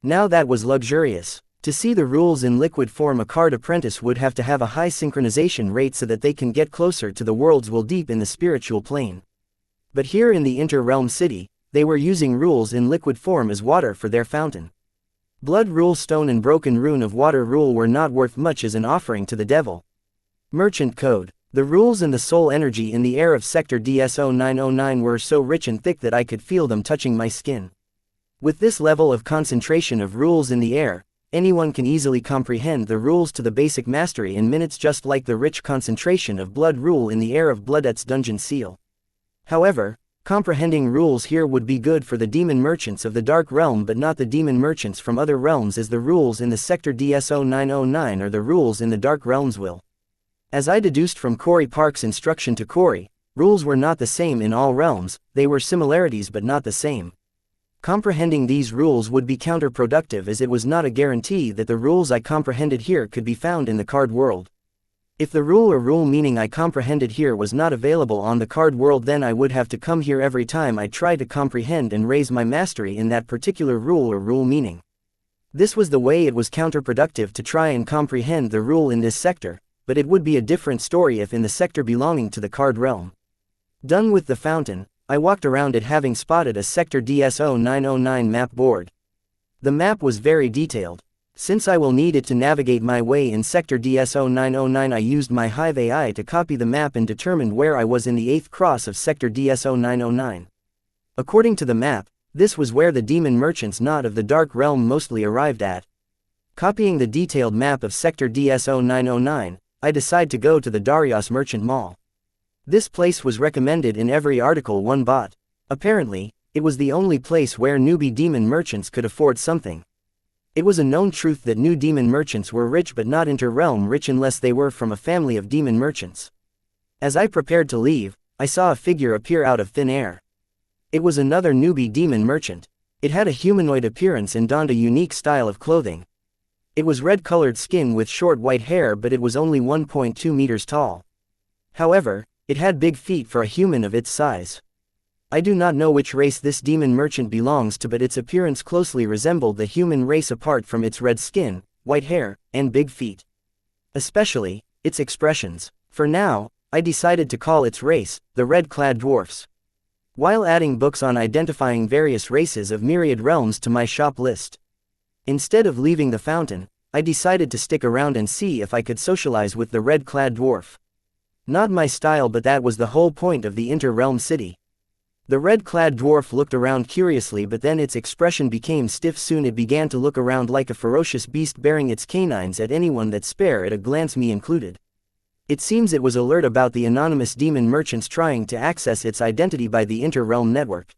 Now that was luxurious. To see the rules in liquid form, a card apprentice would have to have a high synchronization rate so that they can get closer to the world's will deep in the spiritual plane. But here in the Inter-Realm City, they were using rules in liquid form as water for their fountain. Blood Rule Stone and Broken Rune of Water Rule were not worth much as an offering to the devil merchant code. The rules and the soul energy in the air of Sector DSO-909 were so rich and thick that I could feel them touching my skin. With this level of concentration of rules in the air, anyone can easily comprehend the rules to the basic mastery in minutes, just like the rich concentration of blood rule in the air of Bloodet's dungeon seal. However, comprehending rules here would be good for the demon merchants of the Dark Realm, but not the demon merchants from other realms, as the rules in the Sector DSO-909 are the rules in the Dark Realm's will. As I deduced from Corey Park's instruction to Corey, rules were not the same in all realms, they were similarities but not the same. Comprehending these rules would be counterproductive, as it was not a guarantee that the rules I comprehended here could be found in the card world. If the rule or rule meaning I comprehended here was not available on the card world, then I would have to come here every time I tried to comprehend and raise my mastery in that particular rule or rule meaning. This was the way it was counterproductive to try and comprehend the rule in this sector, but it would be a different story if in the sector belonging to the card realm. Done with the fountain, I walked around it, having spotted a Sector DSO-909 map board. The map was very detailed. Since I will need it to navigate my way in Sector DSO-909, I used my Hive AI to copy the map and determined where I was in the 8th cross of Sector DSO-909. According to the map, this was where the demon merchants not of the Dark Realm mostly arrived at. Copying the detailed map of Sector DS0909, I decide to go to the Darius Merchant Mall. This place was recommended in every article one bought. Apparently, it was the only place where newbie demon merchants could afford something. It was a known truth that new demon merchants were rich but not inter-realm rich unless they were from a family of demon merchants. As I prepared to leave, I saw a figure appear out of thin air. It was another newbie demon merchant. It had a humanoid appearance and donned a unique style of clothing. It was red-colored skin with short white hair, but it was only 1.2 meters tall. However, it had big feet for a human of its size. I do not know which race this demon merchant belongs to, but its appearance closely resembled the human race apart from its red skin, white hair, and big feet. Especially, its expressions. For now, I decided to call its race, the red-clad dwarfs. While adding books on identifying various races of myriad realms to my shop list. Instead of leaving the fountain, I decided to stick around and see if I could socialize with the red-clad dwarf. Not my style, but that was the whole point of the inter-realm city. The red-clad dwarf looked around curiously, but then its expression became stiff. Soon it began to look around like a ferocious beast, bearing its canines at anyone that spare at a glance, me included. It seems it was alert about the anonymous demon merchants trying to access its identity by the inter-realm network.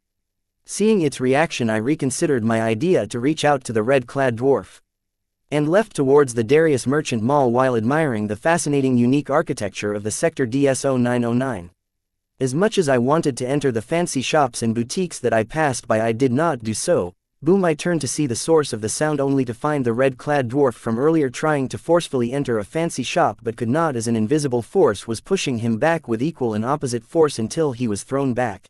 Seeing its reaction, I reconsidered my idea to reach out to the red-clad dwarf. And left towards the Darius Merchant Mall while admiring the fascinating unique architecture of the Sector DS0909. As much as I wanted to enter the fancy shops and boutiques that I passed by, I did not do so. Boom! I turned to see the source of the sound, only to find the red-clad dwarf from earlier trying to forcefully enter a fancy shop but could not, as an invisible force was pushing him back with equal and opposite force until he was thrown back.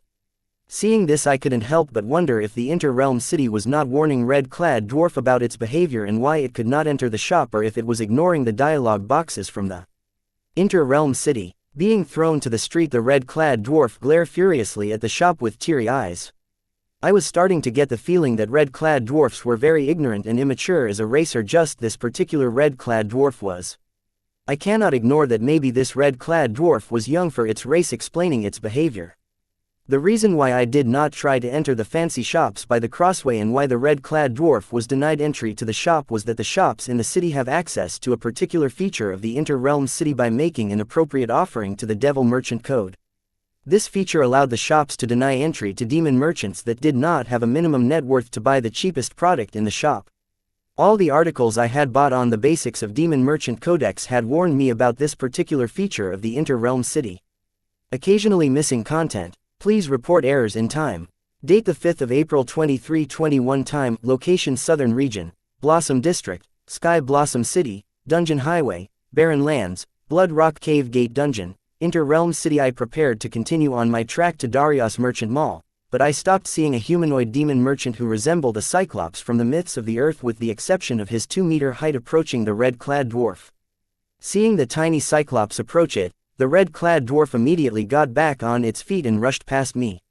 Seeing this, I couldn't help but wonder if the inter-realm city was not warning red-clad dwarf about its behavior and why it could not enter the shop, or if it was ignoring the dialogue boxes from the inter-realm city. Being thrown to the street, the red-clad dwarf glared furiously at the shop with teary eyes. I was starting to get the feeling that red-clad dwarfs were very ignorant and immature as a race, or just this particular red-clad dwarf was. I cannot ignore that maybe this red-clad dwarf was young for its race, explaining its behavior. The reason why I did not try to enter the fancy shops by the crossway and why the red-clad dwarf was denied entry to the shop was that the shops in the city have access to a particular feature of the inter-realm city by making an appropriate offering to the Devil Merchant Code. This feature allowed the shops to deny entry to demon merchants that did not have a minimum net worth to buy the cheapest product in the shop. All the articles I had bought on the basics of Demon Merchant Codex had warned me about this particular feature of the inter-realm city. Occasionally missing content. Please report errors in time. Date the 5th of April 2321. Time, location Southern Region, Blossom District, Sky Blossom City, Dungeon Highway, Barren Lands, Blood Rock Cave Gate Dungeon, Inter-Realm City. I prepared to continue on my track to Darius Merchant Mall, but I stopped seeing a humanoid demon merchant who resembled a cyclops from the myths of the earth, with the exception of his 2-meter height, approaching the red-clad dwarf. Seeing the tiny cyclops approach it, the red-clad dwarf immediately got back on its feet and rushed past me.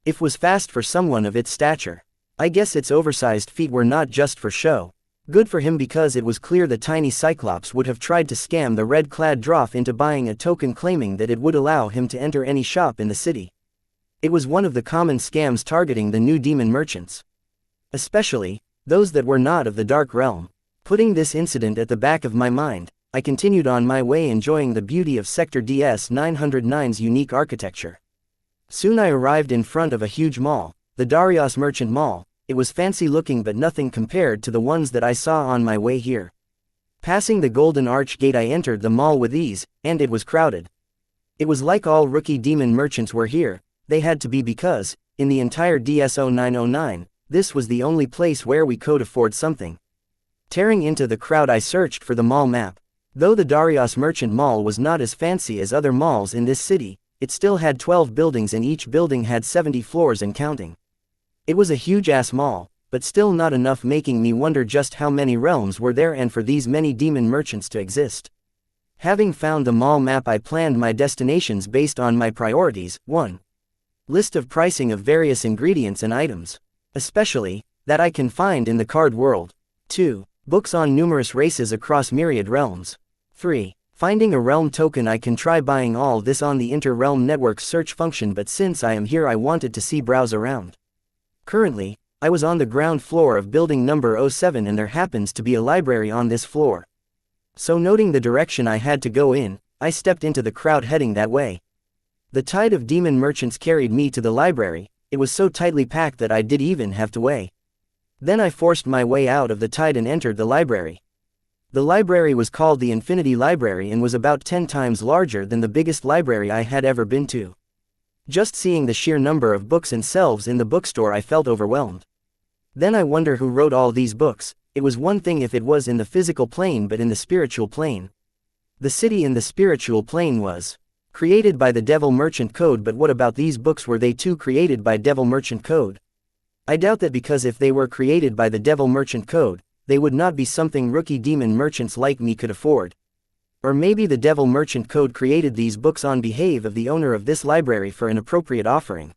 It was fast for someone of its stature. I guess its oversized feet were not just for show. Good for him, because it was clear the tiny cyclops would have tried to scam the red-clad dwarf into buying a token claiming that it would allow him to enter any shop in the city. It was one of the common scams targeting the new demon merchants. Especially, those that were not of the dark realm. Putting this incident at the back of my mind, I continued on my way, enjoying the beauty of Sector DS909's unique architecture. Soon I arrived in front of a huge mall, the Darius Merchant Mall. It was fancy looking, but nothing compared to the ones that I saw on my way here. Passing the Golden Arch Gate, I entered the mall with ease, and it was crowded. It was like all rookie demon merchants were here. They had to be, because, in the entire DS0909, this was the only place where we could afford something. Tearing into the crowd, I searched for the mall map. Though the Darius Merchant Mall was not as fancy as other malls in this city, it still had 12 buildings and each building had 70 floors and counting. It was a huge-ass mall, but still not enough, making me wonder just how many realms were there and for these many demon merchants to exist. Having found the mall map, I planned my destinations based on my priorities. 1. List of pricing of various ingredients and items, especially that I can find in the card world. 2. Books on numerous races across myriad realms. 3. Finding a realm token. I can try buying all this on the inter-realm network search function, but since I am here, I wanted to browse around. Currently, I was on the ground floor of building number 07 and there happens to be a library on this floor. So noting the direction I had to go in, I stepped into the crowd heading that way. The tide of demon merchants carried me to the library. It was so tightly packed that I did even have to weigh. Then I forced my way out of the tide and entered the library. The library was called the Infinity Library and was about 10 times larger than the biggest library I had ever been to. Just seeing the sheer number of books and shelves in the bookstore, I felt overwhelmed. Then I wonder who wrote all these books. It was one thing if it was in the physical plane, but in the spiritual plane. The city in the spiritual plane was created by the Devil Merchant Code, but what about these books? Were they too created by Devil Merchant Code? I doubt that, because if they were created by the Devil Merchant Code, they would not be something rookie demon merchants like me could afford. Or maybe the Devil Merchant Code created these books on behalf of the owner of this library for an appropriate offering.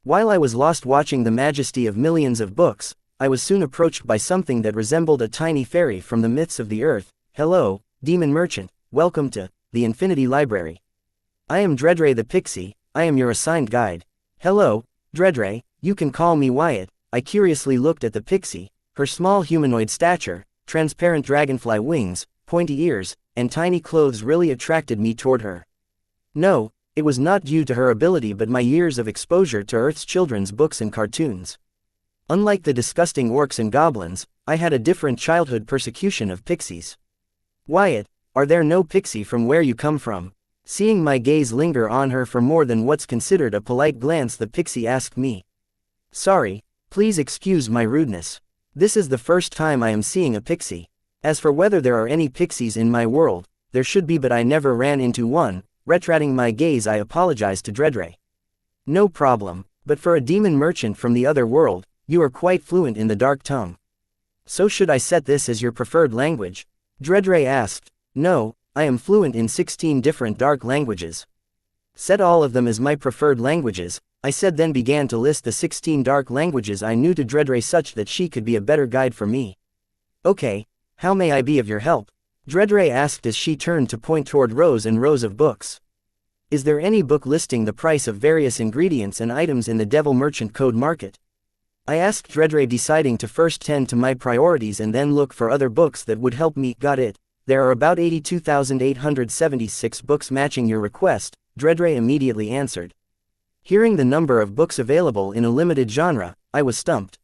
While I was lost watching the majesty of millions of books, I was soon approached by something that resembled a tiny fairy from the myths of the earth. "Hello, demon merchant, welcome to the Infinity Library. I am Dredre the Pixie, I am your assigned guide." "Hello, Dredre, you can call me Wyatt." I curiously looked at the pixie. Her small humanoid stature, transparent dragonfly wings, pointy ears, and tiny clothes really attracted me toward her. No, it was not due to her ability but my years of exposure to Earth's children's books and cartoons. Unlike the disgusting orcs and goblins, I had a different childhood persecution of pixies. "Wyatt, are there no pixie from where you come from?" Seeing my gaze linger on her for more than what's considered a polite glance, the pixie asked me. "Sorry, please excuse my rudeness. This is the first time I am seeing a pixie. As for whether there are any pixies in my world, there should be, but I never ran into one." Retracting my gaze, I apologized to Dredre. "No problem, but for a demon merchant from the other world, you are quite fluent in the dark tongue. So should I set this as your preferred language?" Dredre asked. "No, I am fluent in 16 different dark languages." "Set all of them as my preferred languages," I said, then began to list the 16 dark languages I knew to Dredre such that she could be a better guide for me. "Okay, how may I be of your help?" Dredre asked as she turned to point toward rows and rows of books. "Is there any book listing the price of various ingredients and items in the Devil Merchant Code market?" I asked Dredre, deciding to first tend to my priorities and then look for other books that would help me. "Got it. There are about 82,876 books matching your request," Dredre immediately answered. Hearing the number of books available in a limited genre, I was stumped.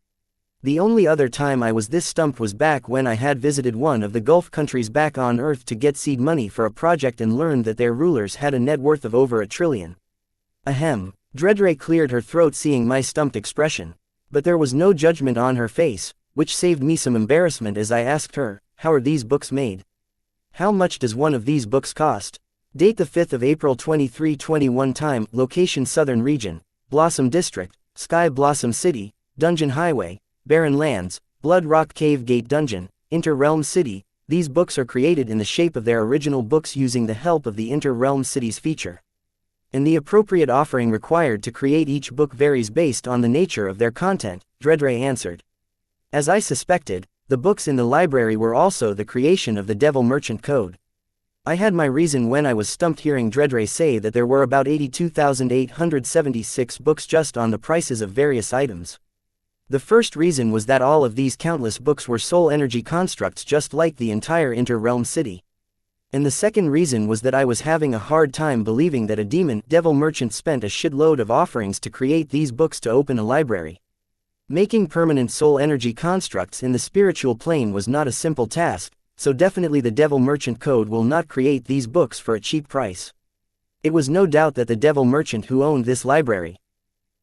The only other time I was this stumped was back when I had visited one of the Gulf countries back on Earth to get seed money for a project and learned that their rulers had a net worth of over $1 trillion. Ahem. Dredre cleared her throat seeing my stumped expression. But there was no judgment on her face, which saved me some embarrassment as I asked her, "How are these books made? How much does one of these books cost?" Date the 5th of April 2321. Time, location Southern Region, Blossom District, Sky Blossom City, Dungeon Highway, Barren Lands, Blood Rock Cave Gate Dungeon, Inter-Realm City. These books are created in the shape of their original books using the help of the Inter-Realm Cities feature. And the appropriate offering required to create each book varies based on the nature of their content, Dredre answered. As I suspected, the books in the library were also the creation of the Devil Merchant Code. I had my reason when I was stumped hearing Dredre say that there were about 82,876 books just on the prices of various items. The first reason was that all of these countless books were soul energy constructs just like the entire Inter-Realm City. And the second reason was that I was having a hard time believing that a devil merchant spent a shitload of offerings to create these books to open a library. Making permanent soul energy constructs in the spiritual plane was not a simple task. So definitely the Devil Merchant Code will not create these books for a cheap price. It was no doubt that the Devil Merchant who owned this library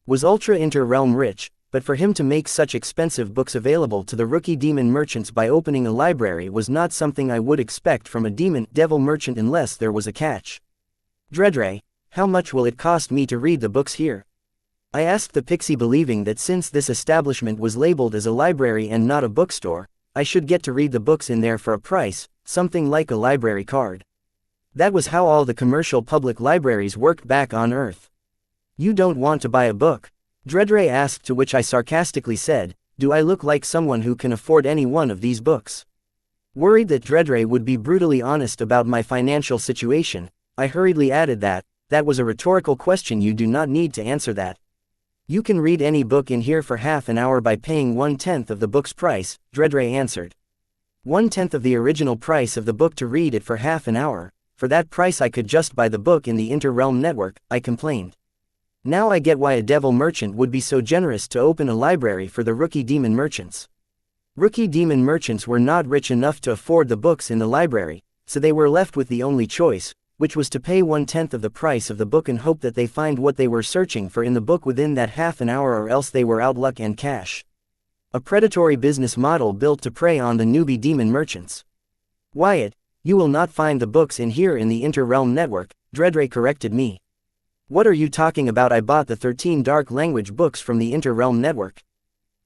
was ultra inter-realm rich, but for him to make such expensive books available to the rookie demon merchants by opening a library was not something I would expect from a devil merchant unless there was a catch. "Dredre, how much will it cost me to read the books here?" I asked the pixie, believing that since this establishment was labeled as a library and not a bookstore, I should get to read the books in there for a price, something like a library card. That was how all the commercial public libraries worked back on Earth. "You don't want to buy a book?" Dredre asked, to which I sarcastically said, "Do I look like someone who can afford any one of these books?" Worried that Dredre would be brutally honest about my financial situation, I hurriedly added that was a rhetorical question, you do not need to answer that. You can read any book in here for half an hour by paying 1/10 of the book's price, Dredre answered. 1/10 of the original price of the book to read it for half an hour. For that price I could just buy the book in the Inter-Realm Network, I complained. Now I get why a devil merchant would be so generous to open a library for the rookie demon merchants. Rookie demon merchants were not rich enough to afford the books in the library, so they were left with the only choice, which was to pay 1/10 of the price of the book and hope that they find what they were searching for in the book within that half an hour, or else they were out luck and cash. A predatory business model built to prey on the newbie demon merchants. Wyatt, you will not find the books in here in the Inter-Realm Network, Dredre corrected me. What are you talking about? I bought the 13 dark language books from the Inter-Realm Network.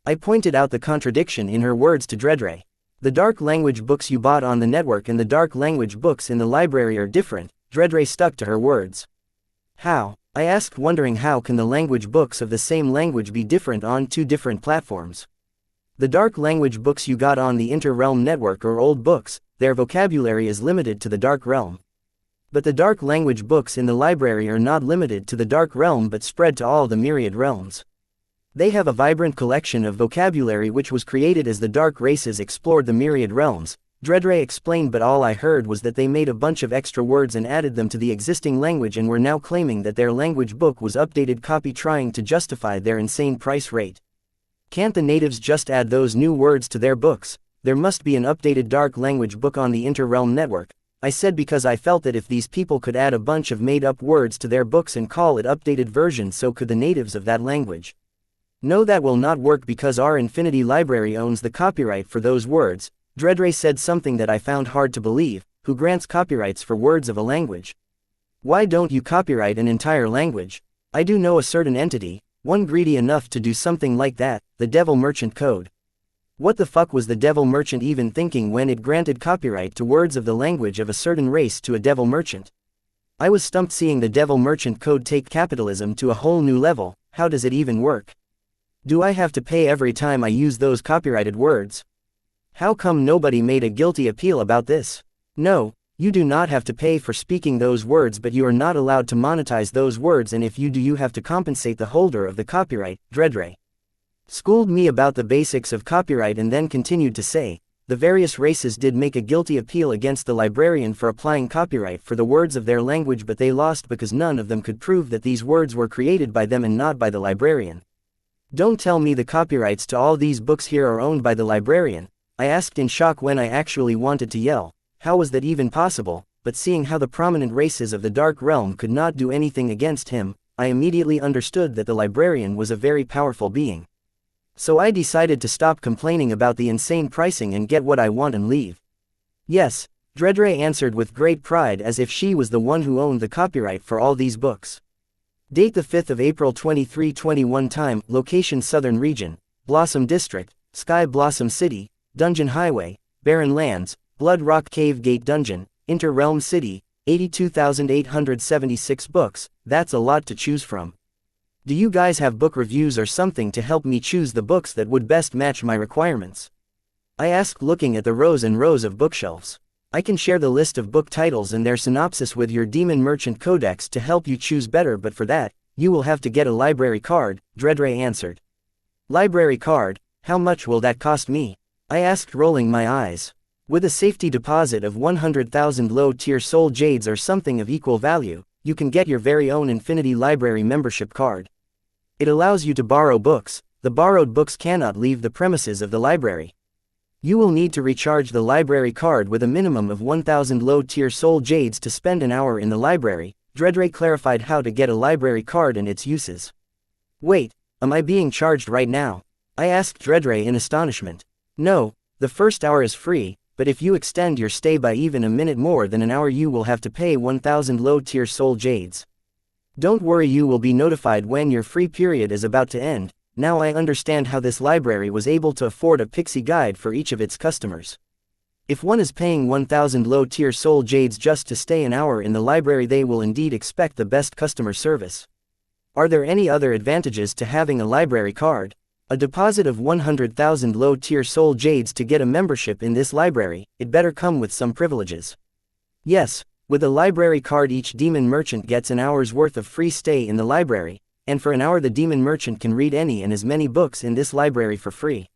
I pointed out the contradiction in her words to Dredre. The dark language books you bought on the network and the dark language books in the library are different, Dredre stuck to her words. How? I asked, wondering how can the language books of the same language be different on two different platforms? The dark language books you got on the Inter-Realm Network are old books, their vocabulary is limited to the Dark Realm. But the dark language books in the library are not limited to the Dark Realm but spread to all the myriad realms. They have a vibrant collection of vocabulary which was created as the dark races explored the myriad realms, Dredre explained, but all I heard was that they made a bunch of extra words and added them to the existing language and were now claiming that their language book was updated copy, trying to justify their insane price rate. Can't the natives just add those new words to their books? There must be an updated dark language book on the Inter-Realm Network, I said, because I felt that if these people could add a bunch of made-up words to their books and call it updated version, so could the natives of that language. No, that will not work because our Infinity Library owns the copyright for those words, Dredre said, something that I found hard to believe. Who grants copyrights for words of a language? Why don't you copyright an entire language? I do know a certain entity, one greedy enough to do something like that, the Devil Merchant Code. What the fuck was the Devil Merchant even thinking when it granted copyright to words of the language of a certain race to a Devil Merchant? I was stumped seeing the Devil Merchant Code take capitalism to a whole new level. How does it even work? Do I have to pay every time I use those copyrighted words? How come nobody made a guilty appeal about this? No, you do not have to pay for speaking those words, but you are not allowed to monetize those words, and if you do, you have to compensate the holder of the copyright, Dredre schooled me about the basics of copyright and then continued to say, the various races did make a guilty appeal against the librarian for applying copyright for the words of their language, but they lost because none of them could prove that these words were created by them and not by the librarian. Don't tell me the copyrights to all these books here are owned by the librarian, I asked in shock when I actually wanted to yell. How was that even possible? But seeing how the prominent races of the Dark Realm could not do anything against him, I immediately understood that the librarian was a very powerful being. So I decided to stop complaining about the insane pricing and get what I want and leave. Yes, Dredre answered with great pride, as if she was the one who owned the copyright for all these books. Date the 5th of April 2321. Time, location Southern Region, Blossom District, Sky Blossom City, Dungeon Highway, Barren Lands, Blood Rock Cave Gate Dungeon, Inter-Realm City, 82,876 books. That's a lot to choose from. Do you guys have book reviews or something to help me choose the books that would best match my requirements? I asked, looking at the rows and rows of bookshelves. I can share the list of book titles and their synopsis with your Demon Merchant Codex to help you choose better, but for that, you will have to get a library card, Dredre answered. Library card? How much will that cost me? I asked, rolling my eyes. With a safety deposit of 100,000 low-tier soul jades or something of equal value, you can get your very own Infinity Library membership card. It allows you to borrow books. The borrowed books cannot leave the premises of the library. You will need to recharge the library card with a minimum of 1,000 low-tier soul jades to spend an hour in the library. Dredre clarified how to get a library card and its uses. Wait, am I being charged right now? I asked Dredre in astonishment. No, the first hour is free, but if you extend your stay by even a minute more than an hour, you will have to pay 1,000 low-tier soul jades. Don't worry, you will be notified when your free period is about to end. Now I understand how this library was able to afford a pixie guide for each of its customers. If one is paying 1,000 low-tier soul jades just to stay an hour in the library, they will indeed expect the best customer service. Are there any other advantages to having a library card? A deposit of 100,000 low-tier soul jades to get a membership in this library. It better come with some privileges. Yes, with a library card each demon merchant gets an hour's worth of free stay in the library. and for an hour the demon merchant can read any and as many books in this library for free.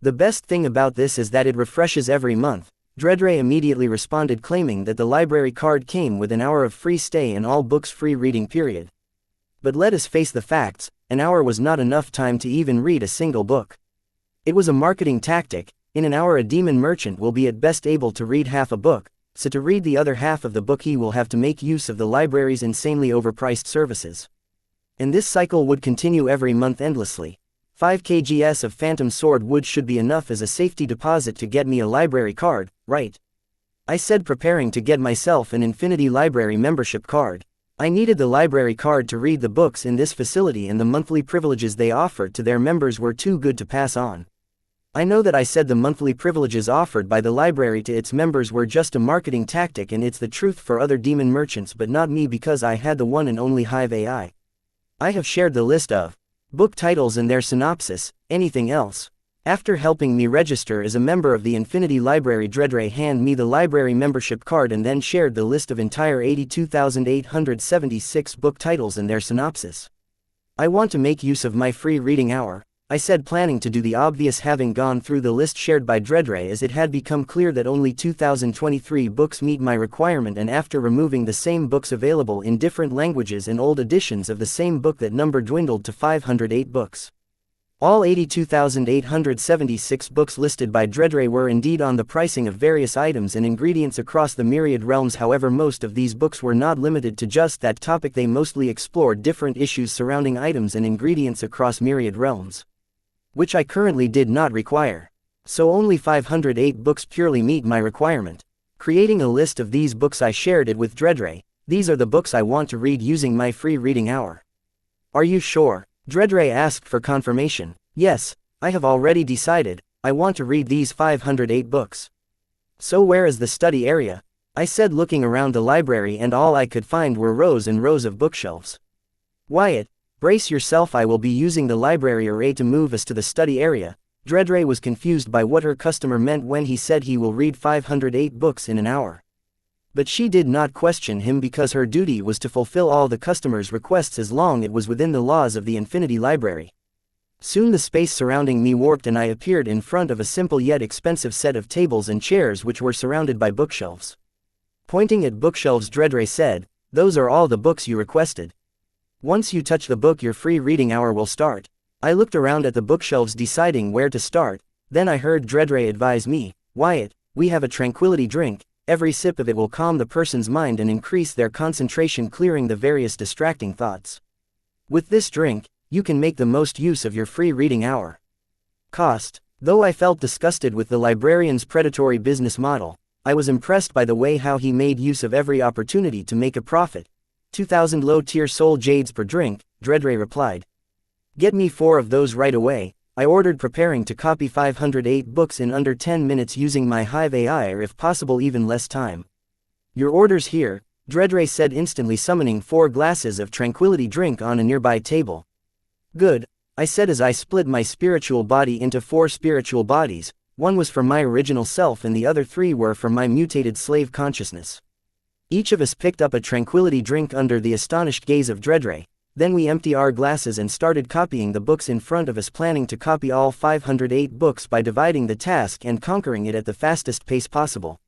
The best thing about this is that it refreshes every month. Dredre immediately responded, claiming that the library card came with an hour of free stay and all books free reading period. But let us face the facts, an hour was not enough time to even read a single book. It was a marketing tactic. In an hour a demon merchant will be at best able to read half a book, so to read the other half of the book he will have to make use of the library's insanely overpriced services. And this cycle would continue every month endlessly. 5 kgs of phantom sword wood should be enough as a safety deposit to get me a library card, right? I said, preparing to get myself an Infinity Library membership card. I needed the library card to read the books in this facility, and the monthly privileges they offered to their members were too good to pass on. I know that I said the monthly privileges offered by the library to its members were just a marketing tactic, and it's the truth for other demon merchants, but not me, because I had the one and only Hive AI. I have shared the list of book titles and their synopsis. Anything else? After helping me register as a member of the Infinity Library, Dredre handed me the library membership card and then shared the list of entire 82,876 book titles and their synopsis. I want to make use of my free reading hour, I said, planning to do the obvious, having gone through the list shared by Dredre, as it had become clear that only 2023 books meet my requirement, and after removing the same books available in different languages and old editions of the same book, that number dwindled to 508 books. All 82,876 books listed by Dredre were indeed on the pricing of various items and ingredients across the myriad realms. However, most of these books were not limited to just that topic. They mostly explored different issues surrounding items and ingredients across myriad realms, which I currently did not require. So only 508 books purely meet my requirement. Creating a list of these books, I shared it with Dredre. These are the books I want to read using my free reading hour. Are you sure? Dredre asked for confirmation. Yes, I have already decided. I want to read these 508 books. So where is the study area? I said, looking around the library, and all I could find were rows and rows of bookshelves. Wyatt, brace yourself, I will be using the library array to move us to the study area. Dredre was confused by what her customer meant when he said he will read 508 books in an hour. But she did not question him, because her duty was to fulfill all the customer's requests as long as it was within the laws of the Infinity Library. Soon the space surrounding me warped, and I appeared in front of a simple yet expensive set of tables and chairs which were surrounded by bookshelves. Pointing at bookshelves, Dredre said, "Those are all the books you requested. Once you touch the book, your free reading hour will start." I looked around at the bookshelves, deciding where to start. Then I heard Dredre advise me, "Wyatt, we have a tranquility drink. Every sip of it will calm the person's mind and increase their concentration, clearing the various distracting thoughts. With this drink, you can make the most use of your free reading hour." Cost. Though I felt disgusted with the librarian's predatory business model, I was impressed by the way how he made use of every opportunity to make a profit. 2,000 low-tier soul jades per drink, Dredre replied. "Get me 4 of those right away," I ordered, preparing to copy 508 books in under 10 minutes using my Hive AI, or if possible even less time. "Your order's here," Dredre said, instantly summoning 4 glasses of tranquility drink on a nearby table. "Good," I said as I split my spiritual body into 4 spiritual bodies. One was for my original self and the other 3 were for my mutated slave consciousness. Each of us picked up a tranquility drink under the astonished gaze of Dredre. Then we emptied our glasses and started copying the books in front of us, planning to copy all 508 books by dividing the task and conquering it at the fastest pace possible.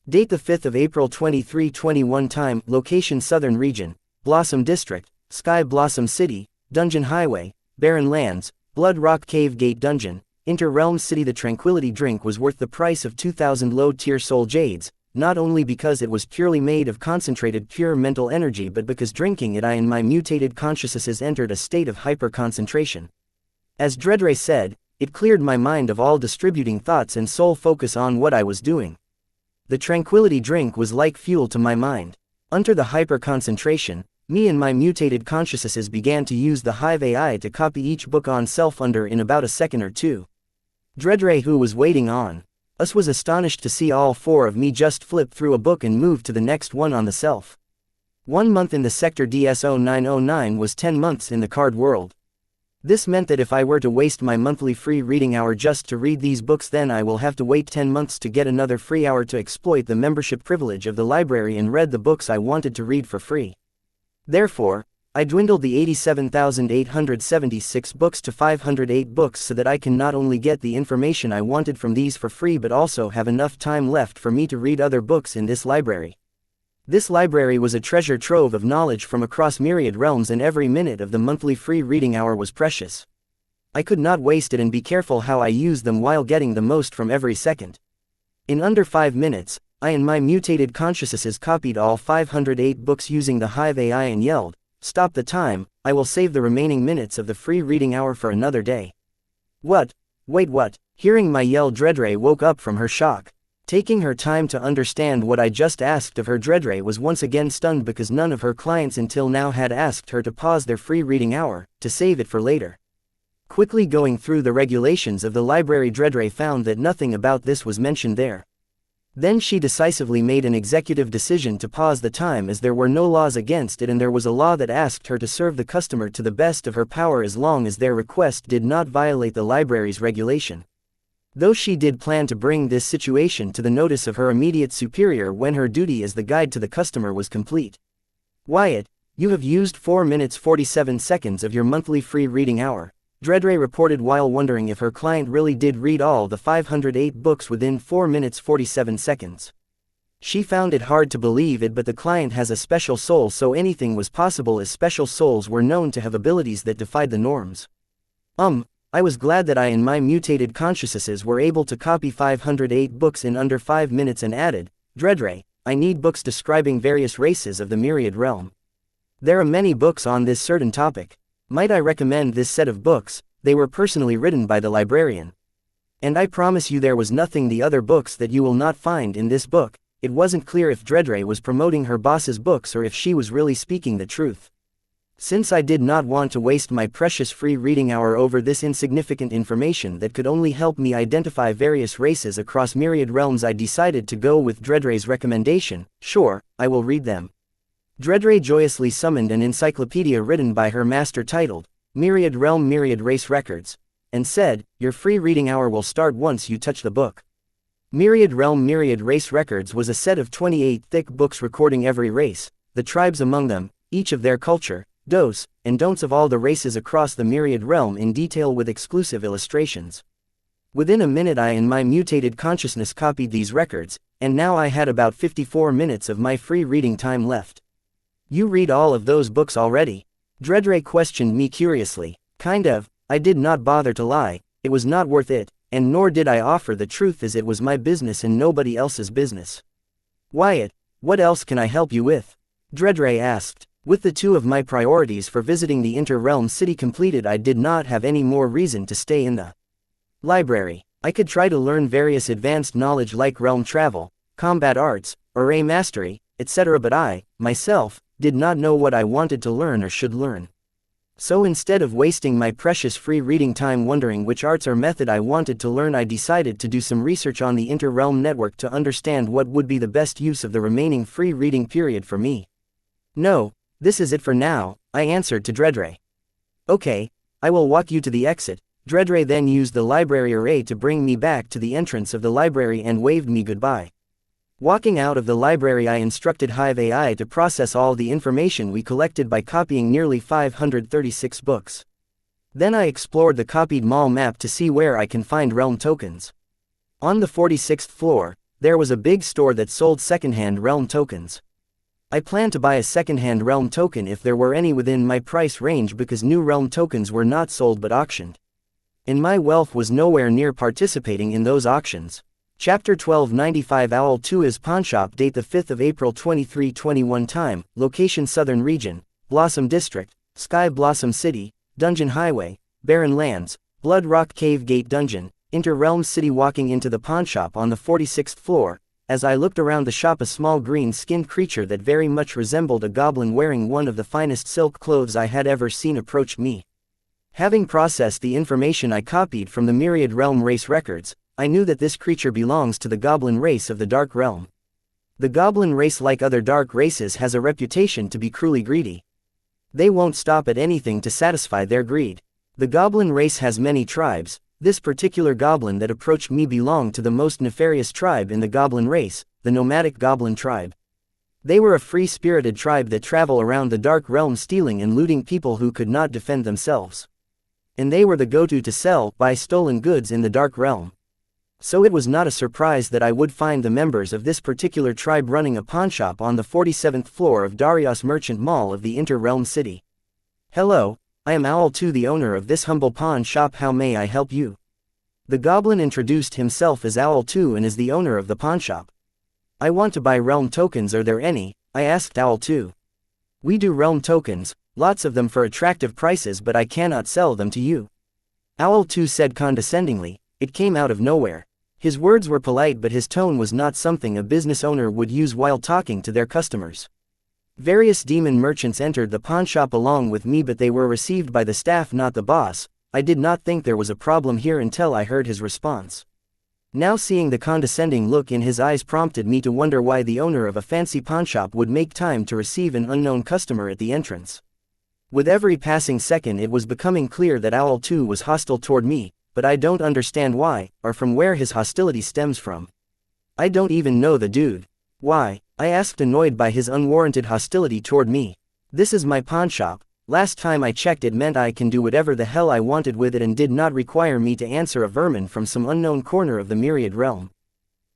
Date: the 5th of April 2321. Time, location: Southern Region, Blossom District, Sky Blossom City, Dungeon Highway, Barren Lands, Blood Rock Cave Gate Dungeon, Inter-Realm City. The tranquility drink was worth the price of 2,000 low-tier soul jades, not only because it was purely made of concentrated pure mental energy, but because drinking it I and my mutated consciousnesses entered a state of hyper-concentration. As Dredre said, it cleared my mind of all distributing thoughts and sole focus on what I was doing. The tranquility drink was like fuel to my mind. Under the hyper-concentration, me and my mutated consciousnesses began to use the Hive AI to copy each book on self in about a second or two. Dredre, who was waiting on us, was astonished to see all 4 of me just flip through a book and move to the next one on the self. 1 month in the sector DS0909 was 10 months in the card world. This meant that if I were to waste my monthly free reading hour just to read these books, then I will have to wait 10 months to get another free hour to exploit the membership privilege of the library and read the books I wanted to read for free. Therefore, I dwindled the 87,876 books to 508 books so that I can not only get the information I wanted from these for free but also have enough time left for me to read other books in this library. This library was a treasure trove of knowledge from across myriad realms, and every minute of the monthly free reading hour was precious. I could not waste it and be careful how I used them while getting the most from every second. In under 5 minutes, I and my mutated consciousnesses copied all 508 books using the Hive AI and yelled, "Stop the time, I will save the remaining minutes of the free reading hour for another day." What? Wait, what? Hearing my yell, Dreadray woke up from her shock. Taking her time to understand what I just asked of her, Dreadray was once again stunned because none of her clients until now had asked her to pause their free reading hour, to save it for later. Quickly going through the regulations of the library, Dreadray found that nothing about this was mentioned there. Then she decisively made an executive decision to pause the time, as there were no laws against it and there was a law that asked her to serve the customer to the best of her power as long as their request did not violate the library's regulation. Though she did plan to bring this situation to the notice of her immediate superior when her duty as the guide to the customer was complete. "Wyatt, you have used 4 minutes 47 seconds of your monthly free reading hour," Dreadray reported while wondering if her client really did read all the 508 books within 4 minutes 47 seconds. She found it hard to believe it, but the client has a special soul, so anything was possible, as special souls were known to have abilities that defied the norms. I was glad that I and my mutated consciousnesses were able to copy 508 books in under 5 minutes and added, "Dreadray, I need books describing various races of the myriad realm. There are many books on this certain topic. Might I recommend this set of books? They were personally written by the librarian. And I promise you there was nothing the other books that you will not find in this book." It wasn't clear if Dreadray was promoting her boss's books or if she was really speaking the truth. Since I did not want to waste my precious free reading hour over this insignificant information that could only help me identify various races across myriad realms, I decided to go with Dreadray's recommendation. "Sure, I will read them." Dreadray joyously summoned an encyclopedia written by her master titled, "Myriad Realm Myriad Race Records," and said, "Your free reading hour will start once you touch the book." Myriad Realm Myriad Race Records was a set of 28 thick books recording every race, the tribes among them, each of their culture, dos, and don'ts of all the races across the myriad realm in detail with exclusive illustrations. Within a minute I and my mutated consciousness copied these records, and now I had about 54 minutes of my free reading time left. "You read all of those books already?" Dreadray questioned me curiously. "Kind of. I did not bother to lie, it was not worth it, and nor did I offer the truth, as it was my business and nobody else's business." "Wyatt, what else can I help you with?" Dreadray asked. With the 2 of my priorities for visiting the Inter-Realm City completed, I did not have any more reason to stay in the library. I could try to learn various advanced knowledge like realm travel, combat arts, array mastery, etc., but I, myself, did not know what I wanted to learn or should learn. So instead of wasting my precious free reading time wondering which arts or method I wanted to learn, I decided to do some research on the Inter-Realm network to understand what would be the best use of the remaining free reading period for me. "No, this is it for now," I answered to Dreadray. "Okay, I will walk you to the exit." Dreadray then used the library array to bring me back to the entrance of the library and waved me goodbye. Walking out of the library, I instructed Hive AI to process all the information we collected by copying nearly 536 books. Then I explored the copied mall map to see where I can find realm tokens. On the 46th floor, there was a big store that sold secondhand realm tokens. I planned to buy a secondhand realm token if there were any within my price range, because new realm tokens were not sold but auctioned. And my wealth was nowhere near participating in those auctions. Chapter 1295 Owl 2 is Pawnshop. Date the 5th of April 2321. Time, location Southern Region, Blossom District, Sky Blossom City, Dungeon Highway, Barren Lands, Blood Rock Cave Gate Dungeon, Inter-Realm City. Walking into the pawnshop on the 46th floor, as I looked around the shop, a small green-skinned creature that very much resembled a goblin wearing one of the finest silk clothes I had ever seen approached me. Having processed the information I copied from the Myriad Realm race records, I knew that this creature belongs to the goblin race of the Dark Realm. The goblin race, like other dark races, has a reputation to be cruelly greedy. They won't stop at anything to satisfy their greed. The goblin race has many tribes. This particular goblin that approached me belonged to the most nefarious tribe in the goblin race, the nomadic goblin tribe. They were a free-spirited tribe that travel around the Dark Realm stealing and looting people who could not defend themselves. And they were the go-to to sell, buy stolen goods in the Dark Realm. So it was not a surprise that I would find the members of this particular tribe running a pawnshop on the 47th floor of Darius Merchant Mall of the Inter-Realm City. Hello, I am Owl 2, the owner of this humble pawn shop. How may I help you? The goblin introduced himself as Owl 2 and is the owner of the pawnshop. I want to buy realm tokens. Are there any? I asked Owl 2. We do realm tokens, lots of them for attractive prices, but I cannot sell them to you. Owl 2 said condescendingly. It came out of nowhere. His words were polite, but his tone was not something a business owner would use while talking to their customers. Various demon merchants entered the pawnshop along with me, but they were received by the staff, not the boss. I did not think there was a problem here until I heard his response. Now seeing the condescending look in his eyes prompted me to wonder why the owner of a fancy pawnshop would make time to receive an unknown customer at the entrance. With every passing second it was becoming clear that Owl 2 was hostile toward me, but I don't understand why, or from where his hostility stems from. I don't even know the dude. Why? I asked, annoyed by his unwarranted hostility toward me. This is my pawnshop. Last time I checked it meant I can do whatever the hell I wanted with it and did not require me to answer a vermin from some unknown corner of the myriad realm.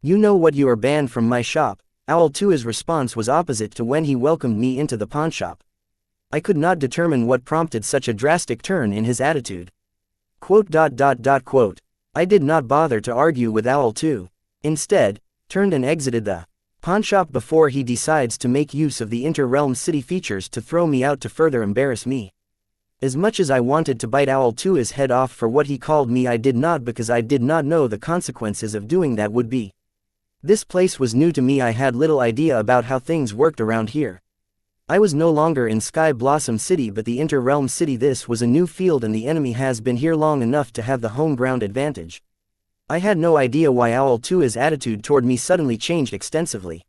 You know what, you are banned from my shop. Owl 2's response was opposite to when he welcomed me into the pawnshop. I could not determine what prompted such a drastic turn in his attitude. I did not bother to argue with Owl 2. Instead, turned and exited the pawnshop before he decides to make use of the Inter-Realm City features to throw me out to further embarrass me. As much as I wanted to bite Owl 2's head off for what he called me, I did not, because I did not know the consequences of doing that would be. This place was new to me. I had little idea about how things worked around here. I was no longer in Sky Blossom City but the Inter-Realm City. This was a new field and the enemy has been here long enough to have the home ground advantage. I had no idea why Owl 2's attitude toward me suddenly changed extensively.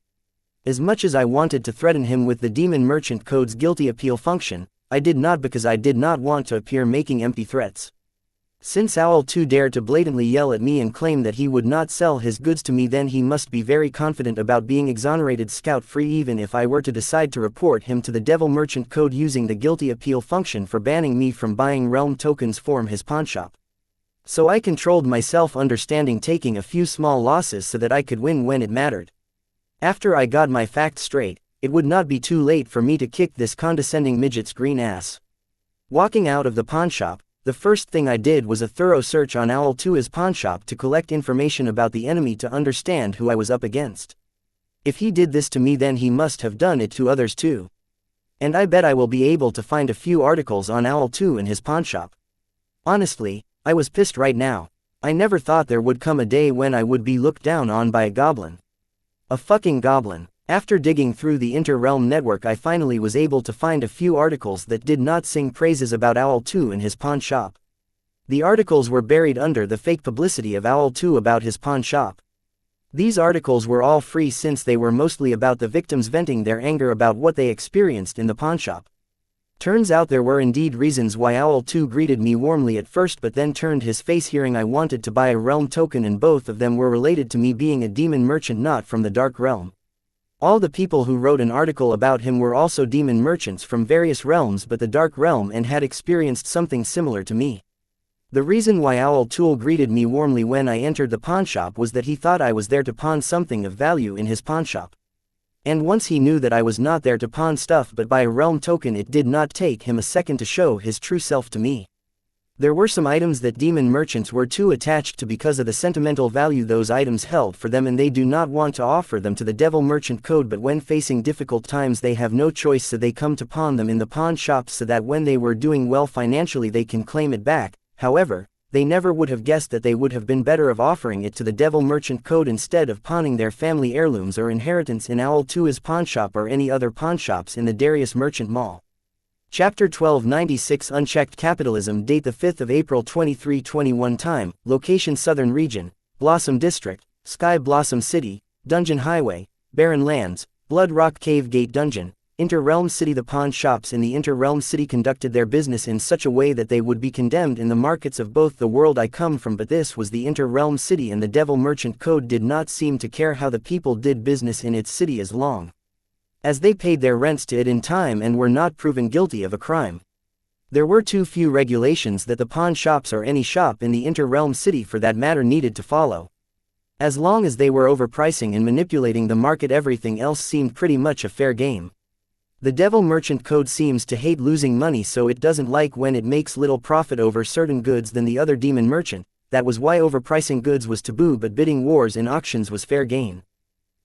As much as I wanted to threaten him with the Demon Merchant Code's guilty appeal function, I did not, because I did not want to appear making empty threats. Since Owl 2 dared to blatantly yell at me and claim that he would not sell his goods to me, then he must be very confident about being exonerated scot-free even if I were to decide to report him to the Devil Merchant Code using the guilty appeal function for banning me from buying realm tokens from his pawnshop. So I controlled myself, understanding taking a few small losses so that I could win when it mattered. After I got my facts straight, it would not be too late for me to kick this condescending midget's green ass. Walking out of the pawnshop, the first thing I did was a thorough search on Owl 2's pawnshop to collect information about the enemy to understand who I was up against. If he did this to me, then he must have done it to others too. And I bet I will be able to find a few articles on Owl 2 and his pawnshop. Honestly, I was pissed right now. I never thought there would come a day when I would be looked down on by a goblin. A fucking goblin. After digging through the Inter-Realm network, I finally was able to find a few articles that did not sing praises about Owl 2 and his pawn shop. The articles were buried under the fake publicity of Owl 2 about his pawn shop. These articles were all free since they were mostly about the victims venting their anger about what they experienced in the pawn shop. Turns out there were indeed reasons why Owl 2 greeted me warmly at first but then turned his face hearing I wanted to buy a realm token, and both of them were related to me being a demon merchant not from the Dark Realm. All the people who wrote an article about him were also demon merchants from various realms but the Dark Realm and had experienced something similar to me. The reason why Owl 2 greeted me warmly when I entered the pawnshop was that he thought I was there to pawn something of value in his pawnshop. And once he knew that I was not there to pawn stuff but buy a realm token, it did not take him a second to show his true self to me. There were some items that demon merchants were too attached to because of the sentimental value those items held for them, and they do not want to offer them to the Devil Merchant Code, but when facing difficult times they have no choice, so they come to pawn them in the pawn shops so that when they were doing well financially they can claim it back. However, they never would have guessed that they would have been better of offering it to the Devil Merchant Code instead of pawning their family heirlooms or inheritance in Owl 2's pawnshop or any other pawnshops in the Darius Merchant Mall. Chapter 1296 Unchecked Capitalism. Date the 5th of April 2321. Time, location Southern Region, Blossom District, Sky Blossom City, Dungeon Highway, Barren Lands, Blood Rock Cave Gate Dungeon, Inter-Realm City. The pawn shops in the Inter-Realm City conducted their business in such a way that they would be condemned in the markets of both the world I come from, but this was the Inter-Realm City and the Devil Merchant Code did not seem to care how the people did business in its city as long as they paid their rents to it in time and were not proven guilty of a crime. There were too few regulations that the pawn shops or any shop in the inter-realm city for that matter needed to follow. As long as they were overpricing and manipulating the market, everything else seemed pretty much a fair game. The Devil Merchant Code seems to hate losing money, so it doesn't like when it makes little profit over certain goods than the other demon merchant. That was why overpricing goods was taboo, but bidding wars in auctions was fair gain.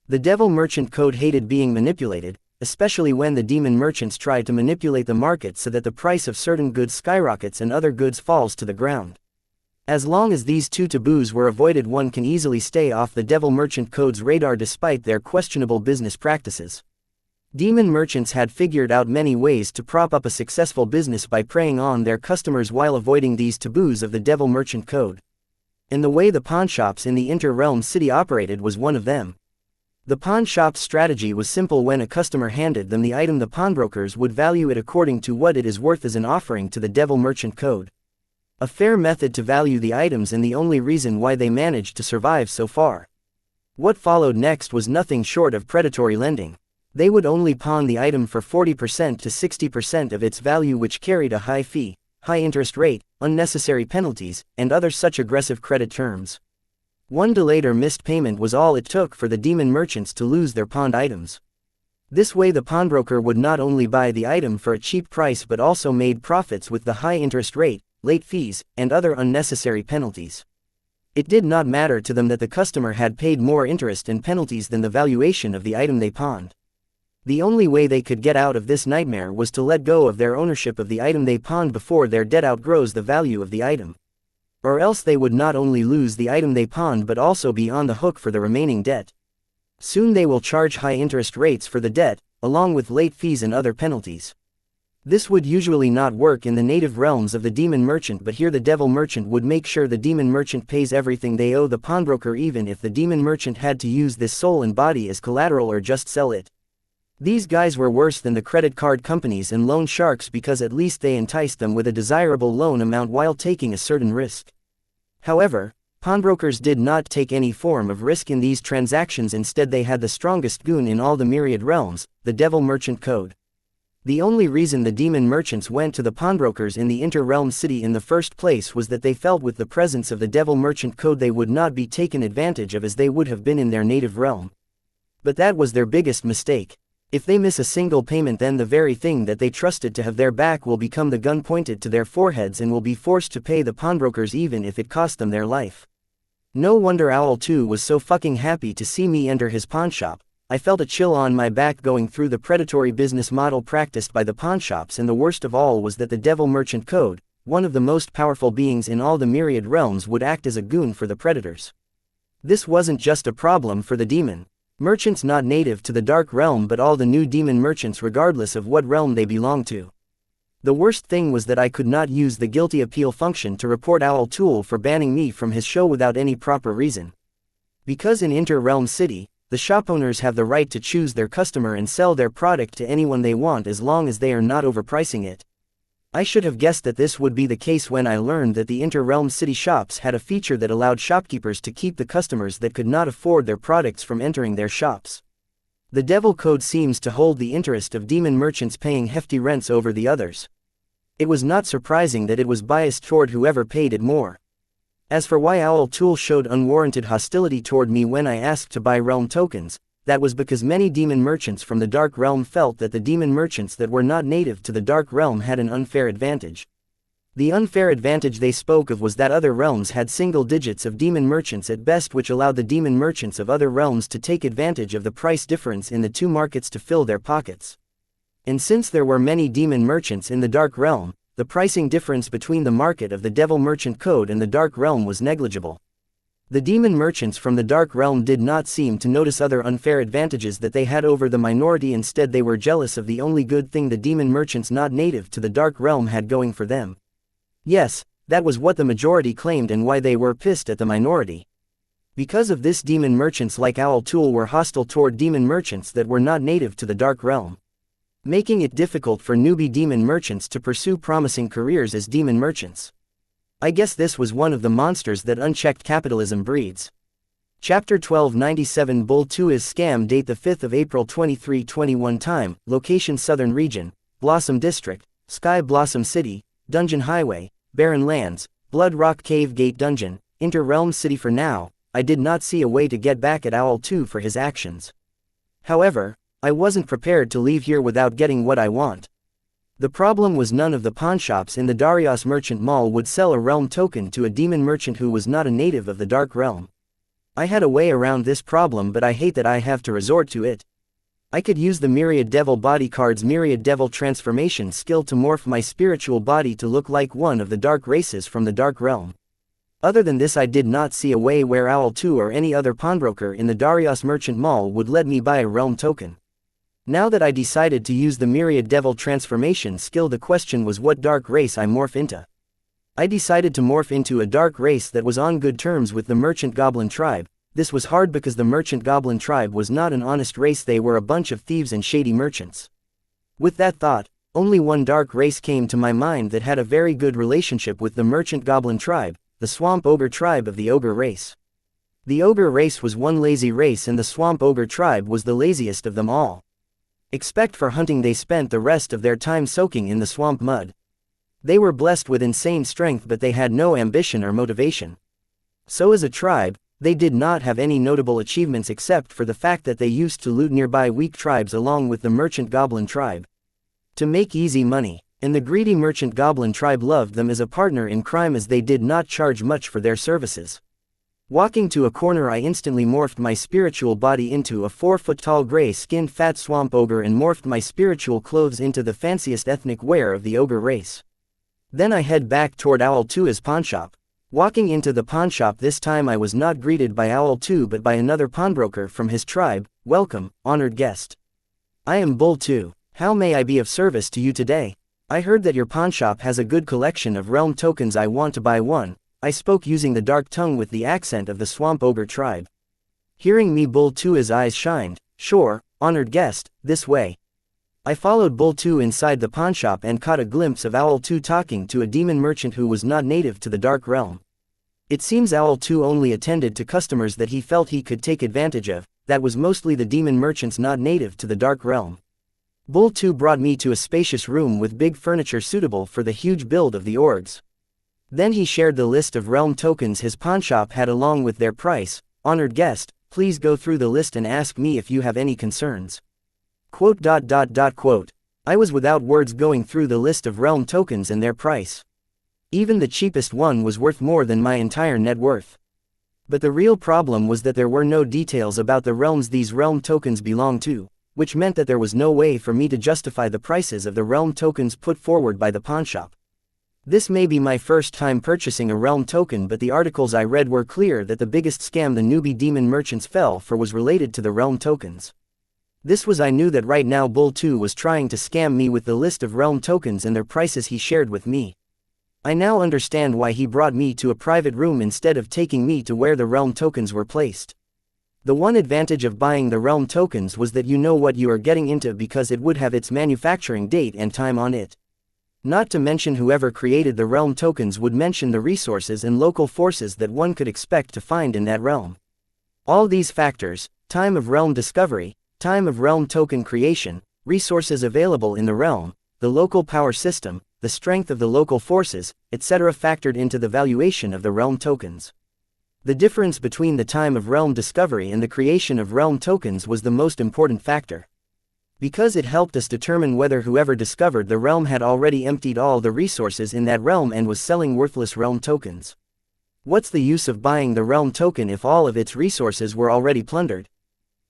The Devil Merchant Code hated being manipulated, especially when the demon merchants tried to manipulate the market so that the price of certain goods skyrockets and other goods falls to the ground. As long as these two taboos were avoided, one can easily stay off the Devil Merchant Code's radar despite their questionable business practices. Demon merchants had figured out many ways to prop up a successful business by preying on their customers while avoiding these taboos of the Devil Merchant Code. And the way the pawnshops in the inter-realm city operated was one of them. The pawn shop's strategy was simple. When a customer handed them the item, the pawnbrokers would value it according to what it is worth as an offering to the Devil Merchant Code. A fair method to value the items, and the only reason why they managed to survive so far. What followed next was nothing short of predatory lending. They would only pawn the item for 40% to 60% of its value, which carried a high fee, high interest rate, unnecessary penalties, and other such aggressive credit terms. One delayed or missed payment was all it took for the demon merchants to lose their pawned items. This way the pawnbroker would not only buy the item for a cheap price but also made profits with the high interest rate, late fees, and other unnecessary penalties. It did not matter to them that the customer had paid more interest and penalties than the valuation of the item they pawned. The only way they could get out of this nightmare was to let go of their ownership of the item they pawned before their debt outgrows the value of the item. Or else they would not only lose the item they pawned but also be on the hook for the remaining debt. Soon they will charge high interest rates for the debt, along with late fees and other penalties. This would usually not work in the native realms of the demon merchant, but here the devil merchant would make sure the demon merchant pays everything they owe the pawnbroker, even if the demon merchant had to use this soul and body as collateral or just sell it. These guys were worse than the credit card companies and loan sharks because at least they enticed them with a desirable loan amount while taking a certain risk. However, pawnbrokers did not take any form of risk in these transactions. Instead, they had the strongest goon in all the myriad realms, the Devil Merchant Code. The only reason the demon merchants went to the pawnbrokers in the inter-realm city in the first place was that they felt with the presence of the Devil Merchant Code they would not be taken advantage of as they would have been in their native realm. But that was their biggest mistake. If they miss a single payment, then the very thing that they trusted to have their back will become the gun pointed to their foreheads and will be forced to pay the pawnbrokers even if it cost them their life. No wonder Owl 2 was so fucking happy to see me enter his pawnshop. I felt a chill on my back going through the predatory business model practiced by the pawnshops, and the worst of all was that the Devil Merchant Code, one of the most powerful beings in all the myriad realms, would act as a goon for the predators. This wasn't just a problem for the demon merchants not native to the dark realm but all the new demon merchants regardless of what realm they belonged to. The worst thing was that I could not use the guilty appeal function to report Owl Tool for banning me from his show without any proper reason. Because in Inter-Realm City, the shop owners have the right to choose their customer and sell their product to anyone they want as long as they are not overpricing it. I should have guessed that this would be the case when I learned that the Inter-Realm City shops had a feature that allowed shopkeepers to keep the customers that could not afford their products from entering their shops. The Devil Code seems to hold the interest of demon merchants paying hefty rents over the others. It was not surprising that it was biased toward whoever paid it more. As for why Owl Tool showed unwarranted hostility toward me when I asked to buy realm tokens, that was because many demon merchants from the Dark Realm felt that the demon merchants that were not native to the Dark Realm had an unfair advantage. The unfair advantage they spoke of was that other realms had single digits of demon merchants at best, which allowed the demon merchants of other realms to take advantage of the price difference in the two markets to fill their pockets. And since there were many demon merchants in the Dark Realm, the pricing difference between the market of the Devil Merchant Code and the Dark Realm was negligible. The demon merchants from the Dark Realm did not seem to notice other unfair advantages that they had over the minority. Instead, they were jealous of the only good thing the demon merchants not native to the Dark Realm had going for them. Yes, that was what the majority claimed and why they were pissed at the minority. Because of this, demon merchants like Owl Tool were hostile toward demon merchants that were not native to the Dark Realm, making it difficult for newbie demon merchants to pursue promising careers as demon merchants. I guess this was one of the monsters that unchecked capitalism breeds. Chapter 1297 Bull 2 is Scam. Date the 5th of April 2321. Time, location Southern Region, Blossom District, Sky Blossom City, Dungeon Highway, Barren Lands, Blood Rock Cave Gate Dungeon, Inter-Realm City. For now, I did not see a way to get back at Owl 2 for his actions. However, I wasn't prepared to leave here without getting what I want. The problem was none of the pawnshops in the Darius Merchant Mall would sell a realm token to a demon merchant who was not a native of the Dark Realm. I had a way around this problem, but I hate that I have to resort to it. I could use the Myriad Devil Bodycard's Myriad Devil transformation skill to morph my spiritual body to look like one of the dark races from the Dark Realm. Other than this, I did not see a way where Owl 2 or any other pawnbroker in the Darius Merchant Mall would let me buy a realm token. Now that I decided to use the Myriad Devil transformation skill, the question was what dark race I morph into. I decided to morph into a dark race that was on good terms with the Merchant Goblin tribe. This was hard because the Merchant Goblin tribe was not an honest race, they were a bunch of thieves and shady merchants. With that thought, only one dark race came to my mind that had a very good relationship with the Merchant Goblin tribe, the Swamp Ogre tribe of the Ogre race. The Ogre race was one lazy race and the Swamp Ogre tribe was the laziest of them all. Except for hunting, they spent the rest of their time soaking in the swamp mud. They were blessed with insane strength, but they had no ambition or motivation. So as a tribe, they did not have any notable achievements except for the fact that they used to loot nearby weak tribes along with the Merchant Goblin tribe to make easy money, and the greedy Merchant Goblin tribe loved them as a partner in crime as they did not charge much for their services. Walking to a corner, I instantly morphed my spiritual body into a 4-foot-tall gray-skinned fat swamp ogre and morphed my spiritual clothes into the fanciest ethnic wear of the ogre race. Then I head back toward Owl 2's pawnshop. Walking into the pawnshop this time, I was not greeted by Owl 2 but by another pawnbroker from his tribe. Welcome, honored guest. I am Bull 2. How may I be of service to you today? I heard that your pawnshop has a good collection of realm tokens. I want to buy one. I spoke using the dark tongue with the accent of the Swamp Ogre tribe. Hearing me, Bull 2's eyes shined. Sure, honored guest, this way. I followed Bull 2 inside the pawnshop and caught a glimpse of Owl 2 talking to a demon merchant who was not native to the Dark Realm. It seems Owl 2 only attended to customers that he felt he could take advantage of, that was mostly the demon merchants not native to the Dark Realm. Bull 2 brought me to a spacious room with big furniture suitable for the huge build of the orgs. Then he shared the list of realm tokens his pawnshop had along with their price. Honored guest, please go through the list and ask me if you have any concerns. Quote. I was without words going through the list of realm tokens and their price. Even the cheapest one was worth more than my entire net worth. But the real problem was that there were no details about the realms these realm tokens belonged to, which meant that there was no way for me to justify the prices of the realm tokens put forward by the pawnshop. This may be my first time purchasing a realm token, but the articles I read were clear that the biggest scam the newbie demon merchants fell for was related to the realm tokens. This was I knew that right now Bull 2 was trying to scam me with the list of realm tokens and their prices he shared with me. I now understand why he brought me to a private room instead of taking me to where the realm tokens were placed. The one advantage of buying the realm tokens was that you know what you are getting into because it would have its manufacturing date and time on it. Not to mention whoever created the realm tokens would mention the resources and local forces that one could expect to find in that realm. All these factors, time of realm discovery, time of realm token creation, resources available in the realm, the local power system, the strength of the local forces, etc. factored into the valuation of the realm tokens. The difference between the time of realm discovery and the creation of realm tokens was the most important factor. Because it helped us determine whether whoever discovered the realm had already emptied all the resources in that realm and was selling worthless realm tokens. What's the use of buying the realm token if all of its resources were already plundered?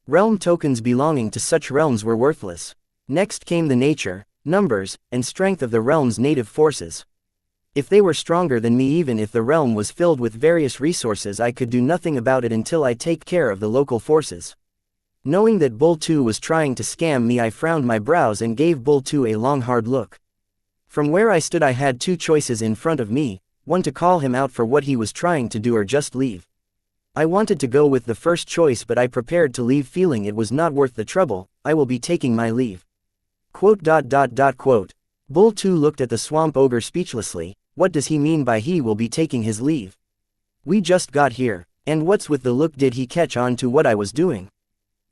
Realm tokens belonging to such realms were worthless. Next came the nature, numbers, and strength of the realm's native forces. If they were stronger than me, even if the realm was filled with various resources, I could do nothing about it until I take care of the local forces. Knowing that Bull 2 was trying to scam me, I frowned my brows and gave Bull 2 a long hard look. From where I stood, I had two choices in front of me, one to call him out for what he was trying to do or just leave. I wanted to go with the first choice, but I prepared to leave feeling it was not worth the trouble. I will be taking my leave. Quote. Bull 2 looked at the swamp ogre speechlessly. What does he mean by he will be taking his leave? We just got here, And what's with the look, did he catch on to what I was doing?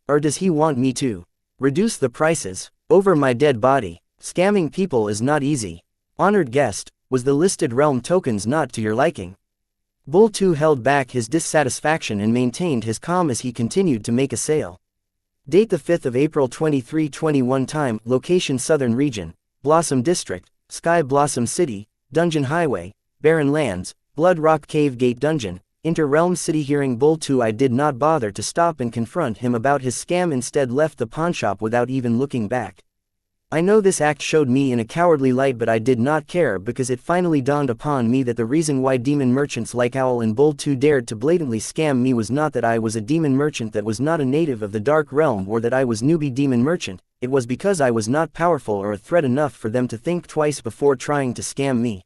Or does he want me to reduce the prices over my dead body? Scamming people is not easy. Honored guest, was the listed realm tokens not to your liking? Bull 2 held back his dissatisfaction and maintained his calm as he continued to make a sale. Date the 5th of April 2321. Time, location Southern Region, Blossom District, Sky Blossom City, Dungeon Highway, Barren Lands, Blood Rock Cave Gate Dungeon, Inter-Realm City. Hearing Bull 2, I did not bother to stop and confront him about his scam, instead left the pawnshop without even looking back. I know this act showed me in a cowardly light, but I did not care because it finally dawned upon me that the reason why demon merchants like Owl and Bull 2 dared to blatantly scam me was not that I was a demon merchant that was not a native of the Dark Realm or that I was newbie demon merchant, it was because I was not powerful or a threat enough for them to think twice before trying to scam me.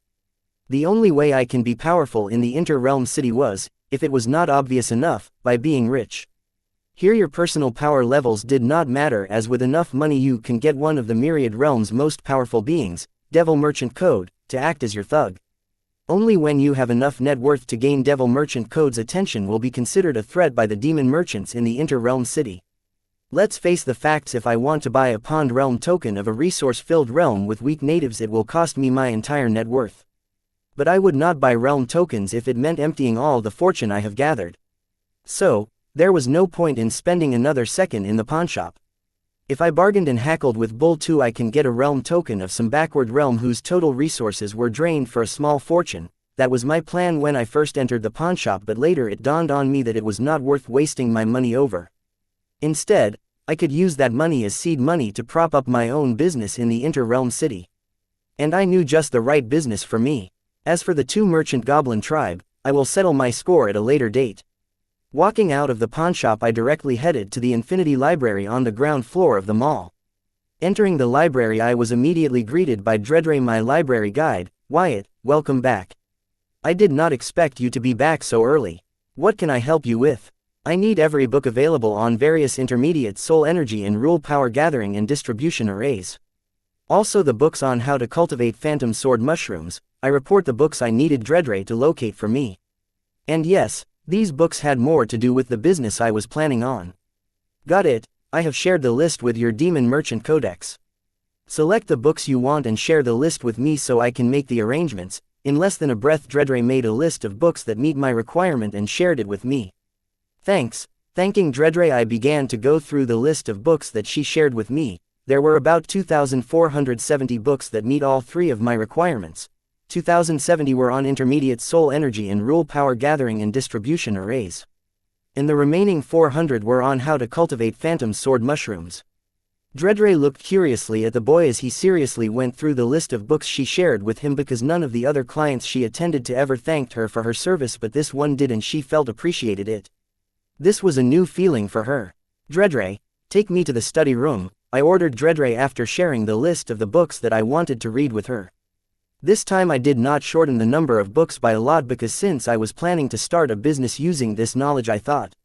The only way I can be powerful in the Inter-Realm City was, if it was not obvious enough, by being rich. Here your personal power levels did not matter, as with enough money you can get one of the myriad realms' most powerful beings, Devil Merchant Code, to act as your thug. Only when you have enough net worth to gain Devil Merchant Code's attention will be considered a threat by the demon merchants in the Inter-Realm City. Let's face the facts, if I want to buy a Pond Realm token of a resource-filled realm with weak natives, it will cost me my entire net worth. But I would not buy realm tokens if it meant emptying all the fortune I have gathered. So, there was no point in spending another second in the pawnshop. If I bargained and haggled with Bull 2, I can get a realm token of some backward realm whose total resources were drained for a small fortune. That was my plan when I first entered the pawnshop, but later it dawned on me that it was not worth wasting my money over. Instead, I could use that money as seed money to prop up my own business in the Inter-Realm City. And I knew just the right business for me. As for the 2 merchant goblin tribe, I will settle my score at a later date. Walking out of the pawnshop, I directly headed to the Infinity Library on the ground floor of the mall. Entering the library, I was immediately greeted by Dreadray, my library guide. Wyatt, welcome back. I did not expect you to be back so early. What can I help you with? I need every book available on various intermediate soul energy and rule power gathering and distribution arrays. Also the books on how to cultivate phantom sword mushrooms. I report the books I needed Dreadray to locate for me. And yes, these books had more to do with the business I was planning on. Got it, I have shared the list with your Demon Merchant Codex. Select the books you want and share the list with me so I can make the arrangements. In less than a breath, Dreadray made a list of books that meet my requirement and shared it with me. Thanks. Thanking Dreadray, I began to go through the list of books that she shared with me. There were about 2,470 books that meet all 3 of my requirements. 2,070 were on intermediate soul energy and rule power gathering and distribution arrays. And the remaining 400 were on how to cultivate phantom sword mushrooms. Dreadray looked curiously at the boy as he seriously went through the list of books she shared with him, because none of the other clients she attended to ever thanked her for her service, but this one did, and she felt appreciated it. This was a new feeling for her. Dreadray, take me to the study room, I ordered Dreadray after sharing the list of the books that I wanted to read with her. This time I did not shorten the number of books by a lot, because since I was planning to start a business using this knowledge, I thought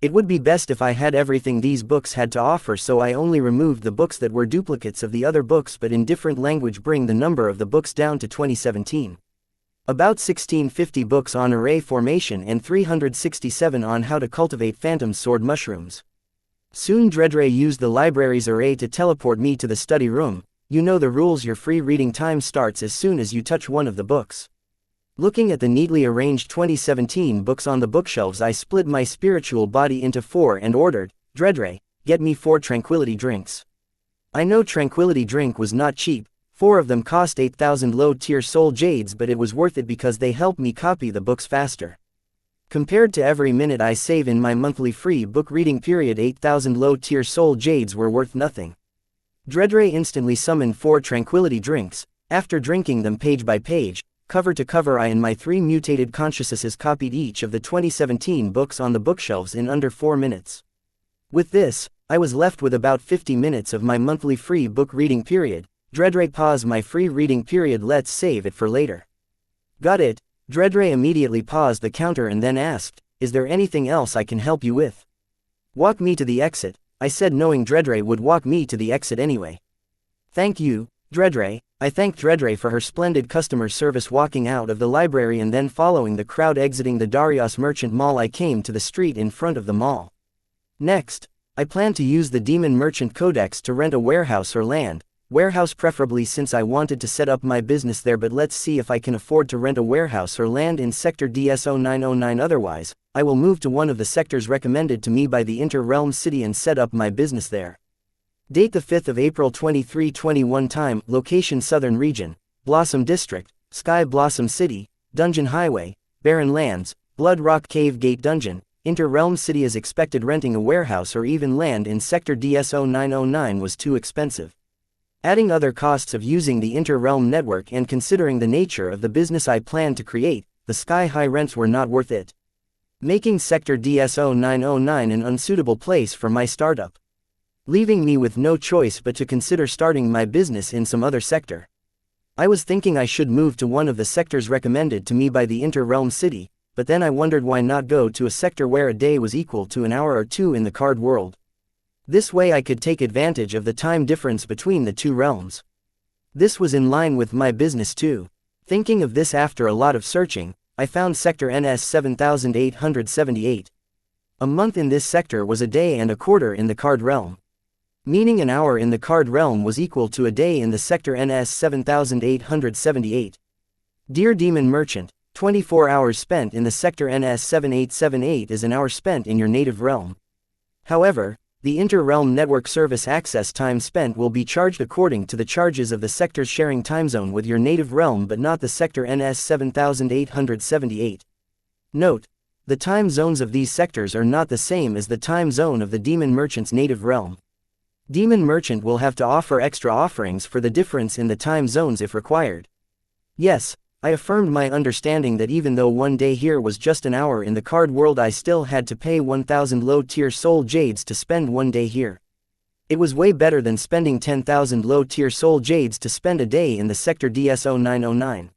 it would be best if I had everything these books had to offer, so I only removed the books that were duplicates of the other books but in different language, bring the number of the books down to 2017. About 1650 books on array formation and 367 on how to cultivate phantom sword mushrooms. Soon Dreadray used the library's array to teleport me to the study room. You know the rules, your free reading time starts as soon as you touch one of the books. Looking at the neatly arranged 2017 books on the bookshelves, I split my spiritual body into 4 and ordered, Dreadray, get me 4 tranquility drinks. I know tranquility drink was not cheap, 4 of them cost 8,000 low-tier soul jades, but it was worth it because they helped me copy the books faster. Compared to every minute I save in my monthly free book reading period, 8,000 low-tier soul jades were worth nothing. Dreadray instantly summoned 4 tranquility drinks. After drinking them page by page, cover to cover, I and my 3 mutated consciousnesses copied each of the 2017 books on the bookshelves in under 4 minutes. With this, I was left with about 50 minutes of my monthly free book reading period. Dreadray, pause my free reading period, let's save it for later. Got it. Dreadray immediately paused the counter and then asked, is there anything else I can help you with? Walk me to the exit, I said, knowing Dreadray would walk me to the exit anyway. Thank you. Dredre. I thanked Dredre for her splendid customer service. Walking out of the library and then following the crowd exiting the Darius Merchant Mall, I came to the street in front of the mall. Next, I plan to use the Demon Merchant Codex to rent a warehouse or land. Warehouse preferably, since I wanted to set up my business there, but let's see if I can afford to rent a warehouse or land in Sector DS0909. Otherwise, I will move to one of the sectors recommended to me by the Inter-Realm City and set up my business there. Date the 5th of April 2321. Time, location Southern Region, Blossom District, Sky Blossom City, Dungeon Highway, Barren Lands, Blood Rock Cave Gate Dungeon. Inter-Realm City is expected. Renting a warehouse or even land in Sector DS0909 was too expensive. Adding other costs of using the Inter-Realm network and considering the nature of the business I planned to create, the sky-high rents were not worth it, making Sector DS0909 an unsuitable place for my startup, leaving me with no choice but to consider starting my business in some other sector. I was thinking I should move to one of the sectors recommended to me by the Inter-Realm City, but then I wondered why not go to a sector where a day was equal to an hour or two in the card world. This way I could take advantage of the time difference between the two realms. This was in line with my business too. Thinking of this after a lot of searching, I found Sector NS 7878. A month in this sector was a day and a quarter in the card realm, meaning an hour in the card realm was equal to a day in the Sector NS 7878. Dear Demon Merchant, 24 hours spent in the Sector NS 7878 is an hour spent in your native realm. However, the inter-realm network service access time spent will be charged according to the charges of the sector's sharing time zone with your native realm, but not the Sector NS 7878. Note: the time zones of these sectors are not the same as the time zone of the Demon Merchant's native realm. Demon Merchant will have to offer extra offerings for the difference in the time zones if required. Yes, I affirmed my understanding that even though one day here was just an hour in the card world, I still had to pay 1,000 low-tier soul jades to spend one day here. It was way better than spending 10,000 low-tier soul jades to spend a day in the Sector DS0909.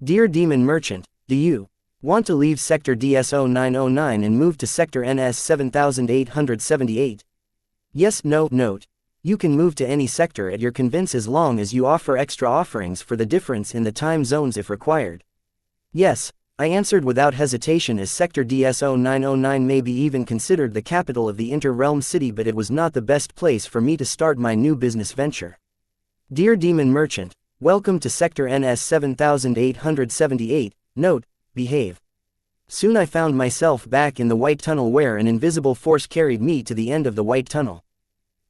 Dear Demon Merchant, do you want to leave Sector DS0909 and move to Sector NS 7878? Yes, no, note. You can move to any sector at your convenience as long as you offer extra offerings for the difference in the time zones if required. Yes, I answered without hesitation, as Sector DS0909 may be even considered the capital of the Inter-Realm City, but it was not the best place for me to start my new business venture. Dear Demon Merchant, welcome to Sector NS 7878. Note: behave. Soon I found myself back in the White Tunnel, where an invisible force carried me to the end of the White Tunnel.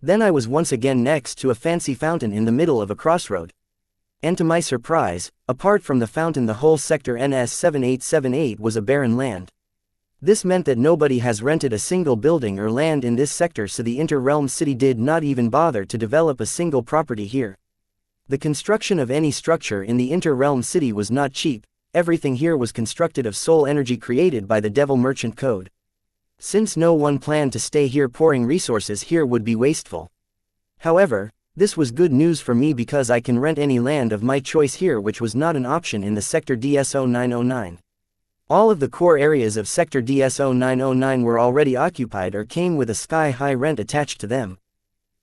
Then I was once again next to a fancy fountain in the middle of a crossroad. And to my surprise, apart from the fountain, the whole Sector NS 7878 was a barren land. This meant that nobody has rented a single building or land in this sector, so the Inter-Realm City did not even bother to develop a single property here. The construction of any structure in the Inter-Realm City was not cheap. Everything here was constructed of soul energy created by the Devil Merchant Code. Since no one planned to stay here, pouring resources here would be wasteful. However, this was good news for me because I can rent any land of my choice here, which was not an option in the Sector DS0909. All of the core areas of Sector DS0909 were already occupied or came with a sky-high rent attached to them.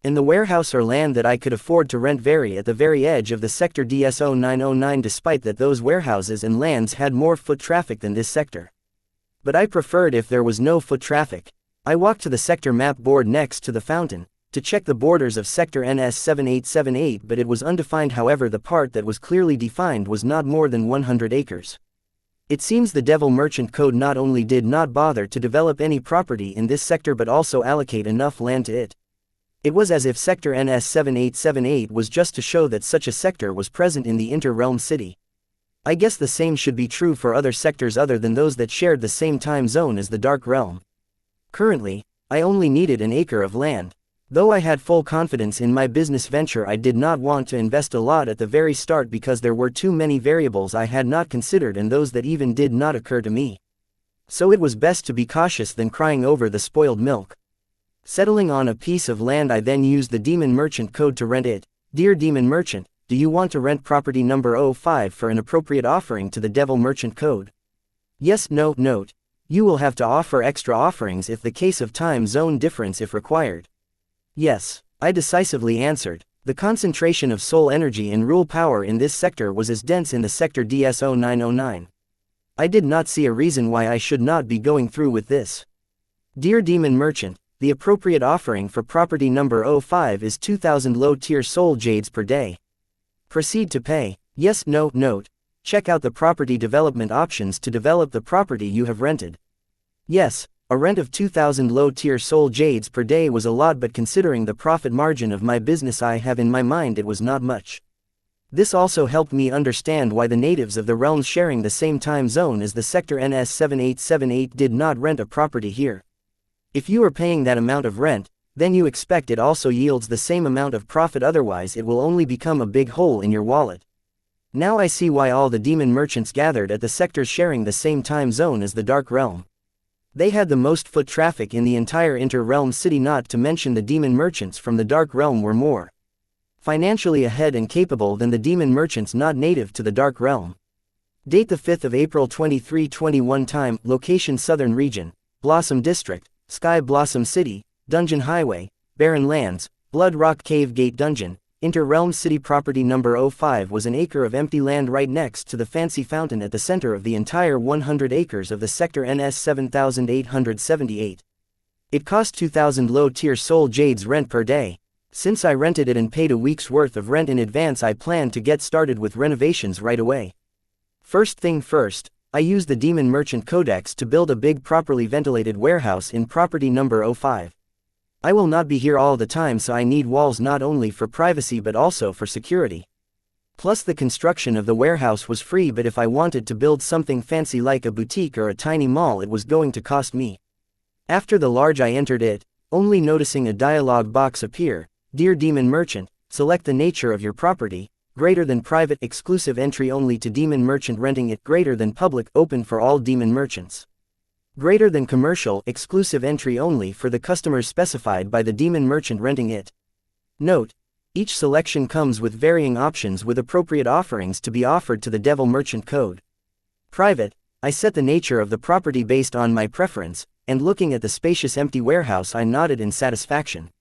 And the warehouse or land that I could afford to rent vary at the very edge of the Sector DS0909, despite that those warehouses and lands had more foot traffic than this sector. But I preferred if there was no foot traffic. I walked to the sector map board next to the fountain to check the borders of Sector NS 7878, but it was undefined. However, the part that was clearly defined was not more than 100 acres. It seems the Devil Merchant Code not only did not bother to develop any property in this sector but also allocate enough land to it. It was as if Sector NS 7878 was just to show that such a sector was present in the Inter-Realm City. I guess the same should be true for other sectors other than those that shared the same time zone as the Dark Realm. Currently, I only needed an acre of land. Though I had full confidence in my business venture, I did not want to invest a lot at the very start because there were too many variables I had not considered and those that even did not occur to me. So it was best to be cautious than crying over the spoiled milk. Settling on a piece of land, I then used the Demon Merchant Code to rent it. Dear Demon Merchant, do you want to rent property number 05 for an appropriate offering to the Devil Merchant Code? Yes, no, note. You will have to offer extra offerings if the case of time zone difference if required. Yes, I decisively answered. The concentration of soul energy and rule power in this sector was as dense in the sector DS0909. I did not see a reason why I should not be going through with this. Dear Demon Merchant, the appropriate offering for property number 05 is 2,000 low-tier soul jades per day. Proceed to pay. Yes, no, note. Check out the property development options to develop the property you have rented. Yes, a rent of 2,000 low-tier soul jades per day was a lot, but considering the profit margin of my business I have in my mind, it was not much. This also helped me understand why the natives of the realms sharing the same time zone as the sector NS7878 did not rent a property here. If you are paying that amount of rent, then you expect it also yields the same amount of profit, otherwise it will only become a big hole in your wallet. Now I see why all the demon merchants gathered at the sectors sharing the same time zone as the Dark Realm. They had the most foot traffic in the entire inter-realm city, not to mention the demon merchants from the Dark Realm were more financially ahead and capable than the demon merchants not native to the Dark Realm. Date the 5th of April 2321. Time, location Southern Region, Blossom District, Sky Blossom City, Dungeon Highway, Barren Lands, Blood Rock Cave Gate Dungeon. Inter-realm city. Property number 05 was an acre of empty land right next to the fancy fountain at the center of the entire 100 acres of the sector NS 7878. It cost 2,000 low-tier soul jades rent per day. Since I rented it and paid a week's worth of rent in advance, I plan to get started with renovations right away. First thing first, I used the Demon Merchant Codex to build a big properly ventilated warehouse in property number 05. I will not be here all the time, so I need walls not only for privacy but also for security. Plus the construction of the warehouse was free, but if I wanted to build something fancy like a boutique or a tiny mall, it was going to cost me. After the large I entered it, only noticing a dialog box appear. Dear Demon Merchant, select the nature of your property, greater than private, exclusive entry only to Demon Merchant renting it, greater than public, open for all Demon Merchants. Greater than commercial, exclusive entry only for the customers specified by the Demon Merchant renting it. Note, each selection comes with varying options with appropriate offerings to be offered to the Devil Merchant Code. Private, I set the nature of the property based on my preference, and looking at the spacious empty warehouse I nodded in satisfaction.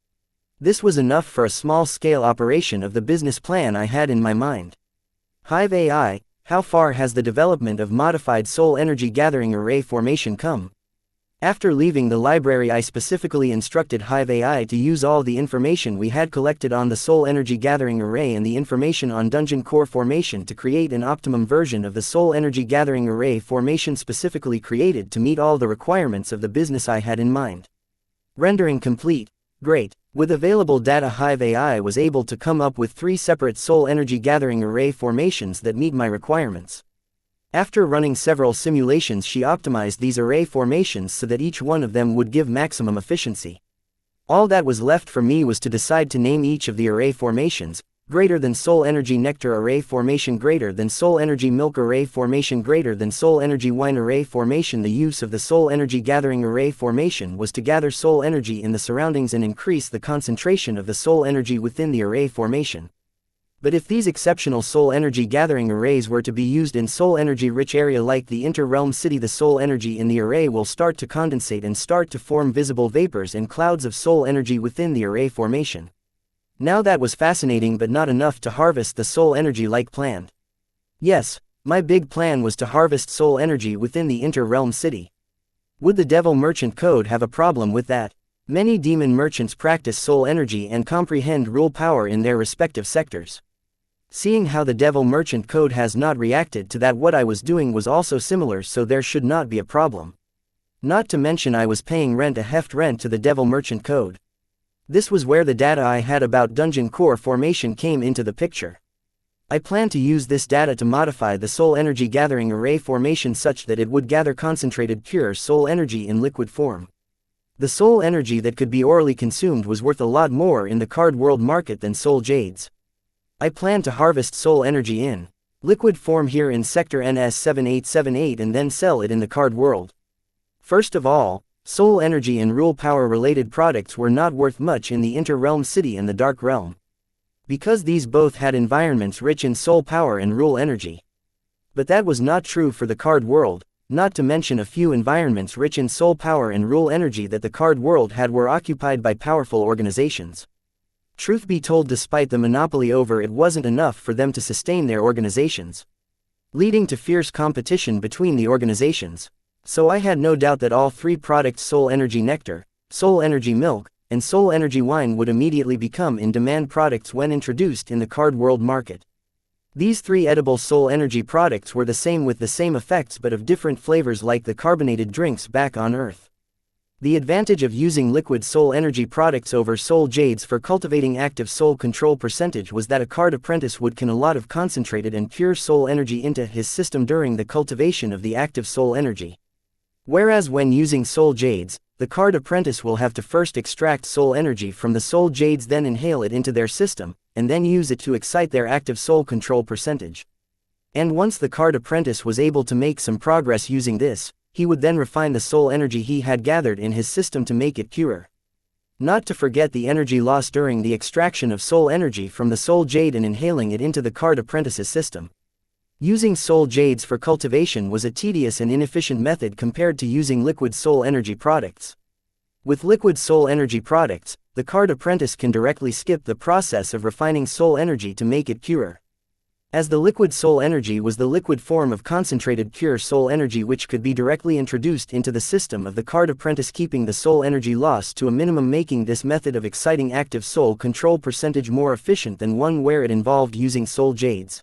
This was enough for a small-scale operation of the business plan I had in my mind. Hive AI, how far has the development of modified soul energy gathering array formation come? After leaving the library, I specifically instructed Hive AI to use all the information we had collected on the soul energy gathering array and the information on dungeon core formation to create an optimum version of the soul energy gathering array formation specifically created to meet all the requirements of the business I had in mind. Rendering complete. Great. With available data, Hive AI was able to come up with 3 separate soul energy gathering array formations that meet my requirements. After running several simulations, she optimized these array formations so that each one of them would give maximum efficiency. All that was left for me was to decide to name each of the array formations: greater than soul energy nectar array formation, greater than soul energy milk array formation, greater than soul energy wine array formation. The use of the soul energy gathering array formation was to gather soul energy in the surroundings and increase the concentration of the soul energy within the array formation. But if these exceptional soul energy gathering arrays were to be used in soul energy rich area like the inter-realm city, the soul energy in the array will start to condensate and start to form visible vapors and clouds of soul energy within the array formation. Now that was fascinating, but not enough to harvest the soul energy like planned. Yes, my big plan was to harvest soul energy within the inter-realm city. Would the Devil Merchant Code have a problem with that? Many demon merchants practice soul energy and comprehend rule power in their respective sectors. Seeing how the Devil Merchant Code has not reacted to that, what I was doing was also similar, so there should not be a problem. Not to mention I was paying a heft rent to the Devil Merchant Code. This was where the data I had about dungeon core formation came into the picture. I plan to use this data to modify the soul energy gathering array formation such that it would gather concentrated pure soul energy in liquid form. The soul energy that could be orally consumed was worth a lot more in the card world market than soul jades. I plan to harvest soul energy in liquid form here in sector NS7878 and then sell it in the card world. First of all, soul energy and rule power related products were not worth much in the inter-realm city and the dark realm, because these both had environments rich in soul power and rule energy. But that was not true for the card world, not to mention a few environments rich in soul power and rule energy that the card world had were occupied by powerful organizations. Truth be told, despite the monopoly over it wasn't enough for them to sustain their organizations, leading to fierce competition between the organizations. So I had no doubt that all three products, Soul Energy Nectar, Soul Energy Milk, and Soul Energy Wine, would immediately become in-demand products when introduced in the card world market. These three edible Soul Energy products were the same, with the same effects but of different flavors, like the carbonated drinks back on Earth. The advantage of using liquid Soul Energy products over Soul Jades for cultivating active soul control percentage was that a card apprentice would can a lot of concentrated and pure soul energy into his system during the cultivation of the active soul energy. Whereas when using Soul Jades, the card apprentice will have to first extract soul energy from the Soul Jades, then inhale it into their system, and then use it to excite their active soul control percentage. And once the card apprentice was able to make some progress using this, he would then refine the soul energy he had gathered in his system to make it pure. Not to forget the energy loss during the extraction of soul energy from the Soul Jade and inhaling it into the card apprentice's system. Using Soul Jades for cultivation was a tedious and inefficient method compared to using liquid soul energy products. With liquid soul energy products, the card apprentice can directly skip the process of refining soul energy to make it pure, as the liquid soul energy was the liquid form of concentrated pure soul energy which could be directly introduced into the system of the card apprentice, keeping the soul energy loss to a minimum, making this method of exciting active soul control percentage more efficient than one where it involved using Soul Jades.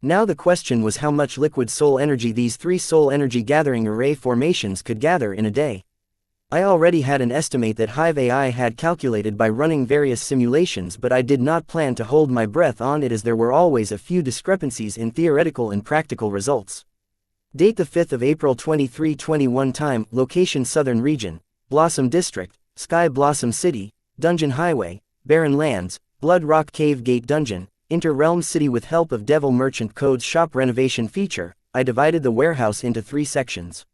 Now the question was how much liquid soul energy these three soul energy gathering array formations could gather in a day. I already had an estimate that Hive AI had calculated by running various simulations, but I did not plan to hold my breath on it, as there were always a few discrepancies in theoretical and practical results. Date: the 5th of April 2321. Time, location: Southern Region, Blossom District, Sky Blossom City, Dungeon Highway, Barren Lands, Blood Rock Cave Gate Dungeon, Inter-Realm City. With help of Devil Merchant Code's shop renovation feature, I divided the warehouse into 3 sections.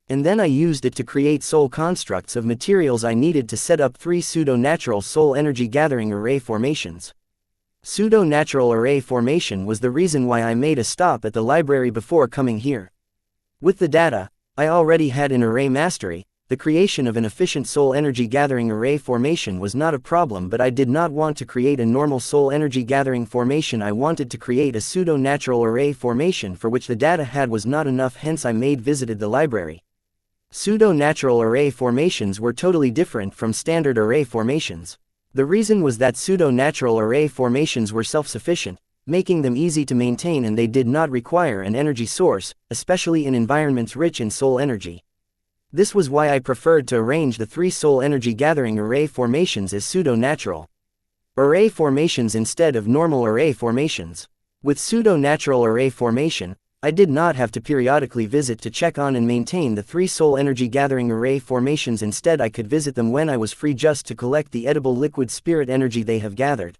And then I used it to create soul constructs of materials I needed to set up 3 pseudo-natural soul energy gathering array formations. Pseudo-natural array formation was the reason why I made a stop at the library before coming here. With the data I already had in array mastery, the creation of an efficient soul energy gathering array formation was not a problem, but I did not want to create a normal soul energy gathering formation. I wanted to create a pseudo-natural array formation for which the data had was not enough, hence I visited the library. Pseudo-natural array formations were totally different from standard array formations. The reason was that pseudo-natural array formations were self-sufficient, making them easy to maintain, and they did not require an energy source, especially in environments rich in soul energy. This was why I preferred to arrange the 3 soul energy gathering array formations as pseudo-natural array formations instead of normal array formations. With pseudo-natural array formation, I did not have to periodically visit to check on and maintain the 3 soul energy gathering array formations. Instead, I could visit them when I was free just to collect the edible liquid spirit energy they have gathered.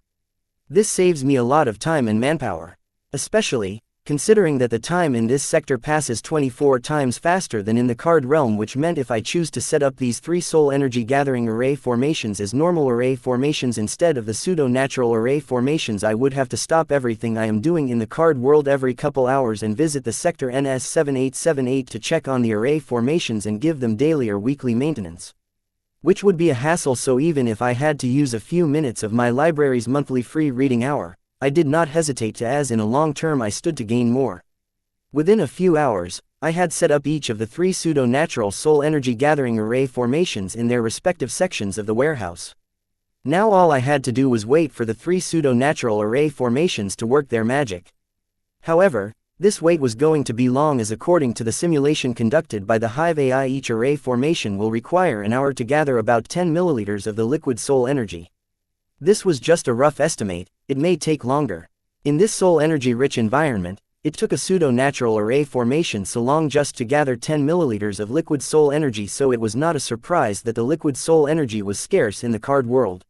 This saves me a lot of time and manpower, especially considering that the time in this sector passes 24 times faster than in the card realm, which meant if I choose to set up these 3 soul energy gathering array formations as normal array formations instead of the pseudo-natural array formations, I would have to stop everything I am doing in the card world every couple hours and visit the sector NS7878 to check on the array formations and give them daily or weekly maintenance, which would be a hassle. So even if I had to use a few minutes of my library's monthly free reading hour, I did not hesitate to, as in a long term I stood to gain more. Within a few hours, I had set up each of the 3 pseudo-natural soul energy gathering array formations in their respective sections of the warehouse. Now all I had to do was wait for the 3 pseudo-natural array formations to work their magic. However, this wait was going to be long, as according to the simulation conducted by the Hive AI, each array formation will require an hour to gather about 10 milliliters of the liquid soul energy. This was just a rough estimate, it may take longer. In this soul energy rich environment, it took a pseudo-natural array formation so long just to gather 10 milliliters of liquid soul energy, so it was not a surprise that the liquid soul energy was scarce in the card world.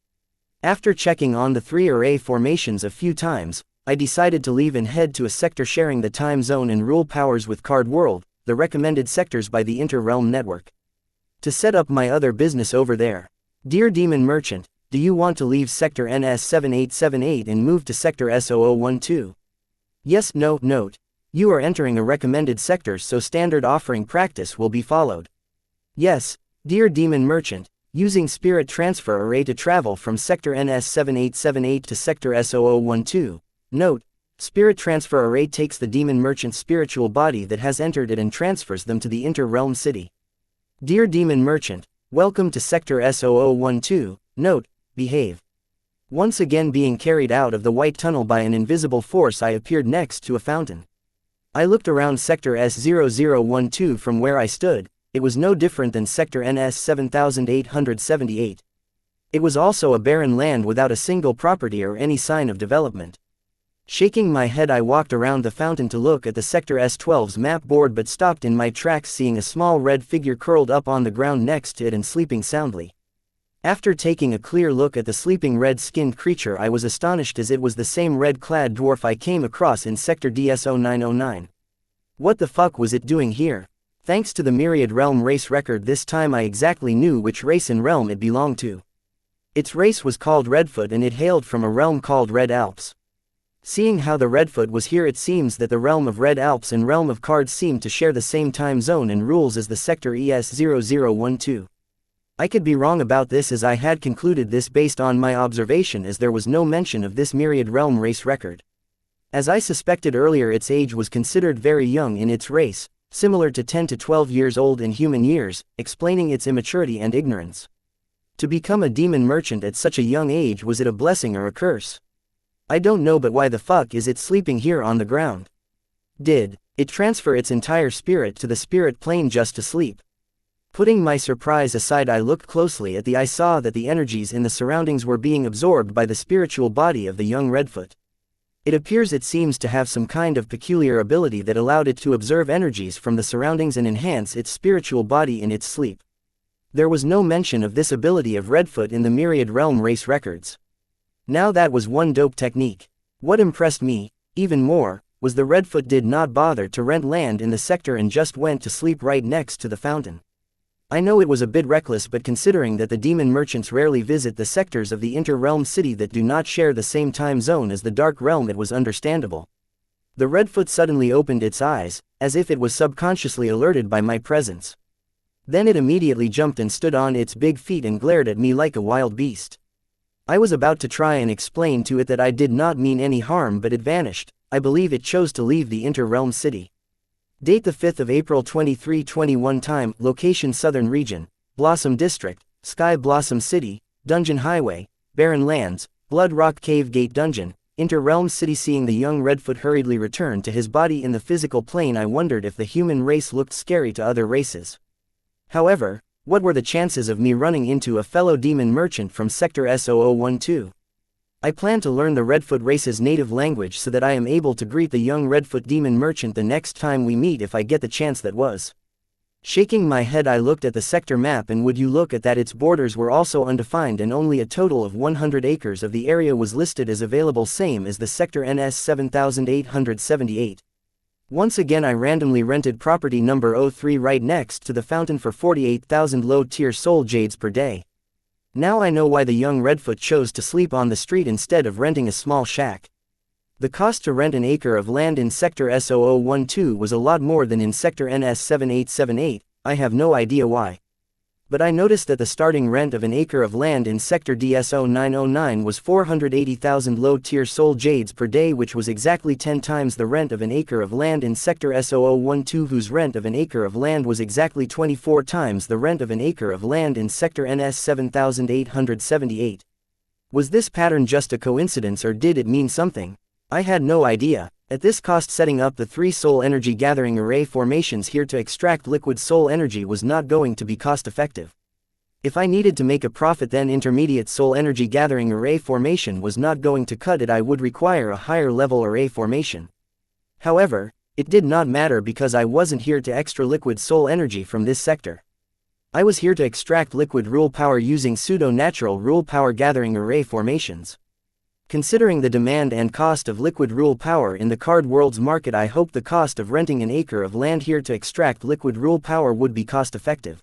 After checking on the 3 array formations a few times, I decided to leave and head to a sector sharing the time zone and rule powers with Card World, the recommended sectors by the Inter-Realm Network, to set up my other business over there. Dear Demon Merchant, do you want to leave sector NS7878 and move to sector S0012? Yes, no, note. You are entering a recommended sector, so standard offering practice will be followed. Yes, dear Demon Merchant, Using Spirit Transfer Array to travel from Sector NS7878 to Sector S0012. Note: Spirit Transfer Array takes the Demon Merchant's spiritual body that has entered it and transfers them to the Inter-Realm City. Dear Demon Merchant, welcome to Sector S0012. Note: Behave. Once again being carried out of the White Tunnel by an invisible force, I appeared next to a fountain. I looked around Sector S0012 from where I stood. It was no different than Sector NS7878. It was also a barren land without a single property or any sign of development. Shaking my head, I walked around the fountain to look at the Sector S12's map board, but stopped in my tracks seeing a small red figure curled up on the ground next to it and sleeping soundly. After taking a clear look at the sleeping red-skinned creature, I was astonished, as it was the same red-clad dwarf I came across in Sector DS0909. What the fuck was it doing here? Thanks to the Myriad Realm race record, this time I exactly knew which race and realm it belonged to. Its race was called Redfoot, and it hailed from a realm called Red Alps. Seeing how the Redfoot was here, it seems that the realm of Red Alps and realm of Cards seem to share the same time zone and rules as the Sector ES0012. I could be wrong about this, as I had concluded this based on my observation, as there was no mention of this Myriad Realm race record. As I suspected earlier, its age was considered very young in its race, similar to 10 to 12 years old in human years, explaining its immaturity and ignorance. To become a demon merchant at such a young age, was it a blessing or a curse? I don't know, but why the fuck is it sleeping here on the ground? Did it transfer its entire spirit to the spirit plane just to sleep? Putting my surprise aside, I looked closely at I saw that the energies in the surroundings were being absorbed by the spiritual body of the young Redfoot. It appears it seems to have some kind of peculiar ability that allowed it to observe energies from the surroundings and enhance its spiritual body in its sleep. There was no mention of this ability of Redfoot in the Myriad Realm race records. Now that was one dope technique. What impressed me, even more, was the Redfoot did not bother to rent land in the sector and just went to sleep right next to the fountain. I know it was a bit reckless, but considering that the demon merchants rarely visit the sectors of the Inter-Realm City that do not share the same time zone as the Dark Realm, it was understandable. The Redfoot suddenly opened its eyes, as if it was subconsciously alerted by my presence. Then it immediately jumped and stood on its big feet and glared at me like a wild beast. I was about to try and explain to it that I did not mean any harm, but it vanished. I believe it chose to leave the Inter-Realm City. Date: the 5th of April 2321. Time: location Southern Region, Blossom District, Sky Blossom City, Dungeon Highway, Barren Lands, Blood Rock Cave Gate Dungeon, Inter-Realm City. Seeing the young Redfoot hurriedly return to his body in the physical plane, I wondered if the human race looked scary to other races. However, what were the chances of me running into a fellow demon merchant from Sector S0012? I plan to learn the Redfoot race's native language so that I am able to greet the young Redfoot demon merchant the next time we meet, if I get the chance. That was. Shaking my head, I looked at the sector map, and would you look at that, its borders were also undefined, and only a total of 100 acres of the area was listed as available, same as the Sector NS7878. Once again, I randomly rented property number 03 right next to the fountain for 48,000 low-tier soul jades per day. Now I know why the young Redfoot chose to sleep on the street instead of renting a small shack. The cost to rent an acre of land in Sector S0012 was a lot more than in Sector NS7878, I have no idea why. But I noticed that the starting rent of an acre of land in Sector DS0909 was 480,000 low-tier soul jades per day, which was exactly 10 times the rent of an acre of land in Sector S0012, whose rent of an acre of land was exactly 24 times the rent of an acre of land in Sector NS7878. Was this pattern just a coincidence, or did it mean something? I had no idea. At this cost, setting up the 3 soul energy gathering array formations here to extract liquid soul energy was not going to be cost effective. If I needed to make a profit, then intermediate soul energy gathering array formation was not going to cut it. I would require a higher level array formation. However, it did not matter, because I wasn't here to extra liquid soul energy from this sector. I was here to extract liquid rule power using pseudo-natural rule power gathering array formations. Considering the demand and cost of liquid rule power in the card world's market, I hoped the cost of renting an acre of land here to extract liquid rule power would be cost effective.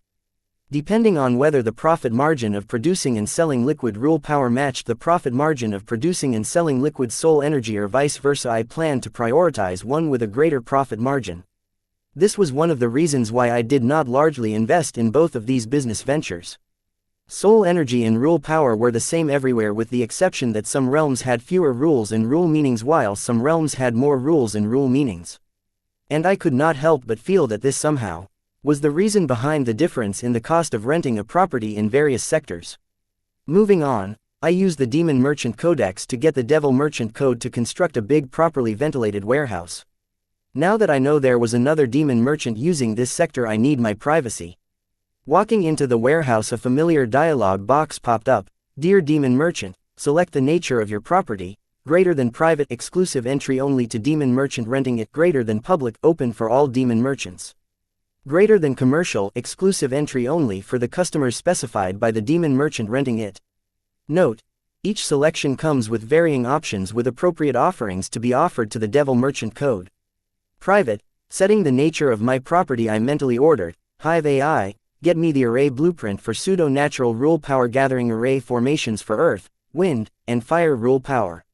Depending on whether the profit margin of producing and selling liquid rule power matched the profit margin of producing and selling liquid soul energy, or vice versa, I planned to prioritize one with a greater profit margin. This was one of the reasons why I did not largely invest in both of these business ventures. Soul energy and rule power were the same everywhere, with the exception that some realms had fewer rules and rule meanings while some realms had more rules and rule meanings. And I could not help but feel that this somehow was the reason behind the difference in the cost of renting a property in various sectors. Moving on, I used the Demon Merchant Codex to get the Devil Merchant Code to construct a big properly ventilated warehouse. Now that I know there was another demon merchant using this sector, I need my privacy. Walking into the warehouse, a familiar dialogue box popped up. Dear Demon Merchant, select the nature of your property, greater than private, exclusive entry only to Demon Merchant renting it, greater than public, open for all Demon Merchants. Greater than commercial, exclusive entry only for the customers specified by the Demon Merchant renting it. Note: each selection comes with varying options with appropriate offerings to be offered to the Devil Merchant Code. Private, setting the nature of my property, I mentally ordered, Hive AI, get me the array blueprint for pseudo-natural rule power gathering array formations for earth, wind, and fire rule power.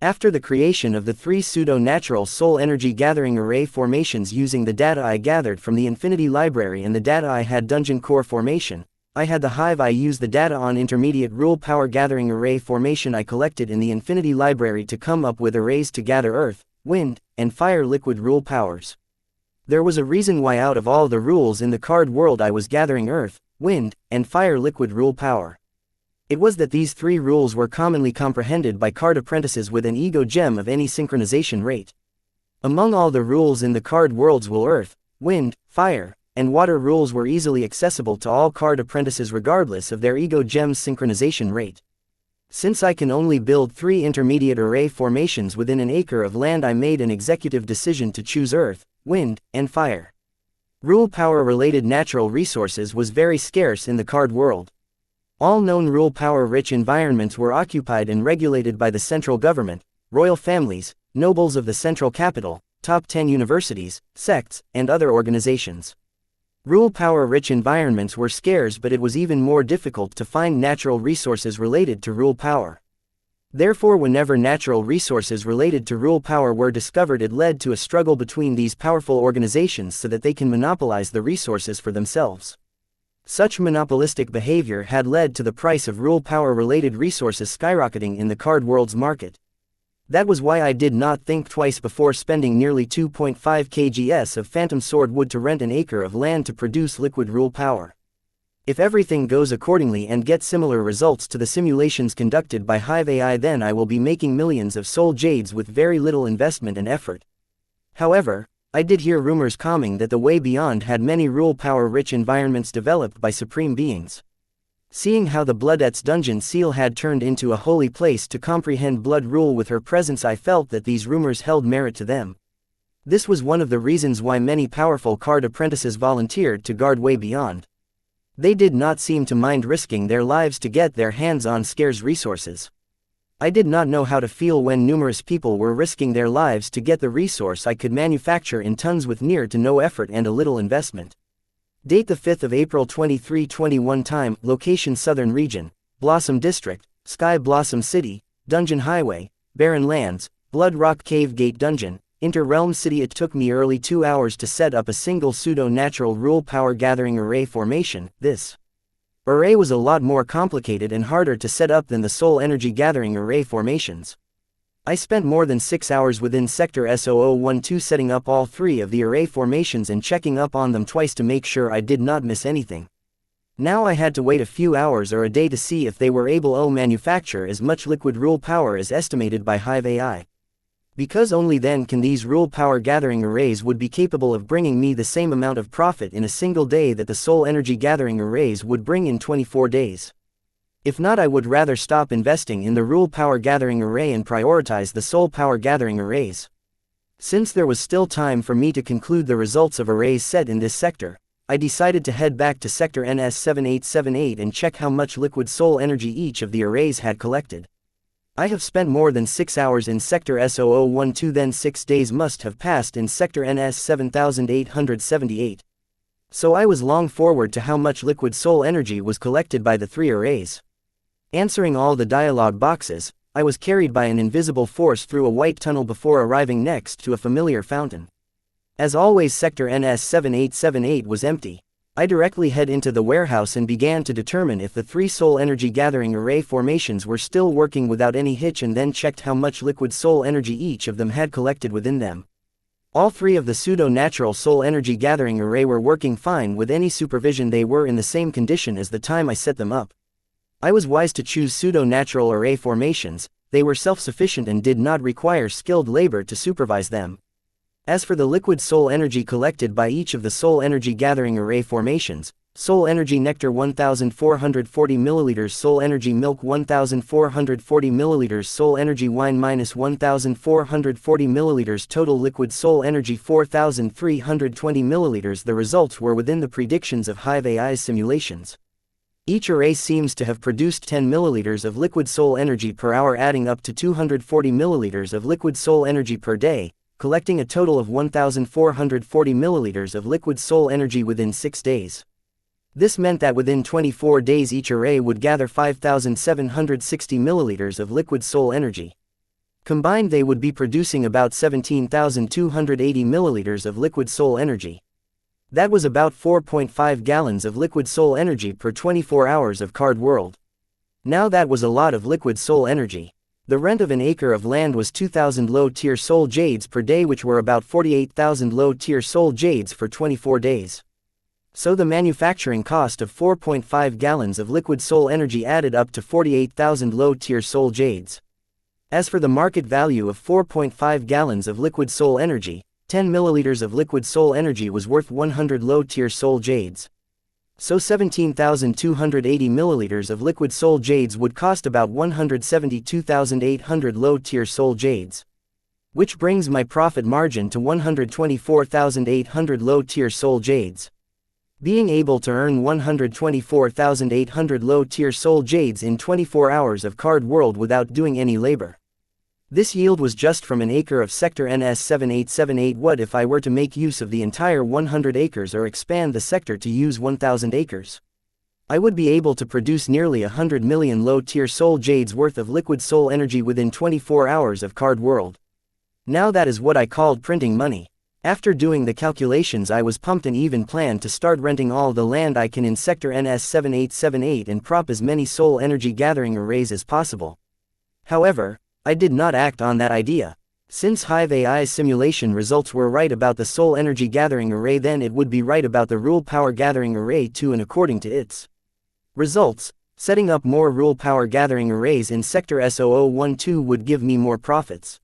After the creation of the 3 pseudo-natural soul energy gathering array formations using the data I gathered from the Infinity Library and the data I had Dungeon Core formation, I had the Hive I use the data on intermediate rule power gathering array formation I collected in the Infinity Library to come up with arrays to gather earth, wind, and fire liquid rule powers. There was a reason why out of all the rules in the card world I was gathering earth, wind, and fire liquid rule power. It was that these 3 rules were commonly comprehended by card apprentices with an ego gem of any synchronization rate. Among all the rules in the card worlds, will earth, wind, fire, and water rules were easily accessible to all card apprentices regardless of their ego gem's synchronization rate. Since I can only build 3 intermediate array formations within an acre of land, I made an executive decision to choose earth, wind, and fire. Rule power related natural resources was very scarce in the card world. All known rule power rich environments were occupied and regulated by the central government, royal families, nobles of the central capital, top 10 universities, sects, and other organizations. Rule power rich environments were scarce, but it was even more difficult to find natural resources related to rule power. Therefore, whenever natural resources related to rule power were discovered, it led to a struggle between these powerful organizations so that they can monopolize the resources for themselves. Such monopolistic behavior had led to the price of rule power related resources skyrocketing in the card world's market. That was why I did not think twice before spending nearly 2.5 kgs of phantom sword wood to rent an acre of land to produce liquid rule power. If everything goes accordingly and gets similar results to the simulations conducted by Hive AI, then I will be making millions of soul jades with very little investment and effort. However, I did hear rumors coming that the way beyond had many rule power rich environments developed by supreme beings. Seeing how the Bloodette's dungeon seal had turned into a holy place to comprehend blood rule with her presence, I felt that these rumors held merit to them. This was one of the reasons why many powerful card apprentices volunteered to guard way beyond. They did not seem to mind risking their lives to get their hands on scarce resources. I did not know how to feel when numerous people were risking their lives to get the resource I could manufacture in tons with near to no effort and a little investment. Date the 5th of April 2321. Time, location Southern Region, Blossom District, Sky Blossom City, Dungeon Highway, Barren Lands, Blood Rock Cave Gate Dungeon, Inter-Realm City. It took me early 2 hours to set up a single pseudo-natural rule power gathering array formation. This array was a lot more complicated and harder to set up than the soul energy gathering array formations. I spent more than 6 hours within Sector S0012 setting up all 3 of the array formations and checking up on them twice to make sure I did not miss anything. Now I had to wait a few hours or a day to see if they were able to manufacture as much liquid rule power as estimated by Hive AI. Because only then can these rule power gathering arrays would be capable of bringing me the same amount of profit in a single day that the soul energy gathering arrays would bring in 24 days. If not, I would rather stop investing in the rule power gathering array and prioritize the soul power gathering arrays. Since there was still time for me to conclude the results of arrays set in this sector, I decided to head back to Sector NS7878 and check how much liquid soul energy each of the arrays had collected. I have spent more than 6 hours in Sector S0012, then 6 days must have passed in Sector NS7878. So I was long forward to how much liquid soul energy was collected by the 3 arrays. Answering all the dialogue boxes, I was carried by an invisible force through a white tunnel before arriving next to a familiar fountain. As always, Sector NS7878 was empty. I directly head into the warehouse and began to determine if the 3 soul energy gathering array formations were still working without any hitch, and then checked how much liquid soul energy each of them had collected within them. All 3 of the pseudo-natural soul energy gathering array were working fine. With any supervision they were in the same condition as the time I set them up. I was wise to choose pseudo-natural array formations. They were self-sufficient and did not require skilled labor to supervise them. As for the liquid soul energy collected by each of the soul energy gathering array formations, soul energy nectar 1440 ml, soul energy milk 1440 ml, soul energy wine minus 1440 ml, total liquid soul energy 4320 ml. The results were within the predictions of Hive AI's simulations. Each array seems to have produced 10 ml of liquid soul energy per hour, adding up to 240 ml of liquid soul energy per day, collecting a total of 1440 ml of liquid soul energy within 6 days. This meant that within 24 days each array would gather 5,760 ml of liquid soul energy. Combined they would be producing about 17,280 ml of liquid soul energy. That was about 4.5 gallons of liquid soul energy per 24 hours of Card World. Now that was a lot of liquid soul energy. The rent of an acre of land was 2,000 low-tier soul jades per day, which were about 48,000 low-tier soul jades for 24 days. So the manufacturing cost of 4.5 gallons of liquid soul energy added up to 48,000 low-tier soul jades. As for the market value of 4.5 gallons of liquid soul energy, 10 milliliters of liquid soul energy was worth 100 low-tier soul jades. So 17,280 milliliters of liquid soul jades would cost about 172,800 low-tier soul jades. Which brings my profit margin to 124,800 low-tier soul jades. Being able to earn 124,800 low-tier soul jades in 24 hours of Card World without doing any labor. This yield was just from an acre of sector NS7878. What if I were to make use of the entire 100 acres or expand the sector to use 1,000 acres? I would be able to produce nearly 100 million low-tier soul jades worth of liquid soul energy within 24 hours of Card World. Now that is what I called printing money. After doing the calculations I was pumped and even planned to start renting all the land I can in sector NS7878 and prop as many soul energy gathering arrays as possible. However, I did not act on that idea. Since Hive AI's simulation results were right about the soul energy gathering array, then it would be right about the rule power gathering array too, and according to its results, setting up more rule power gathering arrays in sector S0012 would give me more profits.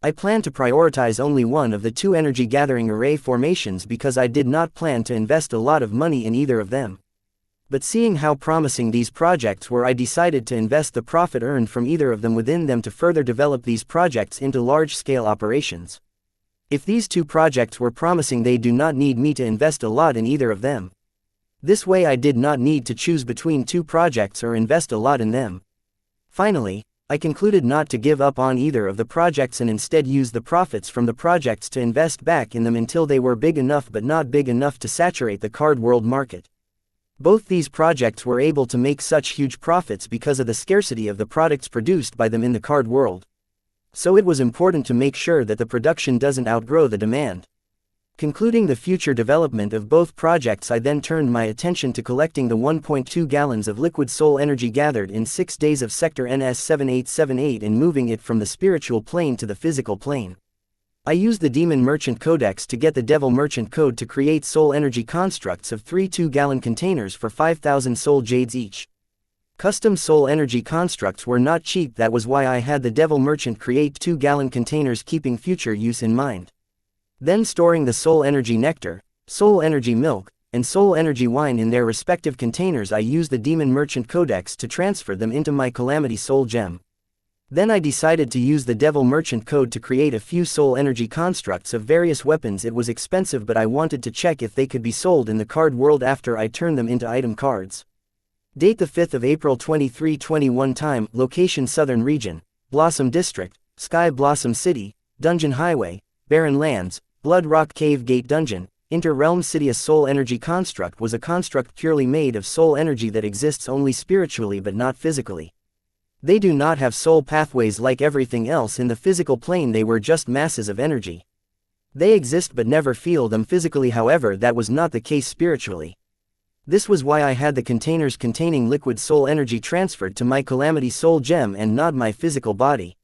I plan to prioritize only one of the 2 energy gathering array formations because I did not plan to invest a lot of money in either of them. But seeing how promising these projects were, I decided to invest the profit earned from either of them within them to further develop these projects into large-scale operations. If these 2 projects were promising, they do not need me to invest a lot in either of them. This way I did not need to choose between 2 projects or invest a lot in them. Finally, I concluded not to give up on either of the projects and instead use the profits from the projects to invest back in them until they were big enough but not big enough to saturate the Card World market. Both these projects were able to make such huge profits because of the scarcity of the products produced by them in the Card World. So it was important to make sure that the production doesn't outgrow the demand. Concluding the future development of both projects, I then turned my attention to collecting the 1.2 gallons of liquid soul energy gathered in 6 days of sector NS7878 and moving it from the spiritual plane to the physical plane. I used the Demon Merchant Codex to get the Devil Merchant Code to create soul energy constructs of 3 2-gallon containers for 5,000 soul jades each. Custom soul energy constructs were not cheap, that was why I had the Devil Merchant create 2-gallon containers, keeping future use in mind. Then storing the soul energy nectar, soul energy milk, and soul energy wine in their respective containers, I used the Demon Merchant Codex to transfer them into my Calamity Soul Gem. Then I decided to use the Devil Merchant Code to create a few soul energy constructs of various weapons. It was expensive, but I wanted to check if they could be sold in the Card World after I turned them into item cards. Date the 5th of April 2321. Time, location Southern Region, Blossom District, Sky Blossom City, Dungeon Highway, Barren Lands, Blood Rock Cave Gate Dungeon. Inter-Realm City. A soul energy construct was a construct purely made of soul energy that exists only spiritually but not physically. They do not have soul pathways like everything else in the physical plane, they were just masses of energy. They exist but never feel them physically, however that was not the case spiritually. This was why I had the containers containing liquid soul energy transferred to my Calamity Soul Gem and not my physical body.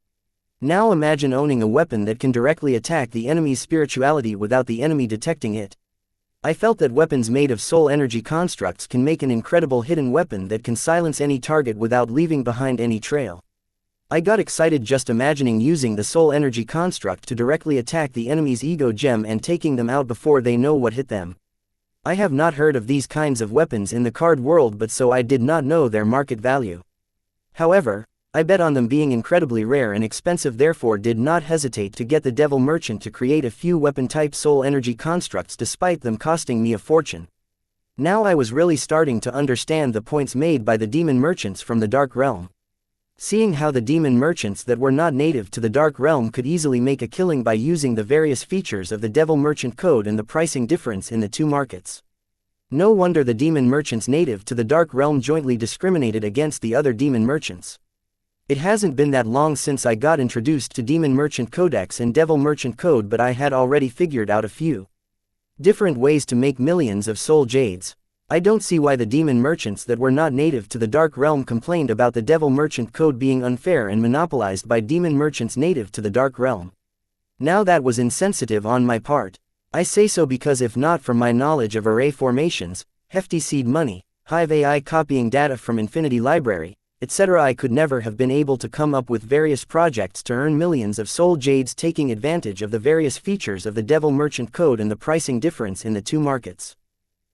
Now imagine owning a weapon that can directly attack the enemy's spirituality without the enemy detecting it. I felt that weapons made of soul energy constructs can make an incredible hidden weapon that can silence any target without leaving behind any trail. I got excited just imagining using the soul energy construct to directly attack the enemy's ego gem and taking them out before they know what hit them. I have not heard of these kinds of weapons in the card world, but so I did not know their market value. However, I bet on them being incredibly rare and expensive, therefore did not hesitate to get the devil merchant to create a few weapon-type soul energy constructs despite them costing me a fortune. Now I was really starting to understand the points made by the demon merchants from the Dark Realm. Seeing how the demon merchants that were not native to the Dark Realm could easily make a killing by using the various features of the devil merchant code and the pricing difference in the two markets. No wonder the demon merchants native to the Dark Realm jointly discriminated against the other demon merchants. It hasn't been that long since I got introduced to Demon Merchant Codex and Devil Merchant Code, but I had already figured out a few different ways to make millions of soul jades. I don't see why the demon merchants that were not native to the Dark Realm complained about the Devil Merchant Code being unfair and monopolized by demon merchants native to the Dark Realm. Now that was insensitive on my part. I say so because if not for my knowledge of array formations, hefty seed money, Hive AI copying data from Infinity Library, etc., I could never have been able to come up with various projects to earn millions of soul jades taking advantage of the various features of the Devil Merchant Code and the pricing difference in the two markets.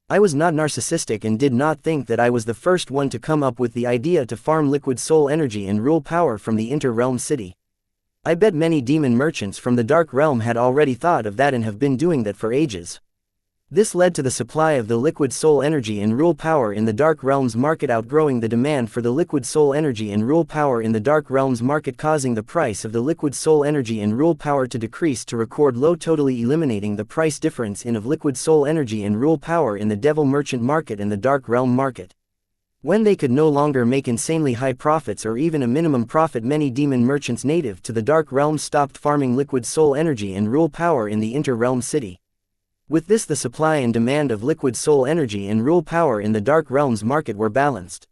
I was not narcissistic and did not think that I was the first one to come up with the idea to farm liquid soul energy and rule power from the Inter-Realm City. I bet many demon merchants from the Dark Realm had already thought of that and have been doing that for ages. This led to the supply of the liquid soul energy and rule power in the Dark Realm's market outgrowing the demand for the liquid soul energy and rule power in the Dark Realm's market, causing the price of the liquid soul energy and rule power to decrease to record low, totally eliminating the price difference in of liquid soul energy and rule power in the Devil Merchant market and the Dark Realm market. When they could no longer make insanely high profits or even a minimum profit, many demon merchants native to the Dark Realm stopped farming liquid soul energy and rule power in the Inter-Realm City. With this, the supply and demand of liquid soul energy and rule power in the Dark Realm's market were balanced.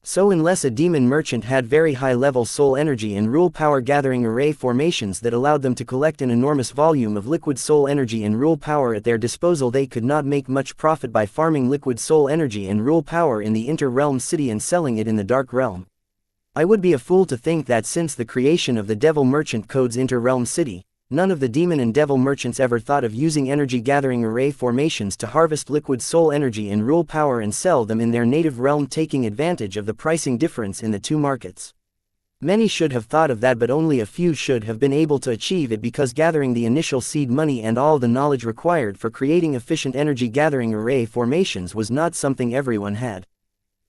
So unless a demon merchant had very high-level soul energy and rule power gathering array formations that allowed them to collect an enormous volume of liquid soul energy and rule power at their disposal, they could not make much profit by farming liquid soul energy and rule power in the Inter-Realm City and selling it in the Dark Realm. I would be a fool to think that since the creation of the Devil Merchant Code's Inter-Realm City, none of the demon and devil merchants ever thought of using energy gathering array formations to harvest liquid soul energy and rule power and sell them in their native realm, taking advantage of the pricing difference in the two markets. Many should have thought of that, but only a few should have been able to achieve it because gathering the initial seed money and all the knowledge required for creating efficient energy gathering array formations was not something everyone had.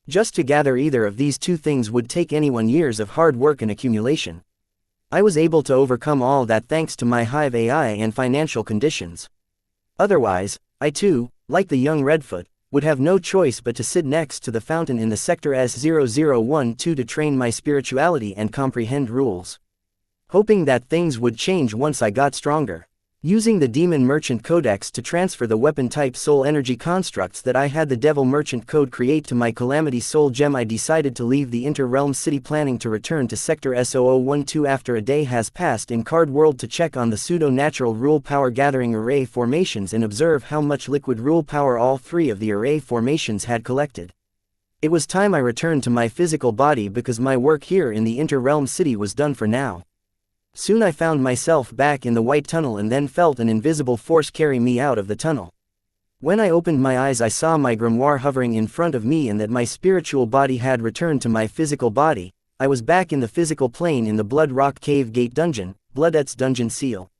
Just to gather either of these two things would take anyone years of hard work and accumulation. I was able to overcome all that thanks to my Hive AI and financial conditions. Otherwise, I too, like the young Redfoot, would have no choice but to sit next to the fountain in the Sector S0012 to train my spirituality and comprehend rules. Hoping that things would change once I got stronger. Using the Demon Merchant Codex to transfer the weapon-type soul energy constructs that I had the Devil Merchant Code create to my Calamity Soul Gem, I decided to leave the Inter-Realm City, planning to return to Sector S0012 after a day has passed in Card World to check on the pseudo-natural rule power gathering array formations and observe how much liquid rule power all three of the array formations had collected. It was time I returned to my physical body because my work here in the Inter-Realm City was done for now. Soon I found myself back in the White Tunnel and then felt an invisible force carry me out of the tunnel. When I opened my eyes, I saw my grimoire hovering in front of me and that my spiritual body had returned to my physical body. I was back in the physical plane in the Blood Rock Cave Gate Dungeon, Bloodette's Dungeon Seal.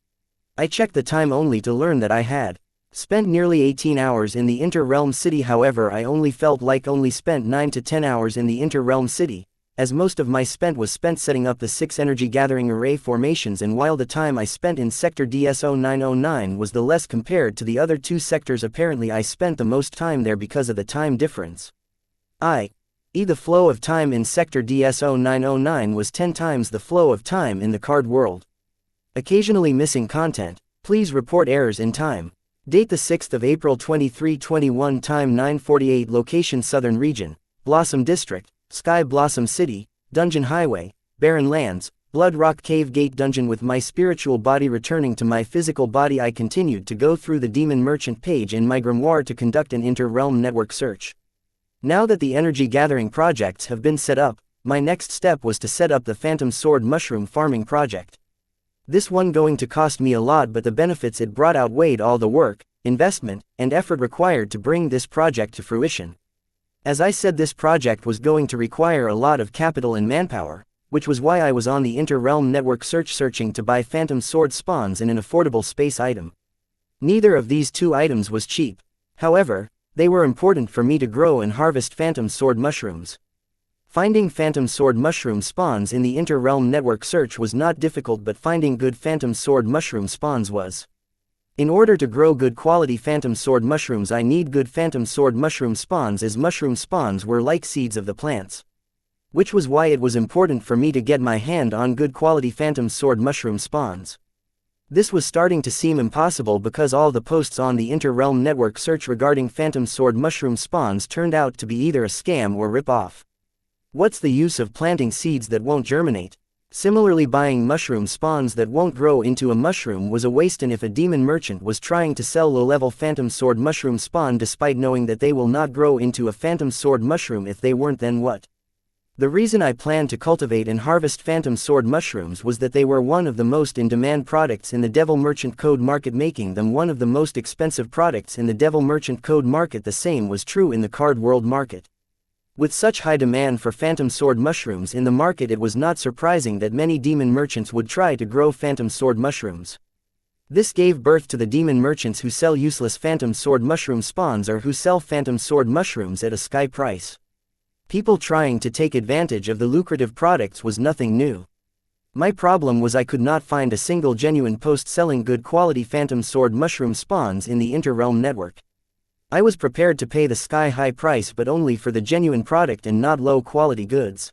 I checked the time only to learn that I had spent nearly 18 hours in the Inter-Realm City. However, I only felt like only spent 9 to 10 hours in the Inter-Realm City, as most of my spent was spent setting up the 6 energy gathering array formations, and while the time I spent in Sector DS0909 was the less compared to the other two sectors, apparently I spent the most time there because of the time difference. The flow of time in Sector DS0909 was 10 times the flow of time in the card world. Occasionally missing content. Please report errors in time. Date the 6th of April 2321. Time 9:48. Location Southern Region, Blossom District, Sky Blossom City, Dungeon Highway, Barren Lands, Blood Rock Cave Gate Dungeon. With my spiritual body returning to my physical body, I continued to go through the Demon Merchant page in my grimoire to conduct an inter-realm network search. Now that the energy gathering projects have been set up, my next step was to set up the Phantom Sword Mushroom Farming Project. This one going to cost me a lot, but the benefits it brought outweighed all the work, investment, and effort required to bring this project to fruition. As I said, this project was going to require a lot of capital and manpower, which was why I was on the inter-realm network searching to buy Phantom Sword spawns in an affordable space item. Neither of these two items was cheap. However, they were important for me to grow and harvest Phantom Sword mushrooms. Finding Phantom Sword mushroom spawns in the inter-realm network search was not difficult, but finding good Phantom Sword mushroom spawns was. In order to grow good quality Phantom Sword mushrooms, I need good Phantom Sword mushroom spawns, as mushroom spawns were like seeds of the plants. Which was why it was important for me to get my hand on good quality Phantom Sword mushroom spawns. This was starting to seem impossible because all the posts on the inter-realm network search regarding Phantom Sword mushroom spawns turned out to be either a scam or rip-off. What's the use of planting seeds that won't germinate? Similarly, buying mushroom spawns that won't grow into a mushroom was a waste, and if a demon merchant was trying to sell low-level Phantom Sword mushroom spawn despite knowing that they will not grow into a Phantom Sword mushroom if they weren't, then what? The reason I planned to cultivate and harvest Phantom Sword mushrooms was that they were one of the most in-demand products in the Devil Merchant Code market, making them one of the most expensive products in the Devil Merchant Code market. The same was true in the Card World market. With such high demand for Phantom Sword mushrooms in the market, it was not surprising that many demon merchants would try to grow Phantom Sword mushrooms. This gave birth to the demon merchants who sell useless Phantom Sword mushroom spawns, or who sell Phantom Sword mushrooms at a sky price. People trying to take advantage of the lucrative products was nothing new. My problem was I could not find a single genuine post selling good quality Phantom Sword mushroom spawns in the inter-realm network. I was prepared to pay the sky-high price, but only for the genuine product and not low-quality goods.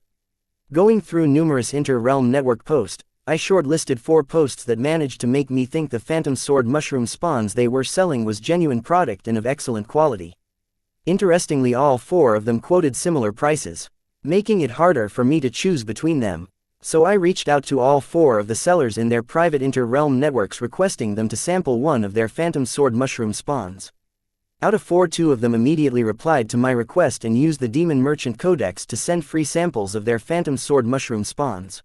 Going through numerous inter-realm network posts, I shortlisted 4 posts that managed to make me think the Phantom Sword mushroom spawns they were selling was genuine product and of excellent quality. Interestingly, all 4 of them quoted similar prices, making it harder for me to choose between them. So I reached out to all 4 of the sellers in their private inter-realm networks, requesting them to sample one of their Phantom Sword mushroom spawns. Out of 4, 2 of them immediately replied to my request and used the Demon Merchant Codex to send free samples of their Phantom Sword mushroom spawns.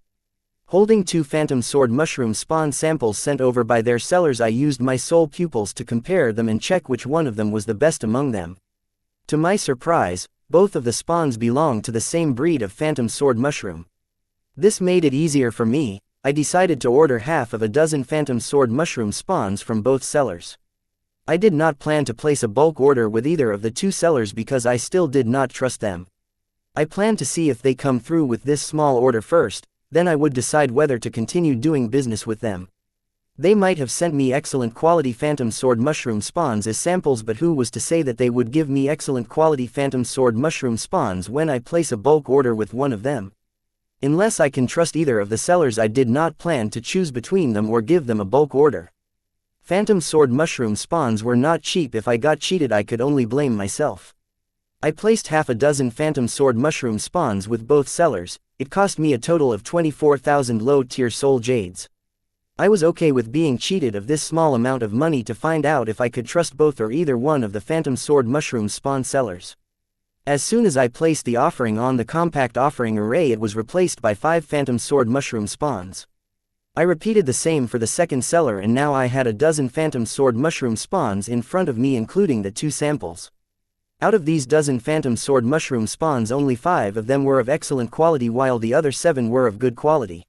Holding 2 Phantom Sword mushroom spawn samples sent over by their sellers, I used my soul pupils to compare them and check which one of them was the best among them. To my surprise, both of the spawns belonged to the same breed of Phantom Sword mushroom. This made it easier for me. I decided to order half of a dozen Phantom Sword mushroom spawns from both sellers. I did not plan to place a bulk order with either of the 2 sellers because I still did not trust them. I planned to see if they come through with this small order first, then I would decide whether to continue doing business with them. They might have sent me excellent quality Phantom Sword mushroom spawns as samples, but who was to say that they would give me excellent quality Phantom Sword mushroom spawns when I place a bulk order with one of them? Unless I can trust either of the sellers, I did not plan to choose between them or give them a bulk order. Phantom Sword mushroom spawns were not cheap. If I got cheated, I could only blame myself. I placed half a dozen Phantom Sword mushroom spawns with both sellers. It cost me a total of 24,000 low-tier soul jades. I was okay with being cheated of this small amount of money to find out if I could trust both or either one of the Phantom Sword mushroom spawn sellers. As soon as I placed the offering on the compact offering array, it was replaced by 5 Phantom Sword mushroom spawns. I repeated the same for the second seller, and now I had a dozen Phantom Sword mushroom spawns in front of me, including the 2 samples. Out of these dozen Phantom Sword mushroom spawns, only 5 of them were of excellent quality, while the other 7 were of good quality.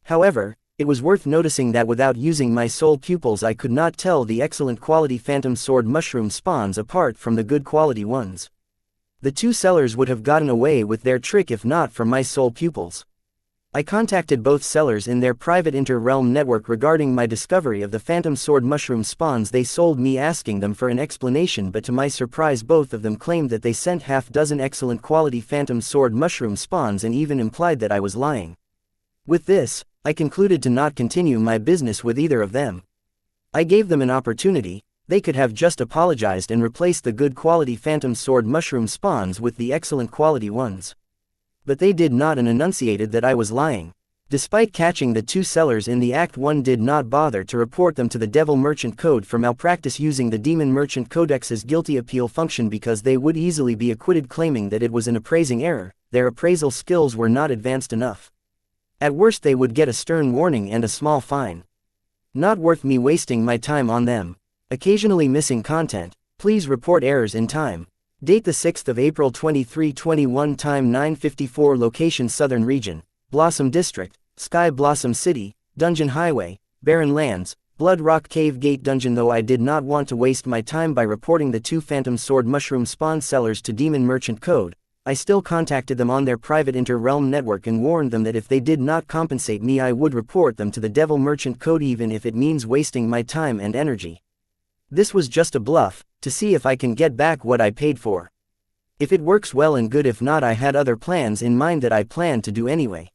However, it was worth noticing that without using my soul pupils, I could not tell the excellent quality Phantom Sword mushroom spawns apart from the good quality ones. The 2 sellers would have gotten away with their trick if not for my soul pupils. I contacted both sellers in their private inter-realm network regarding my discovery of the Phantom Sword mushroom spawns they sold me, asking them for an explanation, but to my surprise both of them claimed that they sent half-dozen excellent quality Phantom Sword mushroom spawns and even implied that I was lying. With this, I concluded to not continue my business with either of them. I gave them an opportunity, They could have just apologized and replaced the good quality phantom sword mushroom spawns with the excellent quality ones. But they did not, and enunciated that I was lying. Despite catching the two sellers in the act, one did not bother to report them to the Devil Merchant Code for malpractice using the Demon Merchant Codex's guilty appeal function because they would easily be acquitted, claiming that it was an appraising error. Their appraisal skills were not advanced enough. At worst they would get a stern warning and a small fine. Not worth me wasting my time on them. Occasionally missing content. Please report errors in time. Date the 6th of April 2321. Time 9:54. Location Southern Region, Blossom District, Sky Blossom City, Dungeon Highway, Barren Lands, Blood Rock Cave Gate Dungeon. Though I did not want to waste my time by reporting the two Phantom Sword Mushroom Spawn sellers to Demon Merchant Code, I still contacted them on their private inter-realm network and warned them that if they did not compensate me, I would report them to the Devil Merchant Code, even if it means wasting my time and energy. This was just a bluff, to see if I can get back what I paid for. If it works, well and good. If not, I had other plans in mind that I planned to do anyway.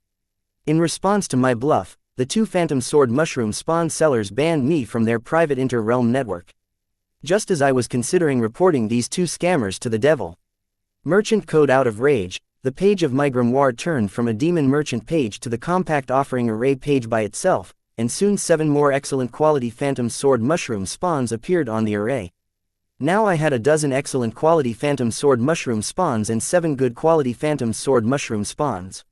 In response to my bluff, the two Phantom Sword Mushroom Spawn sellers banned me from their private inter-realm network. Just as I was considering reporting these two scammers to the Devil Merchant Code out of rage, the page of my grimoire turned from a Demon Merchant page to the compact offering array page by itself, and soon 7 more excellent quality Phantom Sword Mushroom spawns appeared on the array. Now I had a dozen excellent quality Phantom Sword Mushroom spawns and 7 good quality Phantom Sword Mushroom spawns.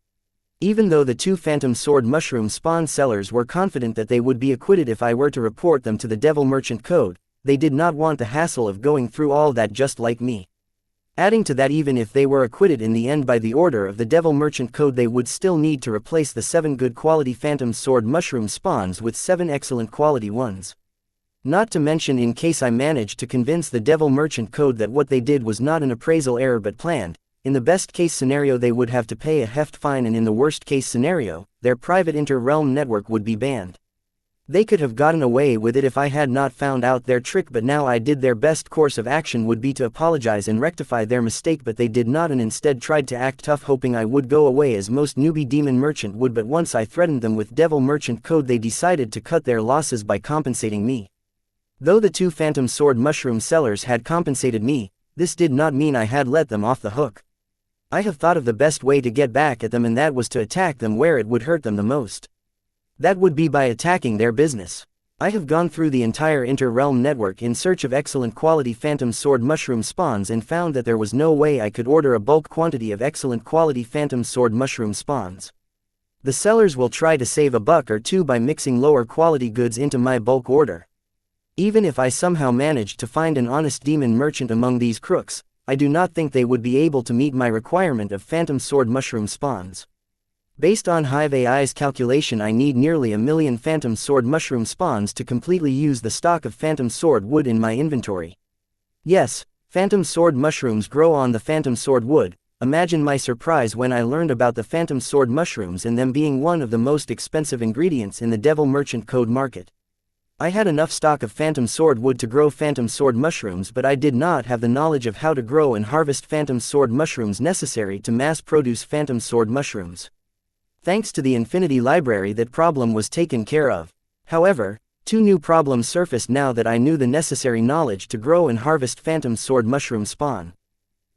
Even though the two Phantom Sword Mushroom spawn sellers were confident that they would be acquitted if I were to report them to the Devil Merchant Code, they did not want the hassle of going through all that, just like me. Adding to that, even if they were acquitted in the end by the order of the Devil Merchant Code, they would still need to replace the 7 good quality Phantom Sword Mushroom spawns with 7 excellent quality ones. Not to mention, in case I managed to convince the Devil Merchant Code that what they did was not an appraisal error but planned, in the best case scenario they would have to pay a heft fine, and in the worst case scenario, their private inter-realm network would be banned. They could have gotten away with it if I had not found out their trick, but now I did. Their best course of action would be to apologize and rectify their mistake, but they did not, and instead tried to act tough, hoping I would go away as most newbie Demon Merchant would. But once I threatened them with Devil Merchant Code, they decided to cut their losses by compensating me. Though the two Phantom Sword Mushroom sellers had compensated me, this did not mean I had let them off the hook. I have thought of the best way to get back at them, and that was to attack them where it would hurt them the most. That would be by attacking their business. I have gone through the entire inter-realm network in search of excellent quality Phantom Sword Mushroom spawns and found that there was no way I could order a bulk quantity of excellent quality Phantom Sword Mushroom spawns. The sellers will try to save a buck or two by mixing lower quality goods into my bulk order. Even if I somehow managed to find an honest Demon Merchant among these crooks, I do not think they would be able to meet my requirement of Phantom Sword Mushroom spawns. Based on Hive AI's calculation, I need nearly 1 million Phantom Sword Mushroom spawns to completely use the stock of Phantom Sword wood in my inventory. Yes, Phantom Sword Mushrooms grow on the Phantom Sword wood. Imagine my surprise when I learned about the Phantom Sword Mushrooms and them being one of the most expensive ingredients in the Devil Merchant Code market. I had enough stock of Phantom Sword wood to grow Phantom Sword Mushrooms, but I did not have the knowledge of how to grow and harvest Phantom Sword Mushrooms necessary to mass produce Phantom Sword Mushrooms. Thanks to the Infinity Library, that problem was taken care of. However, 2 new problems surfaced now that I knew the necessary knowledge to grow and harvest Phantom Sword Mushroom spawn.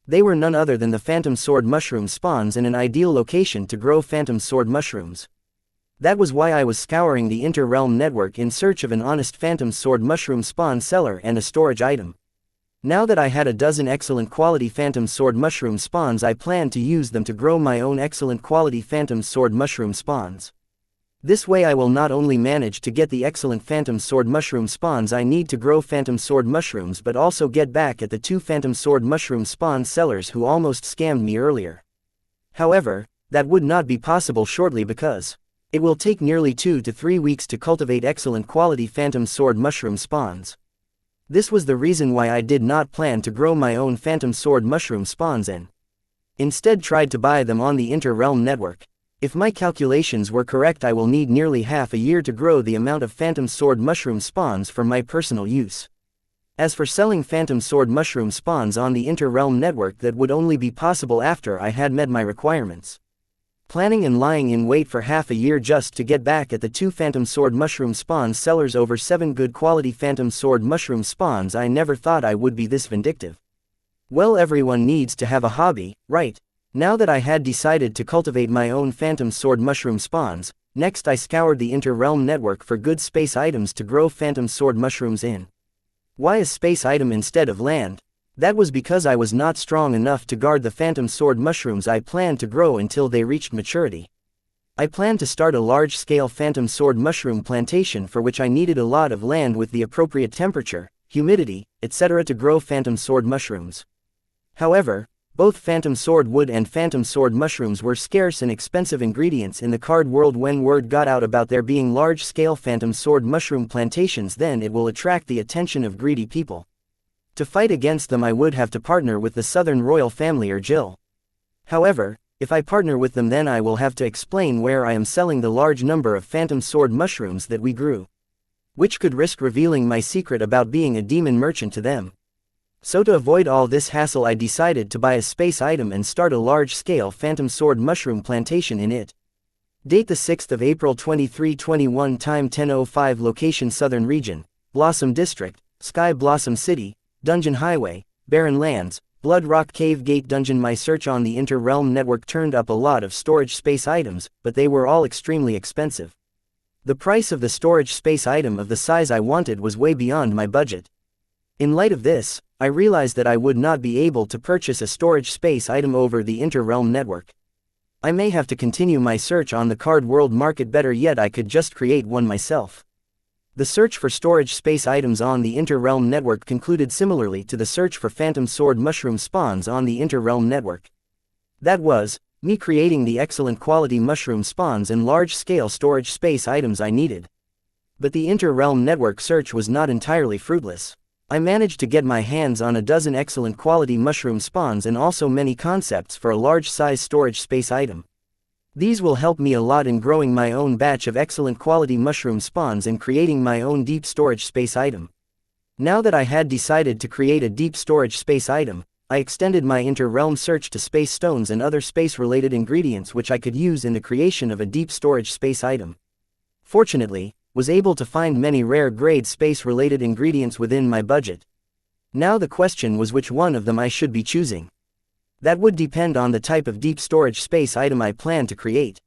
They were none other than the Phantom Sword Mushroom spawns in an ideal location to grow Phantom Sword Mushrooms. That was why I was scouring the inter-realm network in search of an honest Phantom Sword Mushroom spawn seller and a storage item. Now that I had a dozen excellent quality Phantom Sword Mushroom spawns, I planned to use them to grow my own excellent quality Phantom Sword Mushroom spawns. This way I will not only manage to get the excellent Phantom Sword Mushroom spawns I need to grow Phantom Sword Mushrooms, but also get back at the 2 Phantom Sword Mushroom spawn sellers who almost scammed me earlier. However, that would not be possible shortly because it will take nearly 2 to 3 weeks to cultivate excellent quality Phantom Sword Mushroom spawns. This was the reason why I did not plan to grow my own Phantom Sword Mushroom spawns and instead tried to buy them on the inter-realm network. If my calculations were correct, I will need nearly half a year to grow the amount of Phantom Sword Mushroom spawns for my personal use. As for selling Phantom Sword Mushroom spawns on the inter-realm network, that would only be possible after I had met my requirements. planning and lying in wait for half a year just to get back at the 2 phantom sword mushroom spawn sellers over 7 good quality phantom sword mushroom spawns. I never thought I would be this vindictive. Well, everyone needs to have a hobby, right? Now that I had decided to cultivate my own phantom sword mushroom spawns, next I scoured the inter-realm network for good space items to grow phantom sword mushrooms in. Why a space item instead of land? That was because I was not strong enough to guard the phantom sword mushrooms I planned to grow until they reached maturity. I planned to start a large-scale phantom sword mushroom plantation for which I needed a lot of land with the appropriate temperature, humidity, etc. to grow phantom sword mushrooms. However, both phantom sword wood and phantom sword mushrooms were scarce and expensive ingredients in the card world. When word got out about there being large-scale phantom sword mushroom plantations, then it will attract the attention of greedy people. To fight against them I would have to partner with the Southern royal family or Jill. However, if I partner with them, then I will have to explain where I am selling the large number of phantom sword mushrooms that we grew, which could risk revealing my secret about being a demon merchant to them. So to avoid all this hassle, I decided to buy a space item and start a large-scale phantom sword mushroom plantation in it. Date the 6th of April 2321, time 10:05, location Southern Region, Blossom District, Sky Blossom City, Dungeon Highway, Barren Lands, Blood Rock Cave Gate Dungeon. My search on the Inter-Realm network turned up a lot of storage space items, but they were all extremely expensive. The price of the storage space item of the size I wanted was way beyond my budget. In light of this, I realized that I would not be able to purchase a storage space item over the Inter-Realm network. I may have to continue my search on the card world market. Better yet, I could just create one myself. The search for storage space items on the Inter-Realm network concluded similarly to the search for phantom sword mushroom spawns on the Inter-Realm network. That was, me creating the excellent quality mushroom spawns and large-scale storage space items I needed. But the Inter-Realm network search was not entirely fruitless. I managed to get my hands on a dozen excellent quality mushroom spawns and also many concepts for a large-size storage space item. These will help me a lot in growing my own batch of excellent quality mushroom spawns and creating my own deep storage space item. Now that I had decided to create a deep storage space item, I extended my inter-realm search to space stones and other space-related ingredients which I could use in the creation of a deep storage space item. Fortunately, was able to find many rare grade space-related ingredients within my budget. Now the question was which one of them I should be choosing. That would depend on the type of deep storage space item I plan to create.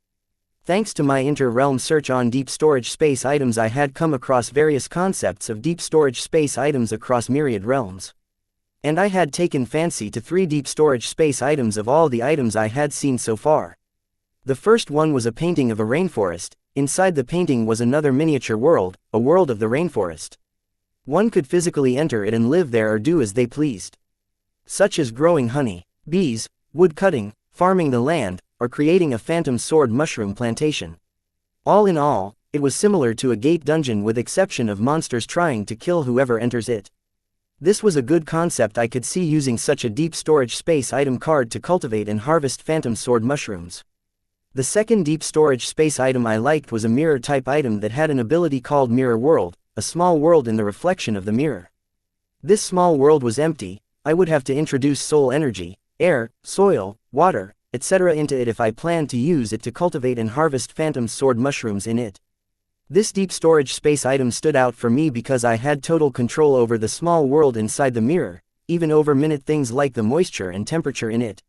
Thanks to my inter-realm search on deep storage space items, I had come across various concepts of deep storage space items across myriad realms. And I had taken fancy to 3 deep storage space items of all the items I had seen so far. The first one was a painting of a rainforest. Inside the painting was another miniature world, a world of the rainforest. One could physically enter it and live there or do as they pleased, such as growing honey, bees, wood cutting, farming the land, or creating a phantom sword mushroom plantation. All in all, it was similar to a gate dungeon with exception of monsters trying to kill whoever enters it. This was a good concept. I could see using such a deep storage space item card to cultivate and harvest phantom sword mushrooms. The second deep storage space item I liked was a mirror type item that had an ability called Mirror World, a small world in the reflection of the mirror. This small world was empty. I would have to introduce soul energy, air, soil, water, etc. into it if I planned to use it to cultivate and harvest phantom sword mushrooms in it. This deep storage space item stood out for me because I had total control over the small world inside the mirror, even over minute things like the moisture and temperature in it.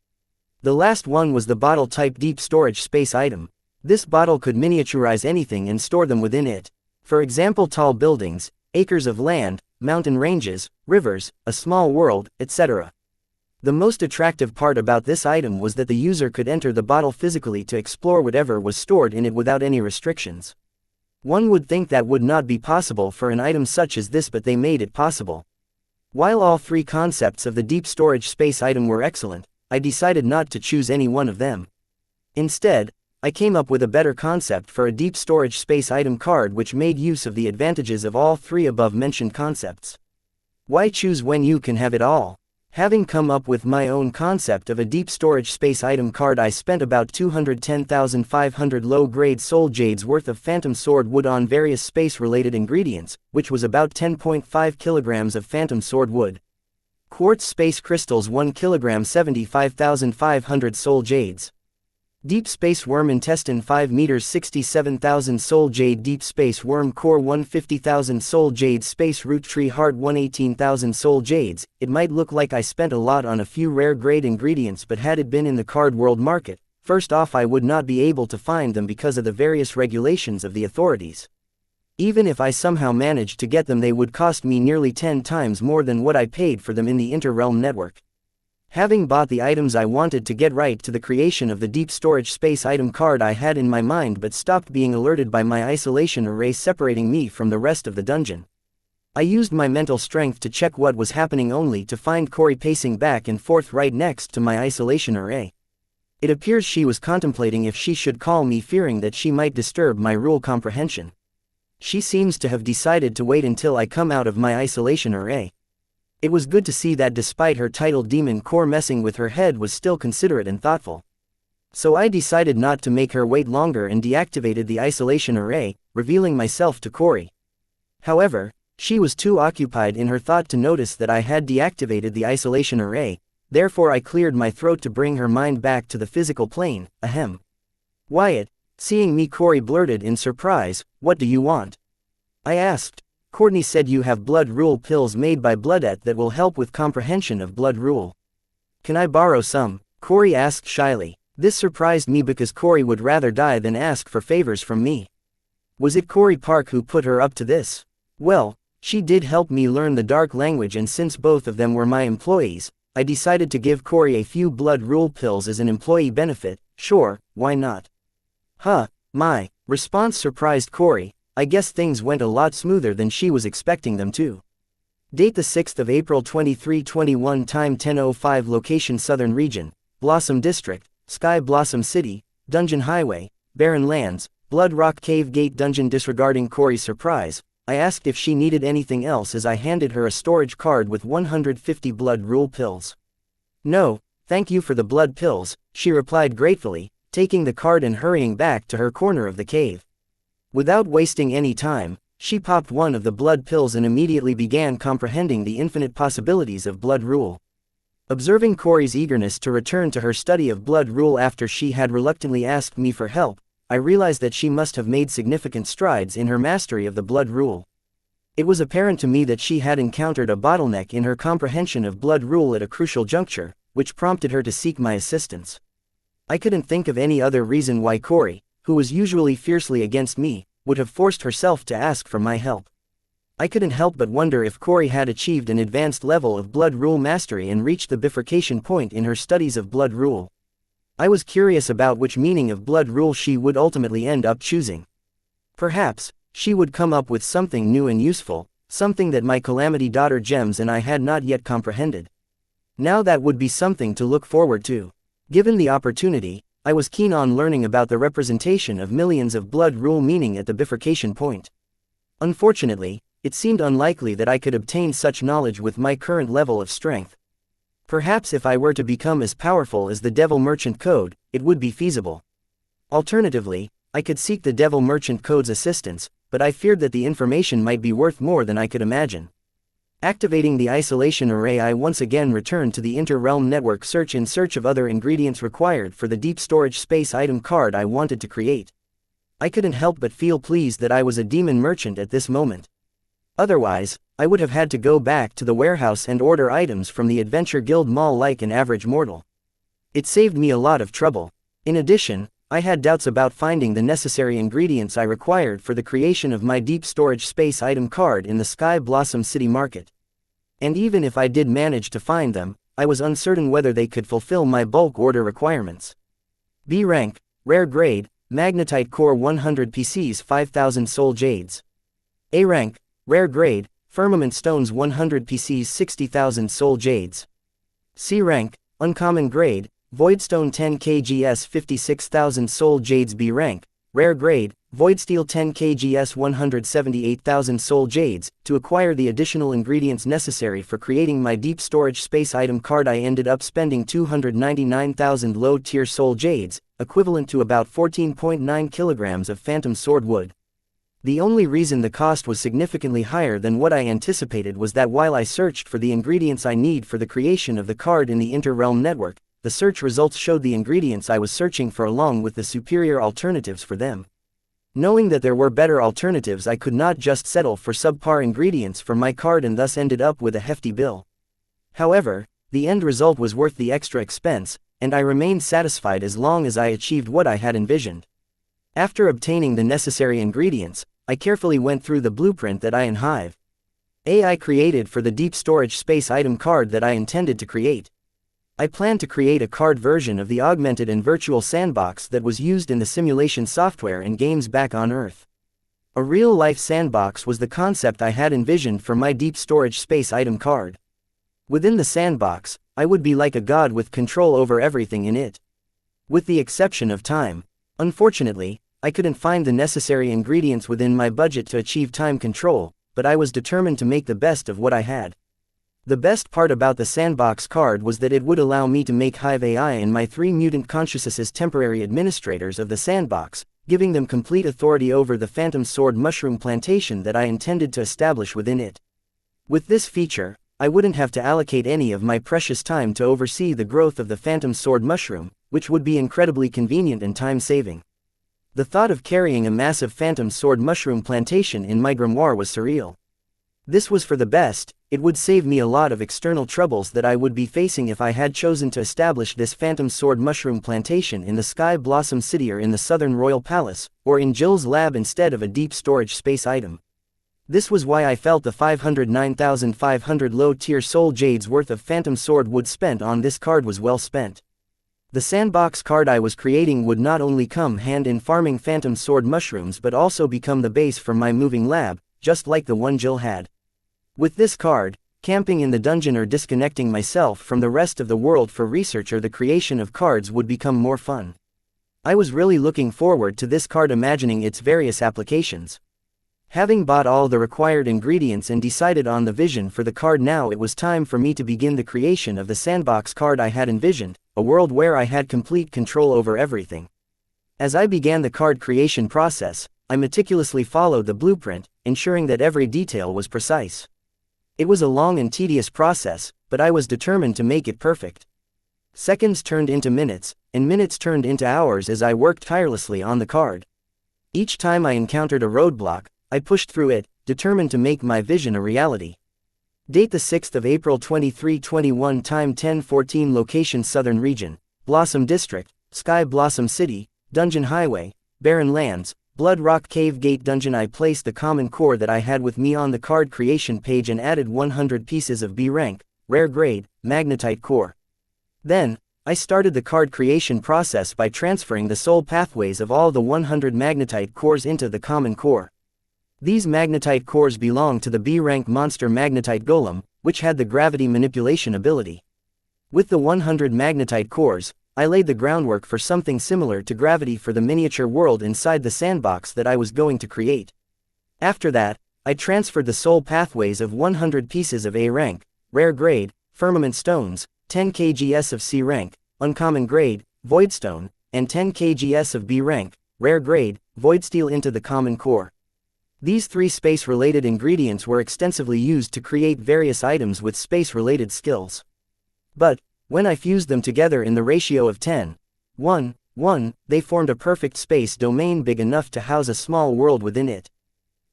The last one was the bottle type deep storage space item. This bottle could miniaturize anything and store them within it. For example, tall buildings, acres of land, mountain ranges, rivers, a small world, etc. The most attractive part about this item was that the user could enter the bottle physically to explore whatever was stored in it without any restrictions. One would think that would not be possible for an item such as this, but they made it possible. While all 3 concepts of the deep storage space item were excellent, I decided not to choose any one of them. Instead, I came up with a better concept for a deep storage space item card which made use of the advantages of all 3 above mentioned concepts. Why choose when you can have it all? Having come up with my own concept of a deep storage space item card, I spent about 210,500 low-grade soul jades worth of phantom sword wood on various space-related ingredients, which was about 10.5 kilograms of phantom sword wood. Quartz space crystals 1 kilogram 75,500 soul jades. Deep Space Worm Intestine 5 meters 67,000 Soul Jade. Deep Space Worm Core 150,000 Soul Jade. Space Root Tree Heart 118,000 Soul Jades. It might look like I spent a lot on a few rare grade ingredients, but had it been in the card world market, first off I would not be able to find them because of the various regulations of the authorities. Even if I somehow managed to get them, they would cost me nearly 10 times more than what I paid for them in the Inter-Realm network. Having bought the items I wanted to get right to the creation of the deep storage space item card I had in my mind, but stopped being alerted by my isolation array separating me from the rest of the dungeon. I used my mental strength to check what was happening, only to find Corey pacing back and forth right next to my isolation array. It appears she was contemplating if she should call me, fearing that she might disturb my rule comprehension. She seems to have decided to wait until I come out of my isolation array. It was good to see that despite her title demon core messing with her head was still considerate and thoughtful. So I decided not to make her wait longer and deactivated the isolation array, revealing myself to Corey. However, she was too occupied in her thought to notice that I had deactivated the isolation array, therefore I cleared my throat to bring her mind back to the physical plane. Ahem. Wyatt, seeing me, Corey blurted in surprise, "What do you want?" I asked. Courtney said you have blood rule pills made by Bloodette that will help with comprehension of blood rule. Can I borrow some? Corey asked shyly. This surprised me because Corey would rather die than ask for favors from me. Was it Corey Park who put her up to this? Well, she did help me learn the dark language, and since both of them were my employees, I decided to give Corey a few blood rule pills as an employee benefit. Sure, why not? Huh, my response surprised Corey. I guess things went a lot smoother than she was expecting them to. Date the 6th of April 2321, time 10:05, location Southern Region, Blossom District, Sky Blossom City, Dungeon Highway, Barren Lands, Blood Rock Cave Gate Dungeon. Disregarding Corey's surprise, I asked if she needed anything else as I handed her a storage card with 150 blood rule pills. No, thank you for the blood pills, she replied gratefully, taking the card and hurrying back to her corner of the cave. Without wasting any time, she popped one of the blood pills and immediately began comprehending the infinite possibilities of blood rule. Observing Corey's eagerness to return to her study of blood rule after she had reluctantly asked me for help, I realized that she must have made significant strides in her mastery of the blood rule. It was apparent to me that she had encountered a bottleneck in her comprehension of blood rule at a crucial juncture, which prompted her to seek my assistance. I couldn't think of any other reason why Corey, who was usually fiercely against me, would have forced herself to ask for my help. I couldn't help but wonder if Corey had achieved an advanced level of blood rule mastery and reached the bifurcation point in her studies of blood rule. I was curious about which meaning of blood rule she would ultimately end up choosing. Perhaps she would come up with something new and useful, something that my Calamity Daughter Gems and I had not yet comprehended. Now that would be something to look forward to. Given the opportunity, I was keen on learning about the representation of millions of blood rule meaning at the bifurcation point. Unfortunately, it seemed unlikely that I could obtain such knowledge with my current level of strength. Perhaps if I were to become as powerful as the Devil Merchant Code, it would be feasible. Alternatively, I could seek the Devil Merchant Code's assistance, but I feared that the information might be worth more than I could imagine. Activating the isolation array, I once again returned to the Inter-Realm network in search of other ingredients required for the deep storage space item card I wanted to create. I couldn't help but feel pleased that I was a demon merchant at this moment. Otherwise, I would have had to go back to the warehouse and order items from the Adventure Guild Mall like an average mortal. It saved me a lot of trouble. In addition, I had doubts about finding the necessary ingredients I required for the creation of my deep storage space item card in the Sky Blossom City market. And even if I did manage to find them, I was uncertain whether they could fulfill my bulk order requirements. B rank, rare grade, magnetite core 100 PCs 5000 soul jades. A rank, rare grade, firmament stones 100 PCs 60,000 soul jades. C rank, uncommon grade, voidstone 10 kgs 56,000 soul jades. B rank, rare grade, voidsteel 10 kgs 178,000 soul jades. To acquire the additional ingredients necessary for creating my deep storage space item card, I ended up spending 299,000 low tier soul jades, equivalent to about 14.9 kilograms of phantom sword wood. The only reason the cost was significantly higher than what I anticipated was that while I searched for the ingredients I need for the creation of the card in the Inter-Realm network, the search results showed the ingredients I was searching for along with the superior alternatives for them. Knowing that there were better alternatives, I could not just settle for subpar ingredients for my card and thus ended up with a hefty bill. However, the end result was worth the extra expense, and I remained satisfied as long as I achieved what I had envisioned. After obtaining the necessary ingredients, I carefully went through the blueprint that I and Hive AI created for the deep storage space item card that I intended to create. I planned to create a card version of the augmented and virtual sandbox that was used in the simulation software and games back on Earth. A real-life sandbox was the concept I had envisioned for my deep storage space item card. Within the sandbox, I would be like a god with control over everything in it. With the exception of time. Unfortunately, I couldn't find the necessary ingredients within my budget to achieve time control, but I was determined to make the best of what I had. The best part about the sandbox card was that it would allow me to make Hive AI and my 3 mutant consciousnesses temporary administrators of the sandbox, giving them complete authority over the phantom sword mushroom plantation that I intended to establish within it. With this feature, I wouldn't have to allocate any of my precious time to oversee the growth of the phantom sword mushroom, which would be incredibly convenient and time-saving. The thought of carrying a massive phantom sword mushroom plantation in my grimoire was surreal. This was for the best. It would save me a lot of external troubles that I would be facing if I had chosen to establish this phantom sword mushroom plantation in the Sky Blossom City or in the Southern Royal Palace, or in Jill's lab instead of a deep storage space item. This was why I felt the 509,500 low-tier soul jades worth of phantom sword wood spent on this card was well spent. The sandbox card I was creating would not only come hand in farming phantom sword mushrooms but also become the base for my moving lab, just like the one Jill had. With this card, camping in the dungeon or disconnecting myself from the rest of the world for research or the creation of cards would become more fun. I was really looking forward to this card, imagining its various applications. Having bought all the required ingredients and decided on the vision for the card, now it was time for me to begin the creation of the sandbox card I had envisioned, a world where I had complete control over everything. As I began the card creation process, I meticulously followed the blueprint, ensuring that every detail was precise. It was a long and tedious process, but I was determined to make it perfect. Seconds turned into minutes, and minutes turned into hours as I worked tirelessly on the card. Each time I encountered a roadblock, I pushed through it, determined to make my vision a reality. Date the 6th of April 2321, time 10:14, location Southern Region, Blossom District, Sky Blossom City, Dungeon Highway, Barren Lands, Blood Rock Cave Gate Dungeon. I placed the common core that I had with me on the card creation page and added 100 pieces of B rank, rare grade, magnetite core. Then, I started the card creation process by transferring the soul pathways of all the 100 magnetite cores into the common core. These magnetite cores belong to the B rank monster magnetite golem, which had the gravity manipulation ability. With the 100 magnetite cores, I laid the groundwork for something similar to gravity for the miniature world inside the sandbox that I was going to create. After that, I transferred the soul pathways of 100 pieces of A rank, rare grade, firmament stones, 10 kgs of C rank, uncommon grade, voidstone, and 10 kgs of B rank, rare grade, voidsteel into the common core. These 3 space-related ingredients were extensively used to create various items with space-related skills. But, when I fused them together in the ratio of 10:1:1, they formed a perfect space domain big enough to house a small world within it.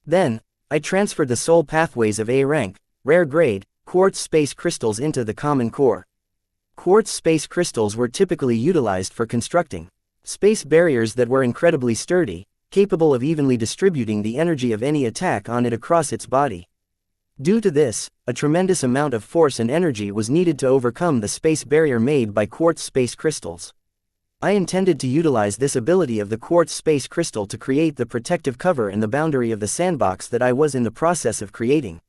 Then, I transferred the soul pathways of A rank, rare grade, quartz space crystals into the common core. Quartz space crystals were typically utilized for constructing space barriers that were incredibly sturdy, capable of evenly distributing the energy of any attack on it across its body. Due to this, a tremendous amount of force and energy was needed to overcome the space barrier made by quartz space crystals. I intended to utilize this ability of the quartz space crystal to create the protective cover and the boundary of the sandbox that I was in the process of creating.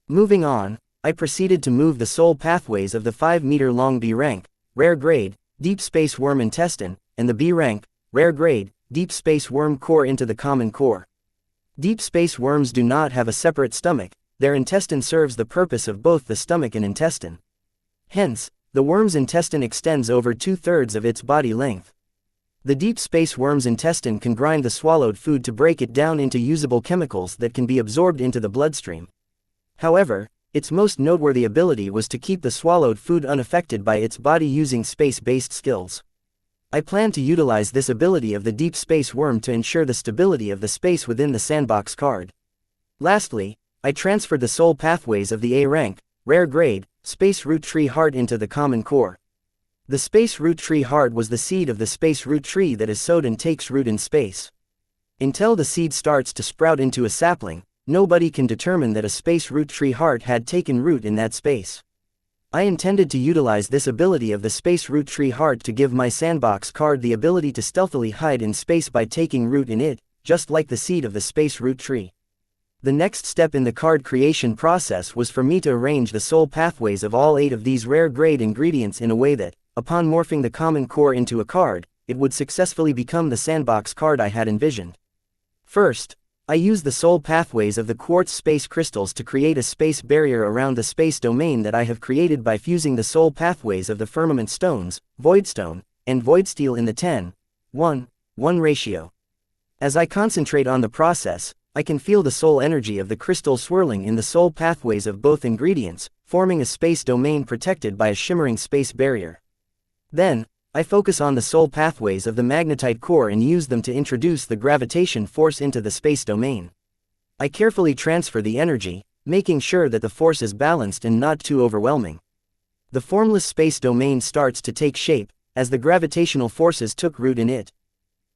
Moving on, I proceeded to move the soul pathways of the 5-meter-long B rank, rare grade, deep space worm intestine, and the B rank, rare grade, deep space worm core into the common core. Deep space worms do not have a separate stomach. Their intestine serves the purpose of both the stomach and intestine. Hence, the worm's intestine extends over 2/3 of its body length. The deep space worm's intestine can grind the swallowed food to break it down into usable chemicals that can be absorbed into the bloodstream. However, Its most noteworthy ability was to keep the swallowed food unaffected by its body using space-based skills. I plan to utilize this ability of the Deep Space Worm to ensure the stability of the space within the sandbox card. Lastly, I transferred the soul pathways of the A rank, rare grade, Space Root Tree Heart into the common core. The Space Root Tree Heart was the seed of the Space Root Tree that is sowed and takes root in space. Until the seed starts to sprout into a sapling, nobody can determine that a Space Root Tree Heart had taken root in that space. I intended to utilize this ability of the Space Root Tree Heart to give my sandbox card the ability to stealthily hide in space by taking root in it, just like the seed of the Space Root Tree. The next step in the card creation process was for me to arrange the soul pathways of all 8 of these rare grade ingredients in a way that, upon morphing the common core into a card, it would successfully become the sandbox card I had envisioned. First, I used the soul pathways of the quartz space crystals to create a space barrier around the space domain that I have created by fusing the soul pathways of the firmament stones, voidstone, and voidsteel in the 10:1:1 ratio. As I concentrate on the process, I can feel the soul energy of the crystal swirling in the soul pathways of both ingredients, forming a space domain protected by a shimmering space barrier. Then, I focus on the soul pathways of the magnetite core and use them to introduce the gravitation force into the space domain. I carefully transfer the energy, making sure that the force is balanced and not too overwhelming. The formless space domain starts to take shape, as the gravitational forces took root in it.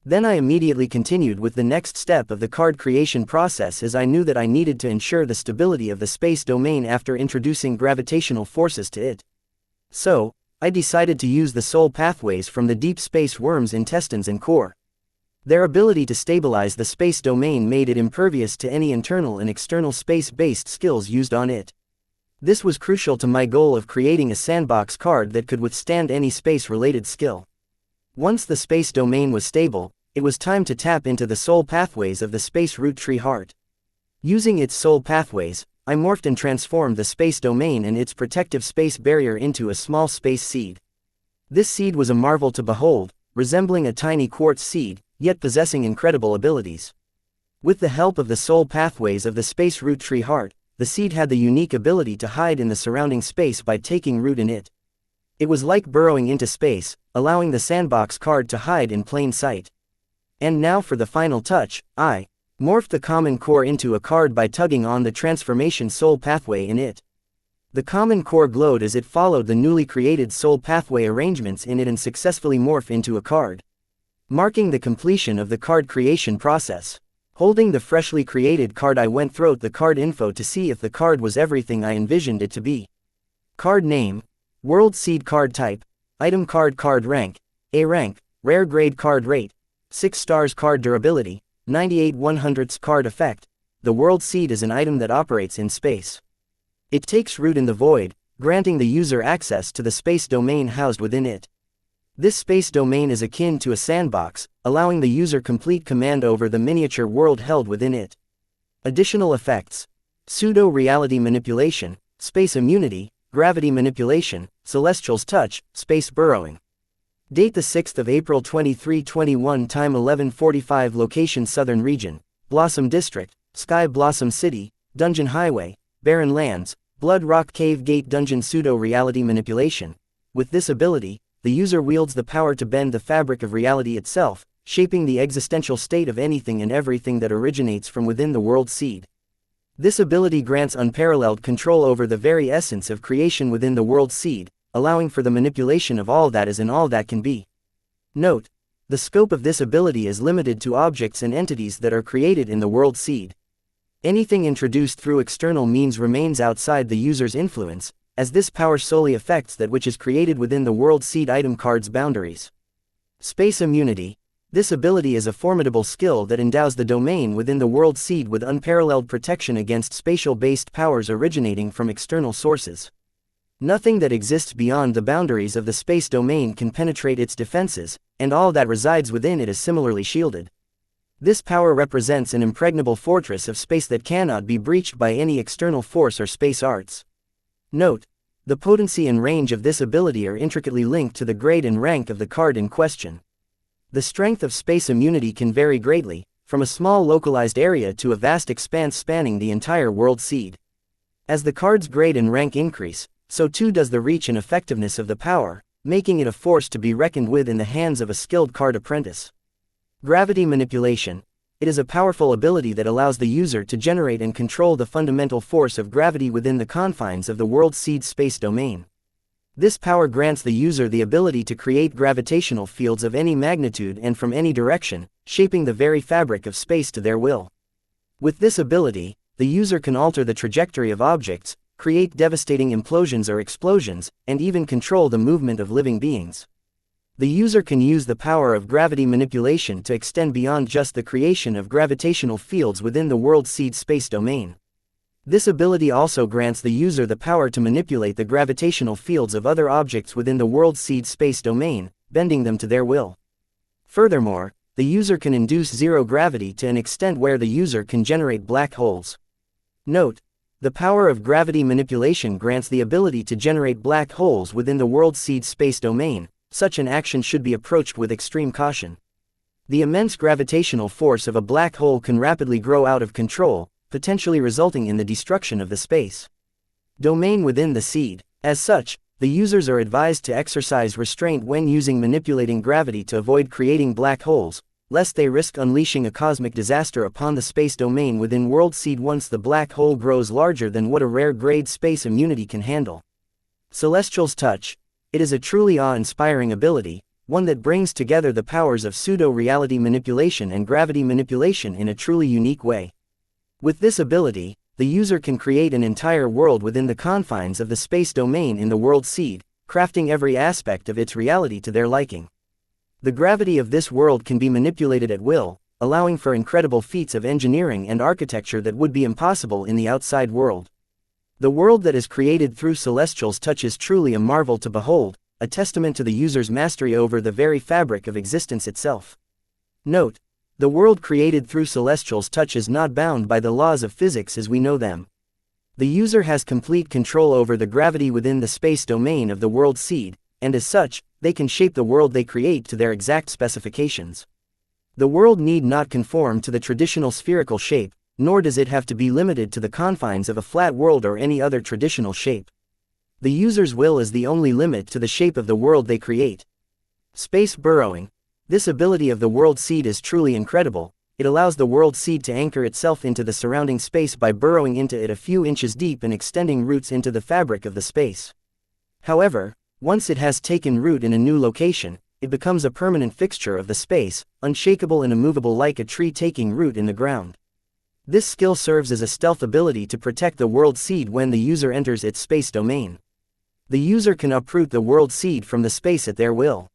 Then I immediately continued with the next step of the card creation process, as I knew that I needed to ensure the stability of the space domain after introducing gravitational forces to it. So, I decided to use the soul pathways from the Deep Space Worm's intestines and core. Their ability to stabilize the space domain made it impervious to any internal and external space-based skills used on it. This was crucial to my goal of creating a sandbox card that could withstand any space-related skill. Once the space domain was stable, it was time to tap into the soul pathways of the Space Root Tree Heart. Using its soul pathways, I morphed and transformed the space domain and its protective space barrier into a small space seed. This seed was a marvel to behold, resembling a tiny quartz seed, yet possessing incredible abilities. With the help of the soul pathways of the Space Root Tree Heart, the seed had the unique ability to hide in the surrounding space by taking root in it. It was like burrowing into space, allowing the sandbox card to hide in plain sight. And now for the final touch, I morphed the common core into a card by tugging on the transformation soul pathway in it. The common core glowed as it followed the newly created soul pathway arrangements in it and successfully morphed into a card, marking the completion of the card creation process. Holding the freshly created card, I went through the card info to see if the card was everything I envisioned it to be. Card name, World Seed card type, item card rank, A rank, rare grade card rate, 6 stars card durability, 98/100ths card effect. The World Seed is an item that operates in space. It takes root in the void, granting the user access to the space domain housed within it. This space domain is akin to a sandbox, allowing the user complete command over the miniature world held within it. Additional effects: pseudo-reality manipulation, space immunity, gravity manipulation, celestial's touch, space burrowing. Date the 6th of April 2321, time 11:45, location Southern Region, Blossom District, Sky Blossom City, Dungeon Highway, Barren Lands, Blood Rock Cave Gate Dungeon. Pseudo-reality manipulation. With this ability, the user wields the power to bend the fabric of reality itself, shaping the existential state of anything and everything that originates from within the World Seed. This ability grants unparalleled control over the very essence of creation within the World Seed, allowing for the manipulation of all that is and all that can be. Note: the scope of this ability is limited to objects and entities that are created in the World Seed. Anything introduced through external means remains outside the user's influence, as this power solely affects that which is created within the World Seed item card's boundaries. Space immunity. This ability is a formidable skill that endows the domain within the World Seed with unparalleled protection against spatial-based powers originating from external sources. Nothing that exists beyond the boundaries of the space domain can penetrate its defenses, and all that resides within it is similarly shielded. This power represents an impregnable fortress of space that cannot be breached by any external force or space arts. Note: the potency and range of this ability are intricately linked to the grade and rank of the card in question. The strength of space immunity can vary greatly, from a small localized area to a vast expanse spanning the entire World Seed. As the card's grade and rank increase, so too does the reach and effectiveness of the power, making it a force to be reckoned with in the hands of a skilled card apprentice. Gravity manipulation. It is a powerful ability that allows the user to generate and control the fundamental force of gravity within the confines of the world seed space domain. This power grants the user the ability to create gravitational fields of any magnitude and from any direction, shaping the very fabric of space to their will. With this ability, the user can alter the trajectory of objects, create devastating implosions or explosions, and even control the movement of living beings. The user can use the power of gravity manipulation to extend beyond just the creation of gravitational fields within the world seed space domain. This ability also grants the user the power to manipulate the gravitational fields of other objects within the world seed space domain, bending them to their will. Furthermore, the user can induce zero gravity to an extent where the user can generate black holes. Note: the power of gravity manipulation grants the ability to generate black holes within the world seed space domain. Such an action should be approached with extreme caution. The immense gravitational force of a black hole can rapidly grow out of control, potentially resulting in the destruction of the space domain within the seed. As such, the users are advised to exercise restraint when using manipulating gravity to avoid creating black holes, lest they risk unleashing a cosmic disaster upon the space domain within world seed once the black hole grows larger than what a rare grade space immunity can handle. Celestial's Touch. It is a truly awe-inspiring ability, one that brings together the powers of pseudo-reality manipulation and gravity manipulation in a truly unique way. With this ability, the user can create an entire world within the confines of the space domain in the world seed, crafting every aspect of its reality to their liking. The gravity of this world can be manipulated at will, allowing for incredible feats of engineering and architecture that would be impossible in the outside world. The world that is created through Celestial's Touch is truly a marvel to behold, a testament to the user's mastery over the very fabric of existence itself. Note: the world created through Celestial's Touch is not bound by the laws of physics as we know them. The user has complete control over the gravity within the space domain of the world seed, and as such, they can shape the world they create to their exact specifications. The world need not conform to the traditional spherical shape, nor does it have to be limited to the confines of a flat world or any other traditional shape. The user's will is the only limit to the shape of the world they create. Space burrowing. This ability of the world seed is truly incredible. It allows the world seed to anchor itself into the surrounding space by burrowing into it a few inches deep and extending roots into the fabric of the space. However, once it has taken root in a new location, it becomes a permanent fixture of the space, unshakable and immovable like a tree taking root in the ground. This skill serves as a stealth ability to protect the world seed when the user enters its space domain. The user can uproot the world seed from the space at their will.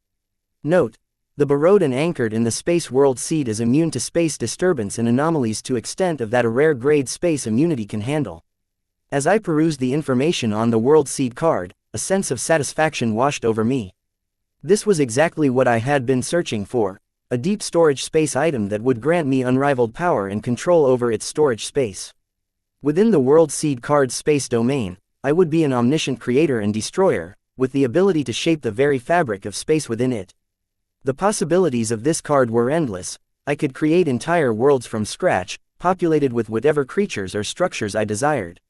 Note: the burrowed and anchored in the space world seed is immune to space disturbance and anomalies to extent of that a rare grade space immunity can handle. As I perused the information on the world seed card, a sense of satisfaction washed over me. This was exactly what I had been searching for, a deep storage space item that would grant me unrivaled power and control over its storage space. Within the world seed card's space domain, I would be an omniscient creator and destroyer, with the ability to shape the very fabric of space within it. The possibilities of this card were endless. I could create entire worlds from scratch, populated with whatever creatures or structures I desired.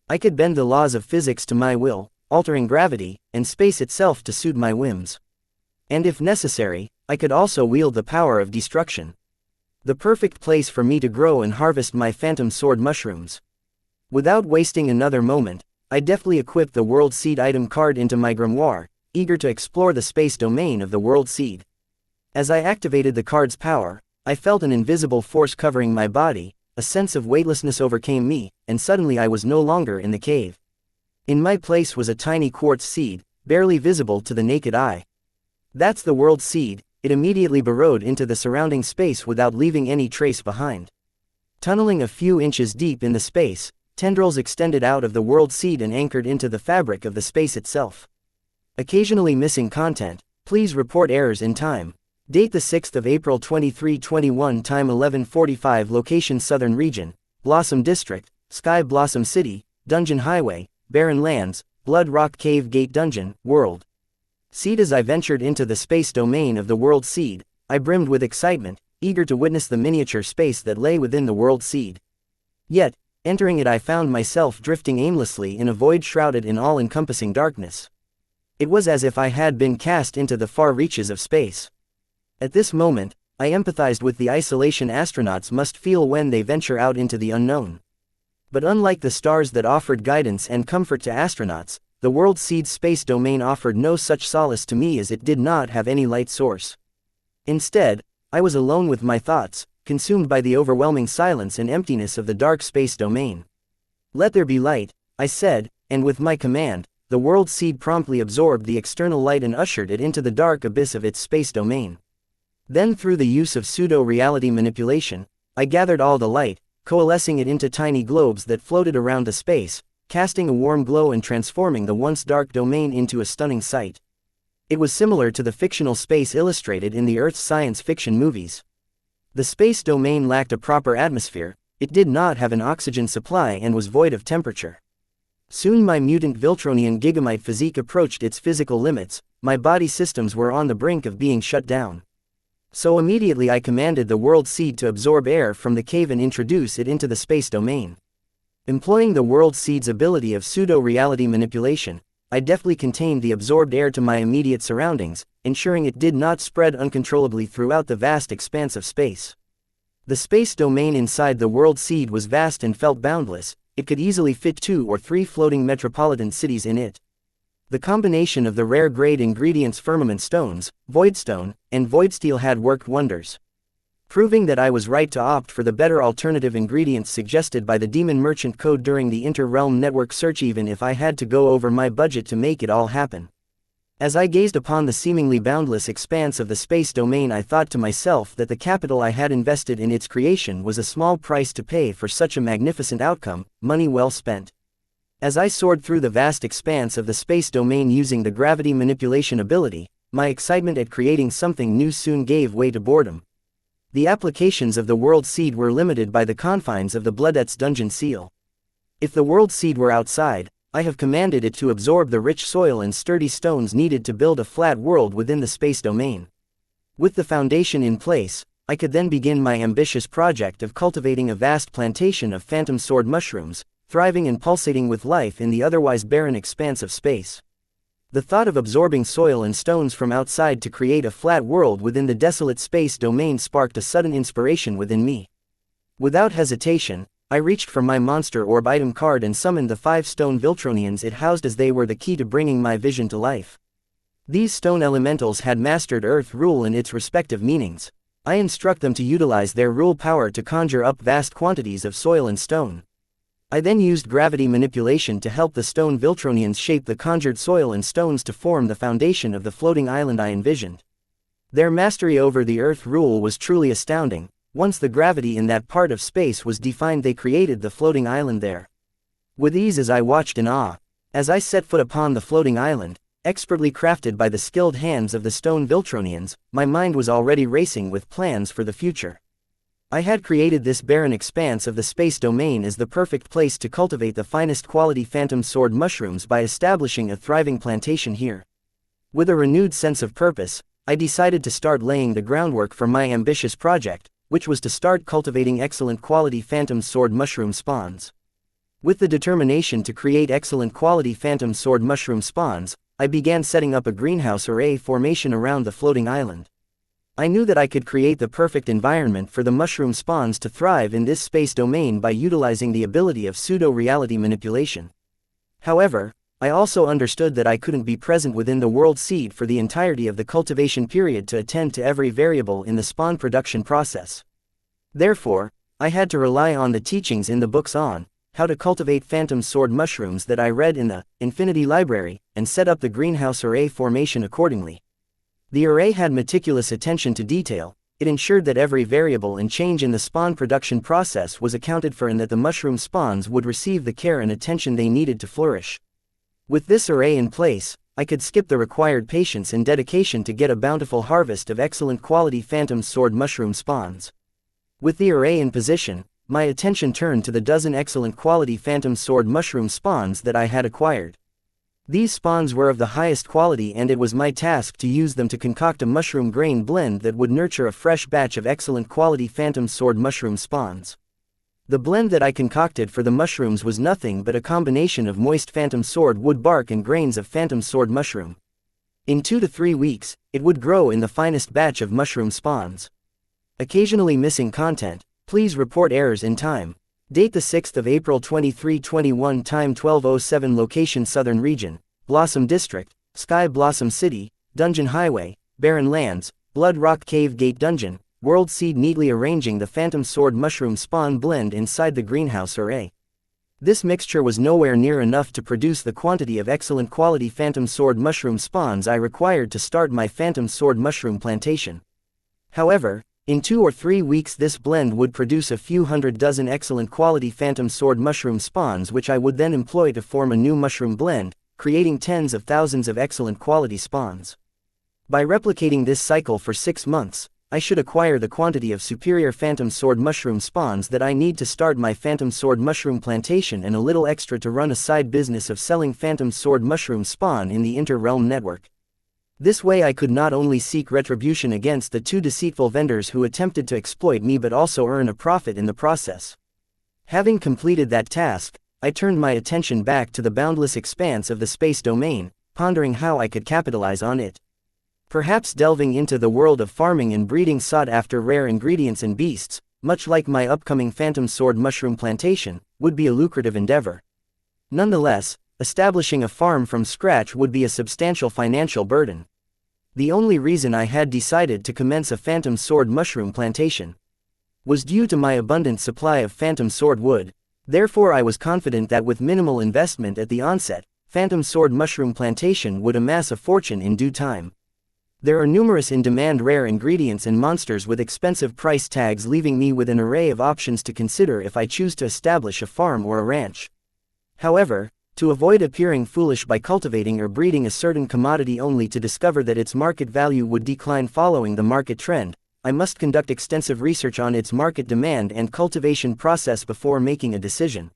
I could bend the laws of physics to my will, altering gravity and space itself to suit my whims. And if necessary, I could also wield the power of destruction. The perfect place for me to grow and harvest my phantom sword mushrooms. Without wasting another moment, I deftly equipped the world seed item card into my grimoire, eager to explore the space domain of the world seed. As I activated the card's power, I felt an invisible force covering my body, a sense of weightlessness overcame me, and suddenly I was no longer in the cave. In my place was a tiny quartz seed, barely visible to the naked eye. That's the world seed. It immediately burrowed into the surrounding space without leaving any trace behind. Tunneling a few inches deep in the space, tendrils extended out of the world seed and anchored into the fabric of the space itself. Occasionally missing content. Please report errors in time. Date the 6th of April 2321. Time 11:45. Location Southern Region, Blossom District, Sky Blossom City, Dungeon Highway, Barren Lands, Blood Rock Cave Gate Dungeon, World Seed. As I ventured into the space domain of the world seed, I brimmed with excitement, eager to witness the miniature space that lay within the world seed. Yet, Entering it, I found myself drifting aimlessly in a void shrouded in all-encompassing darkness. It was as if I had been cast into the far reaches of space. At this moment, I empathized with the isolation astronauts must feel when they venture out into the unknown. But unlike the stars that offered guidance and comfort to astronauts, the World Seed's space domain offered no such solace to me, as it did not have any light source. Instead, I was alone with my thoughts, consumed by the overwhelming silence and emptiness of the dark space domain. "Let there be light," I said, and with my command, the World Seed promptly absorbed the external light and ushered it into the dark abyss of its space domain. Then, through the use of pseudo-reality manipulation, I gathered all the light, coalescing it into tiny globes that floated around the space, casting a warm glow and transforming the once dark domain into a stunning sight. It was similar to the fictional space illustrated in the Earth's science fiction movies. The space domain lacked a proper atmosphere, it did not have an oxygen supply, and was void of temperature. Soon my mutant Viltronian gigamite physique approached its physical limits, my body systems were on the brink of being shut down. So immediately I commanded the World Seed to absorb air from the cave and introduce it into the space domain. Employing the World Seed's ability of pseudo-reality manipulation, I deftly contained the absorbed air to my immediate surroundings, ensuring it did not spread uncontrollably throughout the vast expanse of space. The space domain inside the World Seed was vast and felt boundless. It could easily fit 2 or 3 floating metropolitan cities in it. The combination of the rare grade ingredients firmament stones, voidstone, and voidsteel had worked wonders. Proving that I was right to opt for the better alternative ingredients suggested by the Demon Merchant Code during the inter-realm network search, even if I had to go over my budget to make it all happen. As I gazed upon the seemingly boundless expanse of the space domain, I thought to myself that the capital I had invested in its creation was a small price to pay for such a magnificent outcome, money well spent. As I soared through the vast expanse of the space domain using the gravity manipulation ability, my excitement at creating something new soon gave way to boredom. The applications of the World Seed were limited by the confines of the Bloodette's dungeon seal. If the World Seed were outside, I have commanded it to absorb the rich soil and sturdy stones needed to build a flat world within the space domain. With the foundation in place, I could then begin my ambitious project of cultivating a vast plantation of phantom sword mushrooms, thriving and pulsating with life in the otherwise barren expanse of space. The thought of absorbing soil and stones from outside to create a flat world within the desolate space domain sparked a sudden inspiration within me. Without hesitation, I reached for my monster orb item card and summoned the 5 stone Viltronians it housed, as they were the key to bringing my vision to life. These stone elementals had mastered Earth rule and its respective meanings. I instruct them to utilize their rule power to conjure up vast quantities of soil and stone. I then used gravity manipulation to help the stone Viltronians shape the conjured soil and stones to form the foundation of the floating island I envisioned. Their mastery over the Earth rule was truly astounding. Once the gravity in that part of space was defined, they created the floating island there. With ease, as I watched in awe, as I set foot upon the floating island, expertly crafted by the skilled hands of the stone Viltronians, my mind was already racing with plans for the future. I had created this barren expanse of the space domain as the perfect place to cultivate the finest quality phantom sword mushrooms by establishing a thriving plantation here. With a renewed sense of purpose, I decided to start laying the groundwork for my ambitious project, which was to start cultivating excellent quality phantom sword mushroom spawns. With the determination to create excellent quality phantom sword mushroom spawns, I began setting up a greenhouse array formation around the floating island. I knew that I could create the perfect environment for the mushroom spawns to thrive in this space domain by utilizing the ability of pseudo-reality manipulation. However, I also understood that I couldn't be present within the World Seed for the entirety of the cultivation period to attend to every variable in the spawn production process. Therefore, I had to rely on the teachings in the books on how to cultivate phantom sword mushrooms that I read in the Infinity Library, and set up the greenhouse array formation accordingly. The array had meticulous attention to detail. It ensured that every variable and change in the spawn production process was accounted for and that the mushroom spawns would receive the care and attention they needed to flourish. With this array in place, I could skip the required patience and dedication to get a bountiful harvest of excellent quality phantom sword mushroom spawns. With the array in position, my attention turned to the dozen excellent quality phantom sword mushroom spawns that I had acquired. These spawns were of the highest quality, and it was my task to use them to concoct a mushroom grain blend that would nurture a fresh batch of excellent quality phantom sword mushroom spawns. The blend that I concocted for the mushrooms was nothing but a combination of moist phantom sword wood bark and grains of phantom sword mushroom. In 2 to 3 weeks, it would grow in the finest batch of mushroom spawns. Occasionally missing content. Please report errors in time. Date the 6th of April 2321. Time 12:07. Location Southern Region, Blossom District, Sky Blossom City, Dungeon Highway, Barren Lands, Blood Rock Cave Gate Dungeon. World Seed neatly arranging the phantom sword mushroom spawn blend inside the greenhouse array. This mixture was nowhere near enough to produce the quantity of excellent quality phantom sword mushroom spawns I required to start my phantom sword mushroom plantation. However, in 2 or 3 weeks this blend would produce a few hundred dozen excellent quality phantom sword mushroom spawns which I would then employ to form a new mushroom blend, creating tens of thousands of excellent quality spawns. By replicating this cycle for 6 months, I should acquire the quantity of superior phantom sword mushroom spawns that I need to start my phantom sword mushroom plantation and a little extra to run a side business of selling phantom sword mushroom spawn in the inter-realm network. This way I could not only seek retribution against the 2 deceitful vendors who attempted to exploit me but also earn a profit in the process. Having completed that task, I turned my attention back to the boundless expanse of the space domain, pondering how I could capitalize on it. Perhaps delving into the world of farming and breeding sought-after rare ingredients and beasts, much like my upcoming phantom sword mushroom plantation, would be a lucrative endeavor. Nonetheless, establishing a farm from scratch would be a substantial financial burden. The only reason I had decided to commence a phantom sword mushroom plantation was due to my abundant supply of phantom sword wood. Therefore I was confident that with minimal investment at the onset, phantom sword mushroom plantation would amass a fortune in due time. There are numerous in-demand rare ingredients and monsters with expensive price tags, leaving me with an array of options to consider if I choose to establish a farm or a ranch. However, to avoid appearing foolish by cultivating or breeding a certain commodity only to discover that its market value would decline following the market trend, I must conduct extensive research on its market demand and cultivation process before making a decision.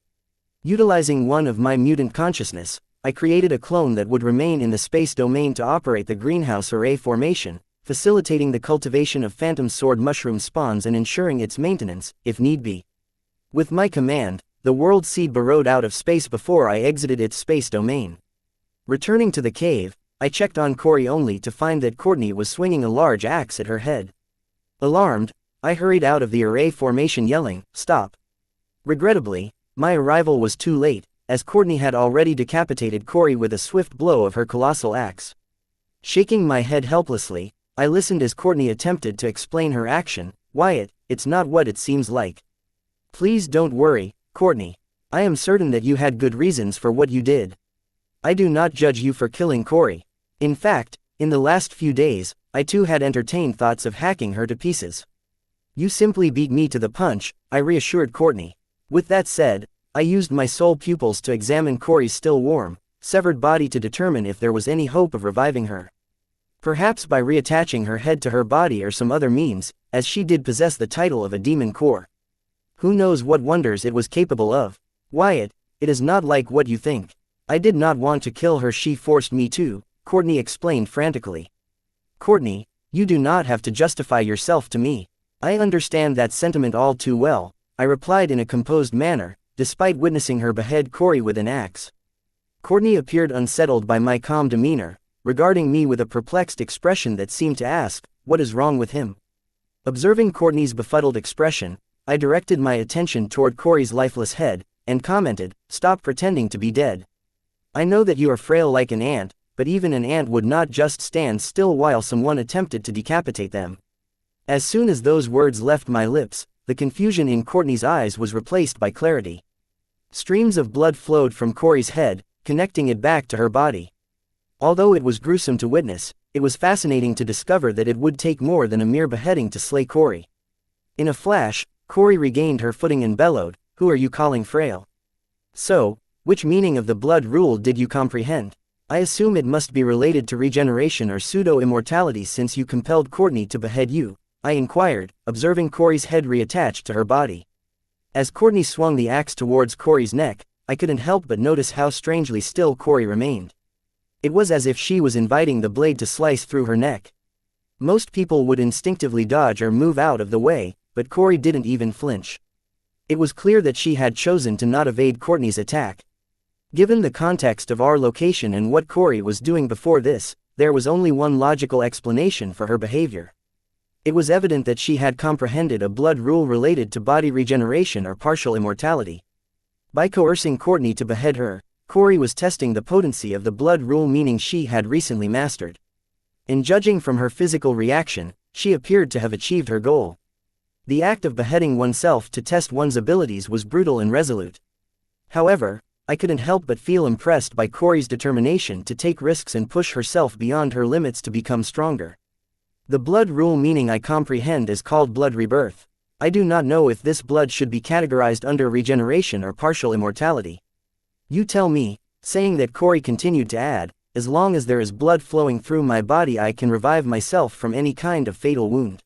Utilizing one of my mutant consciousness, I created a clone that would remain in the space domain to operate the greenhouse array formation, facilitating the cultivation of phantom sword mushroom spawns and ensuring its maintenance, if need be. With my command, the world seed burrowed out of space before I exited its space domain. Returning to the cave, I checked on Corey only to find that Courtney was swinging a large axe at her head. Alarmed, I hurried out of the array formation yelling, "Stop!" Regrettably, my arrival was too late, as Courtney had already decapitated Corey with a swift blow of her colossal axe. Shaking my head helplessly, I listened as Courtney attempted to explain her action. "Wyatt, it's not what it seems like. Please don't worry, Courtney. I am certain that you had good reasons for what you did. I do not judge you for killing Corey. In fact, in the last few days, I too had entertained thoughts of hacking her to pieces. You simply beat me to the punch," I reassured Courtney. With that said, I used my soul pupils to examine Corey's still warm, severed body to determine if there was any hope of reviving her. Perhaps by reattaching her head to her body or some other means, as she did possess the title of a demon core. Who knows what wonders it was capable of? "Wyatt, it is not like what you think. I did not want to kill her, she forced me to," Courtney explained frantically. "Courtney, you do not have to justify yourself to me. I understand that sentiment all too well," I replied in a composed manner, despite witnessing her behead Corey with an axe. Courtney appeared unsettled by my calm demeanor, regarding me with a perplexed expression that seemed to ask, "What is wrong with him?" Observing Courtney's befuddled expression, I directed my attention toward Corey's lifeless head, and commented, "Stop pretending to be dead. I know that you are frail like an ant, but even an ant would not just stand still while someone attempted to decapitate them." As soon as those words left my lips, the confusion in Courtney's eyes was replaced by clarity. Streams of blood flowed from Corey's head, connecting it back to her body. Although it was gruesome to witness, it was fascinating to discover that it would take more than a mere beheading to slay Corey. In a flash, Corey regained her footing and bellowed, "Who are you calling frail? So, which meaning of the blood rule did you comprehend? I assume it must be related to regeneration or pseudo-immortality since you compelled Courtney to behead you," I inquired, observing Corey's head reattached to her body. As Courtney swung the axe towards Corey's neck, I couldn't help but notice how strangely still Corey remained. It was as if she was inviting the blade to slice through her neck. Most people would instinctively dodge or move out of the way, but Corey didn't even flinch. It was clear that she had chosen to not evade Courtney's attack. Given the context of our location and what Corey was doing before this, there was only one logical explanation for her behavior. It was evident that she had comprehended a blood rule related to body regeneration or partial immortality. By coercing Courtney to behead her, Corey was testing the potency of the blood rule meaning she had recently mastered. In judging from her physical reaction, she appeared to have achieved her goal. The act of beheading oneself to test one's abilities was brutal and resolute. However, I couldn't help but feel impressed by Corey's determination to take risks and push herself beyond her limits to become stronger. The blood rule meaning I comprehend is called blood rebirth. I do not know if this blood should be categorized under regeneration or partial immortality. You tell me, saying that Corey continued to add, as long as there is blood flowing through my body I can revive myself from any kind of fatal wound.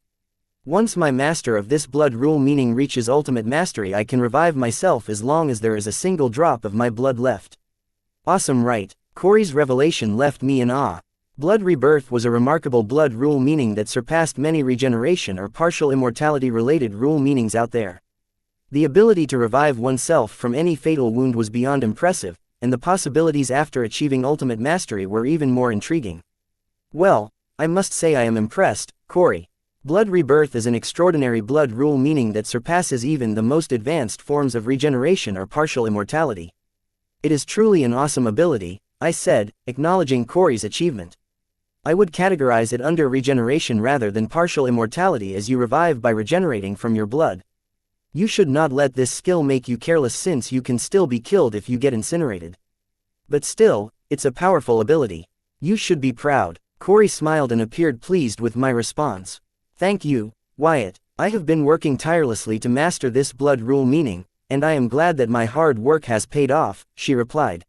Once my master of this blood rule meaning reaches ultimate mastery I can revive myself as long as there is a single drop of my blood left. Awesome, right? Corey's revelation left me in awe. Blood rebirth was a remarkable blood rule meaning that surpassed many regeneration or partial immortality related rule meanings out there. The ability to revive oneself from any fatal wound was beyond impressive, and the possibilities after achieving ultimate mastery were even more intriguing. Well, I must say I am impressed, Corey. Blood rebirth is an extraordinary blood rule meaning that surpasses even the most advanced forms of regeneration or partial immortality. It is truly an awesome ability, I said, acknowledging Corey's achievement. I would categorize it under regeneration rather than partial immortality as you revive by regenerating from your blood. You should not let this skill make you careless since you can still be killed if you get incinerated. But still, it's a powerful ability. You should be proud. Corey smiled and appeared pleased with my response. Thank you, Wyatt. I have been working tirelessly to master this blood rule meaning, and I am glad that my hard work has paid off, she replied.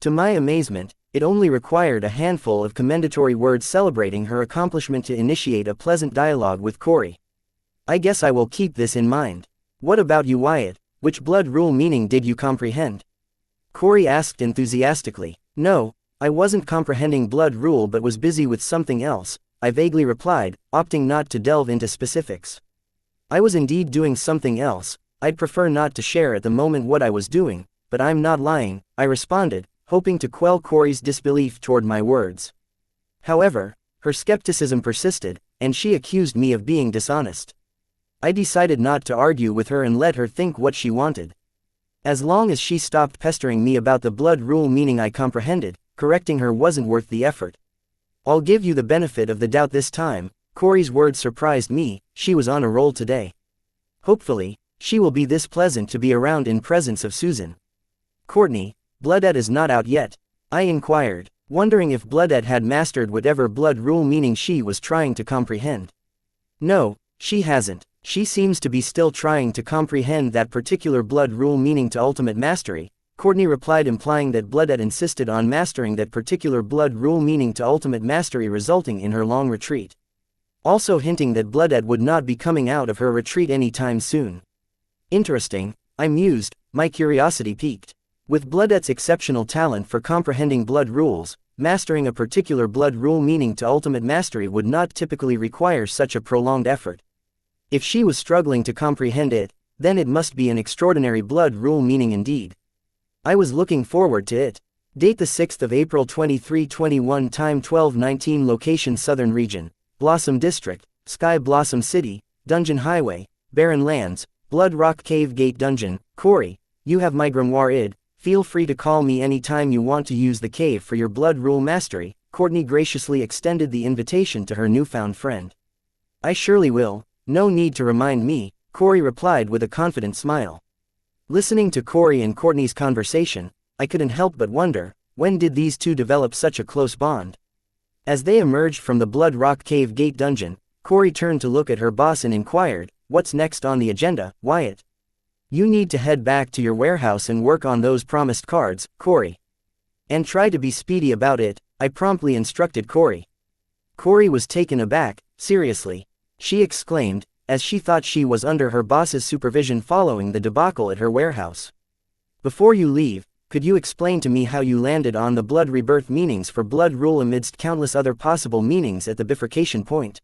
To my amazement, it only required a handful of commendatory words celebrating her accomplishment to initiate a pleasant dialogue with Corey. I guess I will keep this in mind. What about you, Wyatt? Which blood rule meaning did you comprehend? Corey asked enthusiastically. No, I wasn't comprehending blood rule but was busy with something else, I vaguely replied, opting not to delve into specifics. I was indeed doing something else. I'd prefer not to share at the moment what I was doing, but I'm not lying, I responded, hoping to quell Corey's disbelief toward my words. However, her skepticism persisted, and she accused me of being dishonest. I decided not to argue with her and let her think what she wanted. As long as she stopped pestering me about the blood rule meaning I comprehended, correcting her wasn't worth the effort. I'll give you the benefit of the doubt this time. Corey's words surprised me, she was on a roll today. Hopefully, she will be this pleasant to be around in presence of Susan. Courtney, Bloodette is not out yet? I inquired, wondering if Bloodette had mastered whatever blood rule meaning she was trying to comprehend. No, she hasn't. She seems to be still trying to comprehend that particular blood rule meaning to ultimate mastery, Courtney replied, implying that Bloodette insisted on mastering that particular blood rule meaning to ultimate mastery, resulting in her long retreat. Also hinting that Bloodette would not be coming out of her retreat anytime soon. Interesting, I mused, my curiosity piqued. With Bloodette's exceptional talent for comprehending blood rules, mastering a particular blood rule meaning to ultimate mastery would not typically require such a prolonged effort. If she was struggling to comprehend it, then it must be an extraordinary blood rule meaning indeed. I was looking forward to it. Date the 6th of April 2321, time 12:19, location Southern Region, Blossom District, Sky Blossom City, Dungeon Highway, Barren Lands, Blood Rock Cave Gate Dungeon. Corey, you have my grimoire id. Feel free to call me anytime you want to use the cave for your blood rule mastery. Courtney graciously extended the invitation to her newfound friend. I surely will, no need to remind me, Corey replied with a confident smile. Listening to Corey and Courtney's conversation, I couldn't help but wonder, when did these two develop such a close bond? As they emerged from the Blood Rock Cave Gate Dungeon, Corey turned to look at her boss and inquired, what's next on the agenda, Wyatt? You need to head back to your warehouse and work on those promised cards, Corey. And try to be speedy about it, I promptly instructed Corey. Corey was taken aback. Seriously? She exclaimed, as she thought she was under her boss's supervision following the debacle at her warehouse. Before you leave, could you explain to me how you landed on the blood rebirth meanings for blood rule amidst countless other possible meanings at the bifurcation point?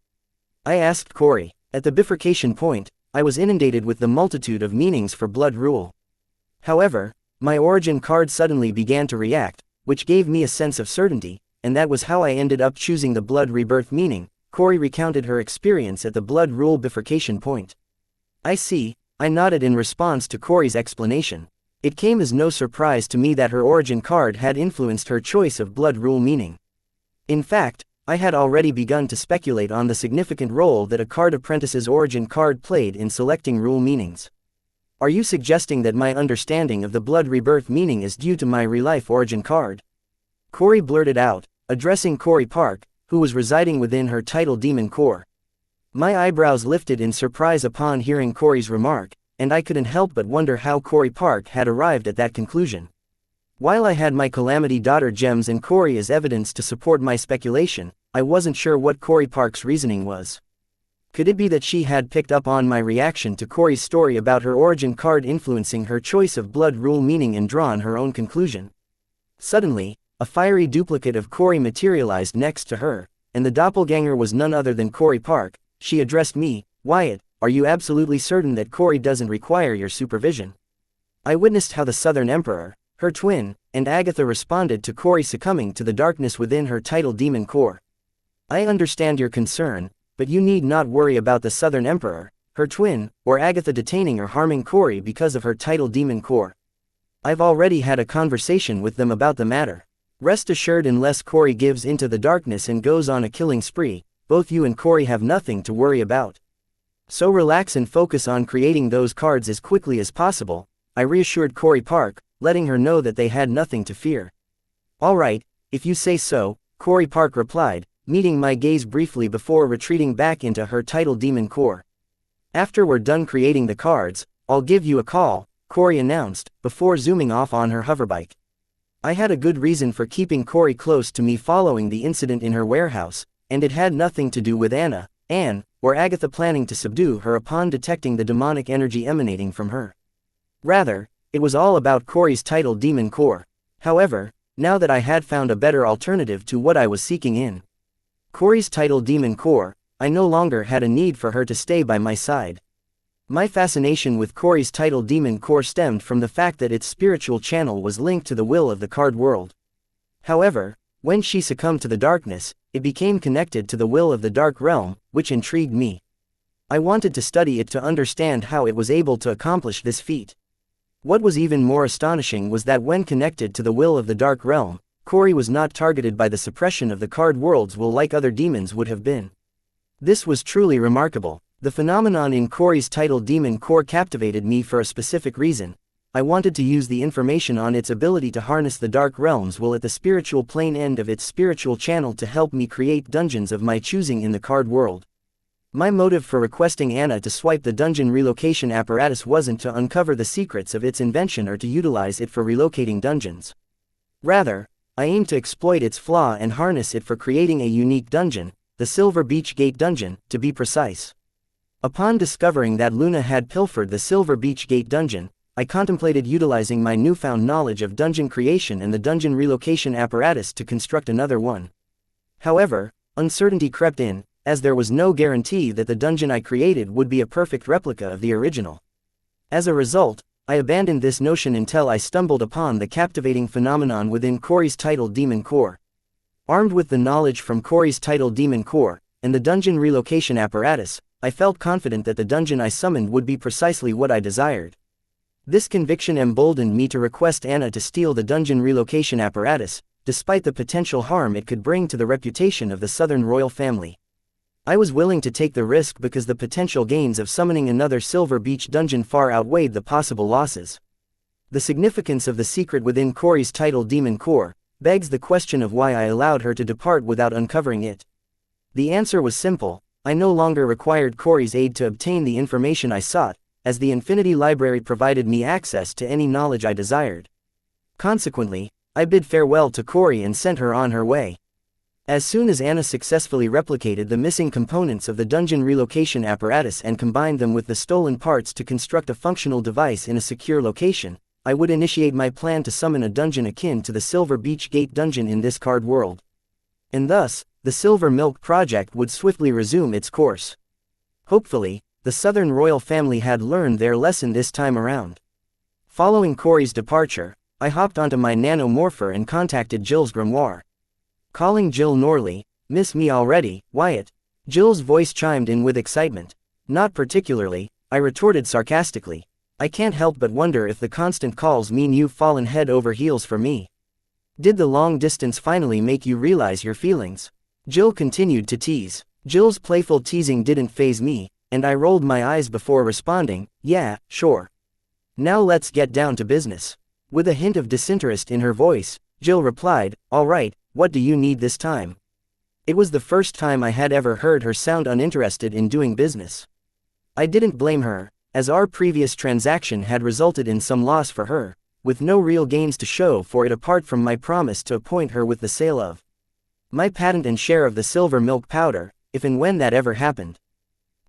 I asked Corey. At the bifurcation point, I was inundated with the multitude of meanings for blood rule. However, my origin card suddenly began to react, which gave me a sense of certainty, and that was how I ended up choosing the blood rebirth meaning. Corey recounted her experience at the blood rule bifurcation point. I see, I nodded in response to Corey's explanation. It came as no surprise to me that her origin card had influenced her choice of blood rule meaning. In fact, I had already begun to speculate on the significant role that a card apprentice's origin card played in selecting rule meanings. Are you suggesting that my understanding of the blood rebirth meaning is due to my real-life origin card? Corey blurted out, addressing Corey Park, who was residing within her title demon core. My eyebrows lifted in surprise upon hearing Corey's remark, and I couldn't help but wonder how Corey Park had arrived at that conclusion. While I had my Calamity Daughter gems and Corey as evidence to support my speculation, I wasn't sure what Corey Park's reasoning was. Could it be that she had picked up on my reaction to Corey's story about her origin card influencing her choice of blood rule meaning and drawn her own conclusion? Suddenly, a fiery duplicate of Corey materialized next to her, and the doppelganger was none other than Corey Park. She addressed me, "Wyatt, are you absolutely certain that Corey doesn't require your supervision?" I witnessed how the Southern Emperor, her twin, and Agatha responded to Corey succumbing to the darkness within her title demon core. I understand your concern, but you need not worry about the Southern Emperor, her twin, or Agatha detaining or harming Corey because of her title demon core. I've already had a conversation with them about the matter. Rest assured, unless Corey gives into the darkness and goes on a killing spree, both you and Corey have nothing to worry about. So relax and focus on creating those cards as quickly as possible, I reassured Corey Park, letting her know that they had nothing to fear. All right, if you say so, Corey Park replied, meeting my gaze briefly before retreating back into her title demon core. After we're done creating the cards, I'll give you a call, Corey announced, before zooming off on her hoverbike. I had a good reason for keeping Corey close to me following the incident in her warehouse, and it had nothing to do with Anne, or Agatha planning to subdue her upon detecting the demonic energy emanating from her. Rather, it was all about Corey's title demon core. However, now that I had found a better alternative to what I was seeking in Corey's title demon core, I no longer had a need for her to stay by my side. My fascination with Corey's title demon core stemmed from the fact that its spiritual channel was linked to the will of the card world. However, when she succumbed to the darkness, it became connected to the will of the dark realm, which intrigued me. I wanted to study it to understand how it was able to accomplish this feat. What was even more astonishing was that when connected to the will of the dark realm, Corey was not targeted by the suppression of the card world's will like other demons would have been. This was truly remarkable. The phenomenon in Corey's title demon core captivated me for a specific reason. I wanted to use the information on its ability to harness the dark realm's will at the spiritual plane end of its spiritual channel to help me create dungeons of my choosing in the card world. My motive for requesting Anna to swipe the dungeon relocation apparatus wasn't to uncover the secrets of its invention or to utilize it for relocating dungeons. Rather, I aimed to exploit its flaw and harness it for creating a unique dungeon, the Silver Beach Gate dungeon, to be precise. Upon discovering that Luna had pilfered the Silver Beach Gate dungeon, I contemplated utilizing my newfound knowledge of dungeon creation and the dungeon relocation apparatus to construct another one. However, uncertainty crept in, as there was no guarantee that the dungeon I created would be a perfect replica of the original. As a result, I abandoned this notion until I stumbled upon the captivating phenomenon within Corey's title demon core. Armed with the knowledge from Corey's title demon core, and the dungeon relocation apparatus, I felt confident that the dungeon I summoned would be precisely what I desired. This conviction emboldened me to request Anna to steal the dungeon relocation apparatus, despite the potential harm it could bring to the reputation of the Southern royal family. I was willing to take the risk because the potential gains of summoning another Silver Beach dungeon far outweighed the possible losses. The significance of the secret within Corey's title demon core begs the question of why I allowed her to depart without uncovering it. The answer was simple. I no longer required Corey's aid to obtain the information I sought, as the Infinity Library provided me access to any knowledge I desired. Consequently, I bid farewell to Corey and sent her on her way. As soon as Anna successfully replicated the missing components of the dungeon relocation apparatus and combined them with the stolen parts to construct a functional device in a secure location, I would initiate my plan to summon a dungeon akin to the Silver Beach Gate dungeon in this card world. And thus, the Silver Milk project would swiftly resume its course. Hopefully, the Southern royal family had learned their lesson this time around. Following Corey's departure, I hopped onto my nanomorpher and contacted Jill's grimoire. Calling Jill Norley, "Miss me already, Wyatt?" Jill's voice chimed in with excitement. "Not particularly," I retorted sarcastically. "I can't help but wonder if the constant calls mean you've fallen head over heels for me. Did the long distance finally make you realize your feelings?" Jill continued to tease. Jill's playful teasing didn't faze me, and I rolled my eyes before responding, "Yeah, sure. Now let's get down to business." With a hint of disinterest in her voice, Jill replied, "All right, what do you need this time?" It was the first time I had ever heard her sound uninterested in doing business. I didn't blame her, as our previous transaction had resulted in some loss for her, with no real gains to show for it apart from my promise to appoint her with the sale of my patent and share of the silver milk powder, if and when that ever happened.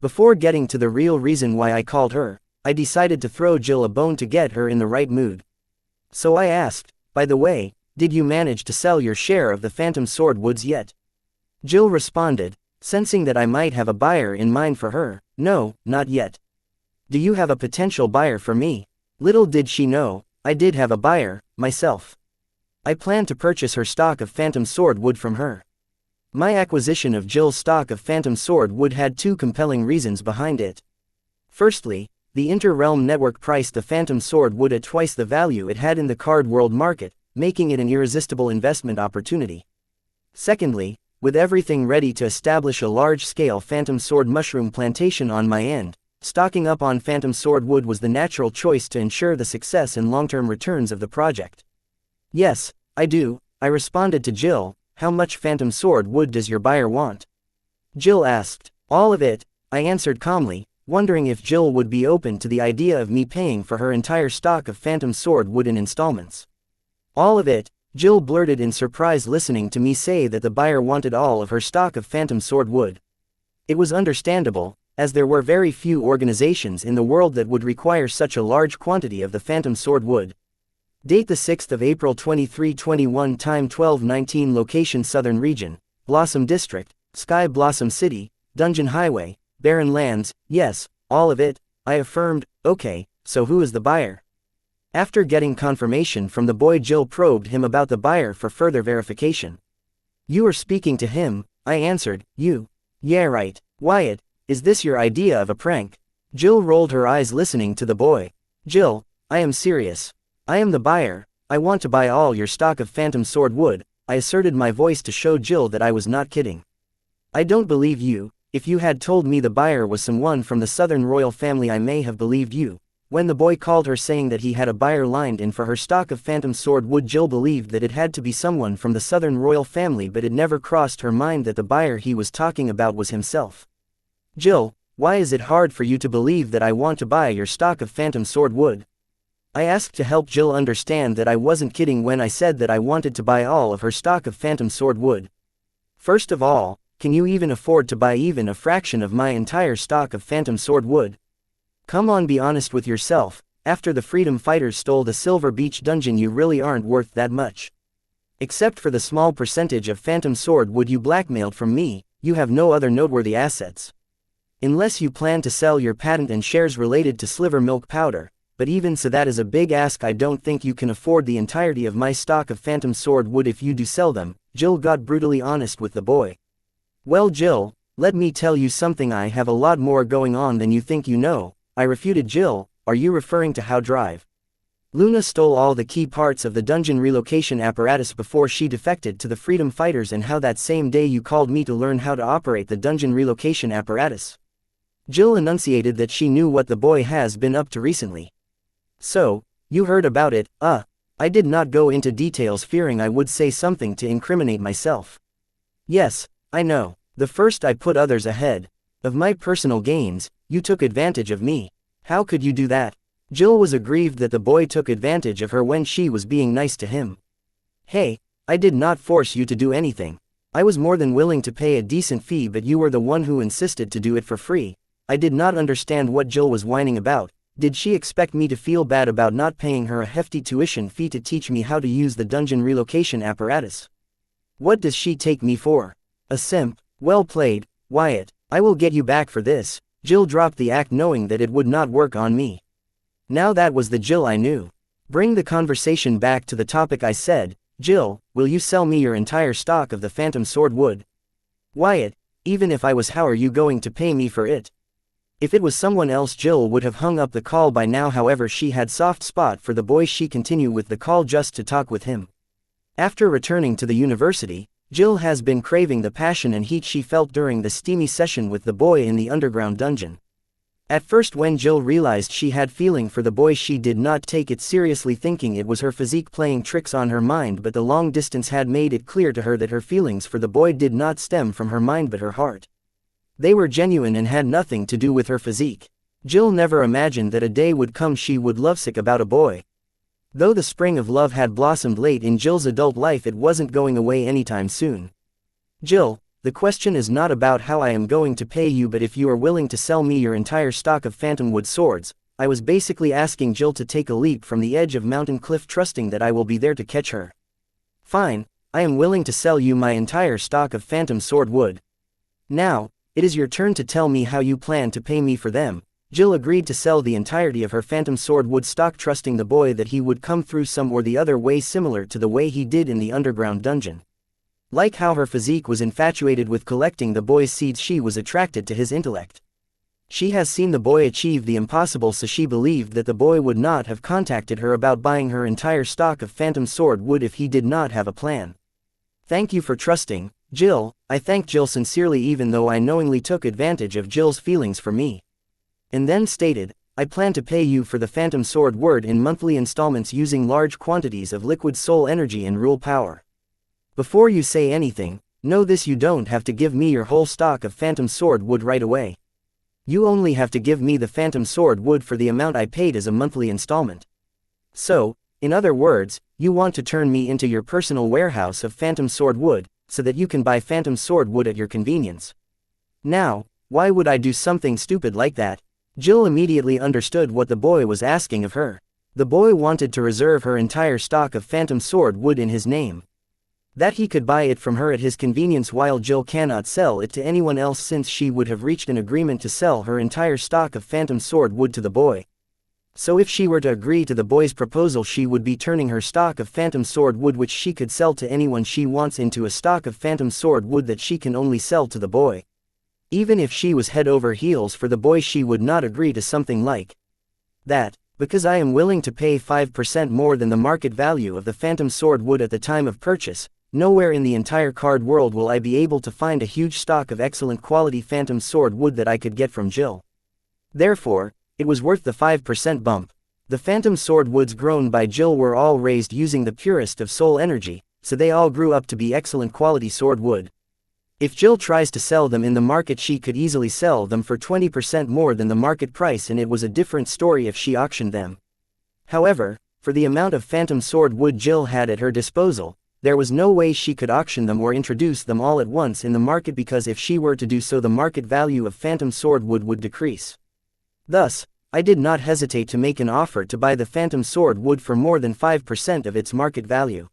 Before getting to the real reason why I called her, I decided to throw Jill a bone to get her in the right mood. So I asked, "By the way, did you manage to sell your share of the Phantom Sword Woods yet?" Jill responded, sensing that I might have a buyer in mind for her, "No, not yet." "Do you have a potential buyer for me?" Little did she know, I did have a buyer, myself. I planned to purchase her stock of Phantom Sword Wood from her. My acquisition of Jill's stock of Phantom Sword Wood had two compelling reasons behind it. Firstly, the inter-realm network priced the Phantom Sword Wood at twice the value it had in the card world market, making it an irresistible investment opportunity. Secondly, with everything ready to establish a large-scale Phantom Sword mushroom plantation on my end, stocking up on Phantom Sword Wood was the natural choice to ensure the success and long-term returns of the project. "Yes, I do," I responded to Jill. "How much Phantom Sword Wood does your buyer want?" Jill asked. "All of it," I answered calmly, wondering if Jill would be open to the idea of me paying for her entire stock of Phantom Sword Wood in installments. "All of it," Jill blurted in surprise, listening to me say that the buyer wanted all of her stock of Phantom Sword Wood. It was understandable, as there were very few organizations in the world that would require such a large quantity of the Phantom Sword Wood. Date the 6th of April 2321, time 12:19, location Southern Region, Blossom District, Sky Blossom City, Dungeon Highway, Barren Lands. "Yes, all of it," I affirmed. "Okay, so who is the buyer?" After getting confirmation from the boy, Jill probed him about the buyer for further verification. "You are speaking to him," I answered. "You? Yeah, right. Wyatt, is this your idea of a prank?" Jill rolled her eyes listening to the boy. "Jill, I am serious. I am the buyer. I want to buy all your stock of Phantom Sword Wood," I asserted, my voice to show Jill that I was not kidding. "I don't believe you. If you had told me the buyer was someone from the Southern royal family, I may have believed you." When the boy called her saying that he had a buyer lined in for her stock of Phantom Sword Wood, Jill believed that it had to be someone from the Southern royal family, but it never crossed her mind that the buyer he was talking about was himself. "Jill, why is it hard for you to believe that I want to buy your stock of Phantom Sword Wood?" I asked to help Jill understand that I wasn't kidding when I said that I wanted to buy all of her stock of Phantom Sword Wood. "First of all, can you even afford to buy even a fraction of my entire stock of Phantom Sword Wood? Come on, be honest with yourself. After the Freedom Fighters stole the Silver Beach dungeon, you really aren't worth that much. Except for the small percentage of Phantom Sword Wood you blackmailed from me, you have no other noteworthy assets. Unless you plan to sell your patent and shares related to Sliver Milk Powder, but even so that is a big ask. I don't think you can afford the entirety of my stock of Phantom Sword Wood if you do sell them." Jill got brutally honest with the boy. "Well, Jill, let me tell you something. I have a lot more going on than you think you know," I refuted. "Jill, are you referring to how Drive Luna stole all the key parts of the dungeon relocation apparatus before she defected to the Freedom Fighters, and how that same day you called me to learn how to operate the dungeon relocation apparatus?" Jill enunciated that she knew what the boy has been up to recently. "So, you heard about it, I did not go into details, fearing I would say something to incriminate myself. "Yes, I know. The first I put others ahead of my personal gains. You took advantage of me." "How could you do that?" Jill was aggrieved that the boy took advantage of her when she was being nice to him. "Hey, I did not force you to do anything. I was more than willing to pay a decent fee, but you were the one who insisted to do it for free." I did not understand what Jill was whining about. Did she expect me to feel bad about not paying her a hefty tuition fee to teach me how to use the dungeon relocation apparatus? What does she take me for? A simp? Well played, Wyatt. I will get you back for this. Jill dropped the act knowing that it would not work on me. Now that was the Jill I knew. Bring the conversation back to the topic, I said. Jill, will you sell me your entire stock of the phantom sword wood? Wyatt, even if I was, how are you going to pay me for it? If it was someone else, Jill would have hung up the call by now. However, she had soft spot for the boy. She continued with the call just to talk with him. After returning to the university, Jill has been craving the passion and heat she felt during the steamy session with the boy in the underground dungeon. At first, when Jill realized she had feeling for the boy, she did not take it seriously, thinking it was her physique playing tricks on her mind, but the long distance had made it clear to her that her feelings for the boy did not stem from her mind but her heart. They were genuine and had nothing to do with her physique. Jill never imagined that a day would come she would lovesick about a boy. Though the spring of love had blossomed late in Jill's adult life, it wasn't going away anytime soon. Jill, the question is not about how I am going to pay you, but if you are willing to sell me your entire stock of phantom wood swords. I was basically asking Jill to take a leap from the edge of mountain cliff, trusting that I will be there to catch her. Fine, I am willing to sell you my entire stock of phantom sword wood. Now, it is your turn to tell me how you plan to pay me for them. Jill agreed to sell the entirety of her phantom sword wood stock, trusting the boy that he would come through some or the other way, similar to the way he did in the underground dungeon. Like how her physique was infatuated with collecting the boy's seeds, she was attracted to his intellect. She has seen the boy achieve the impossible, so she believed that the boy would not have contacted her about buying her entire stock of phantom sword wood if he did not have a plan. Thank you for trusting, Jill. I thanked Jill sincerely, even though I knowingly took advantage of Jill's feelings for me. And then stated, I plan to pay you for the phantom sword wood in monthly installments using large quantities of liquid soul energy and rule power. Before you say anything, know this: you don't have to give me your whole stock of phantom sword wood right away. You only have to give me the phantom sword wood for the amount I paid as a monthly installment. So, in other words, you want to turn me into your personal warehouse of phantom sword wood, so that you can buy phantom sword wood at your convenience. Now, why would I do something stupid like that? Jill immediately understood what the boy was asking of her. The boy wanted to reserve her entire stock of phantom sword wood in his name. That he could buy it from her at his convenience, while Jill cannot sell it to anyone else since she would have reached an agreement to sell her entire stock of phantom sword wood to the boy. So if she were to agree to the boy's proposal, she would be turning her stock of phantom sword wood, which she could sell to anyone she wants, into a stock of phantom sword wood that she can only sell to the boy. Even if she was head over heels for the boy, she would not agree to something like that, because I am willing to pay 5% more than the market value of the phantom sword wood at the time of purchase. Nowhere in the entire card world will I be able to find a huge stock of excellent quality phantom sword wood that I could get from Jill. Therefore, it was worth the 5% bump. The phantom sword woods grown by Jill were all raised using the purest of soul energy, so they all grew up to be excellent quality sword wood. If Jill tries to sell them in the market, she could easily sell them for 20% more than the market price, and it was a different story if she auctioned them. However, for the amount of phantom sword wood Jill had at her disposal, there was no way she could auction them or introduce them all at once in the market, because if she were to do so, the market value of phantom sword wood would decrease. Thus, I did not hesitate to make an offer to buy the phantom sword wood for more than 5% of its market value,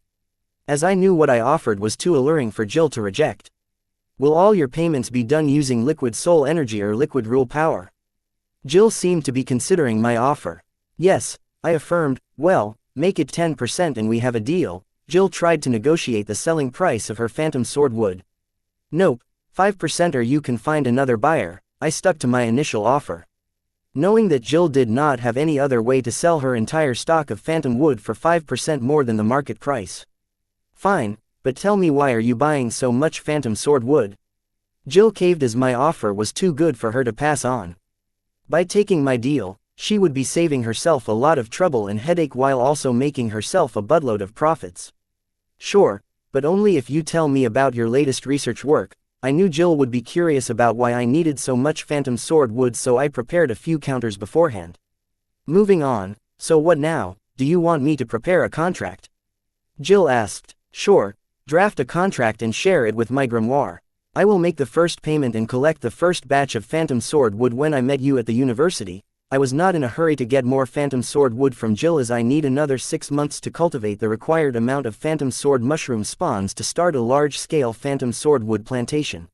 as I knew what I offered was too alluring for Jill to reject. Will all your payments be done using liquid soul energy or liquid rule power? Jill seemed to be considering my offer. Yes, I affirmed. Well, make it 10% and we have a deal. Jill tried to negotiate the selling price of her phantom sword wood. Nope, 5% or you can find another buyer. I stuck to my initial offer, knowing that Jill did not have any other way to sell her entire stock of phantom wood for 5% more than the market price. Fine, but tell me, why are you buying so much phantom sword wood? Jill caved as my offer was too good for her to pass on. By taking my deal, she would be saving herself a lot of trouble and headache while also making herself a buttload of profits. Sure, but only if you tell me about your latest research work. I knew Jill would be curious about why I needed so much phantom sword wood, so I prepared a few counters beforehand. Moving on, so what now? Do you want me to prepare a contract? Jill asked. Sure, draft a contract and share it with my grimoire. I will make the first payment and collect the first batch of phantom sword wood. When I met you at the university, I was not in a hurry to get more phantom sword wood from Jill, as I need another 6 months to cultivate the required amount of phantom sword mushroom spawns to start a large-scale phantom sword wood plantation.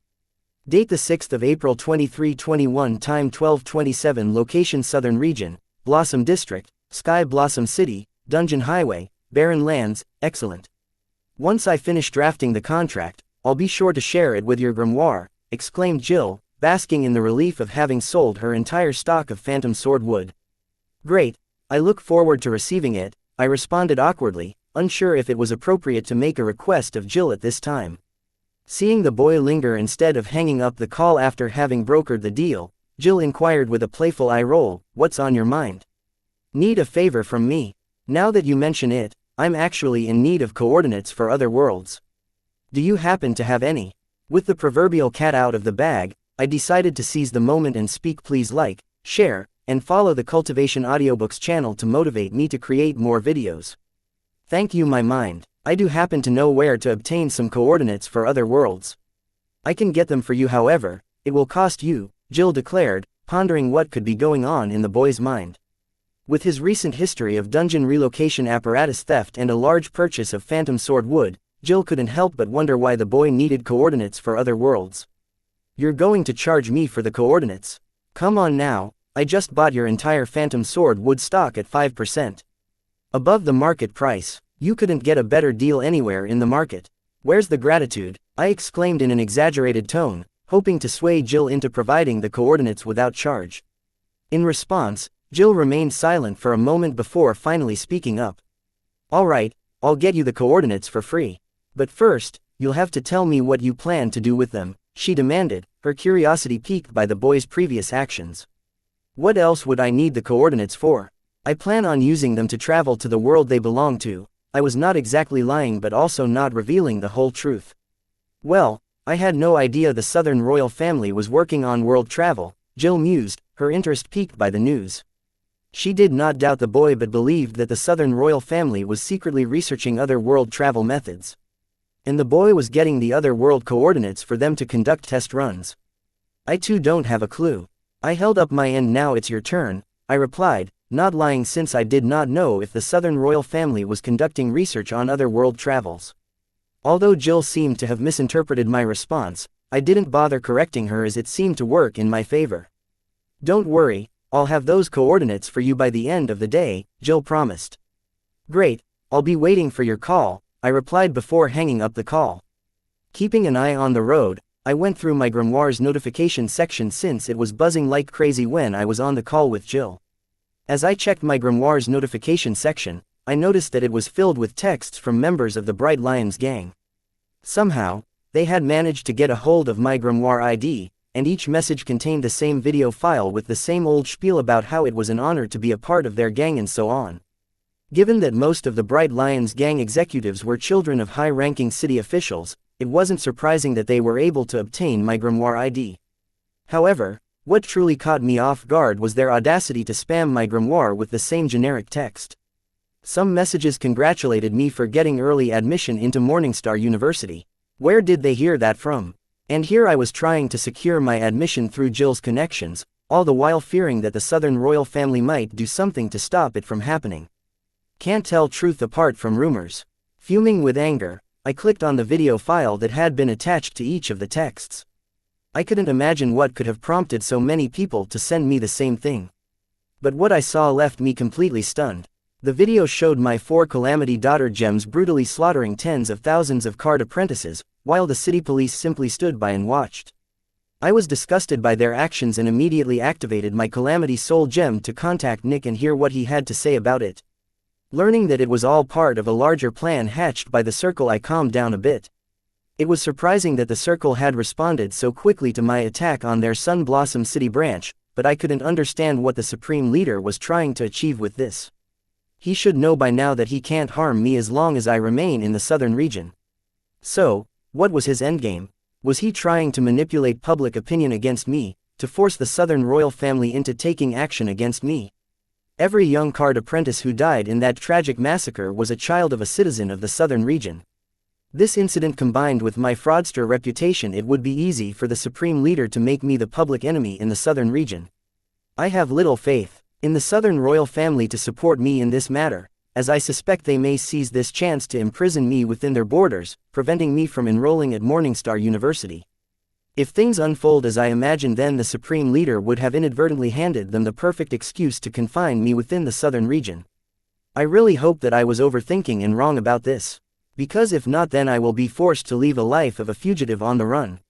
Date the 6th of April 2321. Time 12:27. Location Southern Region, Blossom District, Sky Blossom City, Dungeon Highway, Barren Lands. Excellent. Once I finish drafting the contract, I'll be sure to share it with your grimoire, exclaimed Jill, basking in the relief of having sold her entire stock of phantom sword wood. Great, I look forward to receiving it, I responded awkwardly, unsure if it was appropriate to make a request of Jill at this time. Seeing the boy linger instead of hanging up the call after having brokered the deal, Jill inquired with a playful eye roll, "What's on your mind?" "Need a favor from me. Now that you mention it, I'm actually in need of coordinates for other worlds. Do you happen to have any?" With the proverbial cat out of the bag, I decided to seize the moment and speak. Please like, share, and follow the Cultivation Audiobooks channel to motivate me to create more videos. Thank you, my mind. I do happen to know where to obtain some coordinates for other worlds. I can get them for you, however, it will cost you, Jill declared, pondering what could be going on in the boy's mind. With his recent history of dungeon relocation apparatus theft and a large purchase of phantom sword wood, Jill couldn't help but wonder why the boy needed coordinates for other worlds. "You're going to charge me for the coordinates? Come on now, I just bought your entire phantom sword wood stock at 5%. Above the market price. You couldn't get a better deal anywhere in the market. Where's the gratitude?" I exclaimed in an exaggerated tone, hoping to sway Jill into providing the coordinates without charge. In response, Jill remained silent for a moment before finally speaking up. "All right, I'll get you the coordinates for free. But first, you'll have to tell me what you plan to do with them," she demanded, her curiosity piqued by the boy's previous actions. "What else would I need the coordinates for? I plan on using them to travel to the world they belong to." I was not exactly lying but also not revealing the whole truth. "Well, I had no idea the Southern royal family was working on world travel," Jill mused, her interest piqued by the news. She did not doubt the boy but believed that the Southern royal family was secretly researching other world travel methods. And the boy was getting the other world coordinates for them to conduct test runs. "I too don't have a clue. I held up my end. Now it's your turn," I replied, not lying since I did not know if the Southern royal family was conducting research on other world travels. Although Jill seemed to have misinterpreted my response, I didn't bother correcting her as it seemed to work in my favor. "Don't worry, I'll have those coordinates for you by the end of the day," Jill promised. "Great, I'll be waiting for your call," I replied before hanging up the call. Keeping an eye on the road, I went through my grimoire's notification section since it was buzzing like crazy when I was on the call with Jill. As I checked my grimoire's notification section, I noticed that it was filled with texts from members of the Bright Lions gang. Somehow, they had managed to get a hold of my grimoire ID, and each message contained the same video file with the same old spiel about how it was an honor to be a part of their gang and so on. Given that most of the Bright Lions gang executives were children of high-ranking city officials, it wasn't surprising that they were able to obtain my grimoire ID. However, what truly caught me off guard was their audacity to spam my grimoire with the same generic text. Some messages congratulated me for getting early admission into Morningstar University. Where did they hear that from? And here I was trying to secure my admission through Jill's connections, all the while fearing that the Southern royal family might do something to stop it from happening. Can't tell truth apart from rumors. Fuming with anger, I clicked on the video file that had been attached to each of the texts. I couldn't imagine what could have prompted so many people to send me the same thing. But what I saw left me completely stunned. The video showed my 4 Calamity Daughter gems brutally slaughtering tens of thousands of card apprentices, while the city police simply stood by and watched. I was disgusted by their actions and immediately activated my Calamity Soul gem to contact Nick and hear what he had to say about it. Learning that it was all part of a larger plan hatched by the Circle, I calmed down a bit. It was surprising that the Circle had responded so quickly to my attack on their Sun Blossom City branch, but I couldn't understand what the Supreme Leader was trying to achieve with this. He should know by now that he can't harm me as long as I remain in the southern region. So, what was his endgame? Was he trying to manipulate public opinion against me, to force the Southern royal family into taking action against me? Every young card apprentice who died in that tragic massacre was a child of a citizen of the southern region. This incident combined with my fraudster reputation, it would be easy for the Supreme Leader to make me the public enemy in the southern region. I have little faith in the Southern royal family to support me in this matter, as I suspect they may seize this chance to imprison me within their borders, preventing me from enrolling at Morningstar University. If things unfold as I imagined, then the Supreme Leader would have inadvertently handed them the perfect excuse to confine me within the southern region. I really hope that I was overthinking and wrong about this. Because if not, then I will be forced to leave a life of a fugitive on the run.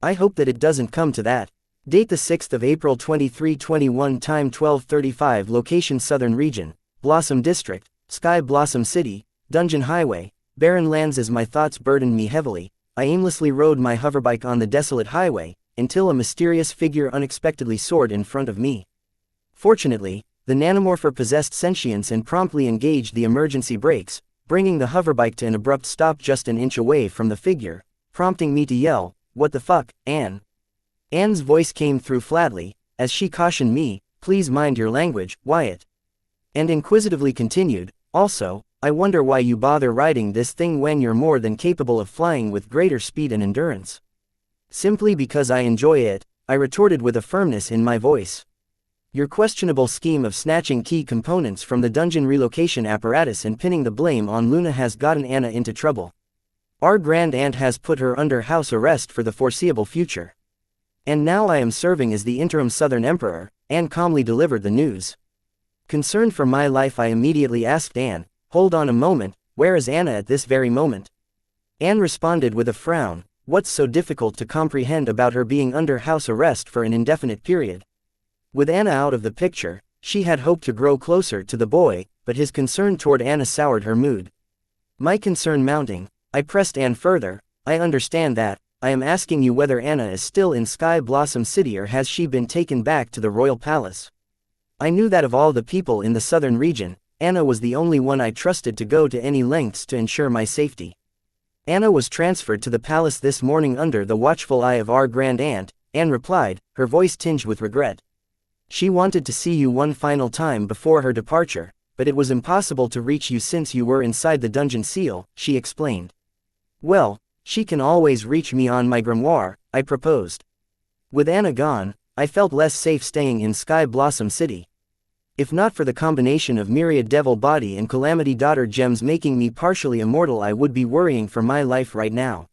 I hope that it doesn't come to that. Date the 6th of April 2321, time 12:35, location Southern Region, Blossom District, Sky Blossom City, Dungeon Highway, barren lands. As my thoughts burdened me heavily, I aimlessly rode my hoverbike on the desolate highway, until a mysterious figure unexpectedly soared in front of me. Fortunately, the nanomorpher possessed sentience and promptly engaged the emergency brakes, bringing the hoverbike to an abrupt stop just an inch away from the figure, prompting me to yell, "What the fuck, Anne?" Anne's voice came through flatly, as she cautioned me, "Please mind your language, Wyatt." And inquisitively continued, "Also, I wonder why you bother riding this thing when you're more than capable of flying with greater speed and endurance." "Simply because I enjoy it," I retorted with a firmness in my voice. "Your questionable scheme of snatching key components from the dungeon relocation apparatus and pinning the blame on Luna has gotten Anna into trouble. Our grand aunt has put her under house arrest for the foreseeable future. And now I am serving as the interim Southern Emperor," Anne calmly delivered the news. Concerned for my life, I immediately asked Anne, "Hold on a moment, where is Anna at this very moment?" Anne responded with a frown, "What's so difficult to comprehend about her being under house arrest for an indefinite period?" With Anna out of the picture, she had hoped to grow closer to the boy, but his concern toward Anna soured her mood. My concern mounting, I pressed Anne further, "I understand that. I am asking you whether Anna is still in Sky Blossom City or has she been taken back to the royal palace?" I knew that of all the people in the southern region, Anna was the only one I trusted to go to any lengths to ensure my safety. "Anna was transferred to the palace this morning under the watchful eye of our grand aunt," Anne replied, her voice tinged with regret. "She wanted to see you one final time before her departure, but it was impossible to reach you since you were inside the dungeon seal," she explained. "Well, she can always reach me on my grimoire," I proposed. With Anna gone, I felt less safe staying in Sky Blossom City. If not for the combination of myriad devil body and calamity daughter gems making me partially immortal, I would be worrying for my life right now.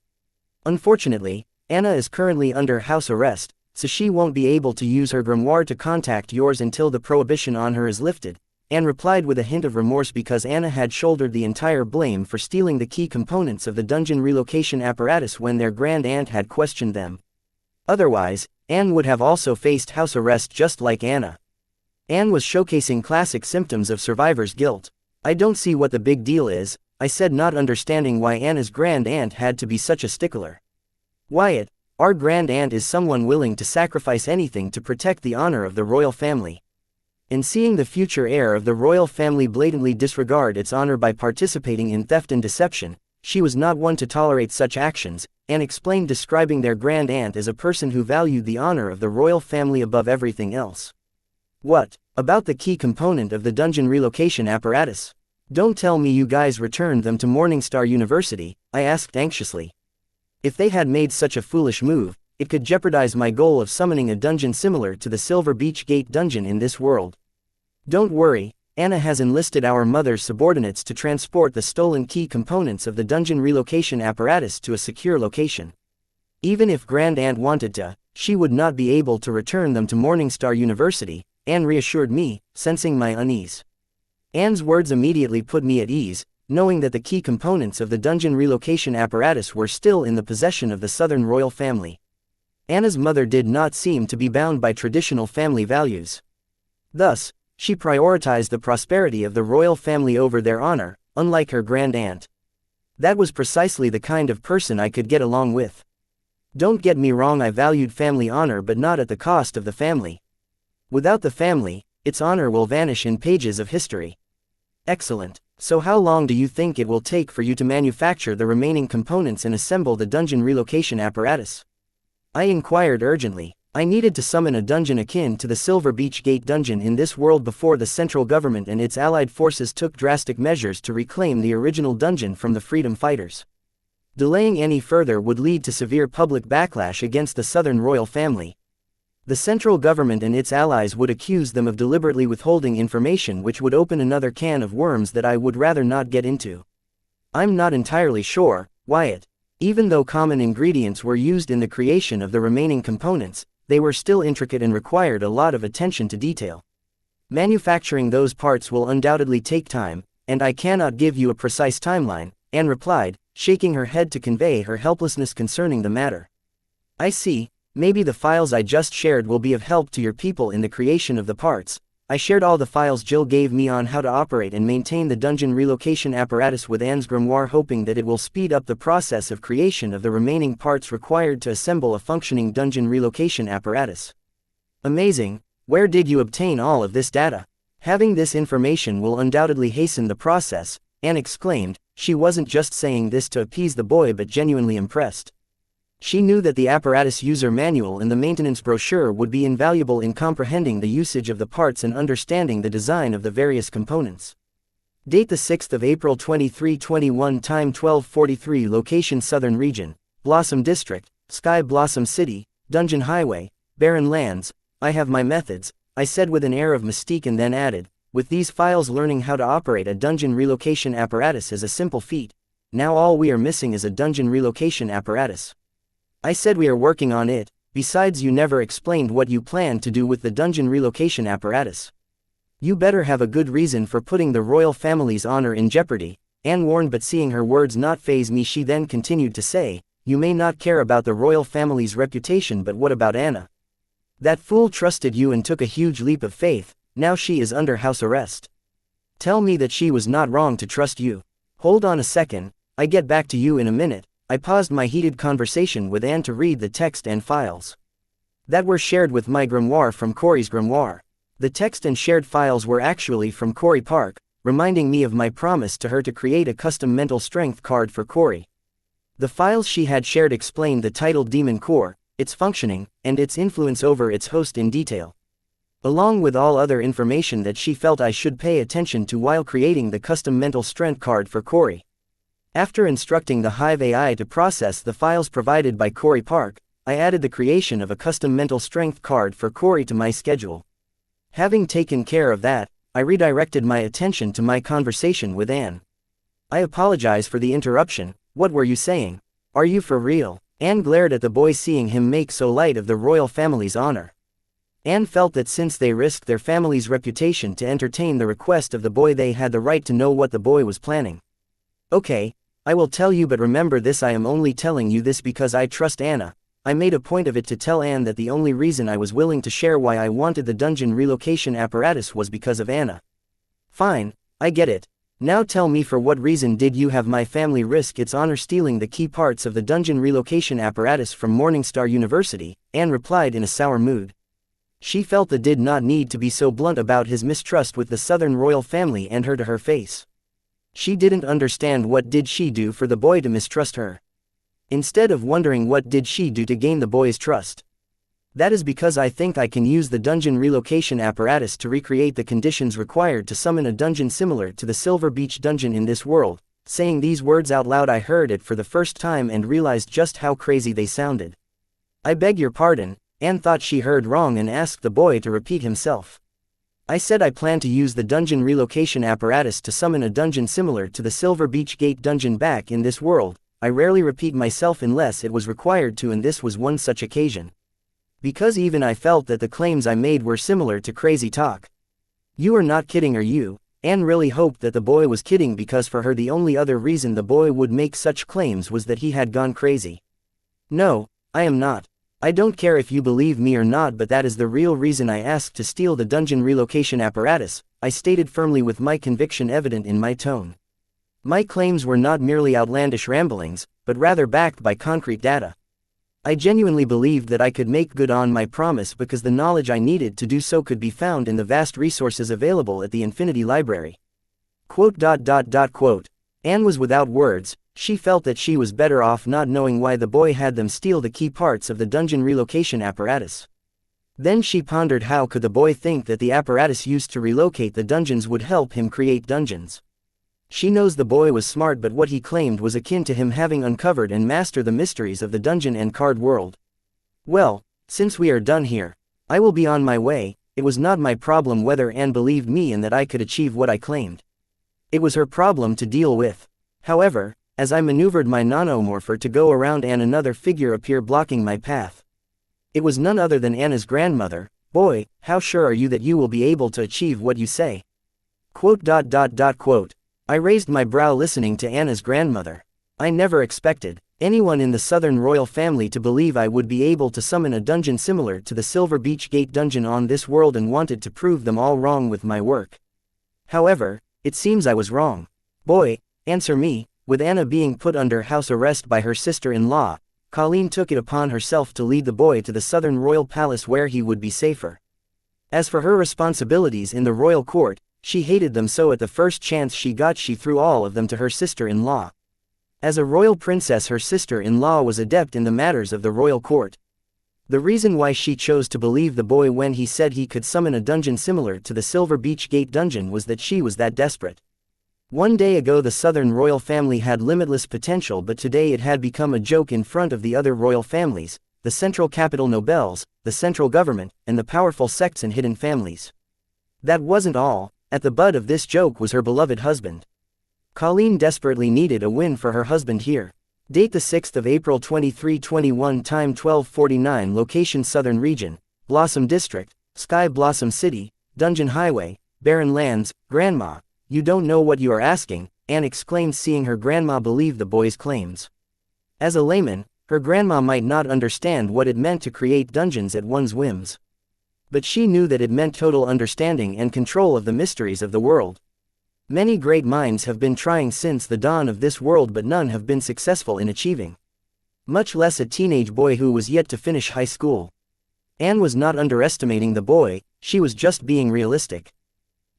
Unfortunately, Anna is currently under house arrest, so she won't be able to use her grimoire to contact yours until the prohibition on her is lifted," Anne replied with a hint of remorse because Anna had shouldered the entire blame for stealing the key components of the dungeon relocation apparatus when their grand aunt had questioned them. Otherwise, Anne would have also faced house arrest just like Anna. Anne was showcasing classic symptoms of survivor's guilt. "I don't see what the big deal is," I said, not understanding why Anna's grand aunt had to be such a stickler. "Wyatt, our grand aunt is someone willing to sacrifice anything to protect the honor of the royal family. And seeing the future heir of the royal family blatantly disregard its honor by participating in theft and deception, she was not one to tolerate such actions," Anne explained, describing their grand aunt as a person who valued the honor of the royal family above everything else. "What about the key component of the dungeon relocation apparatus? Don't tell me you guys returned them to Morningstar University," I asked anxiously. "If they had made such a foolish move, it could jeopardize my goal of summoning a dungeon similar to the Silver Beach Gate dungeon in this world." "Don't worry, Anna has enlisted our mother's subordinates to transport the stolen key components of the dungeon relocation apparatus to a secure location. Even if Grand Aunt wanted to, she would not be able to return them to Morningstar University," Anne reassured me, sensing my unease. Anne's words immediately put me at ease, knowing that the key components of the dungeon relocation apparatus were still in the possession of the Southern royal family. Anna's mother did not seem to be bound by traditional family values. Thus, she prioritized the prosperity of the royal family over their honor, unlike her grand aunt. That was precisely the kind of person I could get along with. Don't get me wrong, I valued family honor, but not at the cost of the family. Without the family, its honor will vanish in pages of history. Excellent. So how long do you think it will take for you to manufacture the remaining components and assemble the dungeon relocation apparatus? I inquired urgently. I needed to summon a dungeon akin to the Silver Beach Gate dungeon in this world before the central government and its allied forces took drastic measures to reclaim the original dungeon from the freedom fighters. Delaying any further would lead to severe public backlash against the Southern royal family. The central government and its allies would accuse them of deliberately withholding information, which would open another can of worms that I would rather not get into. I'm not entirely sure, Wyatt. Even though common ingredients were used in the creation of the remaining components, they were still intricate and required a lot of attention to detail. Manufacturing those parts will undoubtedly take time, and I cannot give you a precise timeline, Anne replied, shaking her head to convey her helplessness concerning the matter. I see, maybe the files I just shared will be of help to your people in the creation of the parts. I shared all the files Jill gave me on how to operate and maintain the dungeon relocation apparatus with Anne's grimoire, hoping that it will speed up the process of creation of the remaining parts required to assemble a functioning dungeon relocation apparatus. Amazing, where did you obtain all of this data? Having this information will undoubtedly hasten the process, Anne exclaimed. She wasn't just saying this to appease the boy but genuinely impressed. She knew that the apparatus user manual and the maintenance brochure would be invaluable in comprehending the usage of the parts and understanding the design of the various components. Date the 6th of April 2321, time 12:43, location Southern Region, Blossom District, Sky Blossom City, Dungeon Highway, Barren Lands. I have my methods, I said with an air of mystique, and then added, with these files learning how to operate a dungeon relocation apparatus is a simple feat. Now all we are missing is a dungeon relocation apparatus. I said we are working on it. Besides, you never explained what you plan to do with the dungeon relocation apparatus. You better have a good reason for putting the royal family's honor in jeopardy, Anne warned, but seeing her words not faze me, she then continued to say, you may not care about the royal family's reputation, but what about Anna? That fool trusted you and took a huge leap of faith. Now she is under house arrest. Tell me that she was not wrong to trust you. Hold on a second, I get back to you in a minute. I paused my heated conversation with Anne to read the text and files that were shared with my grimoire from Corey's grimoire. The text and shared files were actually from Corey Park, reminding me of my promise to her to create a custom mental strength card for Corey. The files she had shared explained the title Demon Core, its functioning, and its influence over its host in detail, along with all other information that she felt I should pay attention to while creating the custom mental strength card for Corey. After instructing the Hive AI to process the files provided by Corey Park, I added the creation of a custom mental strength card for Corey to my schedule. Having taken care of that, I redirected my attention to my conversation with Anne. I apologize for the interruption. What were you saying? Are you for real? Anne glared at the boy, seeing him make so light of the royal family's honor. Anne felt that since they risked their family's reputation to entertain the request of the boy, they had the right to know what the boy was planning. Okay, I will tell you, but remember this, I am only telling you this because I trust Anna. I made a point of it to tell Anne that the only reason I was willing to share why I wanted the dungeon relocation apparatus was because of Anna. Fine, I get it. Now tell me, for what reason did you have my family risk its honor stealing the key parts of the dungeon relocation apparatus from Morningstar University? Anne replied in a sour mood. She felt that did not need to be so blunt about his mistrust with the Southern royal family and her to her face. She didn't understand what did she do for the boy to mistrust her. Instead of wondering what did she do to gain the boy's trust. That is because I think I can use the dungeon relocation apparatus to recreate the conditions required to summon a dungeon similar to the Silver Beach dungeon in this world. Saying these words out loud, I heard it for the first time and realized just how crazy they sounded. I beg your pardon, Anne thought she heard wrong and asked the boy to repeat himself. I said I plan to use the dungeon relocation apparatus to summon a dungeon similar to the Silver Beach Gate dungeon back in this world. I rarely repeat myself unless it was required to, and this was one such occasion. Because even I felt that the claims I made were similar to crazy talk. You are not kidding, are you? Anne really hoped that the boy was kidding, because for her the only other reason the boy would make such claims was that he had gone crazy. No, I am not. I don't care if you believe me or not, but that is the real reason I asked to steal the dungeon relocation apparatus, I stated firmly, with my conviction evident in my tone. My claims were not merely outlandish ramblings, but rather backed by concrete data. I genuinely believed that I could make good on my promise because the knowledge I needed to do so could be found in the vast resources available at the Infinity Library. Quote. Anne was without words. She felt that she was better off not knowing why the boy had them steal the key parts of the dungeon relocation apparatus. Then she pondered, how could the boy think that the apparatus used to relocate the dungeons would help him create dungeons? She knows the boy was smart, but what he claimed was akin to him having uncovered and mastered the mysteries of the dungeon and card world. Well, since we are done here, I will be on my way. It was not my problem whether Anne believed me and that I could achieve what I claimed. It was her problem to deal with. However, as I maneuvered my nanomorpher to go around another figure appeared blocking my path. It was none other than Anna's grandmother. "Boy, how sure are you that you will be able to achieve what you say?" Quote. I raised my brow listening to Anna's grandmother. I never expected anyone in the Southern royal family to believe I would be able to summon a dungeon similar to the Silver Beach Gate dungeon on this world, and wanted to prove them all wrong with my work. However, it seems I was wrong. "Boy, answer me." With Anna being put under house arrest by her sister-in-law, Colleen took it upon herself to lead the boy to the Southern royal palace where he would be safer. As for her responsibilities in the royal court, she hated them, so at the first chance she got she threw all of them to her sister-in-law. As a royal princess, her sister-in-law was adept in the matters of the royal court. The reason why she chose to believe the boy when he said he could summon a dungeon similar to the Silver Beach Gate dungeon was that she was that desperate. One day ago the Southern royal family had limitless potential, but today it had become a joke in front of the other royal families, the central capital nobles, the central government, and the powerful sects and hidden families. That wasn't all. At the butt of this joke was her beloved husband. Colleen desperately needed a win for her husband here. Date the 6th of April 2321, time 12:49, location Southern Region, Blossom District, Sky Blossom City, Dungeon Highway, Barren Lands. "Grandma, you don't know what you are asking," Anne exclaimed, seeing her grandma believe the boy's claims. As a layman, her grandma might not understand what it meant to create dungeons at one's whims. But she knew that it meant total understanding and control of the mysteries of the world. Many great minds have been trying since the dawn of this world, but none have been successful in achieving. Much less a teenage boy who was yet to finish high school. Anne was not underestimating the boy, she was just being realistic.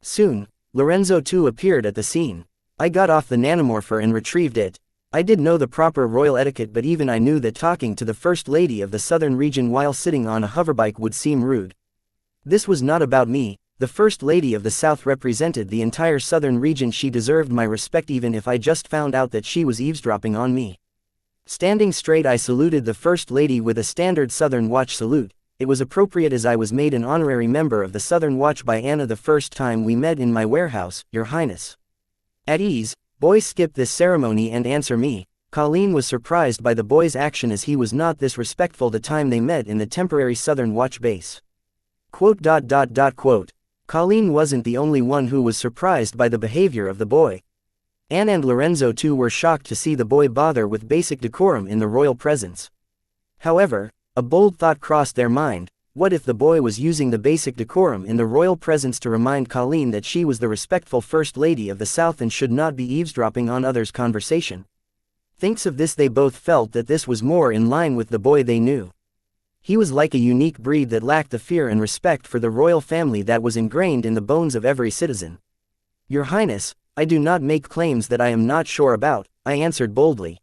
Soon, Lorenzo too appeared at the scene. I got off the nanomorpher and retrieved it. I did know the proper royal etiquette, but even I knew that talking to the First Lady of the Southern Region while sitting on a hoverbike would seem rude. This was not about me. The First Lady of the South represented the entire Southern Region. She deserved my respect even if I just found out that she was eavesdropping on me. Standing straight, I saluted the First Lady with a standard Southern Watch salute. It was appropriate as I was made an honorary member of the Southern Watch by Anna the first time we met in my warehouse, Your Highness. At ease, boy, skip this ceremony and answer me. Colleen was surprised by the boy's action as he was not this respectful the time they met in the temporary Southern Watch base. Quote. Colleen wasn't the only one who was surprised by the behavior of the boy. Anne and Lorenzo too were shocked to see the boy bother with basic decorum in the royal presence. However, a bold thought crossed their mind. What if the boy was using the basic decorum in the royal presence to remind Colleen that she was the respectful First Lady of the South and should not be eavesdropping on others' conversation? Thinks of this, they both felt that this was more in line with the boy they knew. He was like a unique breed that lacked the fear and respect for the royal family that was ingrained in the bones of every citizen. Your Highness, I do not make claims that I am not sure about, I answered boldly.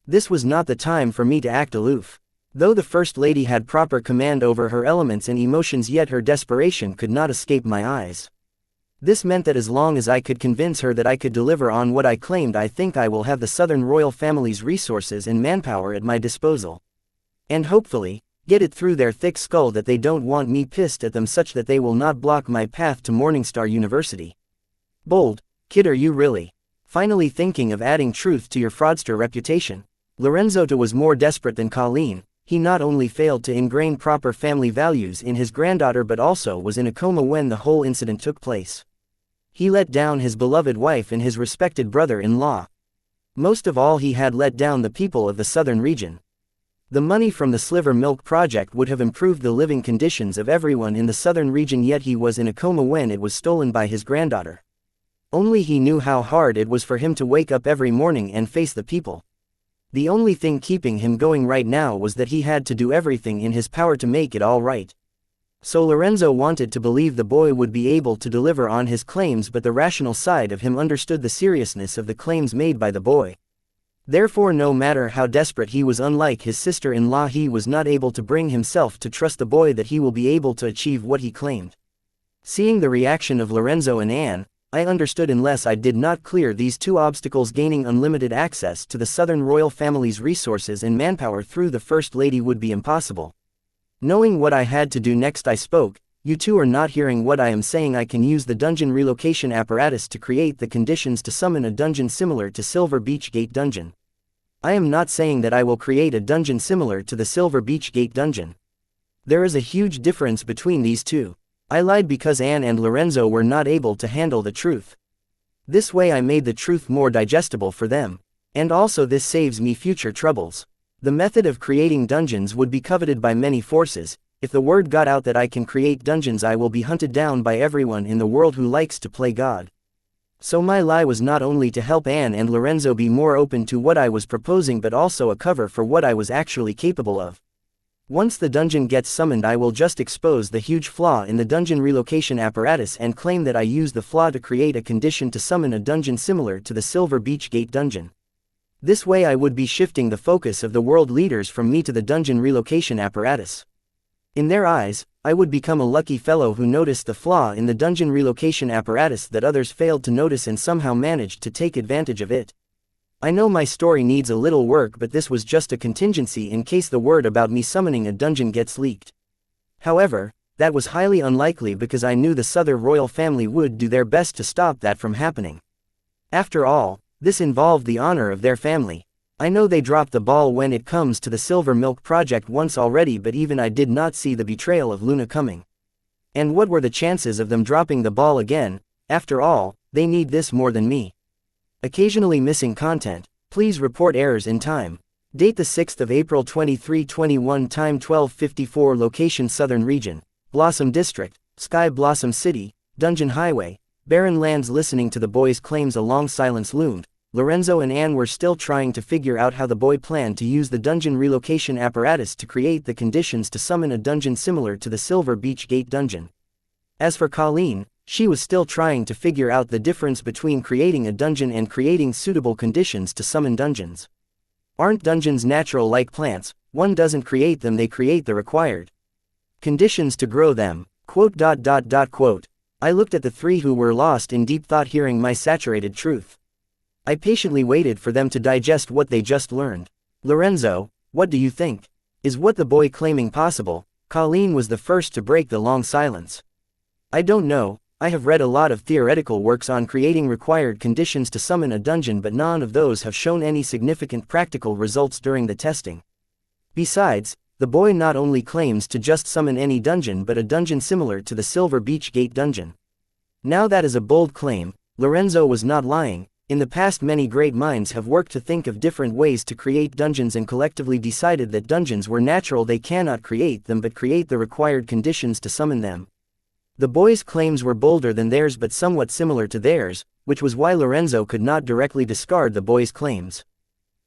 This was not the time for me to act aloof. Though the First Lady had proper command over her elements and emotions, yet her desperation could not escape my eyes. This meant that as long as I could convince her that I could deliver on what I claimed, I think I will have the Southern royal family's resources and manpower at my disposal. And hopefully, get it through their thick skull that they don't want me pissed at them such that they will not block my path to Morningstar University. Bold, kid, are you really finally thinking of adding truth to your fraudster reputation? Lorenzo was more desperate than Colleen. He not only failed to ingrain proper family values in his granddaughter but also was in a coma when the whole incident took place. He let down his beloved wife and his respected brother-in-law. Most of all, he had let down the people of the Southern Region. The money from the Sliver Milk Project would have improved the living conditions of everyone in the Southern Region, yet he was in a coma when it was stolen by his granddaughter. Only he knew how hard it was for him to wake up every morning and face the people. The only thing keeping him going right now was that he had to do everything in his power to make it all right. So Lorenzo wanted to believe the boy would be able to deliver on his claims, but the rational side of him understood the seriousness of the claims made by the boy. Therefore, no matter how desperate he was, unlike his sister-in-law, he was not able to bring himself to trust the boy that he will be able to achieve what he claimed. Seeing the reaction of Lorenzo and Anne, I understood unless I did not clear these two obstacles, gaining unlimited access to the Southern royal family's resources and manpower through the First Lady would be impossible. Knowing what I had to do next, I spoke. You two are not hearing what I am saying. I can use the dungeon relocation apparatus to create the conditions to summon a dungeon similar to Silver Beach Gate Dungeon. I am not saying that I will create a dungeon similar to the Silver Beach Gate Dungeon. There is a huge difference between these two. I lied because Anne and Lorenzo were not able to handle the truth. This way I made the truth more digestible for them. And also this saves me future troubles. The method of creating dungeons would be coveted by many forces. If the word got out that I can create dungeons, I will be hunted down by everyone in the world who likes to play God. So my lie was not only to help Anne and Lorenzo be more open to what I was proposing, but also a cover for what I was actually capable of. Once the dungeon gets summoned, I will just expose the huge flaw in the dungeon relocation apparatus and claim that I used the flaw to create a condition to summon a dungeon similar to the Silver Beach Gate Dungeon. This way I would be shifting the focus of the world leaders from me to the dungeon relocation apparatus. In their eyes, I would become a lucky fellow who noticed the flaw in the dungeon relocation apparatus that others failed to notice and somehow managed to take advantage of it. I know my story needs a little work, but this was just a contingency in case the word about me summoning a dungeon gets leaked. However, that was highly unlikely because I knew the Southern royal family would do their best to stop that from happening. After all, this involved the honor of their family. I know they dropped the ball when it comes to the Silver Milk Project once already, but even I did not see the betrayal of Luna coming. And what were the chances of them dropping the ball again? After all, they need this more than me. Occasionally missing content. Please report errors in time. Date the 6th of April 2321. Time 12:54. Location Southern Region. Blossom District. Sky Blossom City. Dungeon Highway. Barren lands. Listening to the boy's claims, a long silence loomed. Lorenzo and Anne were still trying to figure out how the boy planned to use the dungeon relocation apparatus to create the conditions to summon a dungeon similar to the Silver Beach Gate Dungeon. As for Colleen, she was still trying to figure out the difference between creating a dungeon and creating suitable conditions to summon dungeons. Aren't dungeons natural like plants? One doesn't create them, they create the required conditions to grow them. Quote. I looked at the three who were lost in deep thought, hearing my saturated truth. I patiently waited for them to digest what they just learned. Lorenzo, what do you think? Is what the boy claiming possible? Colleen was the first to break the long silence. I don't know. I have read a lot of theoretical works on creating required conditions to summon a dungeon, but none of those have shown any significant practical results during the testing. Besides, the boy not only claims to just summon any dungeon, but a dungeon similar to the Silver Beach Gate Dungeon. Now that is a bold claim. Lorenzo was not lying. In the past, many great minds have worked to think of different ways to create dungeons and collectively decided that dungeons were natural. They cannot create them but create the required conditions to summon them. The boy's claims were bolder than theirs but somewhat similar to theirs, which was why Lorenzo could not directly discard the boy's claims.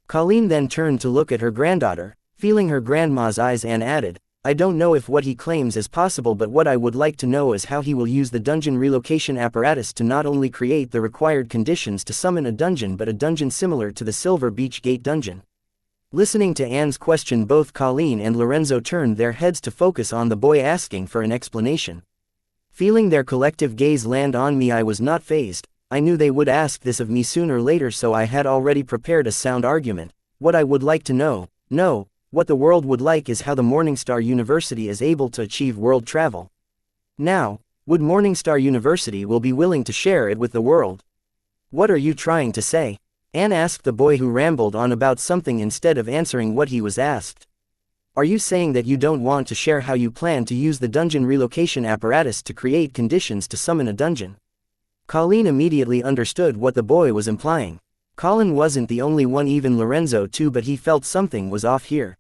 Colleen then turned to look at her granddaughter, feeling her grandma's eyes, and added, I don't know if what he claims is possible, but what I would like to know is how he will use the dungeon relocation apparatus to not only create the required conditions to summon a dungeon but a dungeon similar to the Silver Beach Gate Dungeon. Listening to Anne's question, both Colleen and Lorenzo turned their heads to focus on the boy asking for an explanation. Feeling their collective gaze land on me, I was not fazed. I knew they would ask this of me sooner or later, so I had already prepared a sound argument. What I would like to know, what the world would like, is how the Morningstar University is able to achieve world travel. Now, would Morningstar University will be willing to share it with the world? What are you trying to say? Anne asked the boy, who rambled on about something instead of answering what he was asked. Are you saying that you don't want to share how you plan to use the dungeon relocation apparatus to create conditions to summon a dungeon? Colleen immediately understood what the boy was implying. Colin wasn't the only one, even Lorenzo too, but he felt something was off here.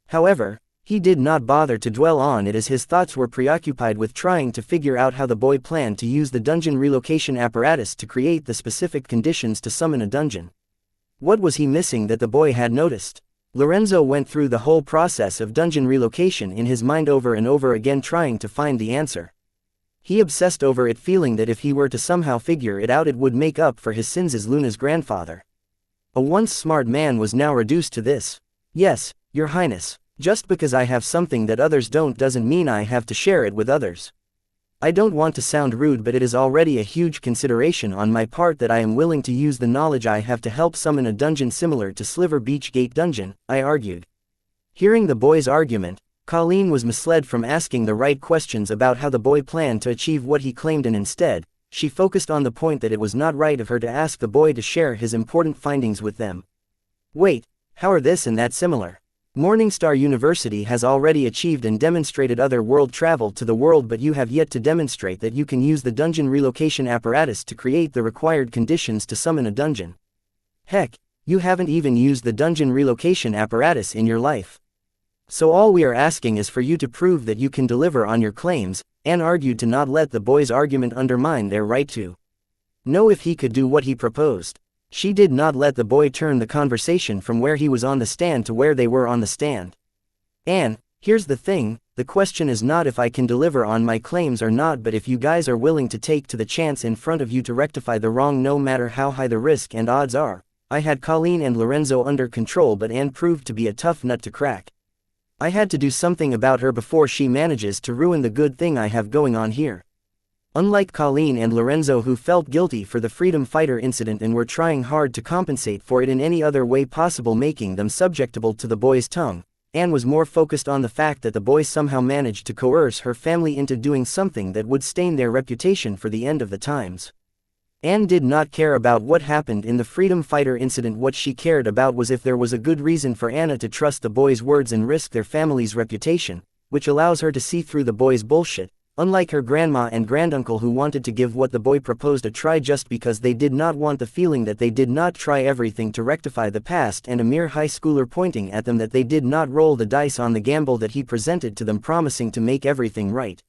However, he did not bother to dwell on it as his thoughts were preoccupied with trying to figure out how the boy planned to use the dungeon relocation apparatus to create the specific conditions to summon a dungeon. What was he missing that the boy had noticed? Lorenzo went through the whole process of dungeon relocation in his mind over and over again, trying to find the answer. He obsessed over it, feeling that if he were to somehow figure it out, it would make up for his sins as Luna's grandfather. A once smart man was now reduced to this. Yes, Your Highness. Just because I have something that others don't doesn't mean I have to share it with others. I don't want to sound rude, but it is already a huge consideration on my part that I am willing to use the knowledge I have to help summon a dungeon similar to Silver Beach Gate Dungeon, I argued. Hearing the boy's argument, Colleen was misled from asking the right questions about how the boy planned to achieve what he claimed, and instead, she focused on the point that it was not right of her to ask the boy to share his important findings with them. Wait, how are this and that similar? Morningstar University has already achieved and demonstrated other world travel to the world, but you have yet to demonstrate that you can use the dungeon relocation apparatus to create the required conditions to summon a dungeon. Heck, you haven't even used the dungeon relocation apparatus in your life. So all we are asking is for you to prove that you can deliver on your claims, and argued to not let the boy's argument undermine their right to know if he could do what he proposed. She did not let the boy turn the conversation from where he was on the stand to where they were on the stand. And, here's the thing, the question is not if I can deliver on my claims or not, but if you guys are willing to take to the chance in front of you to rectify the wrong no matter how high the risk and odds are. I had Colleen and Lorenzo under control, but Anne proved to be a tough nut to crack. I had to do something about her before she manages to ruin the good thing I have going on here. Unlike Colleen and Lorenzo, who felt guilty for the freedom fighter incident and were trying hard to compensate for it in any other way possible, making them subjectable to the boy's tongue, Anne was more focused on the fact that the boy somehow managed to coerce her family into doing something that would stain their reputation for the end of the times. Anne did not care about what happened in the freedom fighter incident. What she cared about was if there was a good reason for Anna to trust the boy's words and risk their family's reputation, which allows her to see through the boy's bullshit. Unlike her grandma and granduncle, who wanted to give what the boy proposed a try just because they did not want the feeling that they did not try everything to rectify the past, and a mere high schooler pointing at them that they did not roll the dice on the gamble that he presented to them, promising to make everything right.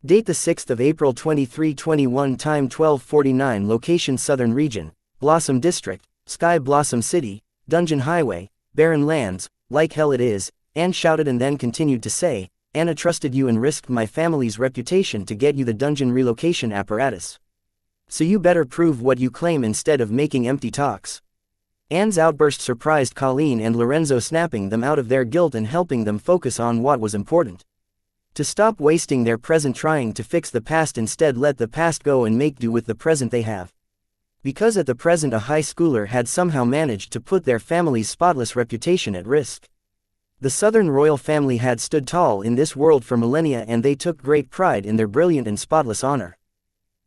Date the 6th of April 2321, time 12:49, location Southern Region, Blossom District, Sky Blossom City, Dungeon Highway, Barren Lands. Like hell it is, Anne shouted, and then continued to say, Anna trusted you and risked my family's reputation to get you the dungeon relocation apparatus. So you better prove what you claim instead of making empty talks. Anne's outburst surprised Colleen and Lorenzo, snapping them out of their guilt and helping them focus on what was important. To stop wasting their present trying to fix the past, instead let the past go and make do with the present they have. Because at the present a high schooler had somehow managed to put their family's spotless reputation at risk. The Southern royal family had stood tall in this world for millennia, and they took great pride in their brilliant and spotless honor.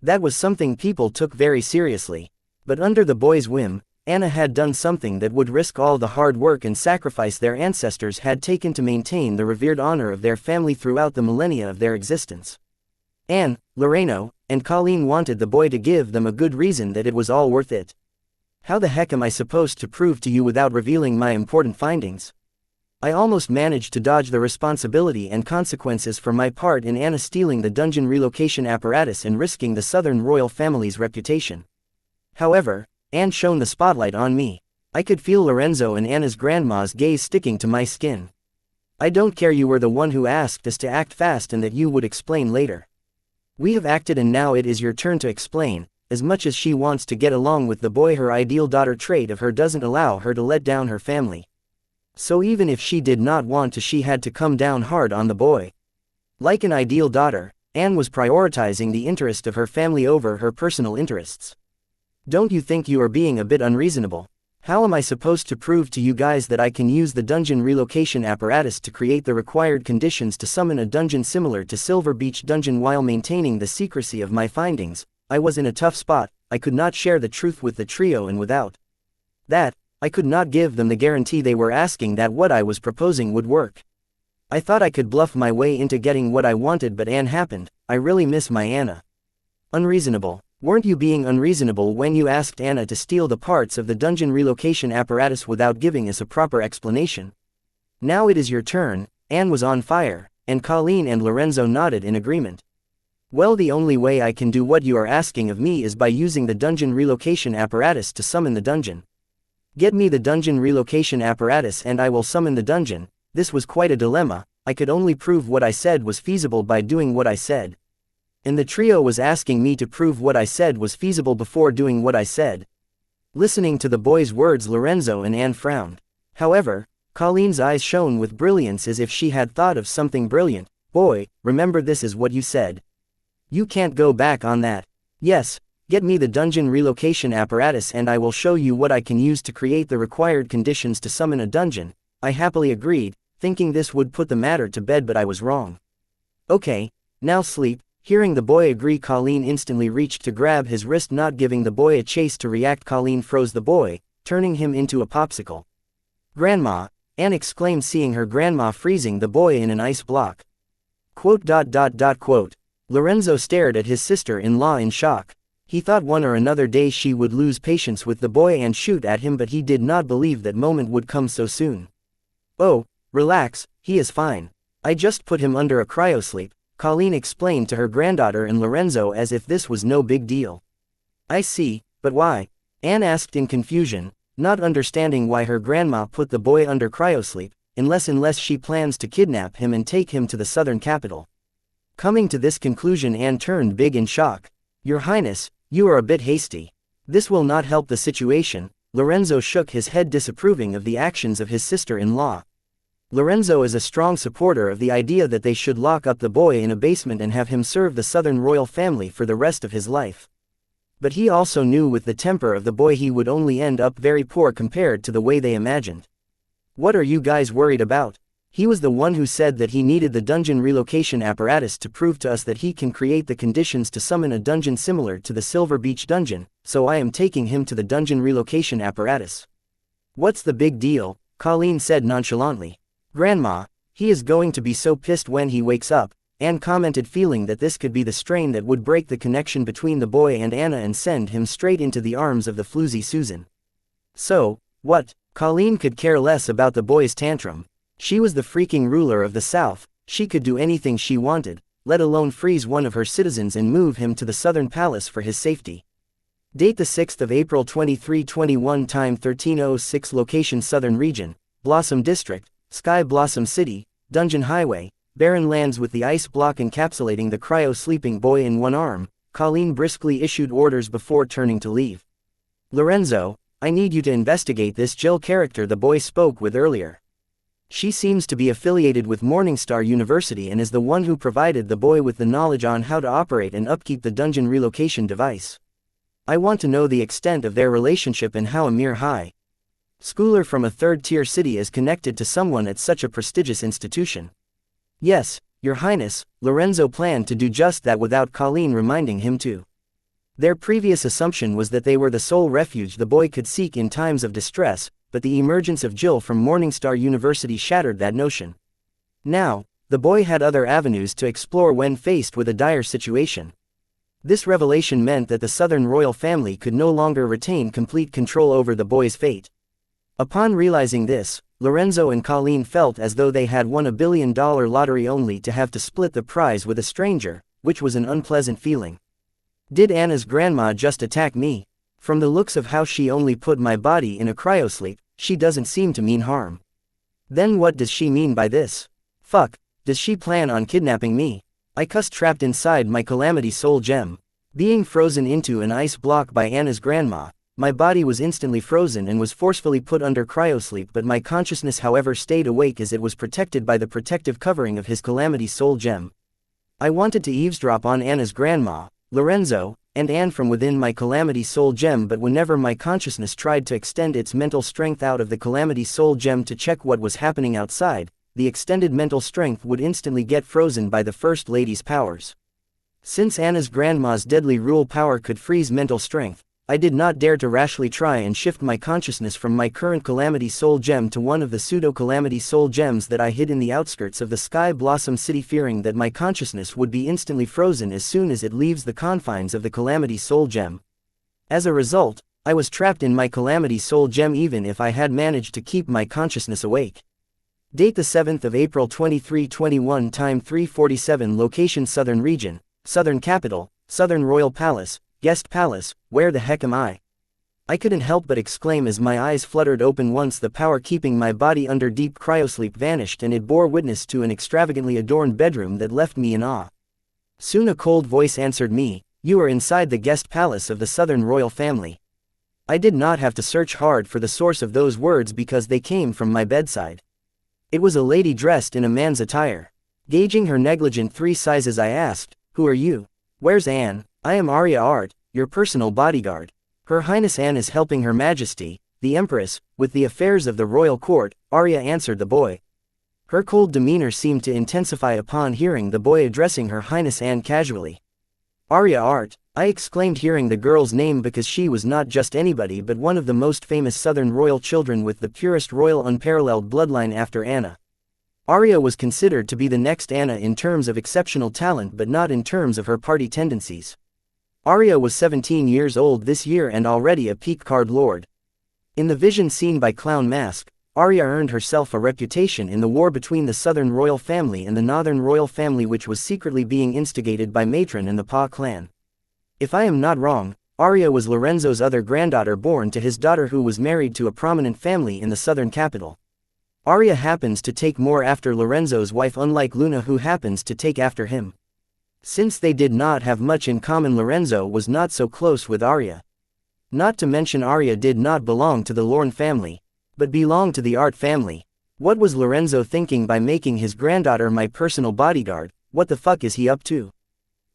That was something people took very seriously. But under the boy's whim, Anna had done something that would risk all the hard work and sacrifice their ancestors had taken to maintain the revered honor of their family throughout the millennia of their existence. Anne, Loreno, and Colleen wanted the boy to give them a good reason that it was all worth it. How the heck am I supposed to prove to you without revealing my important findings? I almost managed to dodge the responsibility and consequences for my part in Anna stealing the dungeon relocation apparatus and risking the Southern royal family's reputation. However, Anne shone the spotlight on me. I could feel Lorenzo and Anna's grandma's gaze sticking to my skin. I don't care, you were the one who asked us to act fast and that you would explain later. We have acted and now it is your turn to explain. As much as she wants to get along with the boy, her ideal daughter trait of her doesn't allow her to let down her family. So even if she did not want to, she had to come down hard on the boy. Like an ideal daughter, Anne was prioritizing the interest of her family over her personal interests. Don't you think you are being a bit unreasonable? How am I supposed to prove to you guys that I can use the dungeon relocation apparatus to create the required conditions to summon a dungeon similar to Silver Beach Dungeon while maintaining the secrecy of my findings? I was in a tough spot. I could not share the truth with the trio, and without that, I could not give them the guarantee they were asking that what I was proposing would work. I thought I could bluff my way into getting what I wanted, but Anne happened. I really miss my Anna. Unreasonable. Weren't you being unreasonable when you asked Anna to steal the parts of the dungeon relocation apparatus without giving us a proper explanation? Now it is your turn. Anne was on fire, and Colleen and Lorenzo nodded in agreement. Well, the only way I can do what you are asking of me is by using the dungeon relocation apparatus to summon the dungeon. Get me the dungeon relocation apparatus and I will summon the dungeon. This was quite a dilemma. I could only prove what I said was feasible by doing what I said. And the trio was asking me to prove what I said was feasible before doing what I said. Listening to the boy's words, Lorenzo and Anne frowned. However, Colleen's eyes shone with brilliance as if she had thought of something brilliant. Boy, remember, this is what you said. You can't go back on that. Yes. Get me the dungeon relocation apparatus and I will show you what I can use to create the required conditions to summon a dungeon. I happily agreed, thinking this would put the matter to bed, but I was wrong. Okay, now sleep. Hearing the boy agree, Colleen instantly reached to grab his wrist, not giving the boy a chance to react. Colleen froze the boy, turning him into a popsicle. Grandma, Anne exclaimed, seeing her grandma freezing the boy in an ice block. Quote. Lorenzo stared at his sister-in-law in shock. He thought one or another day she would lose patience with the boy and shoot at him, but he did not believe that moment would come so soon. Oh, relax, he is fine. I just put him under a cryosleep, Colleen explained to her granddaughter and Lorenzo as if this was no big deal. I see, but why? Anne asked in confusion, not understanding why her grandma put the boy under cryosleep, unless she plans to kidnap him and take him to the southern capital. Coming to this conclusion, Anne turned big in shock. Your Highness, you are a bit hasty. This will not help the situation. Lorenzo shook his head, disapproving of the actions of his sister-in-law. Lorenzo is a strong supporter of the idea that they should lock up the boy in a basement and have him serve the southern royal family for the rest of his life. But he also knew with the temper of the boy he would only end up very poor compared to the way they imagined. What are you guys worried about? He was the one who said that he needed the dungeon relocation apparatus to prove to us that he can create the conditions to summon a dungeon similar to the Silver Beach dungeon, so I am taking him to the dungeon relocation apparatus. What's the big deal? Colleen said nonchalantly. Grandma, he is going to be so pissed when he wakes up, Anne commented, feeling that this could be the strain that would break the connection between the boy and Anna and send him straight into the arms of the floozy Susan. So, what? Colleen could care less about the boy's tantrum. She was the freaking ruler of the South. She could do anything she wanted, let alone freeze one of her citizens and move him to the Southern Palace for his safety. Date the 6th of April 2321, time 13:06, location Southern Region, Blossom District, Sky Blossom City, Dungeon Highway, barren lands. With the ice block encapsulating the cryo-sleeping boy in one arm, Colleen briskly issued orders before turning to leave. Lorenzo, I need you to investigate this Jill character the boy spoke with earlier. She seems to be affiliated with Morningstar University and is the one who provided the boy with the knowledge on how to operate and upkeep the dungeon relocation device. I want to know the extent of their relationship and how a mere high schooler from a third-tier city is connected to someone at such a prestigious institution. Yes, Your Highness. Lorenzo planned to do just that without Colleen reminding him to. Their previous assumption was that they were the sole refuge the boy could seek in times of distress, but the emergence of Jill from Morningstar University shattered that notion. Now, the boy had other avenues to explore when faced with a dire situation. This revelation meant that the Southern royal family could no longer retain complete control over the boy's fate. Upon realizing this, Lorenzo and Colleen felt as though they had won $1 billion lottery only to have to split the prize with a stranger, which was an unpleasant feeling. Did Anna's grandma just attack me? From the looks of how she only put my body in a cryosleep, she doesn't seem to mean harm. Then what does she mean by this? Fuck, does she plan on kidnapping me? I cussed, trapped inside my Calamity Soul Gem. Being frozen into an ice block by Anna's grandma, my body was instantly frozen and was forcefully put under cryosleep, but my consciousness however stayed awake as it was protected by the protective covering of his Calamity Soul Gem. I wanted to eavesdrop on Anna's grandma, Lorenzo, and Anne from within my Calamity Soul Gem, but whenever my consciousness tried to extend its mental strength out of the Calamity Soul Gem to check what was happening outside, the extended mental strength would instantly get frozen by the First Lady's powers. Since Anna's grandma's deadly rule power could freeze mental strength, I did not dare to rashly try and shift my consciousness from my current Calamity Soul Gem to one of the pseudo-Calamity Soul Gems that I hid in the outskirts of the Sky Blossom City, fearing that my consciousness would be instantly frozen as soon as it leaves the confines of the Calamity Soul Gem. As a result, I was trapped in my Calamity Soul Gem even if I had managed to keep my consciousness awake. Date the 7th of April 2321, time 3:47, location Southern Region, Southern Capital, Southern Royal Palace, Guest Palace. Where the heck am I? I couldn't help but exclaim as my eyes fluttered open once the power keeping my body under deep cryosleep vanished and it bore witness to an extravagantly adorned bedroom that left me in awe. Soon a cold voice answered me, "You are inside the guest palace of the Southern royal family." I did not have to search hard for the source of those words because they came from my bedside. It was a lady dressed in a man's attire. Gauging her negligent 3 sizes, I asked, "Who are you? Where's Anne?" "I am Arya Art, your personal bodyguard. Her Highness Anne is helping Her Majesty, the Empress, with the affairs of the royal court," Arya answered the boy. Her cold demeanor seemed to intensify upon hearing the boy addressing Her Highness Anne casually. "Arya Art," I exclaimed, hearing the girl's name, because she was not just anybody but one of the most famous southern royal children with the purest royal unparalleled bloodline after Anna. Arya was considered to be the next Anna in terms of exceptional talent, but not in terms of her party tendencies. Arya was 17 years old this year and already a peak card lord. In the vision seen by Clown Mask, Arya earned herself a reputation in the war between the southern royal family and the northern royal family, which was secretly being instigated by Matron and the Pa clan. If I am not wrong, Arya was Lorenzo's other granddaughter, born to his daughter, who was married to a prominent family in the southern capital. Arya happens to take more after Lorenzo's wife, unlike Luna, who happens to take after him. Since they did not have much in common, Lorenzo was not so close with Arya. Not to mention Arya did not belong to the Lorne family, but belonged to the Art family. What was Lorenzo thinking by making his granddaughter my personal bodyguard? What the fuck is he up to?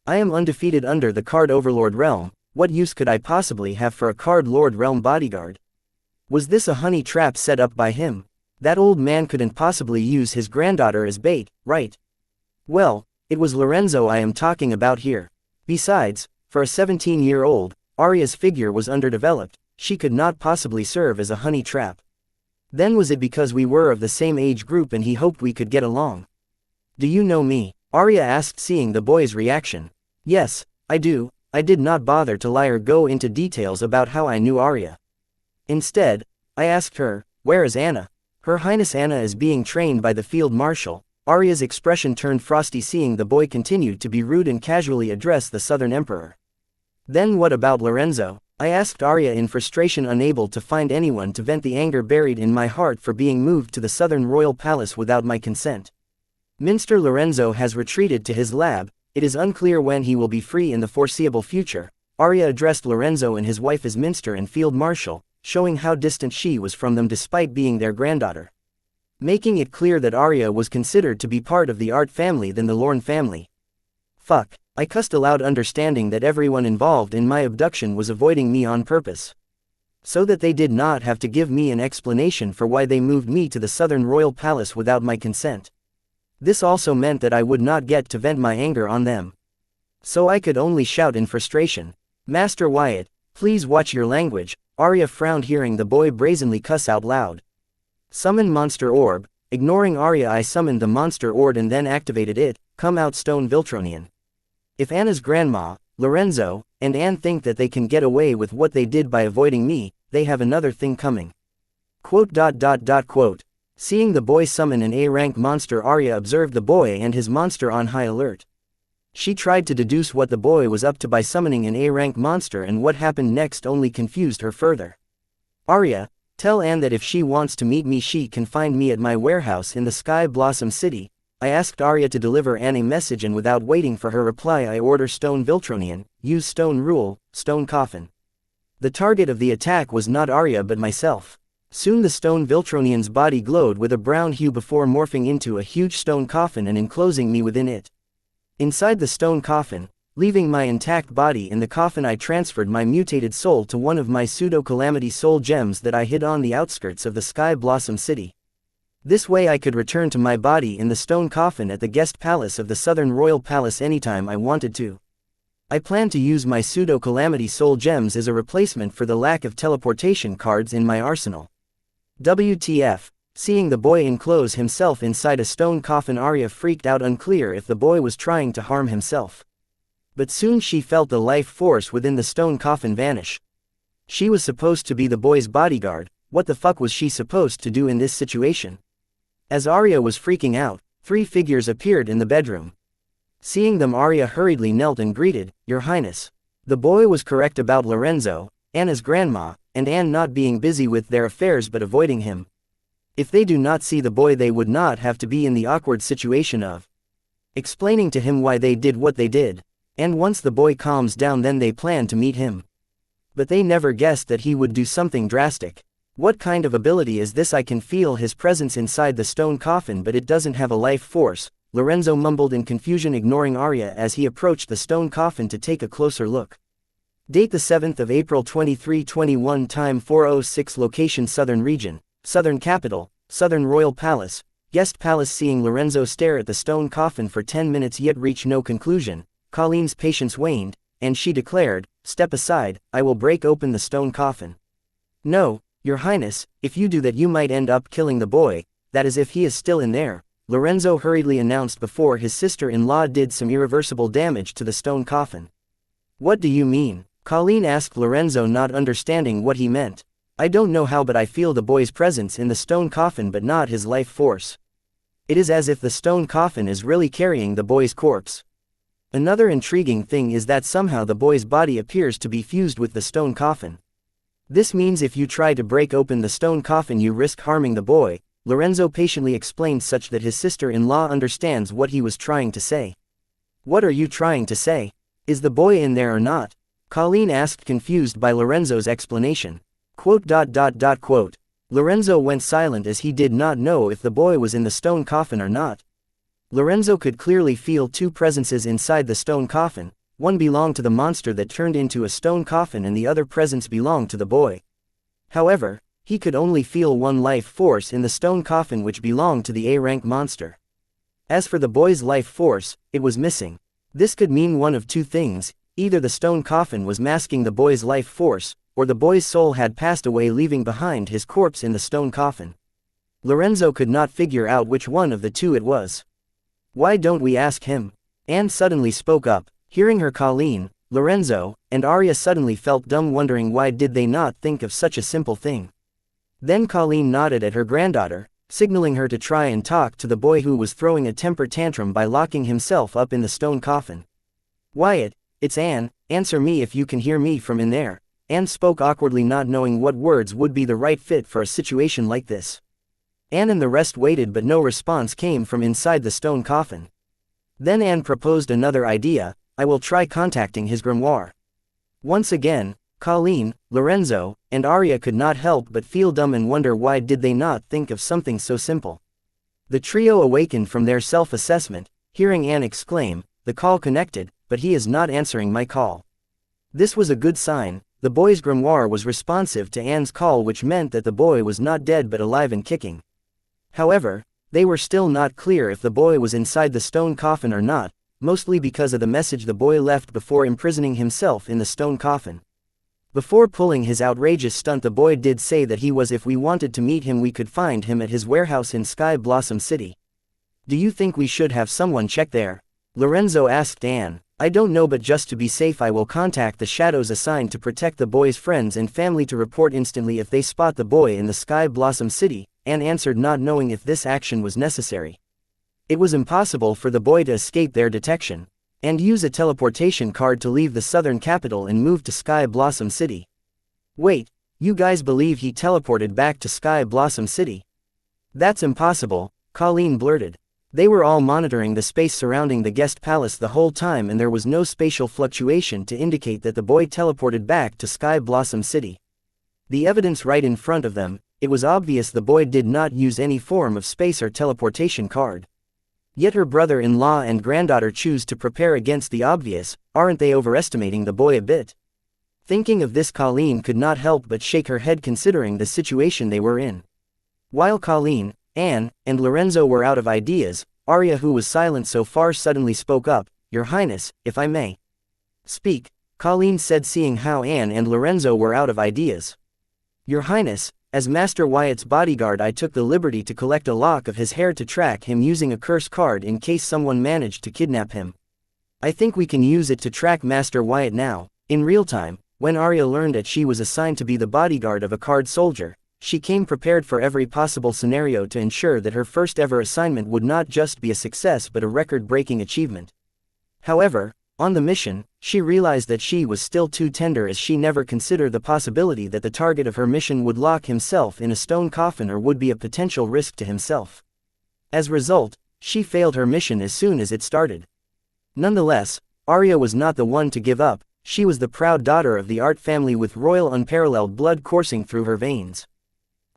I am undefeated under the Card Overlord realm. What use could I possibly have for a Card Lord realm bodyguard? Was this a honey trap set up by him? That old man couldn't possibly use his granddaughter as bait, right? Well, it was Lorenzo I am talking about here. Besides, for a 17-year-old, Arya's figure was underdeveloped. She could not possibly serve as a honey trap. Then was it because we were of the same age group and he hoped we could get along? "Do you know me?" Arya asked, seeing the boy's reaction. "Yes, I do." I did not bother to lie or go into details about how I knew Arya. Instead, I asked her, "Where is Anna?" "Her Highness Anna is being trained by the Field Marshal." Arya's expression turned frosty, seeing the boy continued to be rude and casually address the Southern Emperor. "Then what about Lorenzo?" I asked Arya in frustration, unable to find anyone to vent the anger buried in my heart for being moved to the Southern Royal Palace without my consent. "Minster Lorenzo has retreated to his lab. It is unclear when he will be free in the foreseeable future." Arya addressed Lorenzo and his wife as Minster and Field Marshal, showing how distant she was from them despite being their granddaughter. Making it clear that Arya was considered to be part of the Art family than the Lorne family. Fuck, I cussed aloud, understanding that everyone involved in my abduction was avoiding me on purpose, so that they did not have to give me an explanation for why they moved me to the Southern Royal Palace without my consent. This also meant that I would not get to vent my anger on them. So I could only shout in frustration, "Master Wyatt, please watch your language." Arya frowned, hearing the boy brazenly cuss out loud. "Summon Monster Orb." Ignoring Arya, I summoned the Monster Orb and then activated it. "Come out, Stone Viltronian." If Anna's grandma, Lorenzo, and Anne think that they can get away with what they did by avoiding me, they have another thing coming. Quote. Seeing the boy summon an A-rank monster, Arya observed the boy and his monster on high alert. She tried to deduce what the boy was up to by summoning an A-rank monster, and what happened next only confused her further. "Arya, tell Anne that if she wants to meet me, she can find me at my warehouse in the Sky Blossom City." I asked Arya to deliver Anne a message, and without waiting for her reply, I order Stone Viltronian, use Stone Rule, Stone Coffin. The target of the attack was not Arya but myself. Soon the Stone Viltronian's body glowed with a brown hue before morphing into a huge stone coffin and enclosing me within it. Inside the stone coffin, leaving my intact body in the coffin, I transferred my mutated soul to one of my pseudo-calamity soul gems that I hid on the outskirts of the Sky Blossom City. This way I could return to my body in the stone coffin at the guest palace of the Southern Royal Palace anytime I wanted to. I planned to use my pseudo-calamity soul gems as a replacement for the lack of teleportation cards in my arsenal. WTF. Seeing the boy enclose himself inside a stone coffin, Arya freaked out, unclear if the boy was trying to harm himself. But soon she felt the life force within the stone coffin vanish. She was supposed to be the boy's bodyguard. What the fuck was she supposed to do in this situation? As Arya was freaking out, 3 figures appeared in the bedroom. Seeing them, Arya hurriedly knelt and greeted, "Your Highness." The boy was correct about Lorenzo, Anna's grandma, and Anne not being busy with their affairs but avoiding him. If they do not see the boy, they would not have to be in the awkward situation of explaining to him why they did what they did. And once the boy calms down, then they plan to meet him. But they never guessed that he would do something drastic. What kind of ability is this? I can feel his presence inside the stone coffin, but it doesn't have a life force, Lorenzo mumbled in confusion, ignoring Arya as he approached the stone coffin to take a closer look. Date the 7th of April 2321, time 4:06, location Southern Region, Southern Capital, Southern Royal Palace, Guest Palace. Seeing Lorenzo stare at the stone coffin for 10 minutes yet reach no conclusion, Colleen's patience waned, and she declared, "Step aside, I will break open the stone coffin." "No, Your Highness, if you do that you might end up killing the boy, that is if he is still in there," Lorenzo hurriedly announced before his sister-in-law did some irreversible damage to the stone coffin. "What do you mean?" Colleen asked Lorenzo, not understanding what he meant. "I don't know how, but I feel the boy's presence in the stone coffin but not his life force. It is as if the stone coffin is really carrying the boy's corpse. Another intriguing thing is that somehow the boy's body appears to be fused with the stone coffin. This means if you try to break open the stone coffin you risk harming the boy," Lorenzo patiently explained, such that his sister-in-law understands what he was trying to say. "What are you trying to say? Is the boy in there or not?" Colleen asked, confused by Lorenzo's explanation. Quote. Lorenzo went silent as he did not know if the boy was in the stone coffin or not. Lorenzo could clearly feel two presences inside the stone coffin. One belonged to the monster that turned into a stone coffin and the other presence belonged to the boy. However, he could only feel one life force in the stone coffin which belonged to the A-rank monster. As for the boy's life force, it was missing. This could mean one of two things: either the stone coffin was masking the boy's life force, or the boy's soul had passed away leaving behind his corpse in the stone coffin. Lorenzo could not figure out which one of the two it was. "Why don't we ask him?" Anne suddenly spoke up. Hearing her, Colleen, Lorenzo, and Arya suddenly felt dumb, wondering why did they not think of such a simple thing. Then Colleen nodded at her granddaughter, signaling her to try and talk to the boy who was throwing a temper tantrum by locking himself up in the stone coffin. "Wyatt, it's Anne, answer me if you can hear me from in there." Anne spoke awkwardly, not knowing what words would be the right fit for a situation like this. Anne and the rest waited, but no response came from inside the stone coffin. Then Anne proposed another idea: "I will try contacting his grimoire." Once again, Colleen, Lorenzo, and Arya could not help but feel dumb and wonder why did they not think of something so simple. The trio awakened from their self-assessment, hearing Anne exclaim, "The call connected, but he is not answering my call." This was a good sign. The boy's grimoire was responsive to Anne's call, which meant that the boy was not dead but alive and kicking. However, they were still not clear if the boy was inside the stone coffin or not, mostly because of the message the boy left before imprisoning himself in the stone coffin. Before pulling his outrageous stunt, the boy did say that he was, if we wanted to meet him we could find him at his warehouse in Sky Blossom City. "Do you think we should have someone check there?" Lorenzo asked Anne. "I don't know, but just to be safe I will contact the shadows assigned to protect the boy's friends and family to report instantly if they spot the boy in the Sky Blossom City," Anne answered, not knowing if this action was necessary. It was impossible for the boy to escape their detection, and use a teleportation card to leave the southern capital and move to Sky Blossom City. "Wait, you guys believe he teleported back to Sky Blossom City?" "That's impossible," Colleen blurted. They were all monitoring the space surrounding the guest palace the whole time, and there was no spatial fluctuation to indicate that the boy teleported back to Sky Blossom City. The evidence right in front of them, it was obvious the boy did not use any form of space or teleportation card. Yet her brother-in-law and granddaughter choose to prepare against the obvious. Aren't they overestimating the boy a bit? Thinking of this, Colleen could not help but shake her head, considering the situation they were in. While Colleen, Anne, and Lorenzo were out of ideas, Arya, who was silent so far, suddenly spoke up. "Your Highness, if I may." "Speak," Colleen said, seeing how Anne and Lorenzo were out of ideas. "Your Highness, as Master Wyatt's bodyguard I took the liberty to collect a lock of his hair to track him using a curse card in case someone managed to kidnap him. I think we can use it to track Master Wyatt now, in real time." When Arya learned that she was assigned to be the bodyguard of a card soldier, she came prepared for every possible scenario to ensure that her first ever assignment would not just be a success but a record-breaking achievement. However, on the mission, she realized that she was still too tender, as she never considered the possibility that the target of her mission would lock himself in a stone coffin or would be a potential risk to himself. As a result, she failed her mission as soon as it started. Nonetheless, Arya was not the one to give up. She was the proud daughter of the Art family with royal unparalleled blood coursing through her veins.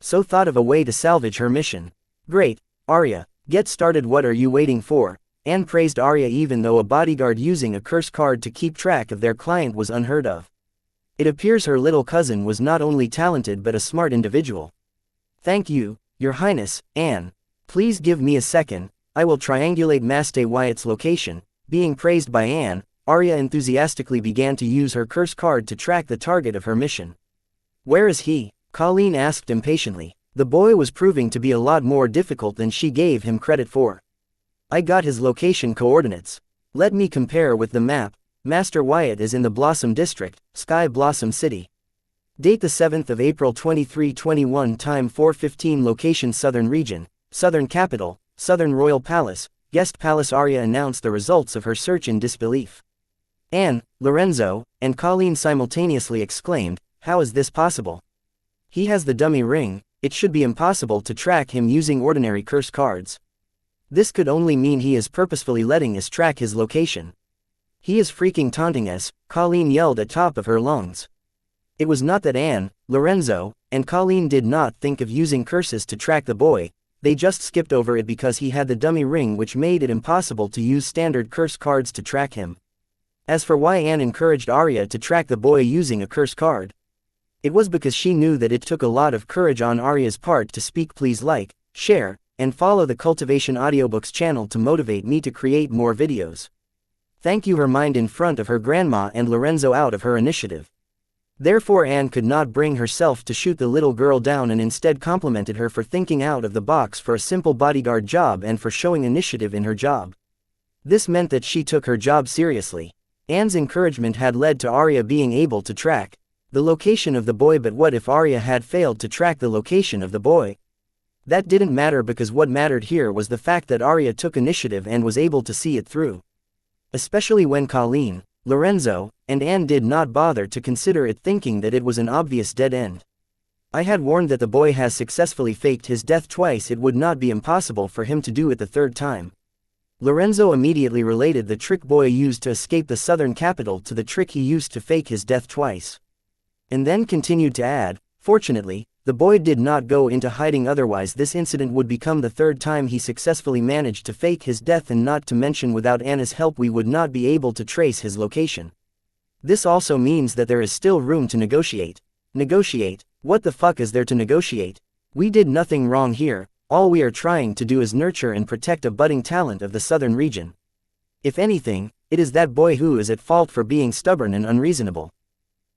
So thought of a way to salvage her mission. "Great, Arya, get started. What are you waiting for?" Anne praised Arya, even though a bodyguard using a curse card to keep track of their client was unheard of. It appears her little cousin was not only talented but a smart individual. "Thank you, Your Highness, Anne." Please give me a second, I will triangulate Master Wyatt's location. Being praised by Anne, Arya enthusiastically began to use her curse card to track the target of her mission. Where is he? Colleen asked impatiently. The boy was proving to be a lot more difficult than she gave him credit for. I got his location coordinates. Let me compare with the map. Master Wyatt is in the Blossom District, Sky Blossom City. Date the 7th of April 2321. Time 4:15. Location Southern Region, Southern Capital, Southern Royal Palace, Guest Palace. Arya announced the results of her search in disbelief. Anne, Lorenzo, and Colleen simultaneously exclaimed, "How is this possible? He has the dummy ring, it should be impossible to track him using ordinary curse cards. This could only mean he is purposefully letting us track his location. He is freaking taunting us," Colleen yelled at top of her lungs. It was not that Anne, Lorenzo, and Colleen did not think of using curses to track the boy, they just skipped over it because he had the dummy ring, which made it impossible to use standard curse cards to track him. As for why Anne encouraged Arya to track the boy using a curse card, it was because she knew that it took a lot of courage on Arya's part to speak. Please like, share, and follow the Cultivation Audiobooks channel to motivate me to create more videos. Thank you. Her mind in front of her grandma and Lorenzo out of her initiative. Therefore Anne could not bring herself to shoot the little girl down and instead complimented her for thinking out of the box for a simple bodyguard job and for showing initiative in her job. This meant that she took her job seriously. Anne's encouragement had led to Arya being able to track the location of the boy, but what if Arya had failed to track the location of the boy? That didn't matter, because what mattered here was the fact that Arya took initiative and was able to see it through. Especially when Colleen, Lorenzo, and Anne did not bother to consider it, thinking that it was an obvious dead end. I had warned that the boy has successfully faked his death twice. It would not be impossible for him to do it the third time. Lorenzo immediately related the trick boy used to escape the southern capital to the trick he used to fake his death twice. And then continued to add, fortunately, the boy did not go into hiding, otherwise this incident would become the third time he successfully managed to fake his death, and not to mention without Anna's help we would not be able to trace his location. This also means that there is still room to negotiate. Negotiate? What the fuck is there to negotiate? We did nothing wrong here, all we are trying to do is nurture and protect a budding talent of the southern region. If anything, it is that boy who is at fault for being stubborn and unreasonable.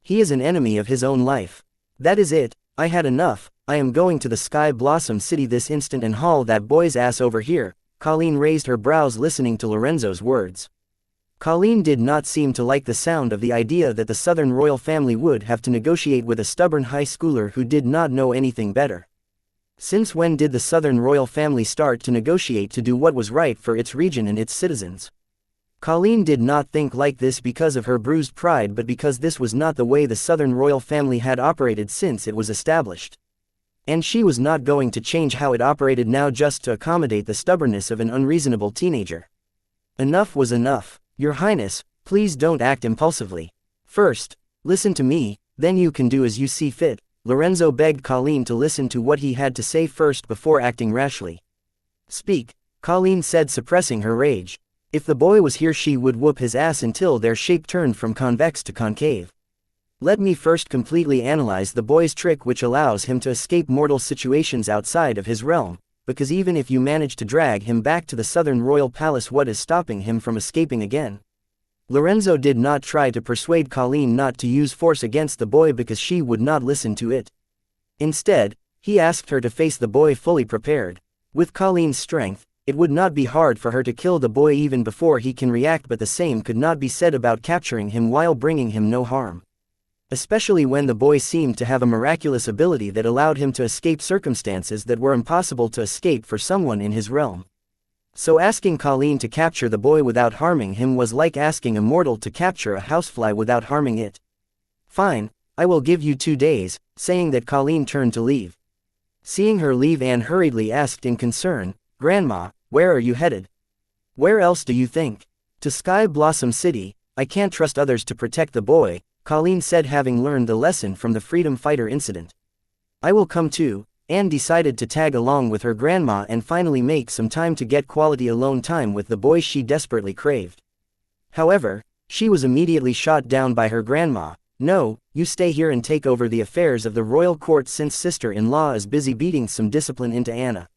He is an enemy of his own life. That is it. I had enough. I am going to the Sky Blossom City this instant and haul that boy's ass over here. Colleen raised her brows listening to Lorenzo's words. Colleen did not seem to like the sound of the idea that the southern royal family would have to negotiate with a stubborn high schooler who did not know anything better. Since when did the southern royal family start to negotiate to do what was right for its region and its citizens? Colleen did not think like this because of her bruised pride, but because this was not the way the southern royal family had operated since it was established. And she was not going to change how it operated now just to accommodate the stubbornness of an unreasonable teenager. Enough was enough. Your Highness, please don't act impulsively. First, listen to me, then you can do as you see fit. Lorenzo begged Colleen to listen to what he had to say first before acting rashly. Speak, Colleen said, suppressing her rage. If the boy was here she would whoop his ass until their shape turned from convex to concave. Let me first completely analyze the boy's trick, which allows him to escape mortal situations outside of his realm, because even if you manage to drag him back to the southern royal palace, what is stopping him from escaping again? Lorenzo did not try to persuade Colleen not to use force against the boy because she would not listen to it. Instead, he asked her to face the boy fully prepared. With Colleen's strength, it would not be hard for her to kill the boy even before he can react, but the same could not be said about capturing him while bringing him no harm. Especially when the boy seemed to have a miraculous ability that allowed him to escape circumstances that were impossible to escape for someone in his realm. So asking Colleen to capture the boy without harming him was like asking a mortal to capture a housefly without harming it. Fine, I will give you 2 days, saying that Colleen turned to leave. Seeing her leave, Anne hurriedly asked in concern, Grandma, where are you headed? Where else do you think? To Sky Blossom City. I can't trust others to protect the boy, Colleen said, having learned the lesson from the freedom fighter incident. I will come too. Anne decided to tag along with her grandma and finally make some time to get quality alone time with the boy she desperately craved. However, she was immediately shot down by her grandma. No, you stay here and take over the affairs of the royal court since sister-in-law is busy beating some discipline into Anna.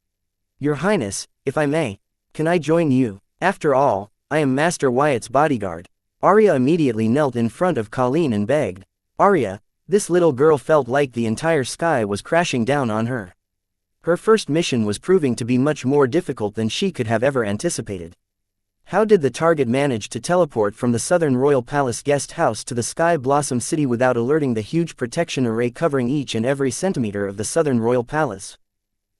Your Highness, if I may, can I join you? After all, I am Master Wyatt's bodyguard. Arya immediately knelt in front of Colleen and begged. Arya, this little girl felt like the entire sky was crashing down on her. Her first mission was proving to be much more difficult than she could have ever anticipated. How did the target manage to teleport from the Southern Royal Palace guest house to the Sky Blossom City without alerting the huge protection array covering each and every centimeter of the Southern Royal Palace?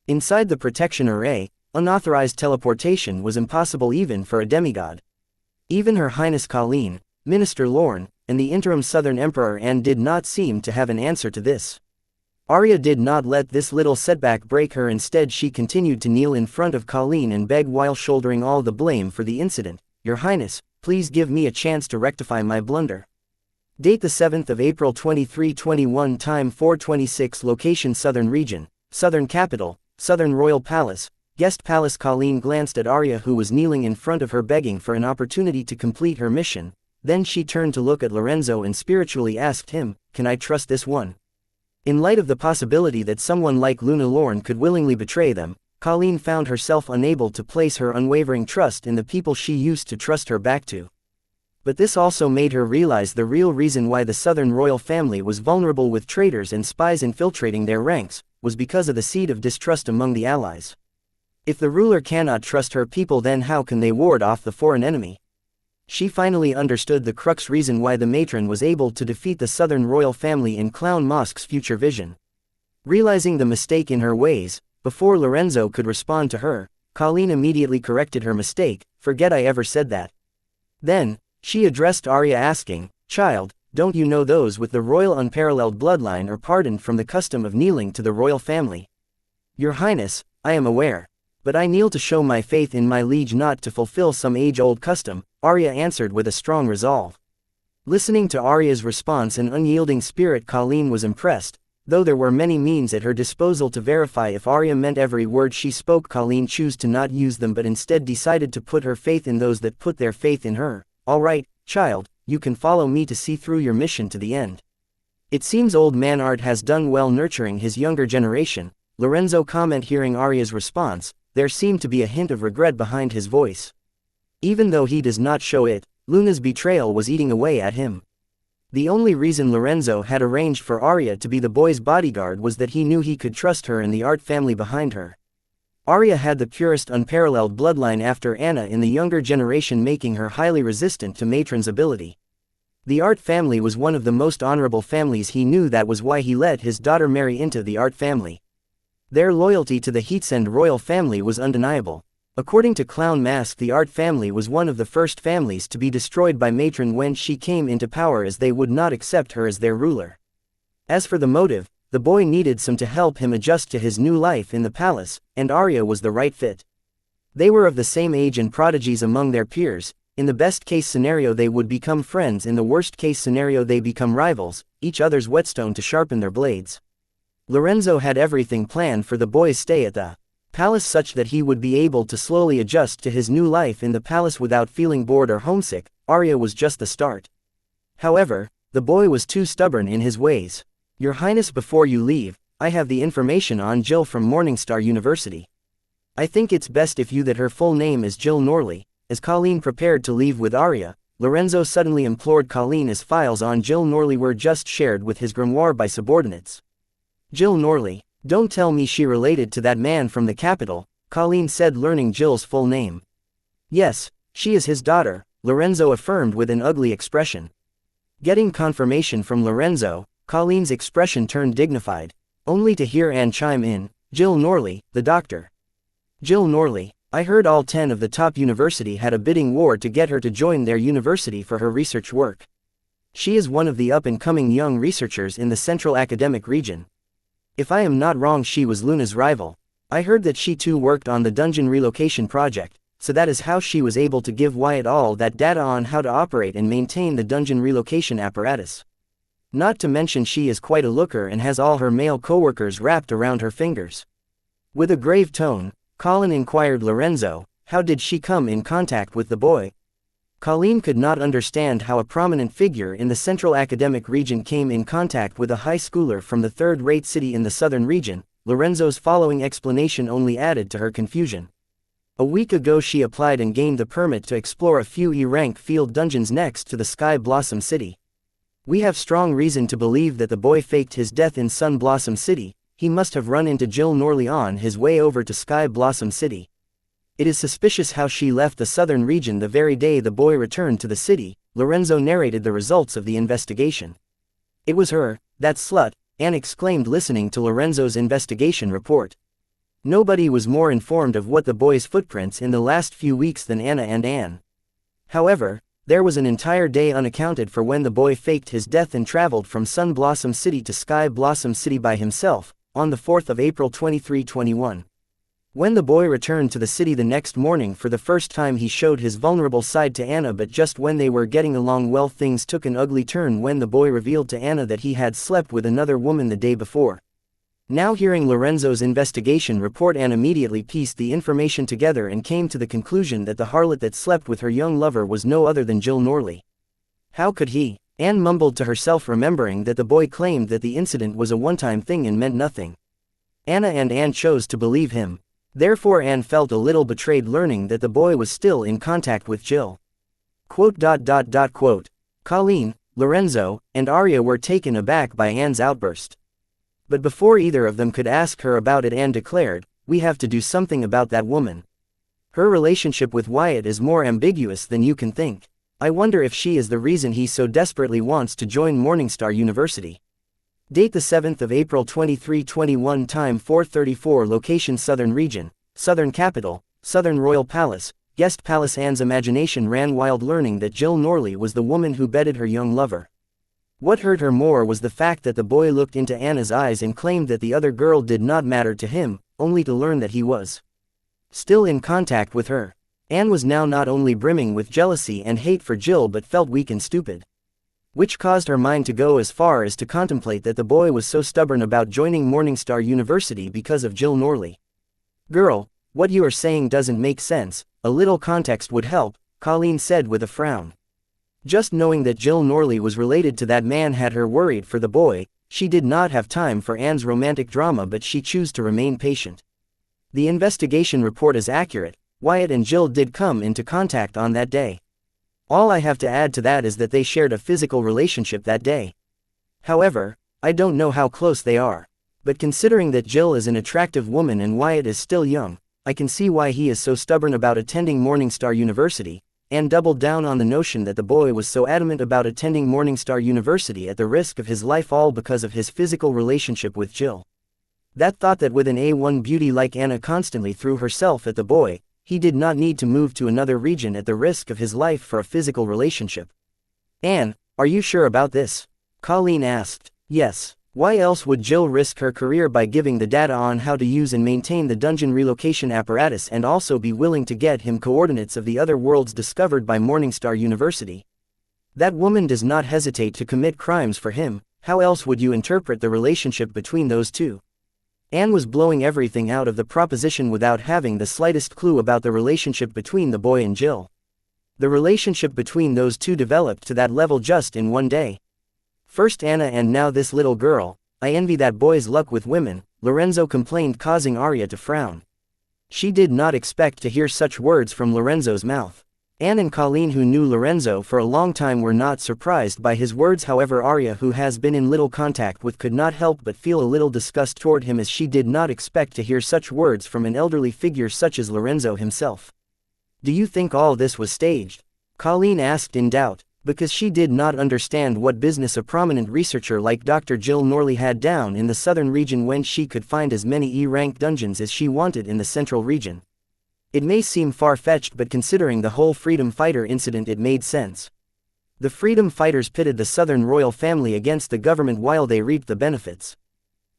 Inside the protection array, unauthorized teleportation was impossible even for a demigod. Even Her Highness Colleen, Minister Lorne, and the interim Southern Emperor Anne did not seem to have an answer to this. Arya did not let this little setback break her. Instead, she continued to kneel in front of Colleen and beg while shouldering all the blame for the incident. Your Highness, please give me a chance to rectify my blunder. Date the 7th of April 2321, time 4:26, location Southern Region, Southern Capital, Southern Royal Palace, Guest Palace. Colleen glanced at Arya, who was kneeling in front of her begging for an opportunity to complete her mission. Then she turned to look at Lorenzo and spiritually asked him, can I trust this one? In light of the possibility that someone like Luna Lorne could willingly betray them, Colleen found herself unable to place her unwavering trust in the people she used to trust her back to. But this also made her realize the real reason why the Southern royal family was vulnerable with traitors and spies infiltrating their ranks, was because of the seed of distrust among the allies. If the ruler cannot trust her people, then how can they ward off the foreign enemy? She finally understood the crux reason why the matron was able to defeat the Southern royal family in Clown Mosque's future vision. Realizing the mistake in her ways, before Lorenzo could respond to her, Colleen immediately corrected her mistake. Forget I ever said that. Then, she addressed Arya asking, child, don't you know those with the royal unparalleled bloodline are pardoned from the custom of kneeling to the royal family? Your Highness, I am aware. But I kneel to show my faith in my liege, not to fulfill some age-old custom, Arya answered with a strong resolve. Listening to Arya's response and unyielding spirit, Colleen was impressed. Though there were many means at her disposal to verify if Arya meant every word she spoke, Colleen chose to not use them but instead decided to put her faith in those that put their faith in her. All right, child, you can follow me to see through your mission to the end. It seems old man Art has done well nurturing his younger generation, Lorenzo commented. Hearing Arya's response, there seemed to be a hint of regret behind his voice. Even though he does not show it, Luna's betrayal was eating away at him. The only reason Lorenzo had arranged for Arya to be the boy's bodyguard was that he knew he could trust her and the Art family behind her. Arya had the purest unparalleled bloodline after Anna in the younger generation, making her highly resistant to Matron's ability. The Art family was one of the most honorable families he knew. That was why he let his daughter marry into the Art family. Their loyalty to the Heatsend royal family was undeniable. According to Clown Mask, the Art family was one of the first families to be destroyed by Matron when she came into power, as they would not accept her as their ruler. As for the motive, the boy needed some to help him adjust to his new life in the palace, and Arya was the right fit. They were of the same age and prodigies among their peers. In the best case scenario they would become friends, in the worst case scenario they become rivals, each other's whetstone to sharpen their blades. Lorenzo had everything planned for the boy's stay at the palace such that he would be able to slowly adjust to his new life in the palace without feeling bored or homesick. Arya was just the start. However, the boy was too stubborn in his ways. Your Highness, before you leave, I have the information on Jill from Morningstar University. I think it's best if you that her full name is Jill Norley. As Colleen prepared to leave with Arya, Lorenzo suddenly implored Colleen, as files on Jill Norley were just shared with his grimoire by subordinates. Jill Norley, don't tell me she related to that man from the capital, Colleen said, learning Jill's full name. Yes, she is his daughter, Lorenzo affirmed with an ugly expression. Getting confirmation from Lorenzo, Colleen's expression turned dignified, only to hear Anne chime in, Jill Norley, the doctor. Jill Norley, I heard all 10 of the top university had a bidding war to get her to join their university for her research work. She is one of the up-and-coming young researchers in the Central Academic Region. If I am not wrong, she was Luna's rival. I heard that she too worked on the dungeon relocation project, so that is how she was able to give Wyatt all that data on how to operate and maintain the dungeon relocation apparatus. Not to mention she is quite a looker and has all her male coworkers wrapped around her fingers. With a grave tone, Colin inquired Lorenzo, how did she come in contact with the boy? Colleen could not understand how a prominent figure in the Central Academic Region came in contact with a high schooler from the third-rate city in the Southern Region, Lorenzo's following explanation only added to her confusion. A week ago she applied and gained the permit to explore a few E-rank field dungeons next to the Sky Blossom City. We have strong reason to believe that the boy faked his death in Sun Blossom City. He must have run into Jill Norley on his way over to Sky Blossom City. It is suspicious how she left the southern region the very day the boy returned to the city. Lorenzo narrated the results of the investigation. It was her, that slut, Anne exclaimed listening to Lorenzo's investigation report. Nobody was more informed of what the boy's footprints in the last few weeks than Anna and Anne. However, there was an entire day unaccounted for when the boy faked his death and traveled from Sun Blossom City to Sky Blossom City by himself, on the 4th of April 2321. When the boy returned to the city the next morning for the first time he showed his vulnerable side to Anna, but just when they were getting along well things took an ugly turn when the boy revealed to Anna that he had slept with another woman the day before. Now hearing Lorenzo's investigation report, Anne immediately pieced the information together and came to the conclusion that the harlot that slept with her young lover was no other than Jill Norley. How could he? Anne mumbled to herself, remembering that the boy claimed that the incident was a one-time thing and meant nothing. Anna and Anne chose to believe him. Therefore Anne felt a little betrayed learning that the boy was still in contact with Jill. Colleen, Lorenzo, and Arya were taken aback by Anne's outburst. But before either of them could ask her about it, Anne declared, "We have to do something about that woman. Her relationship with Wyatt is more ambiguous than you can think. I wonder if she is the reason he so desperately wants to join Morningstar University." Date the 7th of April 2321. Time 4:34. Location Southern Region, Southern Capital, Southern Royal Palace, Guest Palace. Anne's imagination ran wild learning that Jill Norley was the woman who bedded her young lover. What hurt her more was the fact that the boy looked into Anna's eyes and claimed that the other girl did not matter to him, only to learn that he was still in contact with her. Anne was now not only brimming with jealousy and hate for Jill but felt weak and stupid, which caused her mind to go as far as to contemplate that the boy was so stubborn about joining Morningstar University because of Jill Norley. "Girl, what you are saying doesn't make sense. A little context would help," Colleen said with a frown. Just knowing that Jill Norley was related to that man had her worried for the boy. She did not have time for Anne's romantic drama, but she chose to remain patient. The investigation report is accurate. Wyatt and Jill did come into contact on that day. All I have to add to that is that they shared a physical relationship that day. However, I don't know how close they are. But considering that Jill is an attractive woman and Wyatt is still young, I can see why he is so stubborn about attending Morningstar University, and doubled down on the notion that the boy was so adamant about attending Morningstar University at the risk of his life, all because of his physical relationship with Jill. That thought that with an A1 beauty like Anna constantly threw herself at the boy, he did not need to move to another region at the risk of his life for a physical relationship. "Anne, are you sure about this?" Colleen asked. "Yes. Why else would Jill risk her career by giving the data on how to use and maintain the dungeon relocation apparatus and also be willing to get him coordinates of the other worlds discovered by Morningstar University? That woman does not hesitate to commit crimes for him. How else would you interpret the relationship between those two?" Anne was blowing everything out of the proposition without having the slightest clue about the relationship between the boy and Jill. The relationship between those two developed to that level just in one day. First Anna and now this little girl. "I envy that boy's luck with women," Lorenzo complained, causing Arya to frown. She did not expect to hear such words from Lorenzo's mouth. Anne and Colleen, who knew Lorenzo for a long time, were not surprised by his words. However, Arya, who has been in little contact with, could not help but feel a little disgust toward him, as she did not expect to hear such words from an elderly figure such as Lorenzo himself. "Do you think all this was staged?" Colleen asked in doubt, because she did not understand what business a prominent researcher like Dr. Jill Norley had down in the southern region when she could find as many E-rank dungeons as she wanted in the central region. It may seem far-fetched, but considering the whole Freedom Fighter incident, it made sense. The Freedom Fighters pitted the Southern royal family against the government while they reaped the benefits.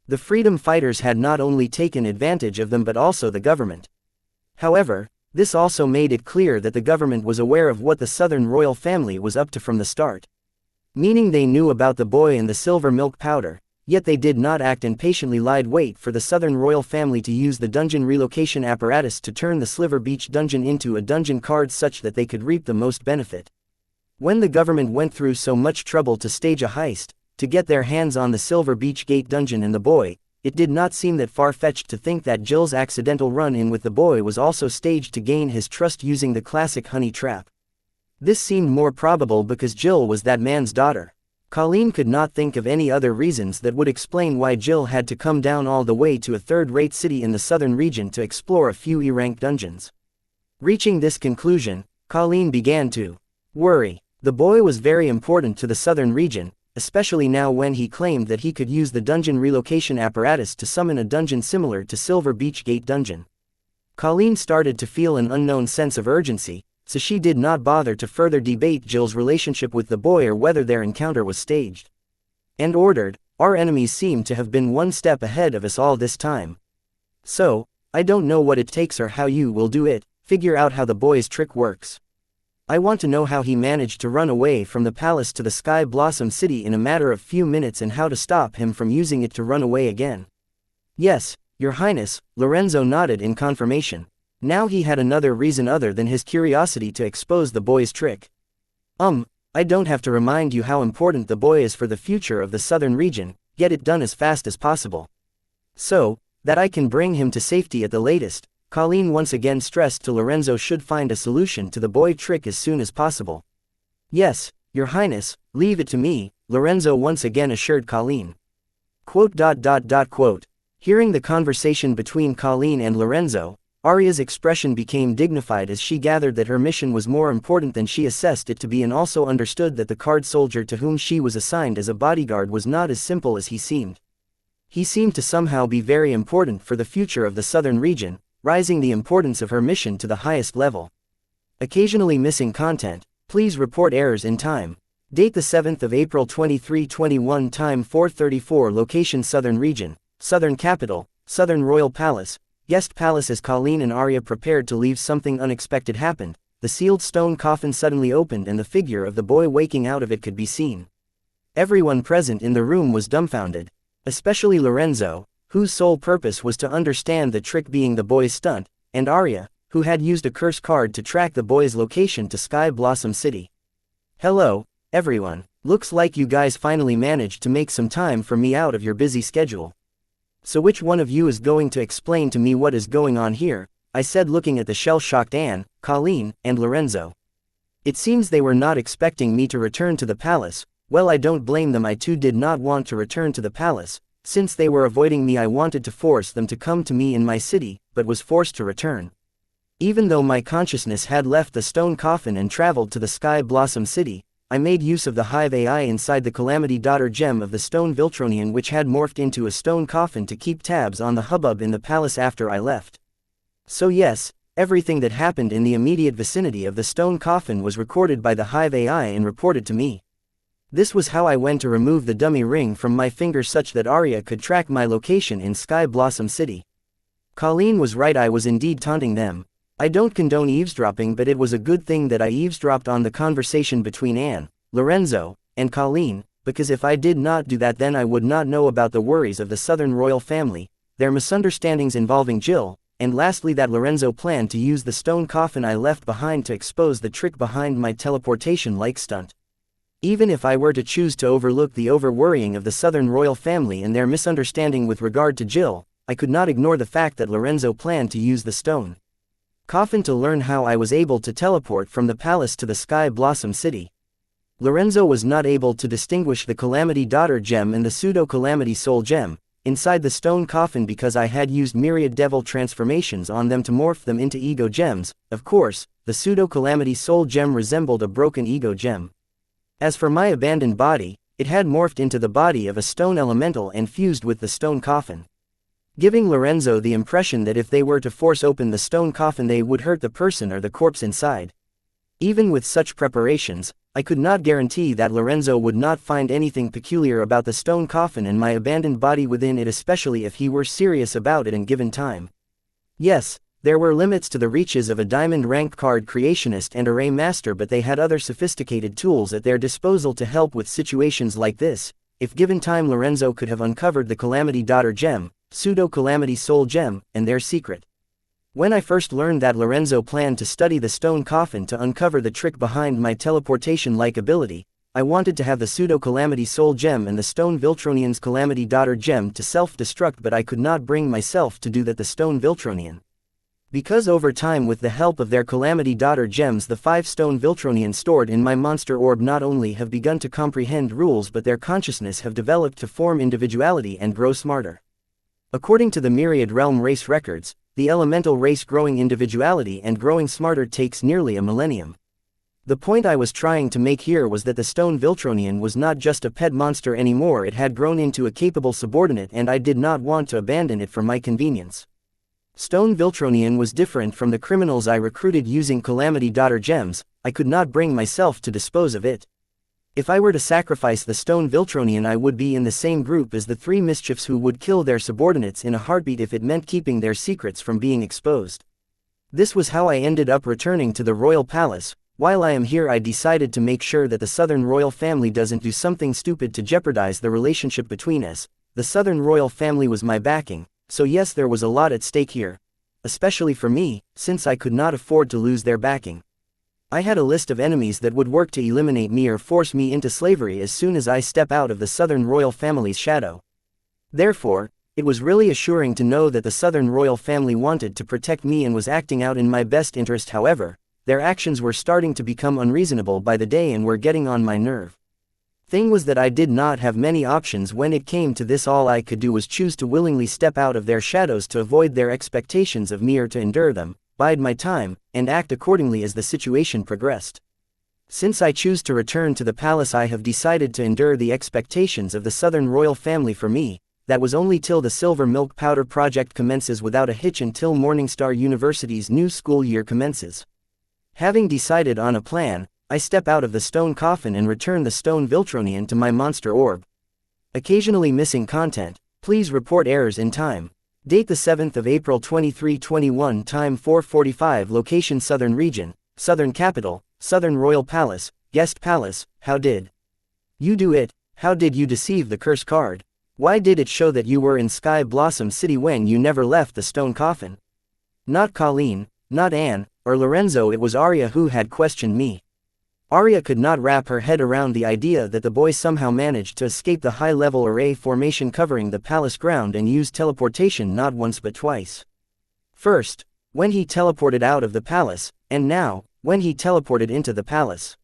The Freedom Fighters had not only taken advantage of them but also the government. However, this also made it clear that the government was aware of what the Southern royal family was up to from the start. Meaning they knew about the boy and the silver milk powder. Yet they did not act and patiently lied wait for the Southern royal family to use the dungeon relocation apparatus to turn the Sliver Beach dungeon into a dungeon card such that they could reap the most benefit. When the government went through so much trouble to stage a heist, to get their hands on the Silver Beach Gate dungeon and the boy, it did not seem that far-fetched to think that Jill's accidental run-in with the boy was also staged to gain his trust using the classic honey trap. This seemed more probable because Jill was that man's daughter. Colleen could not think of any other reasons that would explain why Jill had to come down all the way to a third-rate city in the southern region to explore a few E-rank dungeons. Reaching this conclusion, Colleen began to worry. The boy was very important to the southern region, especially now when he claimed that he could use the dungeon relocation apparatus to summon a dungeon similar to Silver Beach Gate Dungeon. Colleen started to feel an unknown sense of urgency, so she did not bother to further debate Jill's relationship with the boy or whether their encounter was staged. And ordered, "Our enemies seem to have been one step ahead of us all this time. So, I don't know what it takes or how you will do it, figure out how the boy's trick works. I want to know how he managed to run away from the palace to the Sky Blossom City in a matter of few minutes and how to stop him from using it to run away again." "Yes, Your Highness," Lorenzo nodded in confirmation. Now he had another reason other than his curiosity to expose the boy's trick. I don't have to remind you how important the boy is for the future of the southern region, get it done as fast as possible. So, that I can bring him to safety at the latest." Colleen once again stressed to Lorenzo should find a solution to the boy trick as soon as possible. "Yes, Your Highness, leave it to me," Lorenzo once again assured Colleen. Quote. Hearing the conversation between Colleen and Lorenzo, Arya's expression became dignified as she gathered that her mission was more important than she assessed it to be and also understood that the card soldier to whom she was assigned as a bodyguard was not as simple as he seemed. He seemed to somehow be very important for the future of the southern region, rising the importance of her mission to the highest level. Occasionally missing content, please report errors in time. Date the 7th of April 2321, time 4:34, location Southern Region, Southern Capital, Southern Royal Palace, Guest Palace. As Colleen and Arya prepared to leave, something unexpected happened. The sealed stone coffin suddenly opened and the figure of the boy waking out of it could be seen. Everyone present in the room was dumbfounded, especially Lorenzo, whose sole purpose was to understand the trick being the boy's stunt, and Arya, who had used a curse card to track the boy's location to Sky Blossom City. "Hello, everyone, looks like you guys finally managed to make some time for me out of your busy schedule. So which one of you is going to explain to me what is going on here?" I said, looking at the shell-shocked Anne, Colleen, and Lorenzo. It seems they were not expecting me to return to the palace. Well, I don't blame them. I too did not want to return to the palace. Since they were avoiding me, I wanted to force them to come to me in my city, but was forced to return. Even though my consciousness had left the stone coffin and traveled to the Sky Blossom City, I made use of the Hive AI inside the Calamity Daughter gem of the Stone Viltronian, which had morphed into a stone coffin to keep tabs on the hubbub in the palace after I left. So yes, everything that happened in the immediate vicinity of the stone coffin was recorded by the Hive AI and reported to me. This was how I went to remove the dummy ring from my finger such that Arya could track my location in Sky Blossom City. Colleen was right, I was indeed taunting them. I don't condone eavesdropping, but it was a good thing that I eavesdropped on the conversation between Anne, Lorenzo, and Colleen, because if I did not do that, then I would not know about the worries of the Southern royal family, their misunderstandings involving Jill, and lastly that Lorenzo planned to use the stone coffin I left behind to expose the trick behind my teleportation-like stunt. Even if I were to choose to overlook the over-worrying of the Southern royal family and their misunderstanding with regard to Jill, I could not ignore the fact that Lorenzo planned to use the stone coffin to learn how I was able to teleport from the palace to the Sky Blossom City. Lorenzo was not able to distinguish the Calamity Daughter gem and the Pseudo-Calamity Soul gem inside the stone coffin because I had used myriad devil transformations on them to morph them into ego gems. Of course, the Pseudo-Calamity Soul gem resembled a broken ego gem. As for my abandoned body, it had morphed into the body of a stone elemental and fused with the stone coffin, giving Lorenzo the impression that if they were to force open the stone coffin they would hurt the person or the corpse inside. Even with such preparations, I could not guarantee that Lorenzo would not find anything peculiar about the stone coffin and my abandoned body within it, especially if he were serious about it and given time. Yes, there were limits to the reaches of a diamond rank card creationist and array master, but they had other sophisticated tools at their disposal to help with situations like this. If given time, Lorenzo could have uncovered the Calamity Daughter gem, Pseudo-Calamity Soul gem, and their secret. When I first learned that Lorenzo planned to study the stone coffin to uncover the trick behind my teleportation-like ability, I wanted to have the pseudo-calamity soul gem and the stone Viltronian's calamity daughter gem to self-destruct, but I could not bring myself to do that. The stone Viltronian. Because over time, with the help of their calamity daughter gems, the 5 stone Viltronian stored in my monster orb not only have begun to comprehend rules, but their consciousness have developed to form individuality and grow smarter. According to the Myriad Realm race records, the elemental race growing individuality and growing smarter takes nearly a millennium. The point I was trying to make here was that the stone Viltronian was not just a pet monster anymore, it had grown into a capable subordinate, and I did not want to abandon it for my convenience. Stone Viltronian was different from the criminals I recruited using calamity daughter gems. I could not bring myself to dispose of it. If I were to sacrifice the stone Viltronian, I would be in the same group as the 3 mischiefs who would kill their subordinates in a heartbeat if it meant keeping their secrets from being exposed. This was how I ended up returning to the royal palace. While I am here, I decided to make sure that the Southern royal family doesn't do something stupid to jeopardize the relationship between us. The Southern royal family was my backing, so yes, there was a lot at stake here. Especially for me, since I could not afford to lose their backing. I had a list of enemies that would work to eliminate me or force me into slavery as soon as I step out of the Southern royal family's shadow. Therefore, it was really assuring to know that the Southern royal family wanted to protect me and was acting out in my best interest. However, their actions were starting to become unreasonable by the day and were getting on my nerve. Thing was that I did not have many options when it came to this. All I could do was choose to willingly step out of their shadows to avoid their expectations of me, or to endure them, bide my time, and act accordingly as the situation progressed. Since I choose to return to the palace, I have decided to endure the expectations of the Southern royal family. For me, that was only till the Silver Milk Powder project commences without a hitch, until Morningstar University's new school year commences. Having decided on a plan, I step out of the stone coffin and return the stone Viltronian to my monster orb. Occasionally missing content. Please report errors in time. Date the 7th of April 2321. Time 4:45. Location Southern Region, Southern Capital, Southern Royal Palace, Guest Palace. How did you do it? How did you deceive the curse card? Why did it show that you were in Sky Blossom City when you never left the stone coffin? Not Colleen, not Anne, or Lorenzo, it was Arya who had questioned me. Arya could not wrap her head around the idea that the boy somehow managed to escape the high-level array formation covering the palace ground and use teleportation not once but twice. First, when he teleported out of the palace, and now, when he teleported into the palace.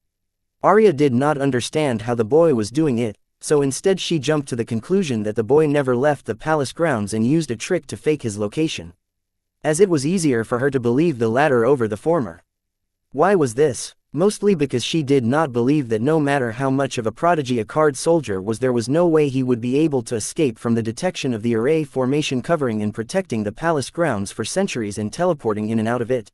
Arya did not understand how the boy was doing it, so instead she jumped to the conclusion that the boy never left the palace grounds and used a trick to fake his location, as it was easier for her to believe the latter over the former. Why was this? Mostly because she did not believe that no matter how much of a prodigy a card soldier was, there was no way he would be able to escape from the detection of the array formation covering and protecting the palace grounds for centuries and teleporting in and out of it.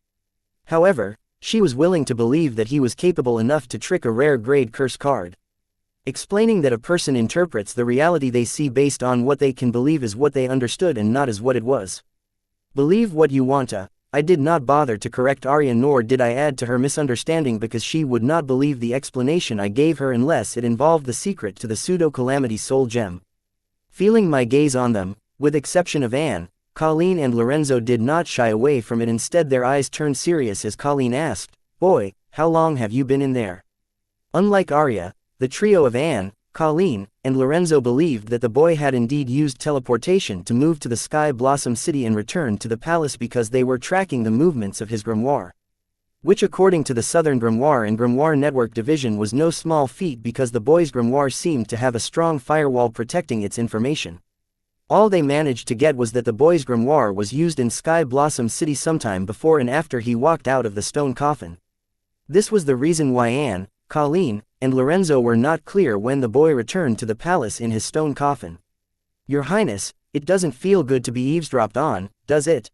However, she was willing to believe that he was capable enough to trick a rare grade curse card. Explaining that a person interprets the reality they see based on what they can believe as what they understood and not as what it was. Believe what you want to. I did not bother to correct Arya, nor did I add to her misunderstanding, because she would not believe the explanation I gave her unless it involved the secret to the pseudo-calamity soul gem. Feeling my gaze on them, with exception of Anne, Colleen and Lorenzo did not shy away from it. Instead, their eyes turned serious as Colleen asked, "Boy, how long have you been in there?" Unlike Arya, the trio of Anne, Colleen, and Lorenzo believed that the boy had indeed used teleportation to move to the Sky Blossom City and return to the palace because they were tracking the movements of his grimoire. Which, according to the Southern Grimoire and Grimoire Network division, was no small feat, because the boy's grimoire seemed to have a strong firewall protecting its information. All they managed to get was that the boy's grimoire was used in Sky Blossom City sometime before and after he walked out of the stone coffin. This was the reason why Anne, Colleen, and Lorenzo were not clear when the boy returned to the palace in his stone coffin. "Your Highness, it doesn't feel good to be eavesdropped on, does it?"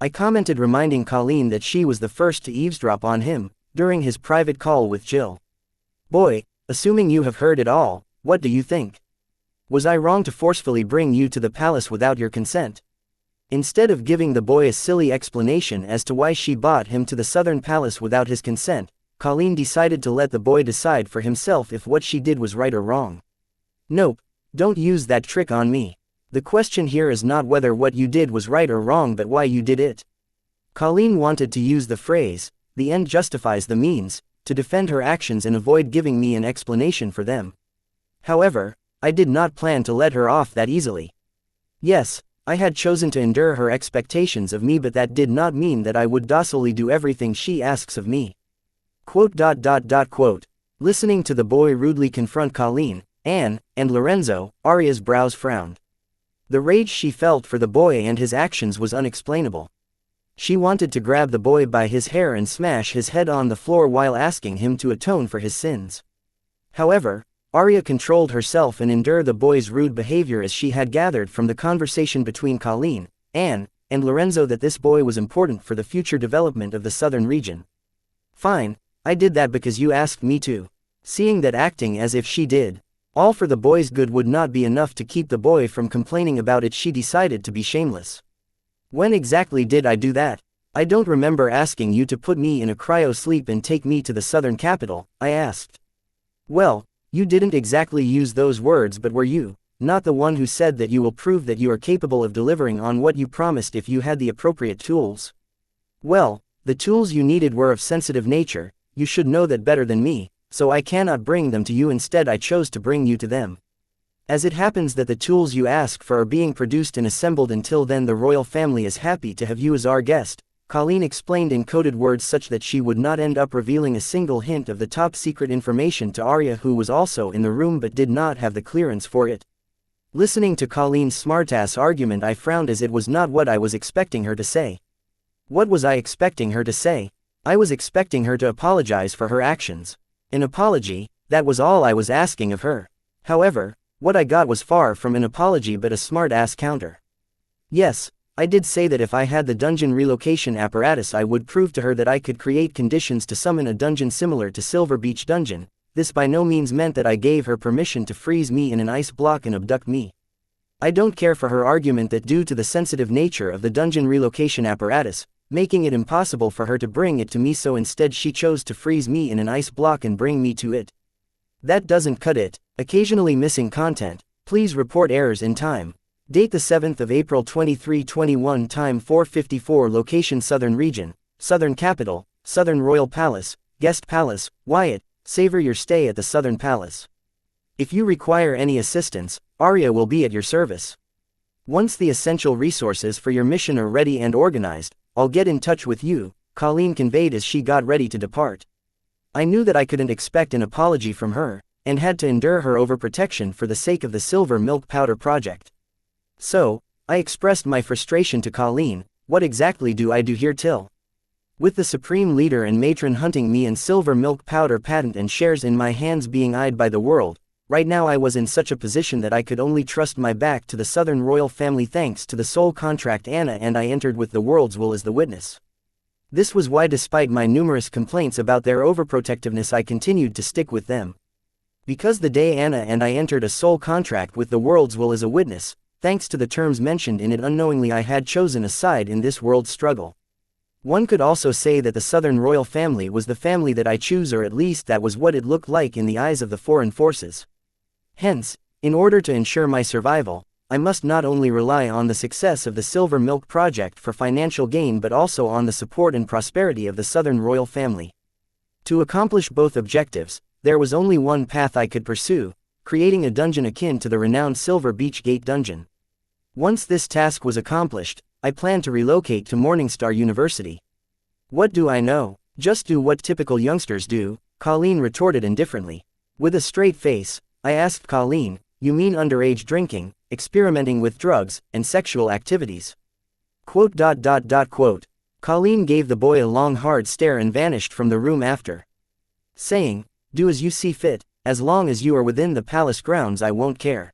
I commented, reminding Colleen that she was the first to eavesdrop on him, during his private call with Jill. "Boy, assuming you have heard it all, what do you think? Was I wrong to forcefully bring you to the palace without your consent?" Instead of giving the boy a silly explanation as to why she brought him to the Southern Palace without his consent, Colleen decided to let the boy decide for himself if what she did was right or wrong. "Nope, don't use that trick on me. The question here is not whether what you did was right or wrong, but why you did it." Colleen wanted to use the phrase, "the end justifies the means," to defend her actions and avoid giving me an explanation for them. However, I did not plan to let her off that easily. Yes, I had chosen to endure her expectations of me, but that did not mean that I would docilely do everything she asks of me. Listening to the boy rudely confront Colleen, Anne, and Lorenzo, Aria's brows frowned. The rage she felt for the boy and his actions was unexplainable. She wanted to grab the boy by his hair and smash his head on the floor while asking him to atone for his sins. However, Aria controlled herself and endured the boy's rude behavior, as she had gathered from the conversation between Colleen, Anne, and Lorenzo that this boy was important for the future development of the southern region. Fine, I did that because you asked me to. Seeing that acting as if she did all for the boy's good would not be enough to keep the boy from complaining about it, she decided to be shameless. When exactly did I do that? I don't remember asking you to put me in a cryo-sleep and take me to the southern capital, I asked. Well, you didn't exactly use those words, but were you not the one who said that you will prove that you are capable of delivering on what you promised if you had the appropriate tools? Well, the tools you needed were of sensitive nature, you should know that better than me, so I cannot bring them to you. Instead, I chose to bring you to them. As it happens that the tools you ask for are being produced and assembled. Until then, the royal family is happy to have you as our guest, Colleen explained in coded words such that she would not end up revealing a single hint of the top secret information to Aria, who was also in the room but did not have the clearance for it. Listening to Colleen's smartass argument, I frowned, as it was not what I was expecting her to say. What was I expecting her to say? I was expecting her to apologize for her actions. An apology, that was all I was asking of her. However, what I got was far from an apology but a smart-ass counter. Yes, I did say that if I had the dungeon relocation apparatus, I would prove to her that I could create conditions to summon a dungeon similar to Silver Beach Dungeon. This by no means meant that I gave her permission to freeze me in an ice block and abduct me. I don't care for her argument that due to the sensitive nature of the dungeon relocation apparatus, making it impossible for her to bring it to me, so instead she chose to freeze me in an ice block and bring me to it. That doesn't cut it. Occasionally missing content. Please report errors in time. Date the 7th of April 2321, time 4:54, location Southern Region, Southern Capital, Southern Royal Palace, Guest Palace, Wyatt, savor your stay at the Southern Palace. If you require any assistance, Aria will be at your service. Once the essential resources for your mission are ready and organized, I'll get in touch with you, Colleen conveyed as she got ready to depart. I knew that I couldn't expect an apology from her, and had to endure her overprotection for the sake of the Silver Milk Powder project. So, I expressed my frustration to Colleen. What exactly do I do here till? With the supreme leader and matron hunting me and Silver Milk Powder patent and shares in my hands being eyed by the world, right now I was in such a position that I could only trust my back to the Southern royal family thanks to the soul contract Anna and I entered with the world's will as the witness. This was why, despite my numerous complaints about their overprotectiveness, I continued to stick with them. Because the day Anna and I entered a soul contract with the world's will as a witness, thanks to the terms mentioned in it, unknowingly I had chosen a side in this world's struggle. One could also say that the Southern royal family was the family that I choose, or at least that was what it looked like in the eyes of the foreign forces. Hence, in order to ensure my survival, I must not only rely on the success of the Silver Milk Project for financial gain but also on the support and prosperity of the Southern royal family. To accomplish both objectives, there was only one path I could pursue: creating a dungeon akin to the renowned Silver Beach Gate dungeon. Once this task was accomplished, I planned to relocate to Morningstar University. What do I know? Just do what typical youngsters do, Colleen retorted indifferently. With a straight face, I asked Colleen, you mean underage drinking, experimenting with drugs, and sexual activities? ... Colleen gave the boy a long hard stare and vanished from the room after saying, do as you see fit, as long as you are within the palace grounds I won't care.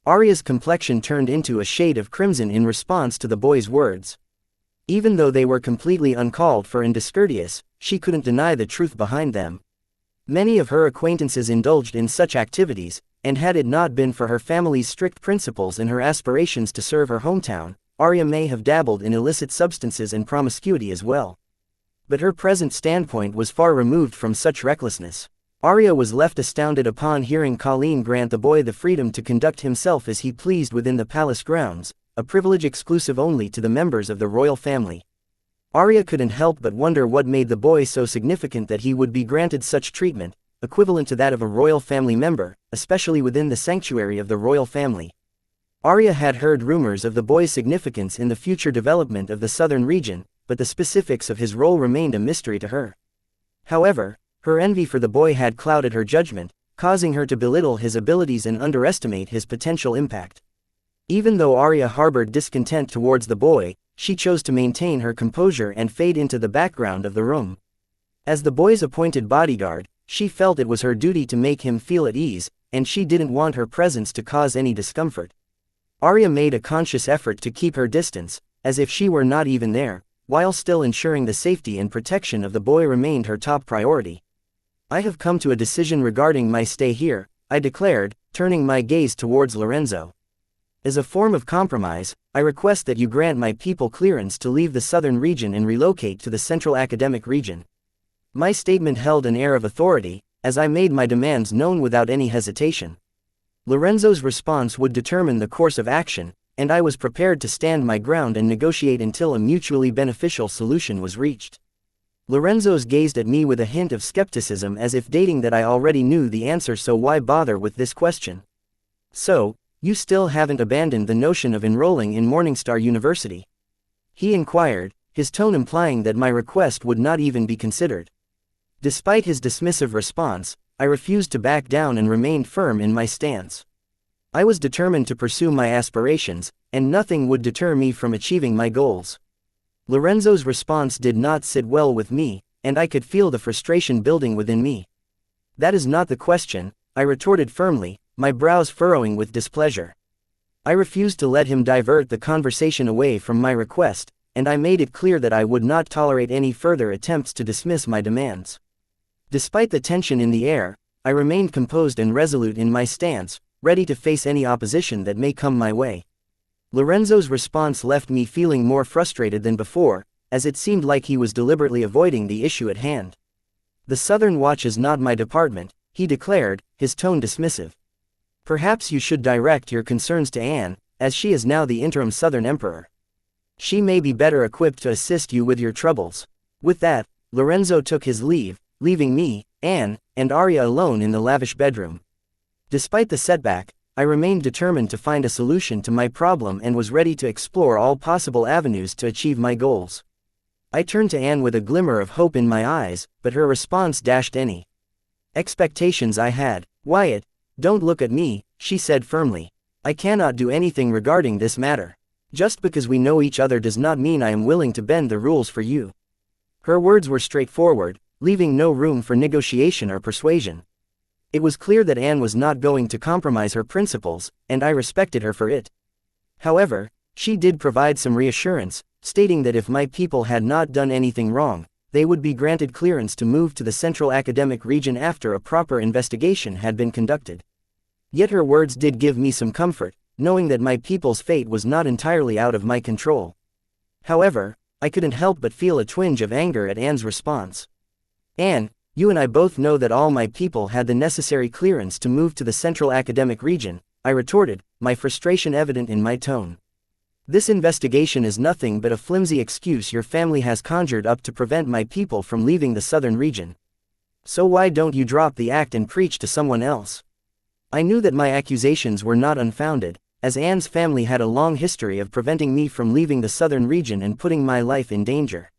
Aria's complexion turned into a shade of crimson in response to the boy's words. Even though they were completely uncalled for and discourteous, she couldn't deny the truth behind them. Many of her acquaintances indulged in such activities, and had it not been for her family's strict principles and her aspirations to serve her hometown, Aria may have dabbled in illicit substances and promiscuity as well. But her present standpoint was far removed from such recklessness. Aria was left astounded upon hearing Colleen grant the boy the freedom to conduct himself as he pleased within the palace grounds, a privilege exclusive only to the members of the royal family. Arya couldn't help but wonder what made the boy so significant that he would be granted such treatment, equivalent to that of a royal family member, especially within the sanctuary of the royal family. Arya had heard rumors of the boy's significance in the future development of the southern region, but the specifics of his role remained a mystery to her. However, her envy for the boy had clouded her judgment, causing her to belittle his abilities and underestimate his potential impact. Even though Arya harbored discontent towards the boy, she chose to maintain her composure and fade into the background of the room. As the boy's appointed bodyguard, she felt it was her duty to make him feel at ease, and she didn't want her presence to cause any discomfort. Arya made a conscious effort to keep her distance, as if she were not even there, while still ensuring the safety and protection of the boy remained her top priority. "I have come to a decision regarding my stay here," I declared, turning my gaze towards Lorenzo. "As a form of compromise, I request that you grant my people clearance to leave the southern region and relocate to the central academic region." My statement held an air of authority, as I made my demands known without any hesitation. Lorenzo's response would determine the course of action, and I was prepared to stand my ground and negotiate until a mutually beneficial solution was reached. Lorenzo's gazed at me with a hint of skepticism, as if stating that I already knew the answer, so why bother with this question? "So, you still haven't abandoned the notion of enrolling in Morningstar University?" he inquired, his tone implying that my request would not even be considered. Despite his dismissive response, I refused to back down and remained firm in my stance. I was determined to pursue my aspirations, and nothing would deter me from achieving my goals. Lorenzo's response did not sit well with me, and I could feel the frustration building within me. "That is not the question," I retorted firmly, my brows furrowing with displeasure. I refused to let him divert the conversation away from my request, and I made it clear that I would not tolerate any further attempts to dismiss my demands. Despite the tension in the air, I remained composed and resolute in my stance, ready to face any opposition that may come my way. Lorenzo's response left me feeling more frustrated than before, as it seemed like he was deliberately avoiding the issue at hand. "The Southern Watch is not my department," he declared, his tone dismissive. "Perhaps you should direct your concerns to Anne, as she is now the interim Southern Emperor. She may be better equipped to assist you with your troubles." With that, Lorenzo took his leave, leaving me, Anne, and Arya alone in the lavish bedroom. Despite the setback, I remained determined to find a solution to my problem and was ready to explore all possible avenues to achieve my goals. I turned to Anne with a glimmer of hope in my eyes, but her response dashed any expectations I had. "Wyatt, don't look at me," she said firmly. "I cannot do anything regarding this matter. Just because we know each other does not mean I am willing to bend the rules for you." Her words were straightforward, leaving no room for negotiation or persuasion. It was clear that Anne was not going to compromise her principles, and I respected her for it. However, she did provide some reassurance, stating that if my people had not done anything wrong, they would be granted clearance to move to the central academic region after a proper investigation had been conducted. Yet her words did give me some comfort, knowing that my people's fate was not entirely out of my control. However, I couldn't help but feel a twinge of anger at Anne's response. "Anne, you and I both know that all my people had the necessary clearance to move to the central academic region," I retorted, my frustration evident in my tone. "This investigation is nothing but a flimsy excuse your family has conjured up to prevent my people from leaving the southern region. So why don't you drop the act and preach to someone else?" I knew that my accusations were not unfounded, as Anne's family had a long history of preventing me from leaving the southern region and putting my life in danger.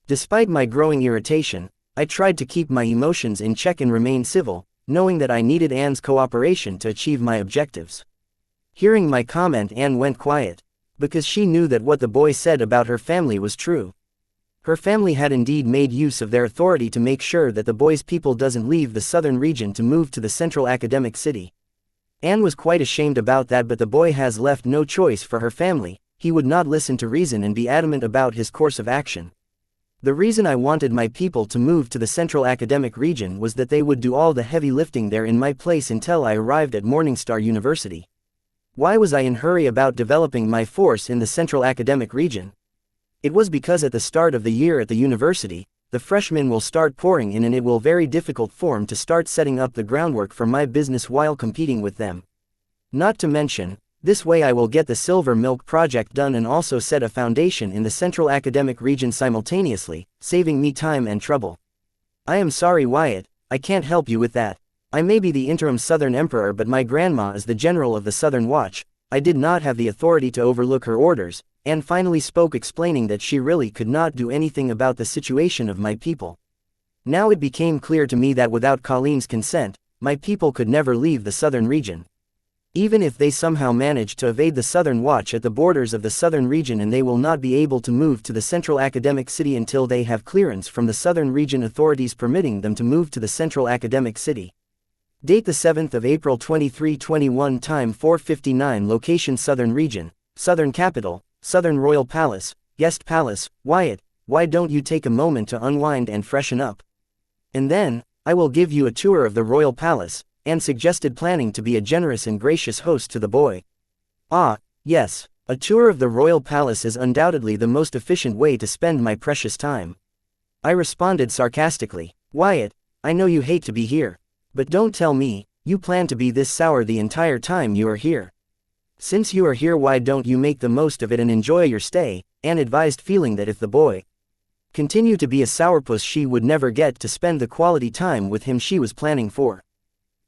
Despite my growing irritation, I tried to keep my emotions in check and remain civil, knowing that I needed Anne's cooperation to achieve my objectives. Hearing my comment, Anne went quiet, because she knew that what the boy said about her family was true. Her family had indeed made use of their authority to make sure that the boy's people doesn't leave the southern region to move to the central academic city. Anne was quite ashamed about that, but the boy has left no choice for her family. He would not listen to reason and be adamant about his course of action. The reason I wanted my people to move to the central academic region was that they would do all the heavy lifting there in my place until I arrived at Morningstar University. Why was I in a hurry about developing my force in the central academic region? It was because at the start of the year at the university, the freshmen will start pouring in and it will be very difficult for me to start setting up the groundwork for my business while competing with them. Not to mention, This way I will get the Silver Milk project done and also set a foundation in the Central Academic Region simultaneously, saving me time and trouble. I am sorry, Wyatt, I can't help you with that. I may be the interim Southern Emperor, but my grandma is the general of the Southern Watch. I did not have the authority to overlook her orders, and finally spoke, explaining that she really could not do anything about the situation of my people. Now it became clear to me that without Colleen's consent, my people could never leave the Southern region. Even if they somehow managed to evade the Southern Watch at the borders of the Southern region, and they will not be able to move to the Central Academic City until they have clearance from the Southern region authorities permitting them to move to the Central Academic City. Date the 7th of April 2321, time 4:59, location Southern Region, Southern Capital, Southern Royal Palace, Guest Palace. Wyatt, why don't you take a moment to unwind and freshen up? And then, I will give you a tour of the Royal Palace, and suggested, planning to be a generous and gracious host to the boy. Ah, yes, a tour of the Royal Palace is undoubtedly the most efficient way to spend my precious time. I responded sarcastically. Wyatt, I know you hate to be here. But don't tell me, you plan to be this sour the entire time you are here. Since you are here, why don't you make the most of it and enjoy your stay? Anne advised, feeling that if the boy continued to be a sourpuss, she would never get to spend the quality time with him she was planning for.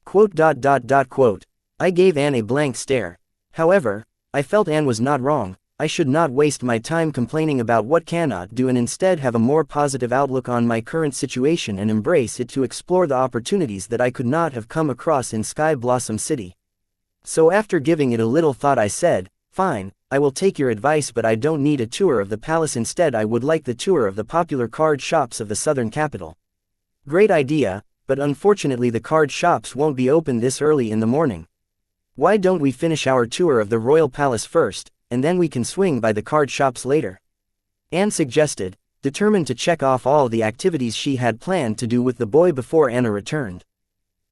Quote. I gave Anne a blank stare. However, I felt Anne was not wrong. I should not waste my time complaining about what cannot do, and instead have a more positive outlook on my current situation and embrace it to explore the opportunities that I could not have come across in Sky Blossom City. So after giving it a little thought, I said, fine, I will take your advice, but I don't need a tour of the palace. Instead, I would like the tour of the popular card shops of the Southern capital. Great idea, but unfortunately the card shops won't be open this early in the morning. Why don't we finish our tour of the Royal Palace first, and then we can swing by the card shops later? Anne suggested, determined to check off all the activities she had planned to do with the boy before Anna returned.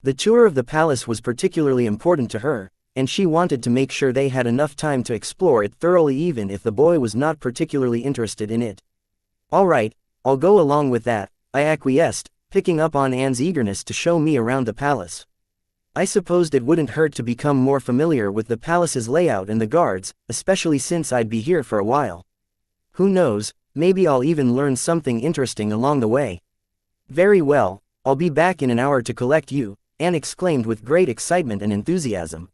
The tour of the palace was particularly important to her, and she wanted to make sure they had enough time to explore it thoroughly, even if the boy was not particularly interested in it. All right, I'll go along with that, I acquiesced, picking up on Anne's eagerness to show me around the palace. I supposed it wouldn't hurt to become more familiar with the palace's layout and the guards, especially since I'd be here for a while. Who knows, maybe I'll even learn something interesting along the way. Very well, I'll be back in an hour to collect you, Anne exclaimed with great excitement and enthusiasm.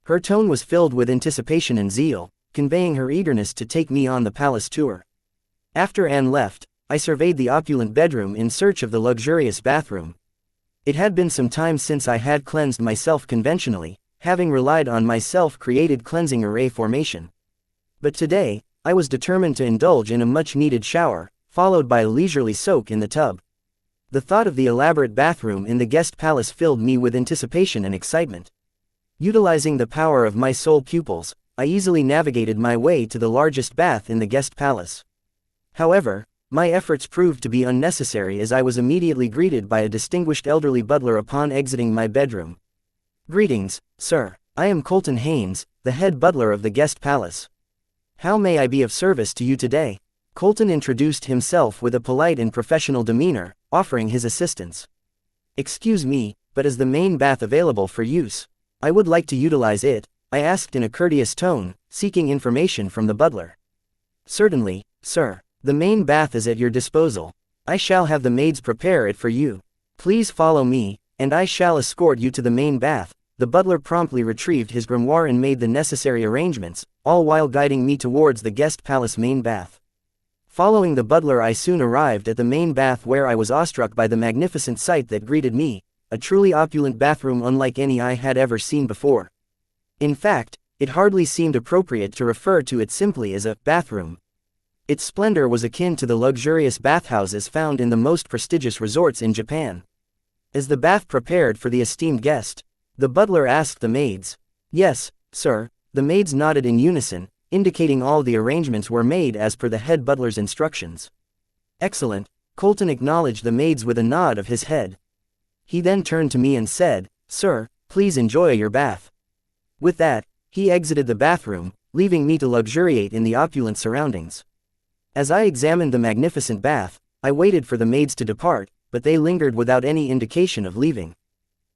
Her tone was filled with anticipation and zeal, conveying her eagerness to take me on the palace tour. After Anne left, I surveyed the opulent bedroom in search of the luxurious bathroom. It had been some time since I had cleansed myself conventionally, having relied on my self-created cleansing array formation. But today, I was determined to indulge in a much-needed shower, followed by a leisurely soak in the tub. The thought of the elaborate bathroom in the guest palace filled me with anticipation and excitement. Utilizing the power of my soul pupils, I easily navigated my way to the largest bath in the guest palace. However, my efforts proved to be unnecessary, as I was immediately greeted by a distinguished elderly butler upon exiting my bedroom. Greetings, sir. I am Colton Haynes, the head butler of the guest palace. How may I be of service to you today? Colton introduced himself with a polite and professional demeanor, offering his assistance. Excuse me, but is the main bath available for use? I would like to utilize it, I asked in a courteous tone, seeking information from the butler. Certainly, sir. The main bath is at your disposal. I shall have the maids prepare it for you. Please follow me, and I shall escort you to the main bath. The butler promptly retrieved his grimoire and made the necessary arrangements, all while guiding me towards the guest palace main bath. Following the butler, I soon arrived at the main bath, where I was awestruck by the magnificent sight that greeted me, a truly opulent bathroom unlike any I had ever seen before. In fact, it hardly seemed appropriate to refer to it simply as a bathroom. Its splendor was akin to the luxurious bathhouses found in the most prestigious resorts in Japan. Is the bath prepared for the esteemed guest? The butler asked the maids. Yes, sir, the maids nodded in unison, indicating all the arrangements were made as per the head butler's instructions. Excellent, Colton acknowledged the maids with a nod of his head. He then turned to me and said, Sir, please enjoy your bath. With that, he exited the bathroom, leaving me to luxuriate in the opulent surroundings. As I examined the magnificent bath, I waited for the maids to depart, but they lingered without any indication of leaving.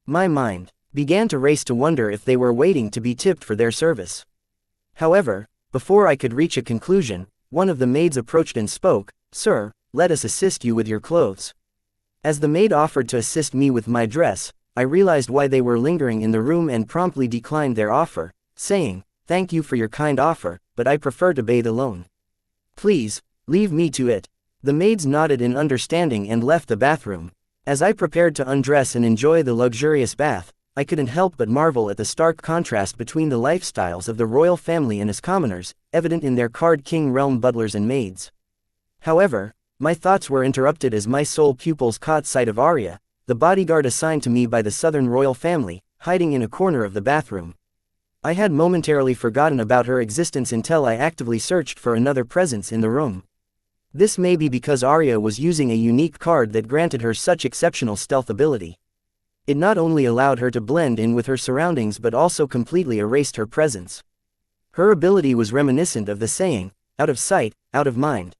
My mind began to race to wonder if they were waiting to be tipped for their service. However, before I could reach a conclusion, one of the maids approached and spoke, "Sir, let us assist you with your clothes." As the maid offered to assist me with my dress, I realized why they were lingering in the room and promptly declined their offer, saying, "Thank you for your kind offer, but I prefer to bathe alone. Please, leave me to it." The maids nodded in understanding and left the bathroom. As I prepared to undress and enjoy the luxurious bath, I couldn't help but marvel at the stark contrast between the lifestyles of the royal family and its commoners, evident in their Card King realm butlers and maids. However, my thoughts were interrupted as my sole pupils caught sight of Arya, the bodyguard assigned to me by the southern royal family, hiding in a corner of the bathroom. I had momentarily forgotten about her existence until I actively searched for another presence in the room. This may be because Arya was using a unique card that granted her such exceptional stealth ability. It not only allowed her to blend in with her surroundings but also completely erased her presence. Her ability was reminiscent of the saying, "Out of sight, out of mind."